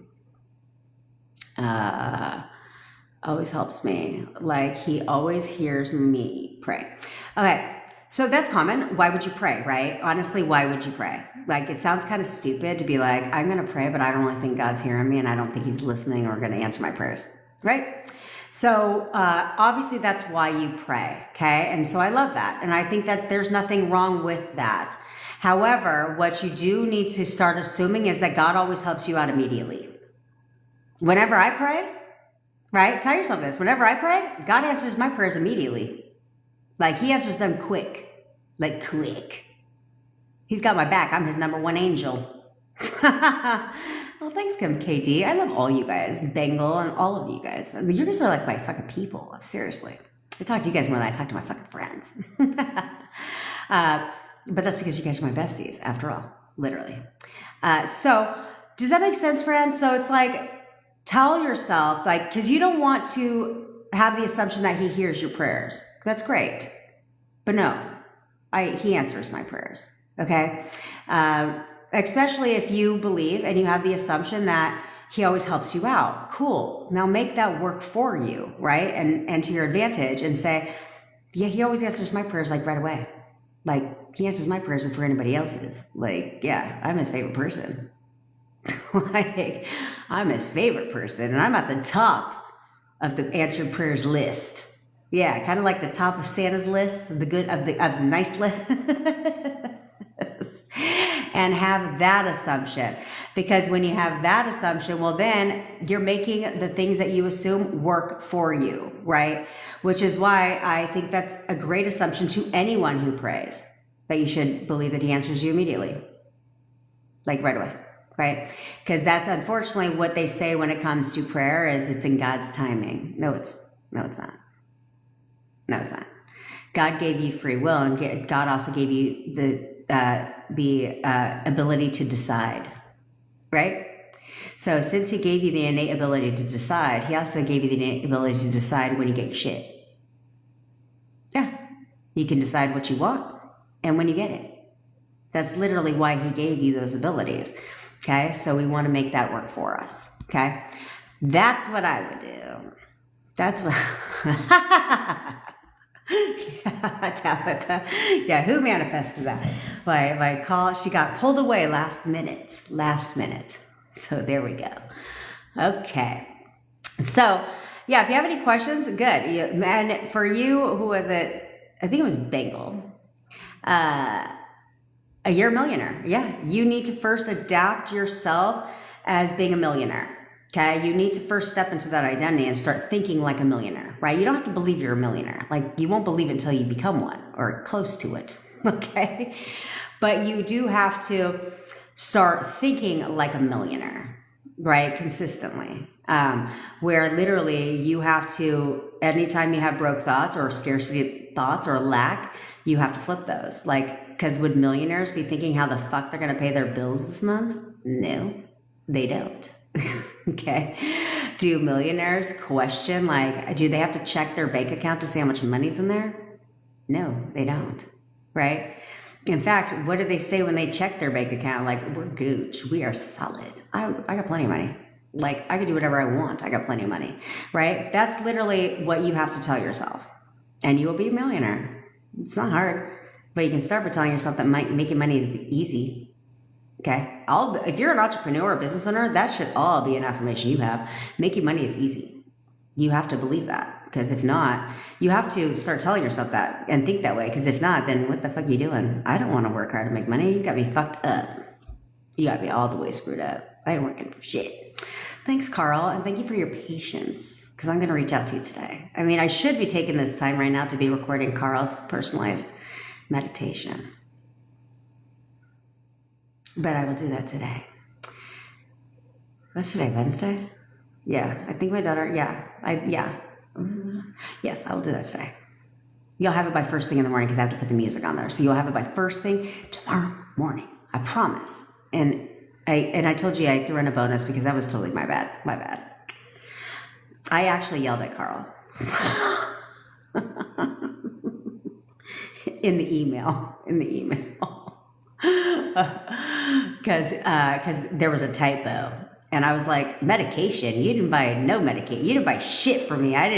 Always helps me. Like, he always hears me pray. Okay. So that's common. Why would you pray, right? Honestly, why would you pray? Like, it sounds kind of stupid to be like, I'm going to pray, but I don't really think God's hearing me, and I don't think he's listening or going to answer my prayers, right? So obviously that's why you pray, okay? And so I love that. And I think that there's nothing wrong with that. However, what you do need to start assuming is that God always helps you out immediately. Whenever I pray, right? Tell yourself this. Whenever I pray, God answers my prayers immediately. Like, he answers them quick. Like, quick. He's got my back. I'm his number one angel. Well, thanks, Kim KD. I love all you guys. Bengal and all of you guys. You guys are like my fucking people. Seriously. I talk to you guys more than I talk to my fucking friends. But that's because you guys are my besties, after all. Literally. So, does that make sense, friends? So, it's like, tell yourself, like, because you don't want to have the assumption that he hears your prayers. That's great. But no, he answers my prayers. Okay. Especially if you believe and you have the assumption that he always helps you out. Cool. Now make that work for you, right? And to your advantage, and say, yeah, he always answers my prayers like right away. Like, he answers my prayers before anybody else's. Like, yeah, I'm his favorite person. Like, I'm his favorite person, and I'm at the top of the answered prayers list. Yeah, kind of like the top of Santa's list, of the nice list. And have that assumption. Because when you have that assumption, well, then you're making the things that you assume work for you, right? Which is why I think that's a great assumption to anyone who prays, that you should believe that he answers you immediately. Like right away, right? Because that's unfortunately what they say when it comes to prayer, is it's in God's timing. No, it's not. No, it's not. God gave you free will, and God also gave you the ability to decide, right? So since he gave you the innate ability to decide, he also gave you the innate ability to decide when you get your shit. Yeah, you can decide what you want and when you get it. That's literally why he gave you those abilities. Okay, so we want to make that work for us. Okay, that's what I would do. That's what. Yeah, Tabitha. Yeah, who manifested that? My call, she got pulled away last minute. So there we go. Okay. So, yeah, if you have any questions, good. And for you, who was it? I think it was Bengal. You're a millionaire. Yeah, you need to first adapt yourself as being a millionaire. Okay, you need to first step into that identity and start thinking like a millionaire, right? You don't have to believe you're a millionaire. Like, you won't believe it until you become one or close to it, okay? But you do have to start thinking like a millionaire, right? Consistently, where literally you have to, anytime you have broke thoughts or scarcity thoughts or lack, you have to flip those. Like, because would millionaires be thinking how the fuck they're going to pay their bills this month? No, they don't. Okay. Do millionaires question, like, do they have to check their bank account to see how much money's in there? No, they don't. Right? In fact, what do they say when they check their bank account? Like, we're gooch. We are solid. I got plenty of money. Like, I can do whatever I want. I got plenty of money. Right? That's literally what you have to tell yourself. And you will be a millionaire. It's not hard. But you can start by telling yourself that making money is easy. Okay, if you're an entrepreneur or business owner, that should all be an affirmation you have. Making money is easy. You have to believe that, because if not, you have to start telling yourself that and think that way. Because if not, then what the fuck are you doing? I don't want to work hard to make money. You got me fucked up. You got me all the way screwed up. I ain't working for shit. Thanks, Carl, and thank you for your patience, because I'm going to reach out to you today. I mean, I should be taking this time right now to be recording Carl's personalized meditation. But I will do that today. What's today, Wednesday? Yeah, I think my daughter, yes, I will do that today. You'll have it by first thing in the morning, because I have to put the music on there. So you'll have it by first thing tomorrow morning. I promise. And I told you I threw in a bonus, because that was totally my bad. I actually yelled at Carl. in the email. Because there was a typo, and I was like, medication? You didn't buy no medication. You didn't buy shit for me. I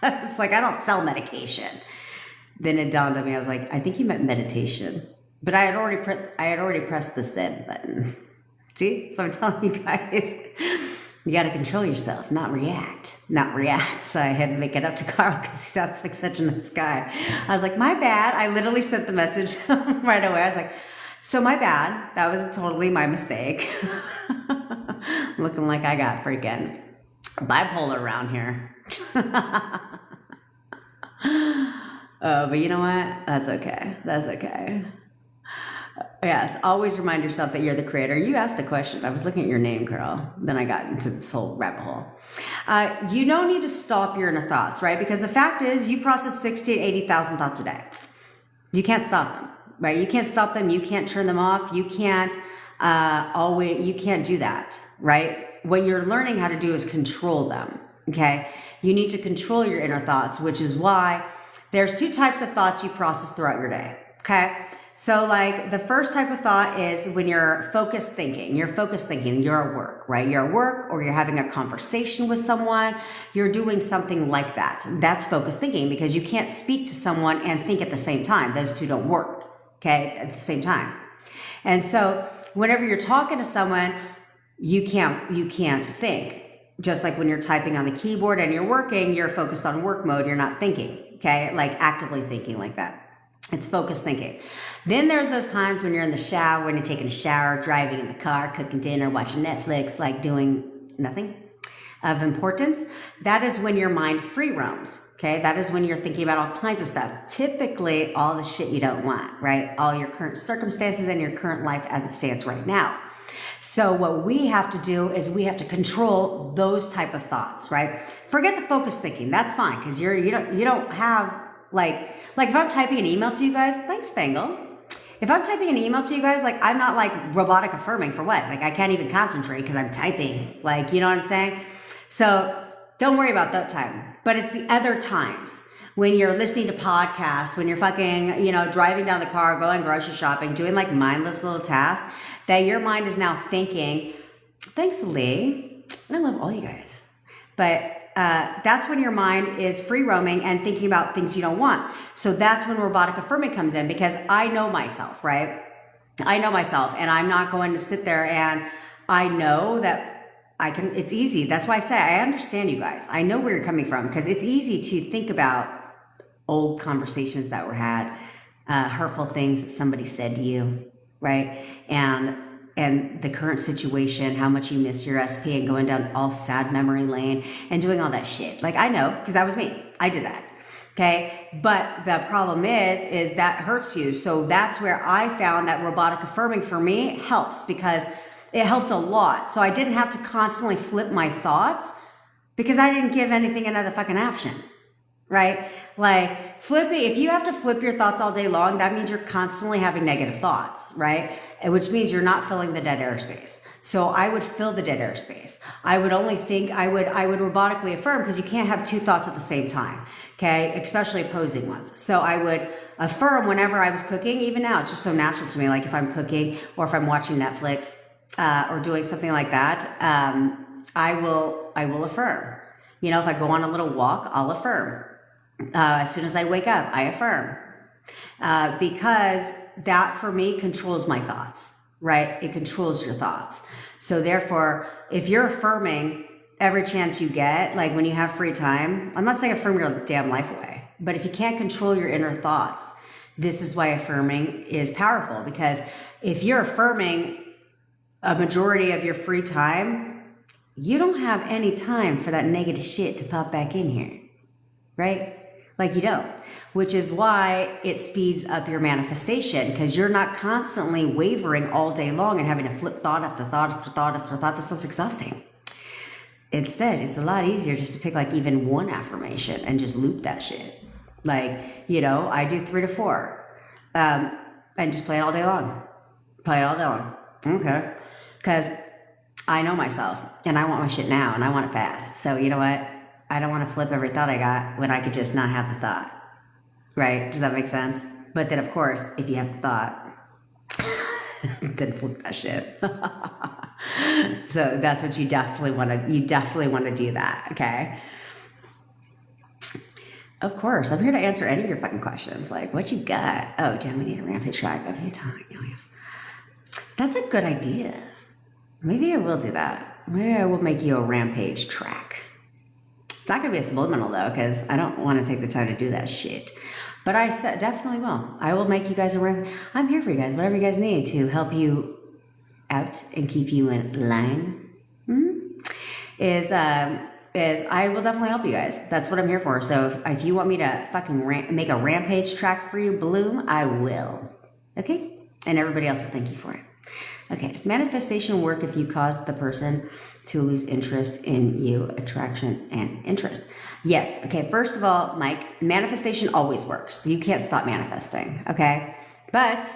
was like, I don't sell medication. Then it dawned on me. I was like, I think you meant meditation, but I had already pressed the send button. See, so I'm telling you guys, you got to control yourself, not react. So I had to make it up to Carl, because he sounds like such a nice guy. I was like, my bad. I literally sent the message right away. I was like, so my bad. That was totally my mistake. Looking like I got freaking bipolar around here. But you know what? That's okay. Yes, always remind yourself that you're the creator. You asked a question. I was looking at your name, Carl. Then I got into this whole rabbit hole. You don't need to stop your inner thoughts, right? Because the fact is, you process 60 to 80,000 thoughts a day. You can't stop them, right? You can't stop them. You can't turn them off. You can't you can't do that, right? What you're learning how to do is control them. okay? You need to control your inner thoughts, which is why there's 2 types of thoughts you process throughout your day, okay? So like the first type of thought is when you're focused thinking. You're focused thinking, you're at work, right? You're at work or you're having a conversation with someone. You're doing something like that. That's focused thinking because you can't speak to someone and think at the same time. Those 2 don't work, okay, at the same time. And so whenever you're talking to someone, you can't think. Just like when you're typing on the keyboard and you're working, you're focused on work mode. You're not thinking, okay, like actively thinking like that. It's focused thinking. Then there's those times when you're in the shower, when you're taking a shower, driving in the car, cooking dinner, watching Netflix, like doing nothing of importance. That is when your mind free roams, okay? That is when you're thinking about all kinds of stuff. Typically, all the shit you don't want, right? All your current circumstances and your current life as it stands right now. So what we have to do is we have to control those type of thoughts, right? Forget the focused thinking. That's fine because you don't have like if I'm typing an email to you guys, thanks, Fangle. If I'm typing an email to you guys, like I'm not like robotic affirming for what? Like I can't even concentrate because I'm typing. Like, you know what I'm saying? So don't worry about that time. But it's the other times when you're listening to podcasts, when you're fucking, driving down the car, going grocery shopping, doing like mindless little tasks, that your mind is now thinking, thanks, Lee. I love all you guys. But that's when your mind is free roaming and thinking about things you don't want. So that's when robotic affirming comes in because I know myself, right? I know myself and I'm not going to sit there and I know that it's easy. That's why I say I understand you guys. I know where you're coming from because it's easy to think about old conversations that were had, hurtful things that somebody said to you, right? And the current situation, how much you miss your SP and going down all sad memory lane and doing all that shit. Like I know, because that was me. I did that. Okay. But the problem is that hurts you. So that's where I found that robotic affirming for me helps because it helped a lot. So I didn't have to constantly flip my thoughts because I didn't give anything another fucking option. Right? Like if you have to flip your thoughts all day long, that means you're constantly having negative thoughts, right? Which means you're not filling the dead airspace. So I would fill the dead airspace. I would only think, I would robotically affirm because you can't have 2 thoughts at the same time, okay? Especially opposing ones. So I would affirm whenever I was cooking, even now, it's just so natural to me. Like if I'm cooking or if I'm watching Netflix or doing something like that, I will affirm. If I go on a little walk, I'll affirm. As soon as I wake up, I affirm. Because that for me controls my thoughts, right? It controls your thoughts. So therefore, if you're affirming every chance you get, like when you have free time, I'm not saying affirm your damn life away, but if you can't control your inner thoughts, this is why affirming is powerful. Because if you're affirming a majority of your free time, you don't have any time for that negative shit to pop back in here, right? Like you don't, which is why it speeds up your manifestation because you're not constantly wavering all day long and having to flip thought after thought after thought after thought. That sounds exhausting. Instead, it's a lot easier just to pick like even one affirmation and just loop that shit. Like, I do 3 to 4 and just play it all day long. Okay. Because I know myself and I want my shit now and I want it fast. So you know what? I don't want to flip every thought I got when I could just not have the thought. Right? Does that make sense? But then, of course, if you have the thought, then flip that shit. So that's what you definitely want to do that. Okay? Of course. I'm here to answer any of your fucking questions. Like, what you got? Oh, damn, we need a rampage track of your time. That's a good idea. Maybe I will do that. Maybe I will make you a rampage track. It's not going to be a subliminal, though, because I don't want to take the time to do that shit. But I definitely will. I will make you guys I'm here for you guys. Whatever you guys need to help you out and keep you in line is I will definitely help you guys. That's what I'm here for. So if you want me to fucking make a rampage track for you, Bloom, I will. Okay? And everybody else will thank you for it. Okay, does manifestation work if you cause the person to lose interest in you, attraction and interest? Yes. Okay, first of all, Mike, manifestation always works. You can't stop manifesting, okay? But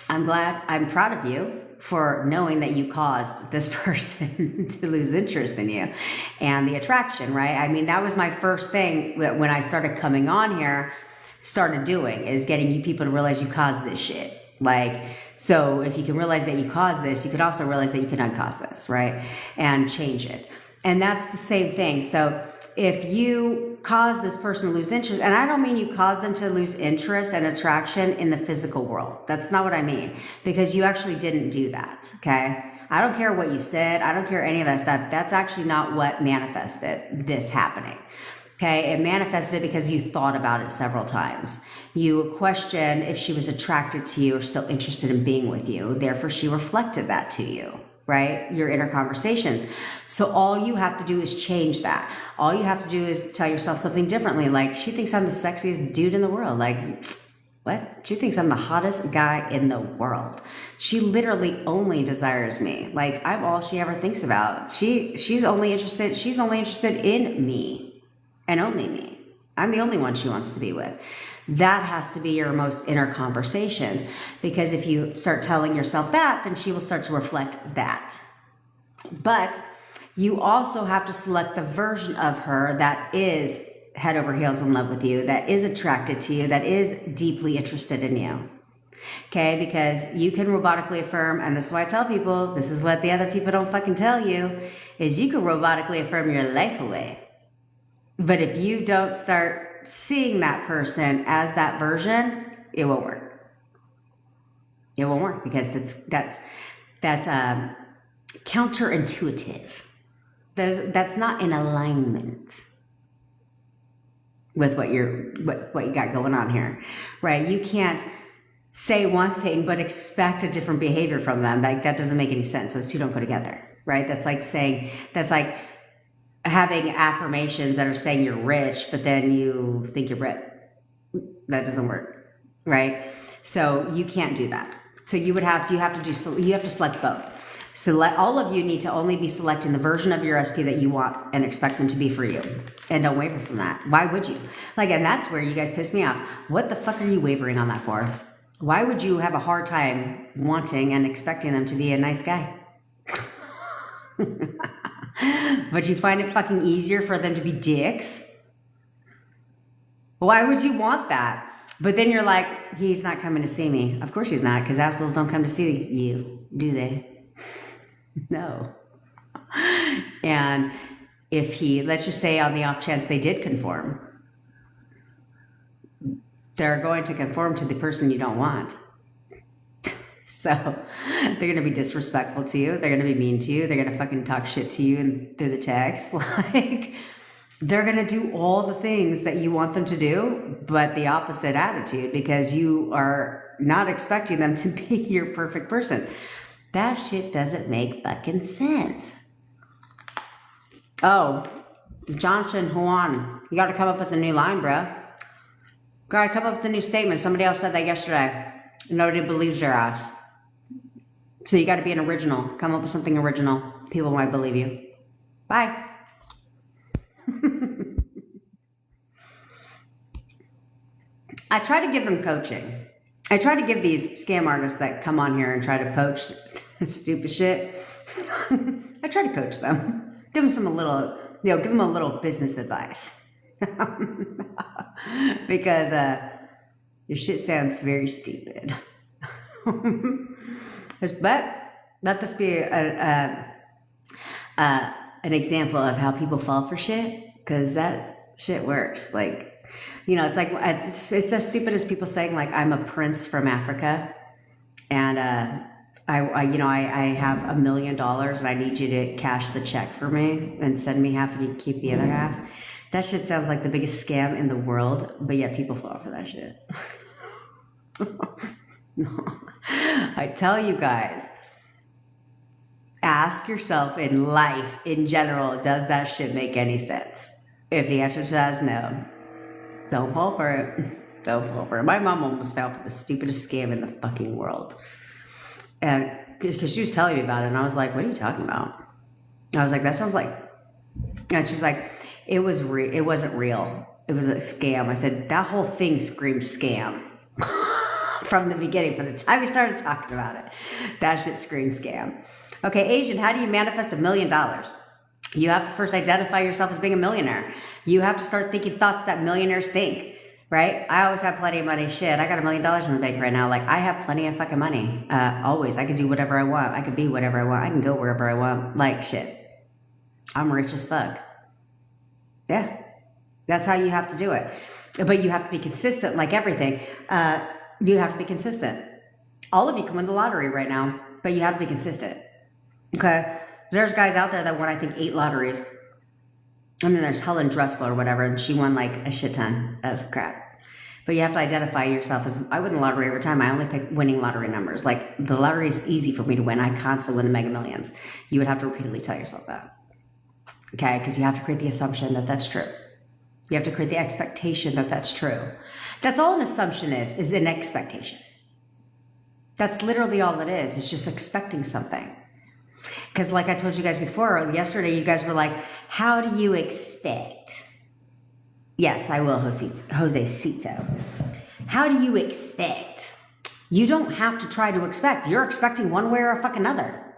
I'm proud of you for knowing that you caused this person to lose interest in you and the attraction, right? I mean, that was my first thing that when I started coming on here, started doing, is getting you people to realize you caused this shit. Like, so if you can realize that you caused this, you could also realize that you can uncause this, right? And change it. And that's the same thing. So if you cause this person to lose interest, and I don't mean you cause them to lose interest and attraction in the physical world. That's not what I mean, because you actually didn't do that, okay? I don't care what you said. I don't care any of that stuff. That's actually not what manifested this happening. Okay, it manifested because you thought about it several times. You questioned if she was attracted to you or still interested in being with you. Therefore, she reflected that to you, right? Your inner conversations. So all you have to do is change that. All you have to do is tell yourself something differently. Like, she thinks I'm the sexiest dude in the world. Like, what? She thinks I'm the hottest guy in the world. She literally only desires me. Like, I'm all she ever thinks about. She's only interested in me. And only me. I'm the only one she wants to be with. That has to be your most inner conversations, because if you start telling yourself that, then she will start to reflect that. But you also have to select the version of her that is head over heels in love with you, that is attracted to you, that is deeply interested in you. Okay, because you can robotically affirm, and this is why I tell people, this is what the other people don't fucking tell you, is you can robotically affirm your life away. But if you don't start seeing that person as that version, it won't work. It won't work, because that's counterintuitive. That's not in alignment with what you got going on here, right? You can't say one thing but expect a different behavior from them. Like, that doesn't make any sense. Those two don't go together, right? That's like having affirmations that are saying you're rich, but then you think you're rich. That doesn't work, right? So you can't do that. So you have to select both. So all of you need to only be selecting the version of your SP that you want and expect them to be for you. And don't waver from that. Why would you? Like, and that's where you guys piss me off. What the fuck are you wavering on that for? Why would you have a hard time wanting and expecting them to be a nice guy? But you find it fucking easier for them to be dicks? Why would you want that? But then you're like, he's not coming to see me. Of course he's not, because assholes don't come to see you, do they? No. And if let's just say on the off chance they did conform, they're going to conform to the person you don't want. So they're going to be disrespectful to you. They're going to be mean to you. They're going to fucking talk shit to you through the text. Like, they're going to do all the things that you want them to do, but the opposite attitude, because you are not expecting them to be your perfect person. That shit doesn't make fucking sense. Oh, Johnson Juan, you got to come up with a new line, bro. Got to come up with a new statement. Somebody else said that yesterday. Nobody believes your ass. So you got to be an original. Come up with something original. People might believe you. Bye. I try to give them coaching. I try to give these scam artists that come on here and try to poach stupid shit. I try to coach them. Give them give them a little business advice. Because your shit sounds very stupid. But let this be an example of how people fall for shit, because that shit works. Like, it's like it's as stupid as people saying, like, I'm a prince from Africa, and I have $1 million and I need you to cash the check for me and send me half and you keep the other half. That shit sounds like the biggest scam in the world, but yet people fall for that shit. No. I tell you guys, ask yourself in life in general, does that shit make any sense? If the answer to that is no, don't fall for it. Don't fall for it. My mom almost fell for the stupidest scam in the fucking world. And because she was telling me about it, and I was like, what are you talking about? I was like, that sounds like, and she's like, it wasn't real. It was a scam. I said, that whole thing screamed scam. from the beginning, from the time we started talking about it. That shit screams scam. Okay, Asian, how do you manifest $1 million? You have to first identify yourself as being a millionaire. You have to start thinking thoughts that millionaires think, right? I always have plenty of money. Shit, I got $1 million in the bank right now. Like, I have plenty of fucking money. Always. I can do whatever I want. I can be whatever I want. I can go wherever I want. Like, shit. I'm rich as fuck. Yeah. That's how you have to do it. But you have to be consistent, like everything. You have to be consistent. All of you can win the lottery right now, but you have to be consistent. Okay? There's guys out there that won, I think, 8 lotteries. And then there's Helen Driscoll or whatever, and she won like a shit ton of crap. But you have to identify yourself as, I win the lottery every time. I only pick winning lottery numbers. Like, the lottery is easy for me to win. I constantly win the Mega Millions. You would have to repeatedly tell yourself that. Okay? Because you have to create the assumption that that's true. You have to create the expectation that that's true. That's all an assumption is an expectation. That's literally all it is. It's just expecting something. Because like I told you guys before, yesterday you guys were like, how do you expect? Yes, I will, Jose Cito. How do you expect? You don't have to try to expect. You're expecting one way or fucking another.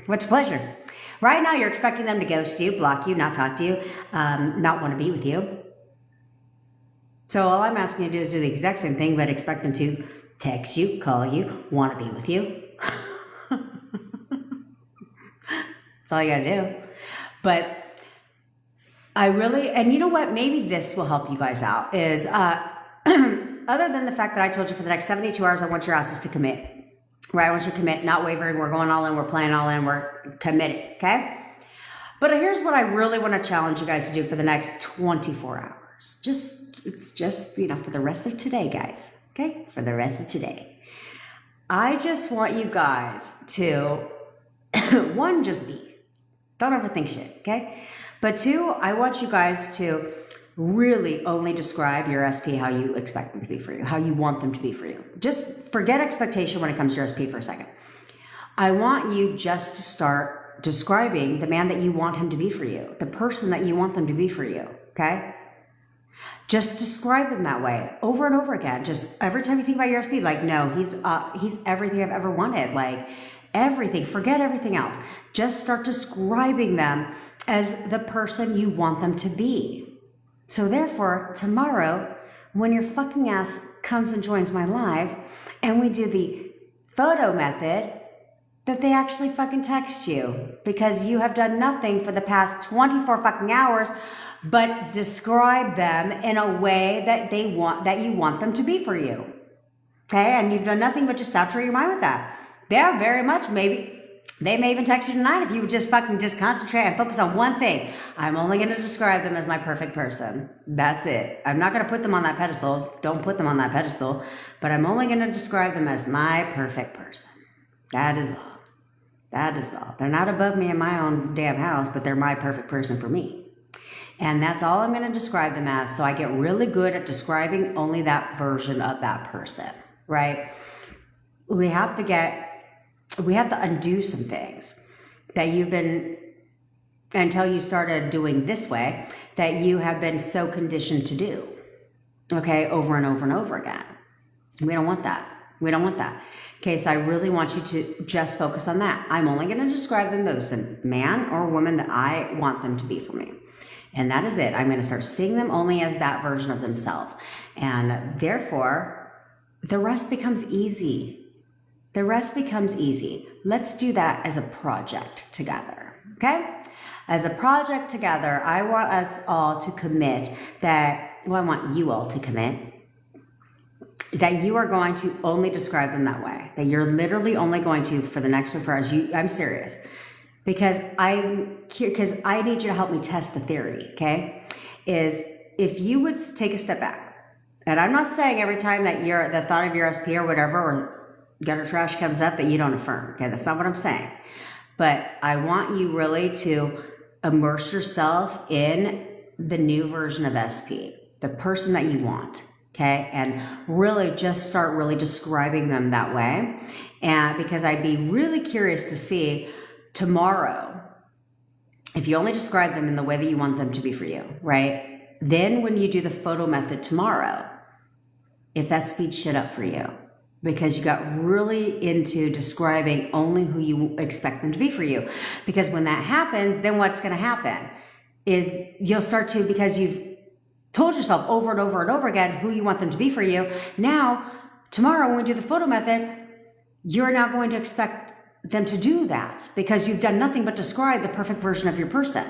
What's pleasure? Right now you're expecting them to ghost you, block you, not talk to you, not want to be with you. So all I'm asking you to do is do the exact same thing, but expect them to text you, call you, want to be with you. That's all you gotta do. But I really, and you know what, maybe this will help you guys out, is other than the fact that I told you for the next 72 hours, I want your asses to commit. Right, I want you to commit, not wavering, we're going all in, we're playing all in, we're committed, okay? But here's what I really want to challenge you guys to do for the next 24 hours. It's just, you know, for the rest of today, guys, okay? For the rest of today. I just want you guys to, one, just be. Don't overthink shit, okay? But 2, I want you guys to really only describe your SP how you expect them to be for you, how you want them to be for you. Just forget expectation when it comes to your SP for a second. I want you just to start describing the man that you want him to be for you, the person that you want them to be for you, okay? Just describe them that way over and over again. Just every time you think about your SP, like, no, he's everything I've ever wanted, like everything, forget everything else. Just start describing them as the person you want them to be. So therefore, tomorrow, when your fucking ass comes and joins my live, and we do the photo method, that they actually fucking text you, because you have done nothing for the past 24 fucking hours but describe them in a way that you want them to be for you. Okay? And you've done nothing but just saturate your mind with that. They're very much they may even text you tonight if you would just fucking just concentrate and focus on one thing. I'm only going to describe them as my perfect person. That's it. I'm not going to put them on that pedestal. Don't put them on that pedestal. But I'm only going to describe them as my perfect person. That is all. That is all. They're not above me in my own damn house, but they're my perfect person for me. And that's all I'm going to describe them as. So I get really good at describing only that version of that person, right? We have to undo some things that you've been, until you started doing this way, that you have been so conditioned to do, okay, over and over and over again. We don't want that. We don't want that. Okay, so I really want you to just focus on that. I'm only going to describe them as a man or woman that I want them to be for me. And that is it. I'm going to start seeing them only as that version of themselves. And therefore, the rest becomes easy. The rest becomes easy. Let's do that as a project together, okay? As a project together, I want us all to commit that, well, I want you all to commit that you are going to only describe them that way. That you're literally only going to, for the next 24 hours, I'm serious. Because I need you to help me test the theory, okay? Is if you would take a step back, and I'm not saying every time that the thought of your SP or whatever, or gutter trash comes up, that you don't affirm, okay? That's not what I'm saying. But I want you really to immerse yourself in the new version of SP, the person that you want, okay? And really just start really describing them that way. And because I'd be really curious to see tomorrow, if you only describe them in the way that you want them to be for you, right? Then when you do the photo method tomorrow, if that speeds shit up for you, because you got really into describing only who you expect them to be for you. Because when that happens, then what's going to happen is you'll start to, because you've told yourself over and over and over again who you want them to be for you. Now, tomorrow when we do the photo method, you're now going to expect them to do that because you've done nothing but describe the perfect version of your person.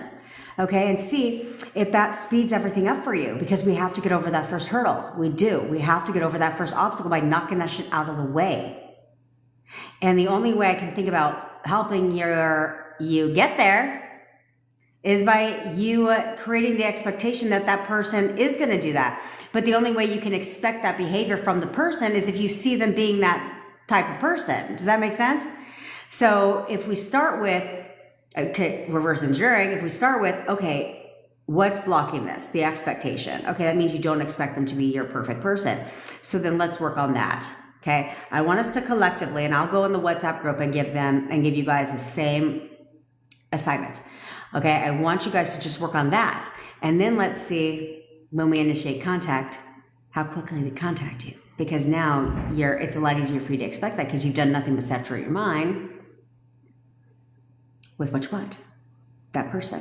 Okay, and see if that speeds everything up for you, because we have to get over that first hurdle. We do. We have to get over that first obstacle by knocking that shit out of the way. And the only way I can think about helping you get there is by you creating the expectation that that person is going to do that. But the only way you can expect that behavior from the person is if you see them being that type of person. Does that make sense? So if we start with, okay, reverse engineering, if we start with, okay, what's blocking this? The expectation. Okay, that means you don't expect them to be your perfect person. So then let's work on that. Okay, I want us to collectively, and I'll go in the WhatsApp group and give you guys the same assignment. Okay, I want you guys to just work on that. And then let's see when we initiate contact, how quickly they contact you. Because now it's a lot easier for you to expect that because you've done nothing but saturate your mind with what you want, that person.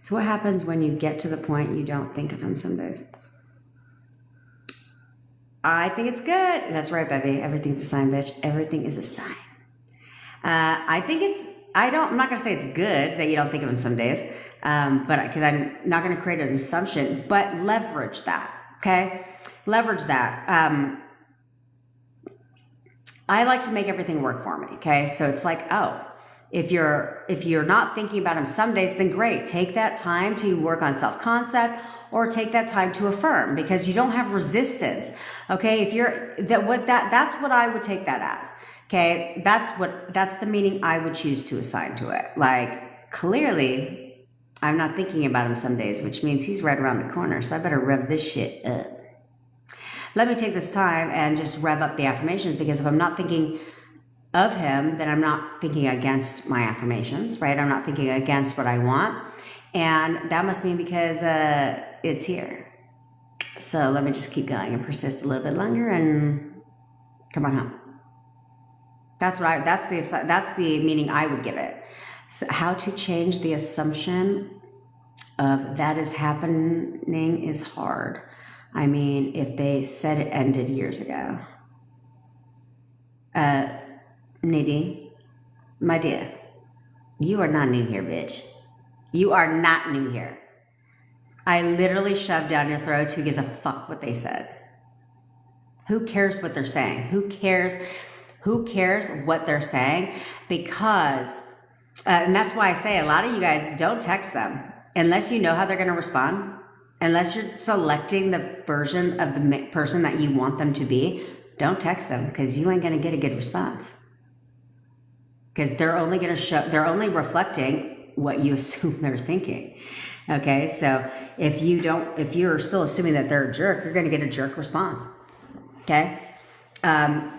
So what happens when you get to the point you don't think of them some days? I think it's good. That's right, baby. Everything's a sign, bitch. Everything is a sign. I'm not going to say it's good that you don't think of them some days, but because I'm not going to create an assumption, but leverage that, okay? Leverage that. I like to make everything work for me, okay? So it's like, oh, if you're not thinking about them some days, then great. Take that time to work on self-concept or take that time to affirm because you don't have resistance. Okay. That's what I would take that as. Okay. That's the meaning I would choose to assign to it. Like clearly I'm not thinking about him some days, which means he's right around the corner. So I better rev this shit up. Let me take this time and just rev up the affirmations because if I'm not thinking of him, then I'm not thinking against my affirmations, right? I'm not thinking against what I want. And that must mean because it's here. So let me just keep going and persist a little bit longer and come on home. That's the meaning I would give it. So how to change the assumption of that is happening is hard. I mean, if they said it ended years ago. Nadine, my dear, you are not new here, bitch. You are not new here. I literally shoved down your throats. Who gives a fuck what they said? Who cares what they're saying? Who cares what they're saying? Because, and that's why I say a lot of you guys don't text them unless you know how they're going to respond. Unless you're selecting the version of the person that you want them to be, don't text them because you ain't going to get a good response. Because they're only reflecting what you assume they're thinking. Okay, so if you're still assuming that they're a jerk, you're going to get a jerk response. Okay, and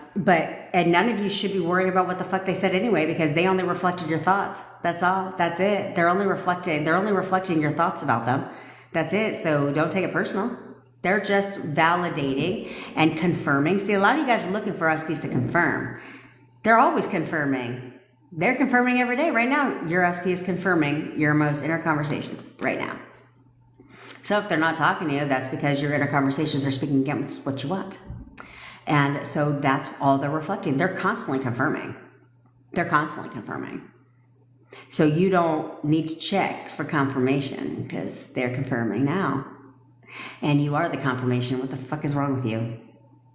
none of you should be worrying about what the fuck they said anyway, because they only reflected your thoughts. That's all. That's it. They're only reflecting your thoughts about them. That's it. So don't take it personal. They're just validating and confirming. See, a lot of you guys are looking for SPs to confirm. They're always confirming. They're confirming every day. Right now, your SP is confirming your most inner conversations right now. So if they're not talking to you, that's because your inner conversations are speaking against what you want. And so that's all they're reflecting. They're constantly confirming. They're constantly confirming. So you don't need to check for confirmation because they're confirming now. And you are the confirmation. What the fuck is wrong with you?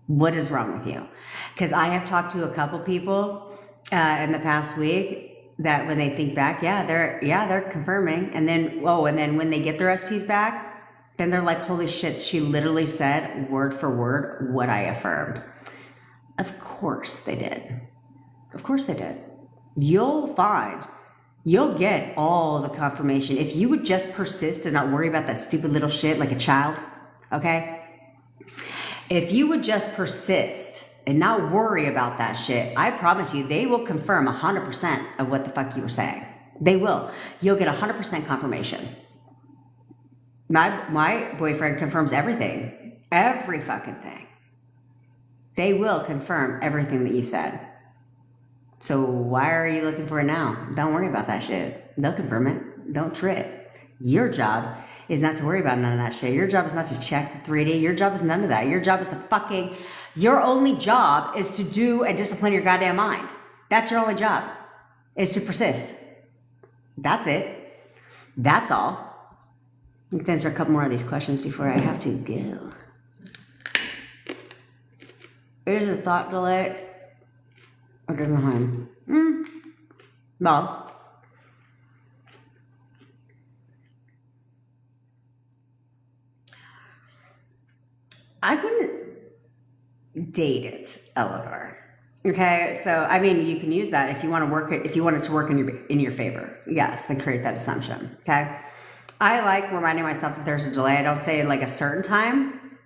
What is wrong with you? Because I have talked to a couple people in the past week that when they think back, they're confirming. And then when they get their SPs back, then they're like, holy shit, she literally said word for word what I affirmed. Of course they did. Of course they did. You'll get all the confirmation. If you would just persist and not worry about that stupid little shit like a child, okay? If you would just persist and not worry about that shit, I promise you, they will confirm 100% of what the fuck you were saying. They will. You'll get 100% confirmation. My boyfriend confirms everything. Every fucking thing. They will confirm everything that you've said. So why are you looking for it now? Don't worry about that shit. They'll confirm it. Don't trip. Your job is not to worry about none of that shit. Your job is not to check 3D. Your job is none of that. Your job is to your only job is to do and discipline your goddamn mind. That's your only job, is to persist. That's it. That's all. Let's answer a couple more of these questions before I have to go. Is a thought delay or behind? Well, I wouldn't date it, Eleanor. Okay, so I mean, you can use that if you want to work it. If you want it to work in your favor, yes, then create that assumption. Okay, I like reminding myself that there's a delay. I don't say like a certain time,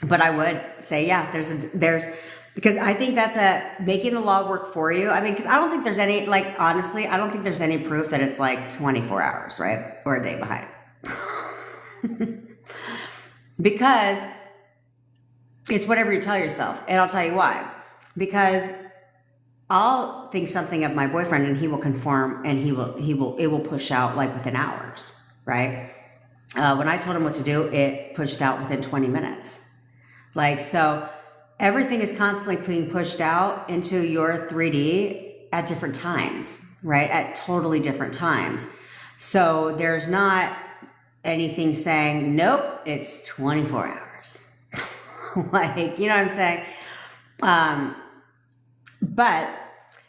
but I would say, yeah, there's because I think that's making the law work for you. I mean, because I don't think there's any, like, honestly, I don't think there's any proof that it's like 24 hours, right, or a day behind, because it's whatever you tell yourself, and I'll tell you why. Because I'll think something of my boyfriend and he will conform and it will push out like within hours, right? When I told him what to do, it pushed out within 20 minutes. Like, so everything is constantly being pushed out into your 3D at different times, right? At totally different times. So there's not anything saying, nope, it's 24 hours. Like, you know what I'm saying? But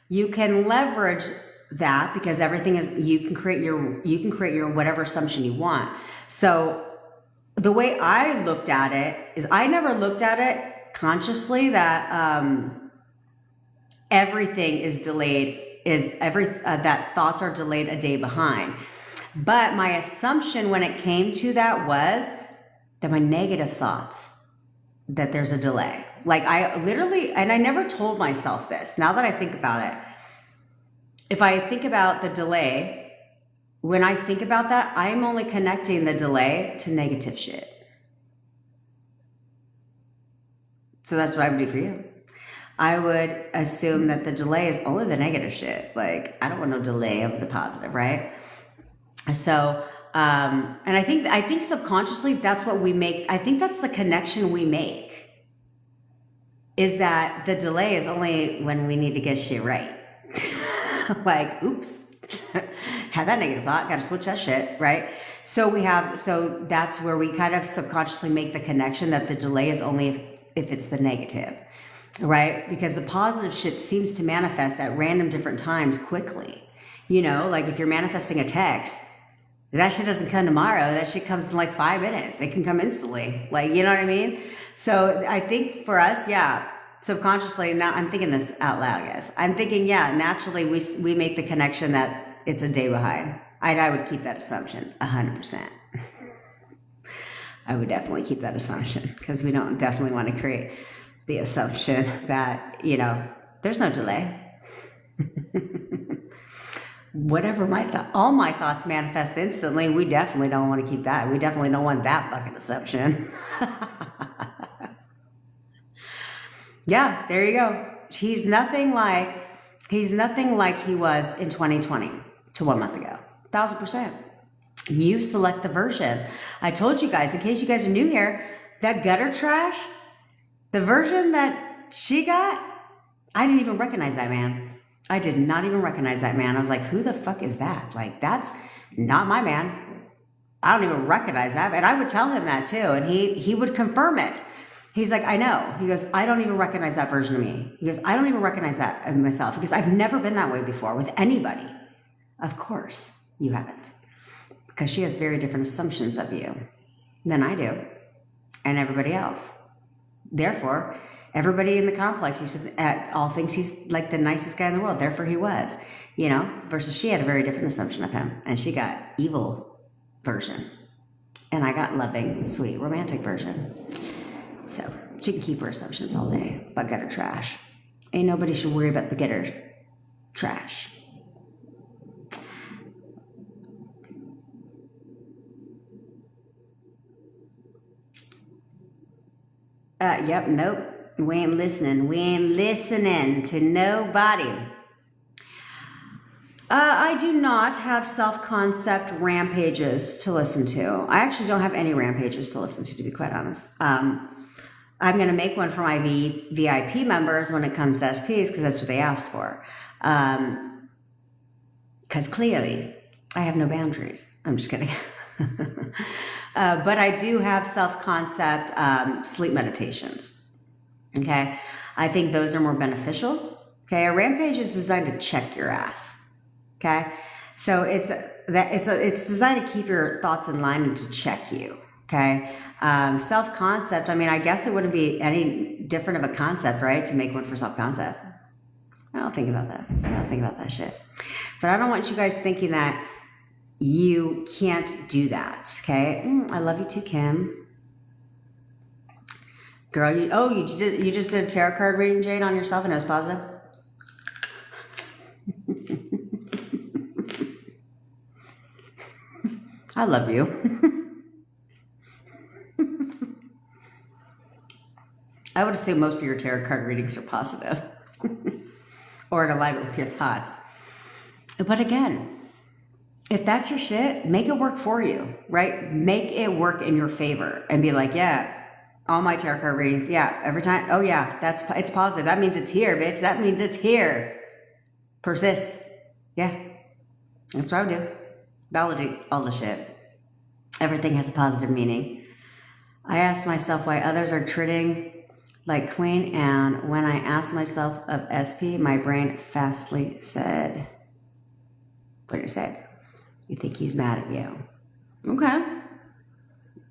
you can leverage that because everything is, you can create your whatever assumption you want. So the way I looked at it is I never looked at it consciously that, everything is delayed, that thoughts are delayed a day behind. But my assumption when it came to that was that my negative thoughts, that there's a delay. Like I literally, and I never told myself this. Now that I think about it, if I think about the delay, when I think about that, I'm only connecting the delay to negative shit. So that's what I would do for you. I would assume that the delay is only the negative shit. Like, I don't want no delay of the positive, right? So, and I think subconsciously that's what we make. I think that's the connection we make, is that the delay is only when we need to get shit right. Like, oops, had that negative thought, got to switch that shit, right? So that's where we kind of subconsciously make the connection that the delay is only if it's the negative, right? Because the positive shit seems to manifest at random different times quickly. You know, like if you're manifesting a text, that shit doesn't come tomorrow. That shit comes in like 5 minutes. It can come instantly. Like, you know what I mean? So I think for us, yeah, subconsciously, now I'm thinking this out loud, guys. I'm thinking, yeah, naturally we make the connection that it's a day behind. I would keep that assumption 100%. I would definitely keep that assumption because we don't definitely want to create the assumption that, you know, there's no delay. Whatever all my thoughts manifest instantly, we definitely don't want to keep that. We definitely don't want that fucking assumption. Yeah, there you go. He's nothing like he was in 2020 to 1 month ago. 1,000%. You select the version. I told you guys, in case you guys are new here, that gutter trash, the version that she got, I didn't even recognize that man. I did not even recognize that man. I was like, who the fuck is that? Like, that's not my man. I don't even recognize that. And I would tell him that too. And he would confirm it. He's like, I know. He goes, I don't even recognize that version of me. He goes, I don't even recognize that of myself. Because I've never been that way before with anybody. Of course you haven't. Because she has very different assumptions of you than I do. And everybody else. Therefore, everybody in the complex, he said, all thinks he's like the nicest guy in the world. Therefore he was, you know, versus she had a very different assumption of him. And she got evil version. And I got loving, sweet, romantic version. So she can keep her assumptions all day, but gutter trash. Ain't nobody should worry about the gutter trash. Yep, nope. We ain't listening. We ain't listening to nobody. I do not have self-concept rampages to listen to. I actually don't have any rampages to listen to be quite honest. I'm going to make one for my VIP members when it comes to SPs because that's what they asked for. Because clearly, I have no boundaries. I'm just kidding. But I do have self-concept sleep meditations. Okay? I think those are more beneficial. Okay? A rampage is designed to check your ass. Okay? So it's designed to keep your thoughts in line and to check you. Okay? Self-concept, I mean, I guess it wouldn't be any different of a concept, right? To make one for self-concept. I don't think about that. I don't think about that shit. But I don't want you guys thinking that you can't do that, okay? I love you too, Kim. Girl, you just did a tarot card reading, Jade, on yourself and it was positive? I love you. I would assume most of your tarot card readings are positive or in alignment with your thoughts. But again, if that's your shit, make it work for you, right? Make it work in your favor and be like, yeah, all my tarot card readings, yeah, every time, oh yeah, it's positive. That means it's here, bitch. That means it's here. Persist. Yeah, that's what I would do. Validate all the shit. Everything has a positive meaning. I ask myself why others are treating like queen, and when I asked myself of SP, my brain fastly said, what did it say? You think he's mad at you. Okay.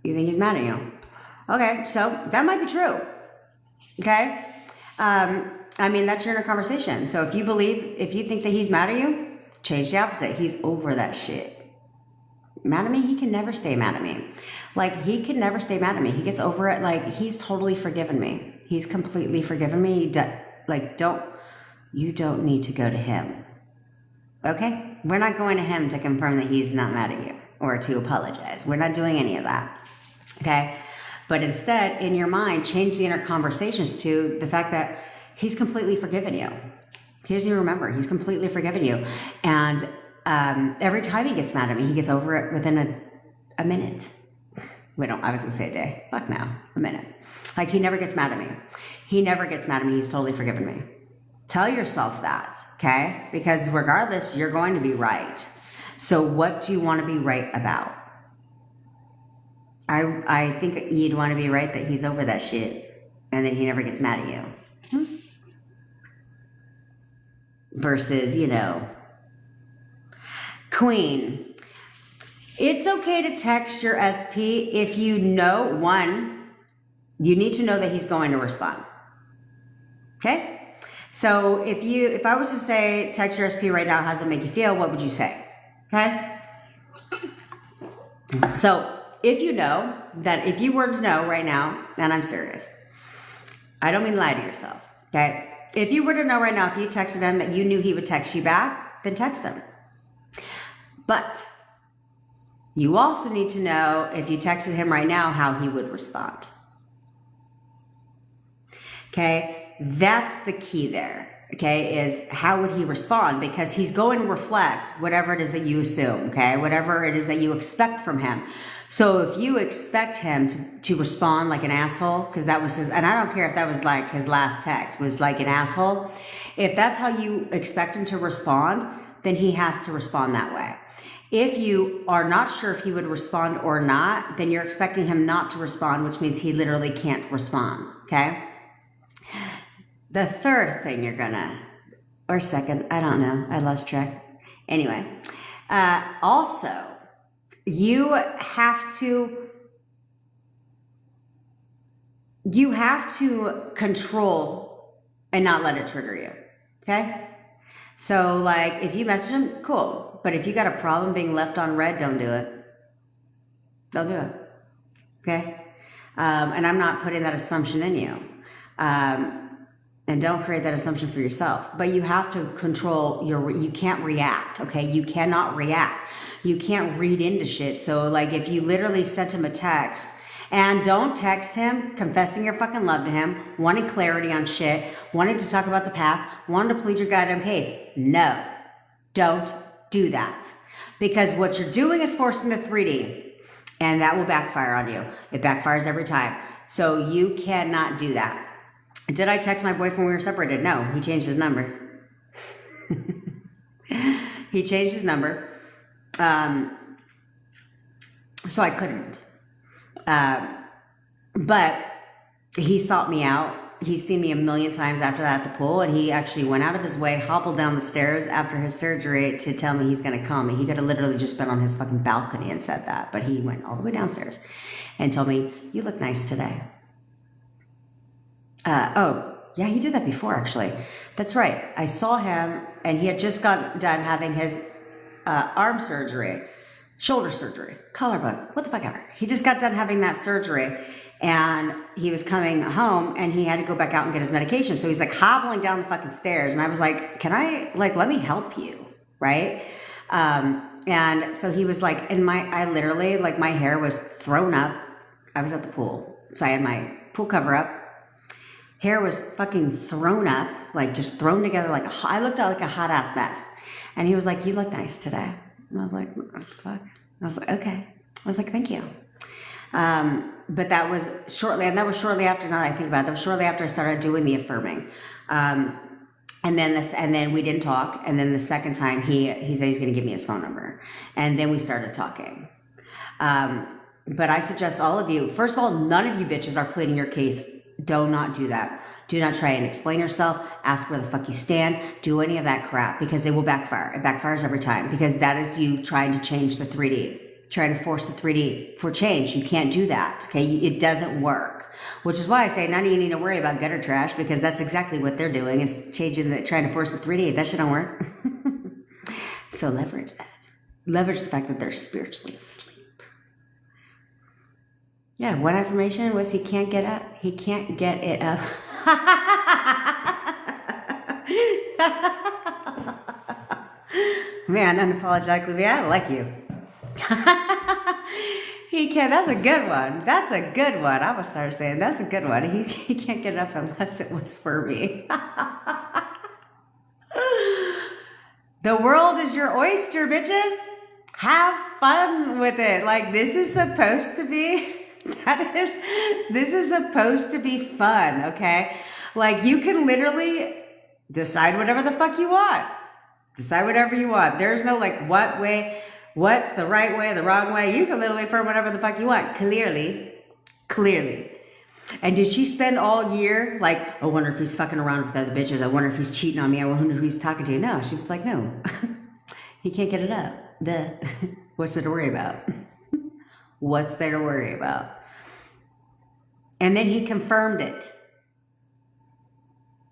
You think he's mad at you. Okay, so that might be true. Okay? I mean, that's your inner conversation. So if you think that he's mad at you, change the opposite. He's over that shit. Mad at me? He can never stay mad at me. Like, he can never stay mad at me. He gets over it. Like, he's totally forgiven me. He's completely forgiven me. You don't need to go to him. Okay? We're not going to him to confirm that he's not mad at you or to apologize. We're not doing any of that. Okay? But instead, in your mind, change the inner conversations to the fact that he's completely forgiven you. He doesn't even remember. He's completely forgiven you. And every time he gets mad at me, he gets over it within a minute. I was going to say a day. Fuck now. A minute. Like, he never gets mad at me. He never gets mad at me. He's totally forgiven me. Tell yourself that, okay? Because regardless, you're going to be right. So what do you want to be right about? I think you'd want to be right that he's over that shit and that he never gets mad at you. Versus, Queen. It's okay to text your SP if you know, one, you need to know that he's going to respond. Okay? So if I was to say, text your SP right now, how does it make you feel? What would you say? Okay? So if you know that if you were to know right now, and I'm serious, I don't mean lie to yourself. Okay? If you were to know right now, if you texted him that you knew he would text you back, then text him. But you also need to know if you texted him right now, how he would respond. Okay? That's the key there, okay, is how would he respond? Because he's going to reflect whatever it is that you assume, okay, whatever it is that you expect from him. So if you expect him to respond like an asshole, because that was his, and I don't care if that was like his last text, was like an asshole, if that's how you expect him to respond, then he has to respond that way. If you are not sure if he would respond or not, then you're expecting him not to respond, which means he literally can't respond, okay? The third thing or second, I don't know, I lost track. Anyway, also, you have to control and not let it trigger you, okay? So, like, if you message him, cool. But if you got a problem being left on red, don't do it. Don't do it, okay? And I'm not putting that assumption in you. And don't create that assumption for yourself. But you have to control you can't react, okay? You cannot react. You can't read into shit. So like if you literally sent him a text And don't text him confessing your fucking love to him, wanting clarity on shit, wanting to talk about the past, wanting to plead your goddamn case. No, don't do that. Because what you're doing is forcing the 3D, and that will backfire on you. It backfires every time. So you cannot do that. Did I text my boyfriend when we were separated? No, he changed his number. He changed his number. So I couldn't. But he sought me out. He's seen me a million times after that at the pool, and he actually went out of his way, hobbled down the stairs after his surgery to tell me he's going to call me. He could have literally just been on his fucking balcony and said that, but he went all the way downstairs and told me, "You look nice today." Oh, yeah, he did that before, actually. That's right. I saw him, and he had just got done having his arm surgery, shoulder surgery, collarbone, what the fuck ever. He just got done having that surgery, and he was coming home, and he had to go back out and get his medication. So he's like hobbling down the fucking stairs, and I was like, "Can I, like, let me help you?" Right? And so he was like, I literally, like, my hair was thrown up. I was at the pool, so I had my pool cover up. Hair was fucking thrown up, like just thrown together like I looked out like a hot ass mess. And he was like, "You look nice today." And I was like, "What the fuck?" I was like, "Okay." I was like, "Thank you." But that was shortly after, now that I think about it, that was shortly after I started doing the affirming. And then we didn't talk. And then the second time he said he's going to give me his phone number. And then we started talking. But I suggest all of you, first of all, none of you bitches are pleading your case. Do not do that. Do not try and explain yourself, ask where the fuck you stand, do any of that crap, because it will backfire. It backfires every time, because that is you trying to change the 3D, trying to force the 3D for change. You can't do that, okay? It doesn't work, which is why I say none of you need to worry about gutter trash, because that's exactly what they're doing, is trying to force the 3D. That shit don't work. So leverage that. Leverage the fact that they're spiritually asleep. Yeah, one affirmation was he can't get up. He can't get it up. Man, unapologetically, yeah, I like you. He can't, that's a good one. That's a good one. I'm going to start saying that's a good one. He can't get up unless it was for me. The world is your oyster, bitches. Have fun with it. Like, this is supposed to be... This is supposed to be fun, okay? Like, you can literally decide whatever the fuck you want. Decide whatever you want. There's no, like, what's the right way, the wrong way. You can literally affirm whatever the fuck you want. Clearly. And did she spend all year, like, I wonder if he's fucking around with other bitches. I wonder if he's cheating on me. I wonder who he's talking to. No, she was like, no. He can't get it up. Duh. What's there to worry about? What's there to worry about? And then he confirmed it.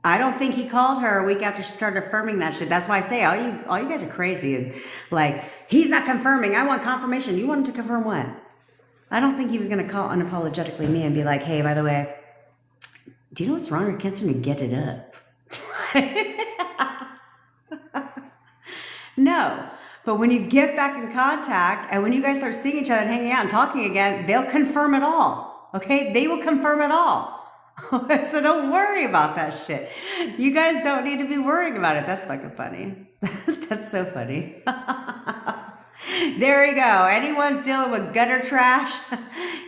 I don't think he called her a week after she started affirming that shit. That's why I say all you guys are crazy. And like, he's not confirming. I want confirmation. You want him to confirm what? I don't think he was going to call unapologetically me and be like, "Hey, by the way, do you know what's wrong? I can't seem to get it up." No. But when you get back in contact and when you guys start seeing each other and hanging out and talking again, they'll confirm it all. Okay? They will confirm it all. So don't worry about that shit. You guys don't need to be worrying about it. That's fucking funny. That's so funny. There you go. Anyone's dealing with gutter trash?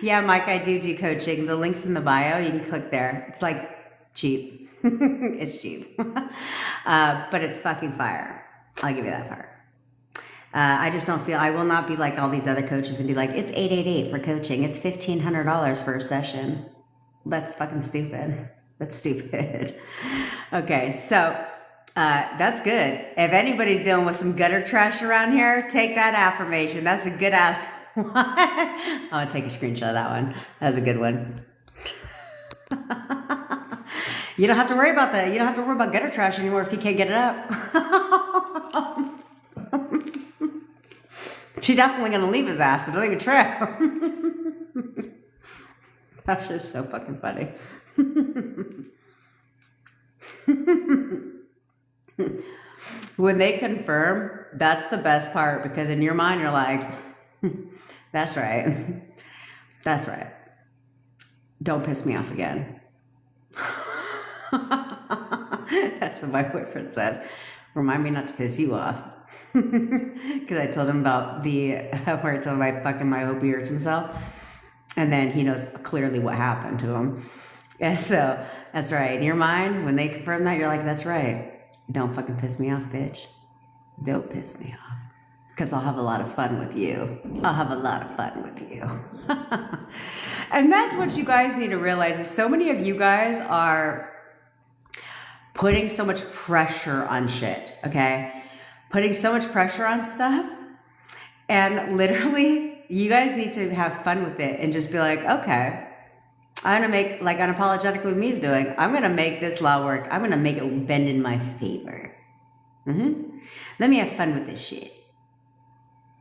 Yeah, Mike, I do coaching. The link's in the bio. You can click there. It's like cheap. It's cheap. But it's fucking fire. I'll give you that fire. I just don't feel, I will not be like all these other coaches and be like, it's $888 for coaching. It's $1,500 for a session. That's fucking stupid. That's stupid. Okay, so that's good. If anybody's dealing with some gutter trash around here, take that affirmation. That's a good ass one. I'm going to take a screenshot of that one. That's a good one. You don't have to worry about that. You don't have to worry about gutter trash anymore if you can't get it up. She's definitely going to leave his ass, so don't even try. That's just so fucking funny. When they confirm, that's the best part, because in your mind you're like, that's right. That's right. Don't piss me off again. That's what my boyfriend says. Remind me not to piss you off. Because I told him about where I told him I hope he hurts himself. And then he knows clearly what happened to him. And so, that's right. In your mind, when they confirm that, you're like, that's right. Don't fucking piss me off, bitch. Don't piss me off. Because I'll have a lot of fun with you. I'll have a lot of fun with you. And that's what you guys need to realize is so many of you guys are putting so much pressure on shit, okay? Putting so much pressure on stuff. And literally, you guys need to have fun with it and just be like, okay, I'm going to make, like unapologetically me is doing, I'm going to make this law work. I'm going to make it bend in my favor. Let me have fun with this shit.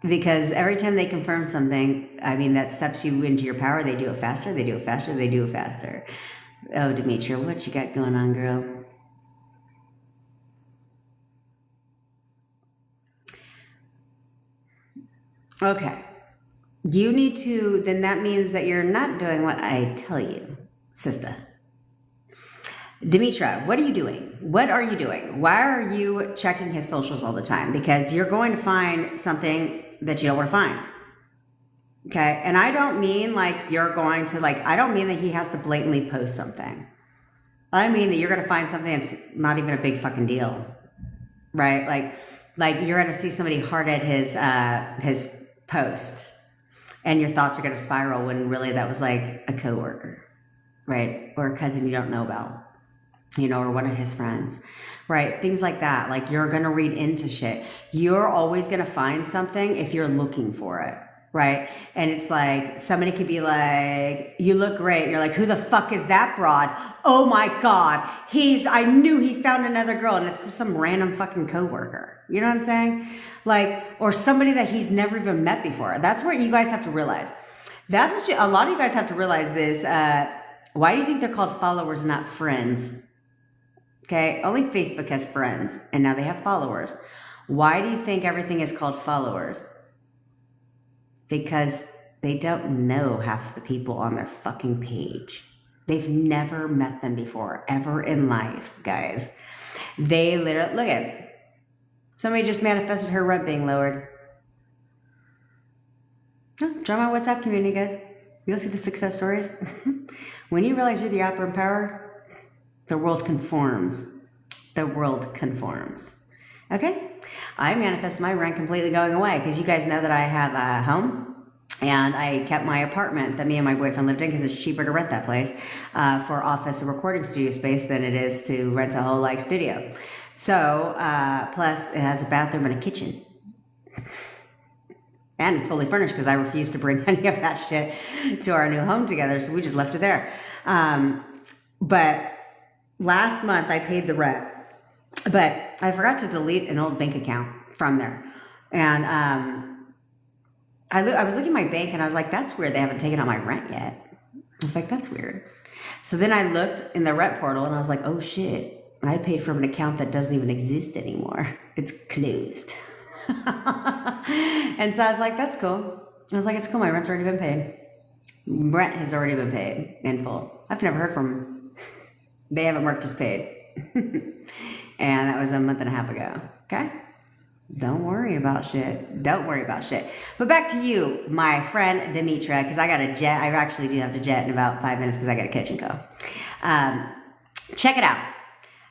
Because every time they confirm something, I mean, that steps you into your power, they do it faster, they do it faster, they do it faster. Oh, Demetria, what you got going on, girl? Okay. You need to, then that means that you're not doing what I tell you, sister. Demetria, what are you doing? What are you doing? Why are you checking his socials all the time? Because you're going to find something that you don't want to find. Okay? And I don't mean like you're going to like, I don't mean that he has to blatantly post something. I mean that you're going to find something that's not even a big fucking deal. Right? Like you're going to see somebody hard at his post and your thoughts are going to spiral when really that was like a coworker, right? Or a cousin you don't know about. You know, or one of his friends, right? Things like that. Like you're going to read into shit. You're always going to find something if you're looking for it, right? And it's like, somebody could be like, you look great. You're like, who the fuck is that broad? Oh my God. I knew he found another girl and it's just some random fucking coworker. You know what I'm saying? Like, or somebody that he's never even met before. That's what you guys have to realize. That's what a lot of you guys have to realize this. Why do you think they're called followers, not friends? Okay, only Facebook has friends, and now they have followers. Why do you think everything is called followers? Because they don't know half the people on their fucking page. They've never met them before, ever in life, guys. They literally, look at it. Somebody just manifested her rent being lowered. Join my WhatsApp community, guys. You'll see the success stories. When you realize you're the opera in power, the world conforms. The world conforms. Okay? I manifested my rent completely going away because you guys know that I have a home and I kept my apartment that me and my boyfriend lived in because it's cheaper to rent that place for office and recording studio space than it is to rent a whole like studio. So, plus it has a bathroom and a kitchen. And it's fully furnished because I refused to bring any of that shit to our new home together. So we just left it there. But last month I paid the rent, but I forgot to delete an old bank account from there. And I was looking at my bank and I was like, that's weird. They haven't taken out my rent yet. I was like, that's weird. So then I looked in the rent portal and I was like, oh shit, I paid from an account that doesn't even exist anymore. It's closed. And so I was like, that's cool. I was like, it's cool. My rent's already been paid. Rent has already been paid in full. I've never heard from them. They haven't marked as paid. And that was a month and a half ago. Okay? Don't worry about shit. Don't worry about shit. But back to you, my friend Demetria, because I got a jet. I actually do have to jet in about 5 minutes because I got a kitchen go. Check it out.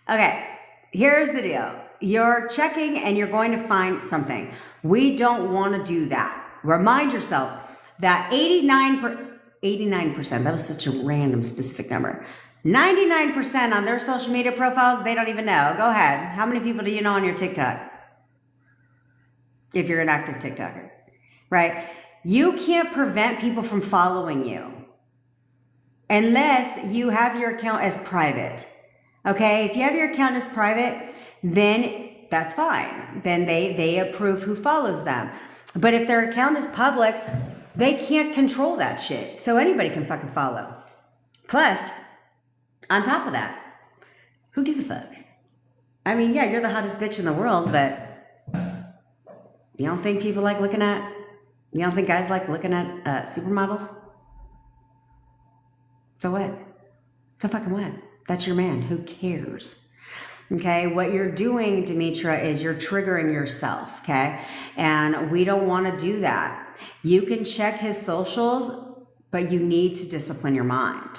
Okay, here's the deal. You're checking and you're going to find something. We don't want to do that. Remind yourself that 89%, that was such a random specific number. 99% on their social media profiles, they don't even know. Go ahead. How many people do you know on your TikTok? If you're an active TikToker, right? You can't prevent people from following you unless you have your account as private. Okay? If you have your account as private, then that's fine. Then they approve who follows them. But if their account is public, they can't control that shit. So anybody can fucking follow. Plus, on top of that, who gives a fuck? I mean, yeah, you're the hottest bitch in the world, but you don't think people like looking at, you don't think guys like looking at supermodels? So what? So fucking what? That's your man. Who cares? Okay, what you're doing, Demetra, is you're triggering yourself, okay? And we don't want to do that. You can check his socials, but you need to discipline your mind.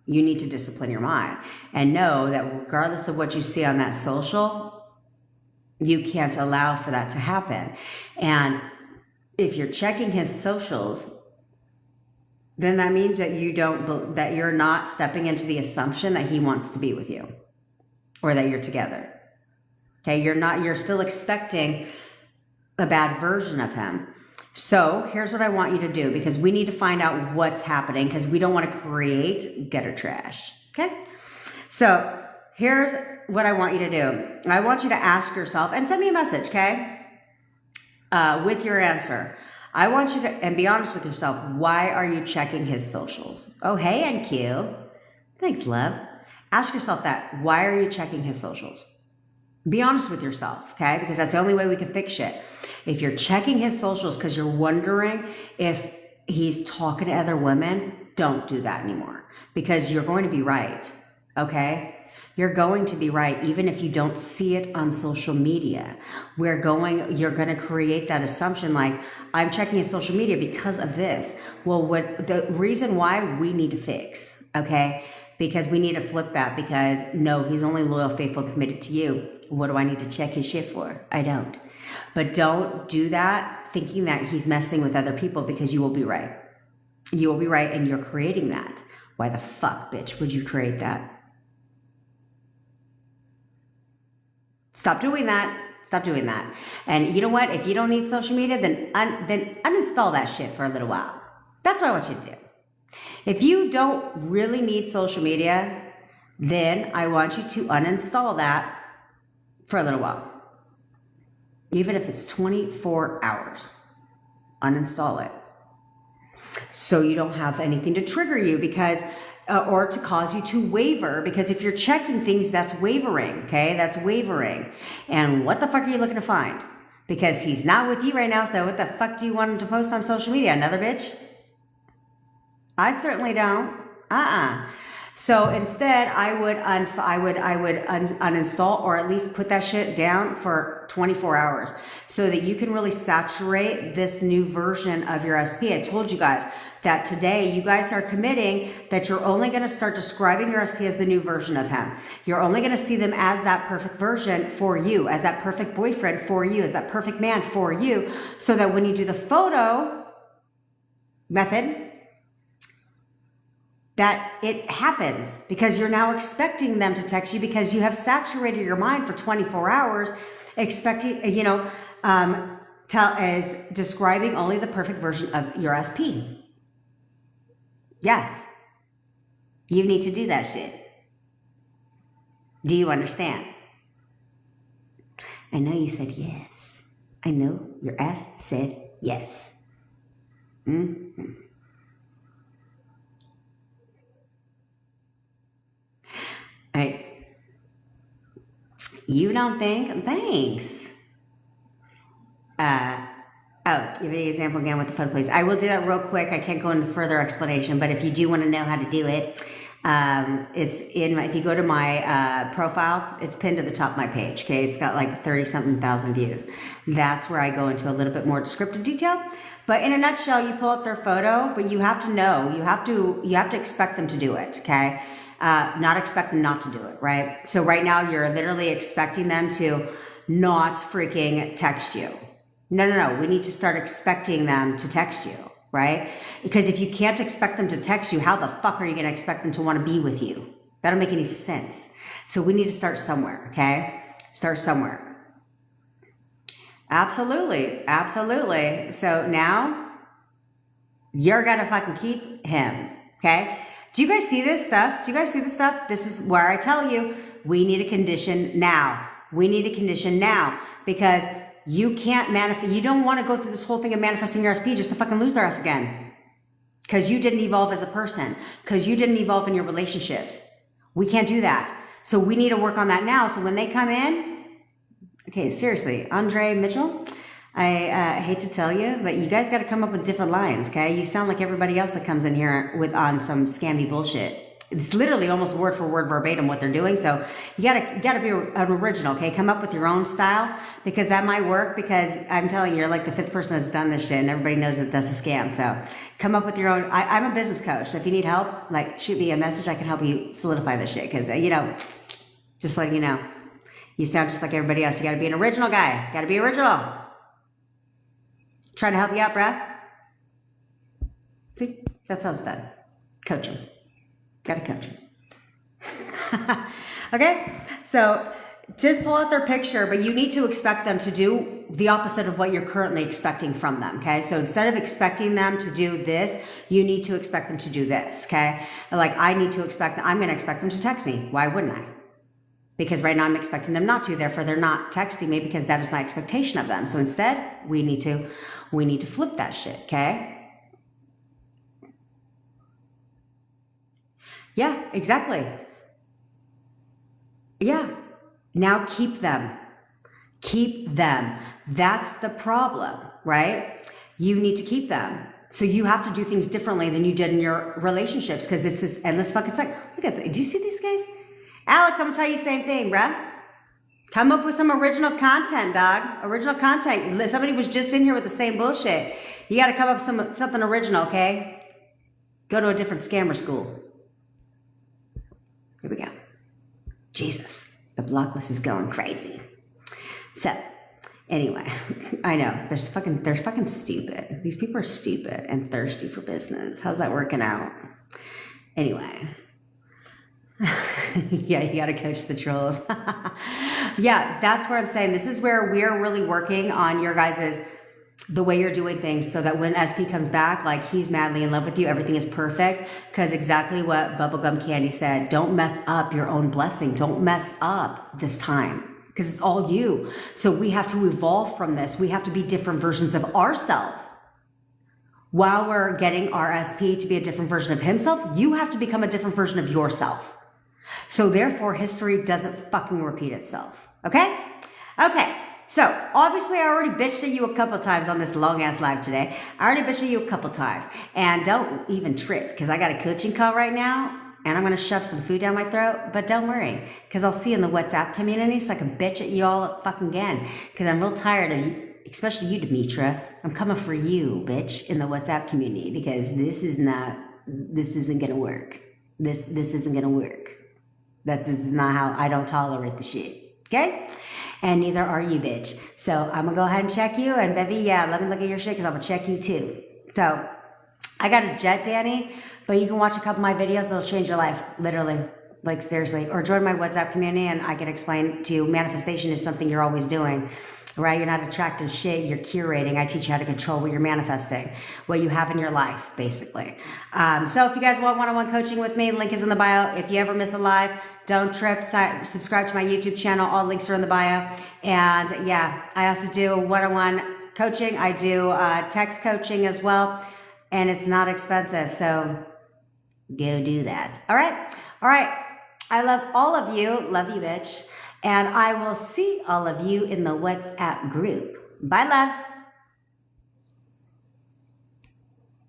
You need to discipline your mind and know that regardless of what you see on that social, you can't allow for that to happen. And if you're checking his socials, then that means that you're not stepping into the assumption that he wants to be with you or that you're together. Okay, you're still expecting a bad version of him. So here's what I want you to do, because we need to find out what's happening, because we don't want to create gutter trash. Okay, so here's what I want you to do. I want you to ask yourself, and send me a message, okay, with your answer. I want you to, and be honest with yourself, why are you checking his socials? Oh, hey, NQ. Thanks, love. Ask yourself that. Why are you checking his socials? Be honest with yourself, okay? Because that's the only way we can fix shit. If you're checking his socials because you're wondering if he's talking to other women, don't do that anymore, because you're going to be right, okay? You're going to be right, even if you don't see it on social media. You're going to create that assumption like, I'm checking his social media because of this. Well, the reason why we need to fix, okay? Because we need to flip that, because no, he's only loyal, faithful, committed to you. What do I need to check his shit for? I don't. But don't do that thinking that he's messing with other people, because you will be right. You will be right, and you're creating that. Why the fuck, bitch, would you create that? Stop doing that. Stop doing that. And you know what? If you don't need social media, then uninstall that shit for a little while. That's what I want you to do. If you don't really need social media, then I want you to uninstall that for a little while. Even if it's 24 hours, uninstall it. So you don't have anything to trigger you, because or to cause you to waver, because if you're checking things, that's wavering, okay? That's wavering. And what the fuck are you looking to find? Because he's not with you right now, so what the fuck do you want him to post on social media? Another bitch? I certainly don't. So instead, I would uninstall, or at least put that shit down for 24 hours, so that you can really saturate this new version of your SP. I told you guys that today you guys are committing that you're only going to start describing your SP as the new version of him. You're only going to see them as that perfect version for you, as that perfect boyfriend for you, as that perfect man for you, so that when you do the photo method, that it happens, because you're now expecting them to text you, because you have saturated your mind for 24 hours, expecting, as describing only the perfect version of your SP. Yes, you need to do that shit. Do you understand? I know you said yes. I know your ass said yes. Mm-hmm. Hey, you don't think? Thanks. Give me an example again with the photo, please. I will do that real quick. I can't go into further explanation, but if you do want to know how to do it, it's if you go to my profile, it's pinned to the top of my page. Okay, it's got like 30-something thousand views. That's where I go into a little bit more descriptive detail. But in a nutshell, you pull up their photo, but you have to know, you have to expect them to do it. Okay. Not expect them not to do it, right? So right now you're literally expecting them to not freaking text you. No. We need to start expecting them to text you, right? Because if you can't expect them to text you, how the fuck are you going to expect them to want to be with you? That don't make any sense. So we need to start somewhere, okay? Start somewhere. Absolutely. So now you're going to fucking keep him, okay? Do you guys see this stuff? This is where I tell you, we need a condition now. Because you can't manifest. You don't want to go through this whole thing of manifesting your SP just to fucking lose their ass again. Because you didn't evolve as a person. Because you didn't evolve in your relationships. We can't do that. So we need to work on that now. So when they come in, okay, seriously, Andre Mitchell, I hate to tell you, but you guys got to come up with different lines, okay? You sound like everybody else that comes in here on some scammy bullshit. it's literally almost word for word verbatim what they're doing. So you gotta be an original, okay? Come up with your own style, because that might work, because I'm telling you, you're like the 5th person that's done this shit and everybody knows that that's a scam. So come up with your own. I'm a business coach. So if you need help, like shoot me a message. I can help you solidify this shit, because, you know, just letting you know, you sound just like everybody else. You gotta be an original guy. Gotta be original. Trying to help you out, bruh. That's how it's done. Coach him. Gotta coach him. Okay? So just pull out their picture, but you need to expect them to do the opposite of what you're currently expecting from them, okay? So instead of expecting them to do this, you need to expect them to do this, okay? Like I'm gonna expect them to text me. Why wouldn't I? Because right now I'm expecting them not to, therefore they're not texting me, because that is my expectation of them. So instead, we need to flip that shit, okay? Yeah, exactly. Yeah. Now keep them. Keep them. That's the problem, right? You need to keep them. So you have to do things differently than you did in your relationships, because it's this endless fucking cycle. Look at that. Do you see these guys? Alex, I'm gonna tell you the same thing, bruh. Come up with some original content, dog. Original content. Somebody was just in here with the same bullshit. You gotta come up with something original, okay? Go to a different scammer school. Here we go. Jesus, the block list is going crazy. So, anyway, I know they're fucking stupid. These people are stupid and thirsty for business. How's that working out? Anyway, yeah, you gotta coach the trolls. Yeah, that's where I'm saying this is where we're really working on your guys's the way you're doing things, so that when SP comes back, like he's madly in love with you, everything is perfect. Because exactly what Bubblegum Candy said, don't mess up your own blessing. Don't mess up this time, because it's all you. So we have to evolve from this. We have to be different versions of ourselves. While we're getting our SP to be a different version of himself, you have to become a different version of yourself. So therefore, history doesn't fucking repeat itself. Okay? Okay. So, obviously, I already bitched at you a couple times on this long-ass live today. I already bitched at you a couple times. And don't even trip, because I got a coaching call right now, and I'm going to shove some food down my throat. But don't worry, because I'll see you in the WhatsApp community, so I can bitch at you all fucking again. Because I'm real tired of you, especially you, Demetra. I'm coming for you, bitch, in the WhatsApp community, because this isn't going to work. This isn't going to work. This is not how, I don't tolerate the shit. Okay? And neither are you, bitch. So I'm gonna go ahead and check you. And Bevy, yeah, let me look at your shit, because I'm gonna check you too. So I got a jet, Danny, but you can watch a couple of my videos. It'll change your life, literally. Like seriously. Or join my WhatsApp community, and I can explain to you, manifestation is something you're always doing. Right? You're not attracting shit, you're curating. I teach you how to control what you're manifesting, what you have in your life, basically. So if you guys want one-on-one coaching with me, link is in the bio. If you ever miss a live, don't trip, subscribe to my YouTube channel. All links are in the bio. And yeah, I also do one-on-one coaching. I do text coaching as well. And it's not expensive, so go do that. All right? All right. I love all of you. Love you, bitch. And I will see all of you in the WhatsApp group. Bye, loves.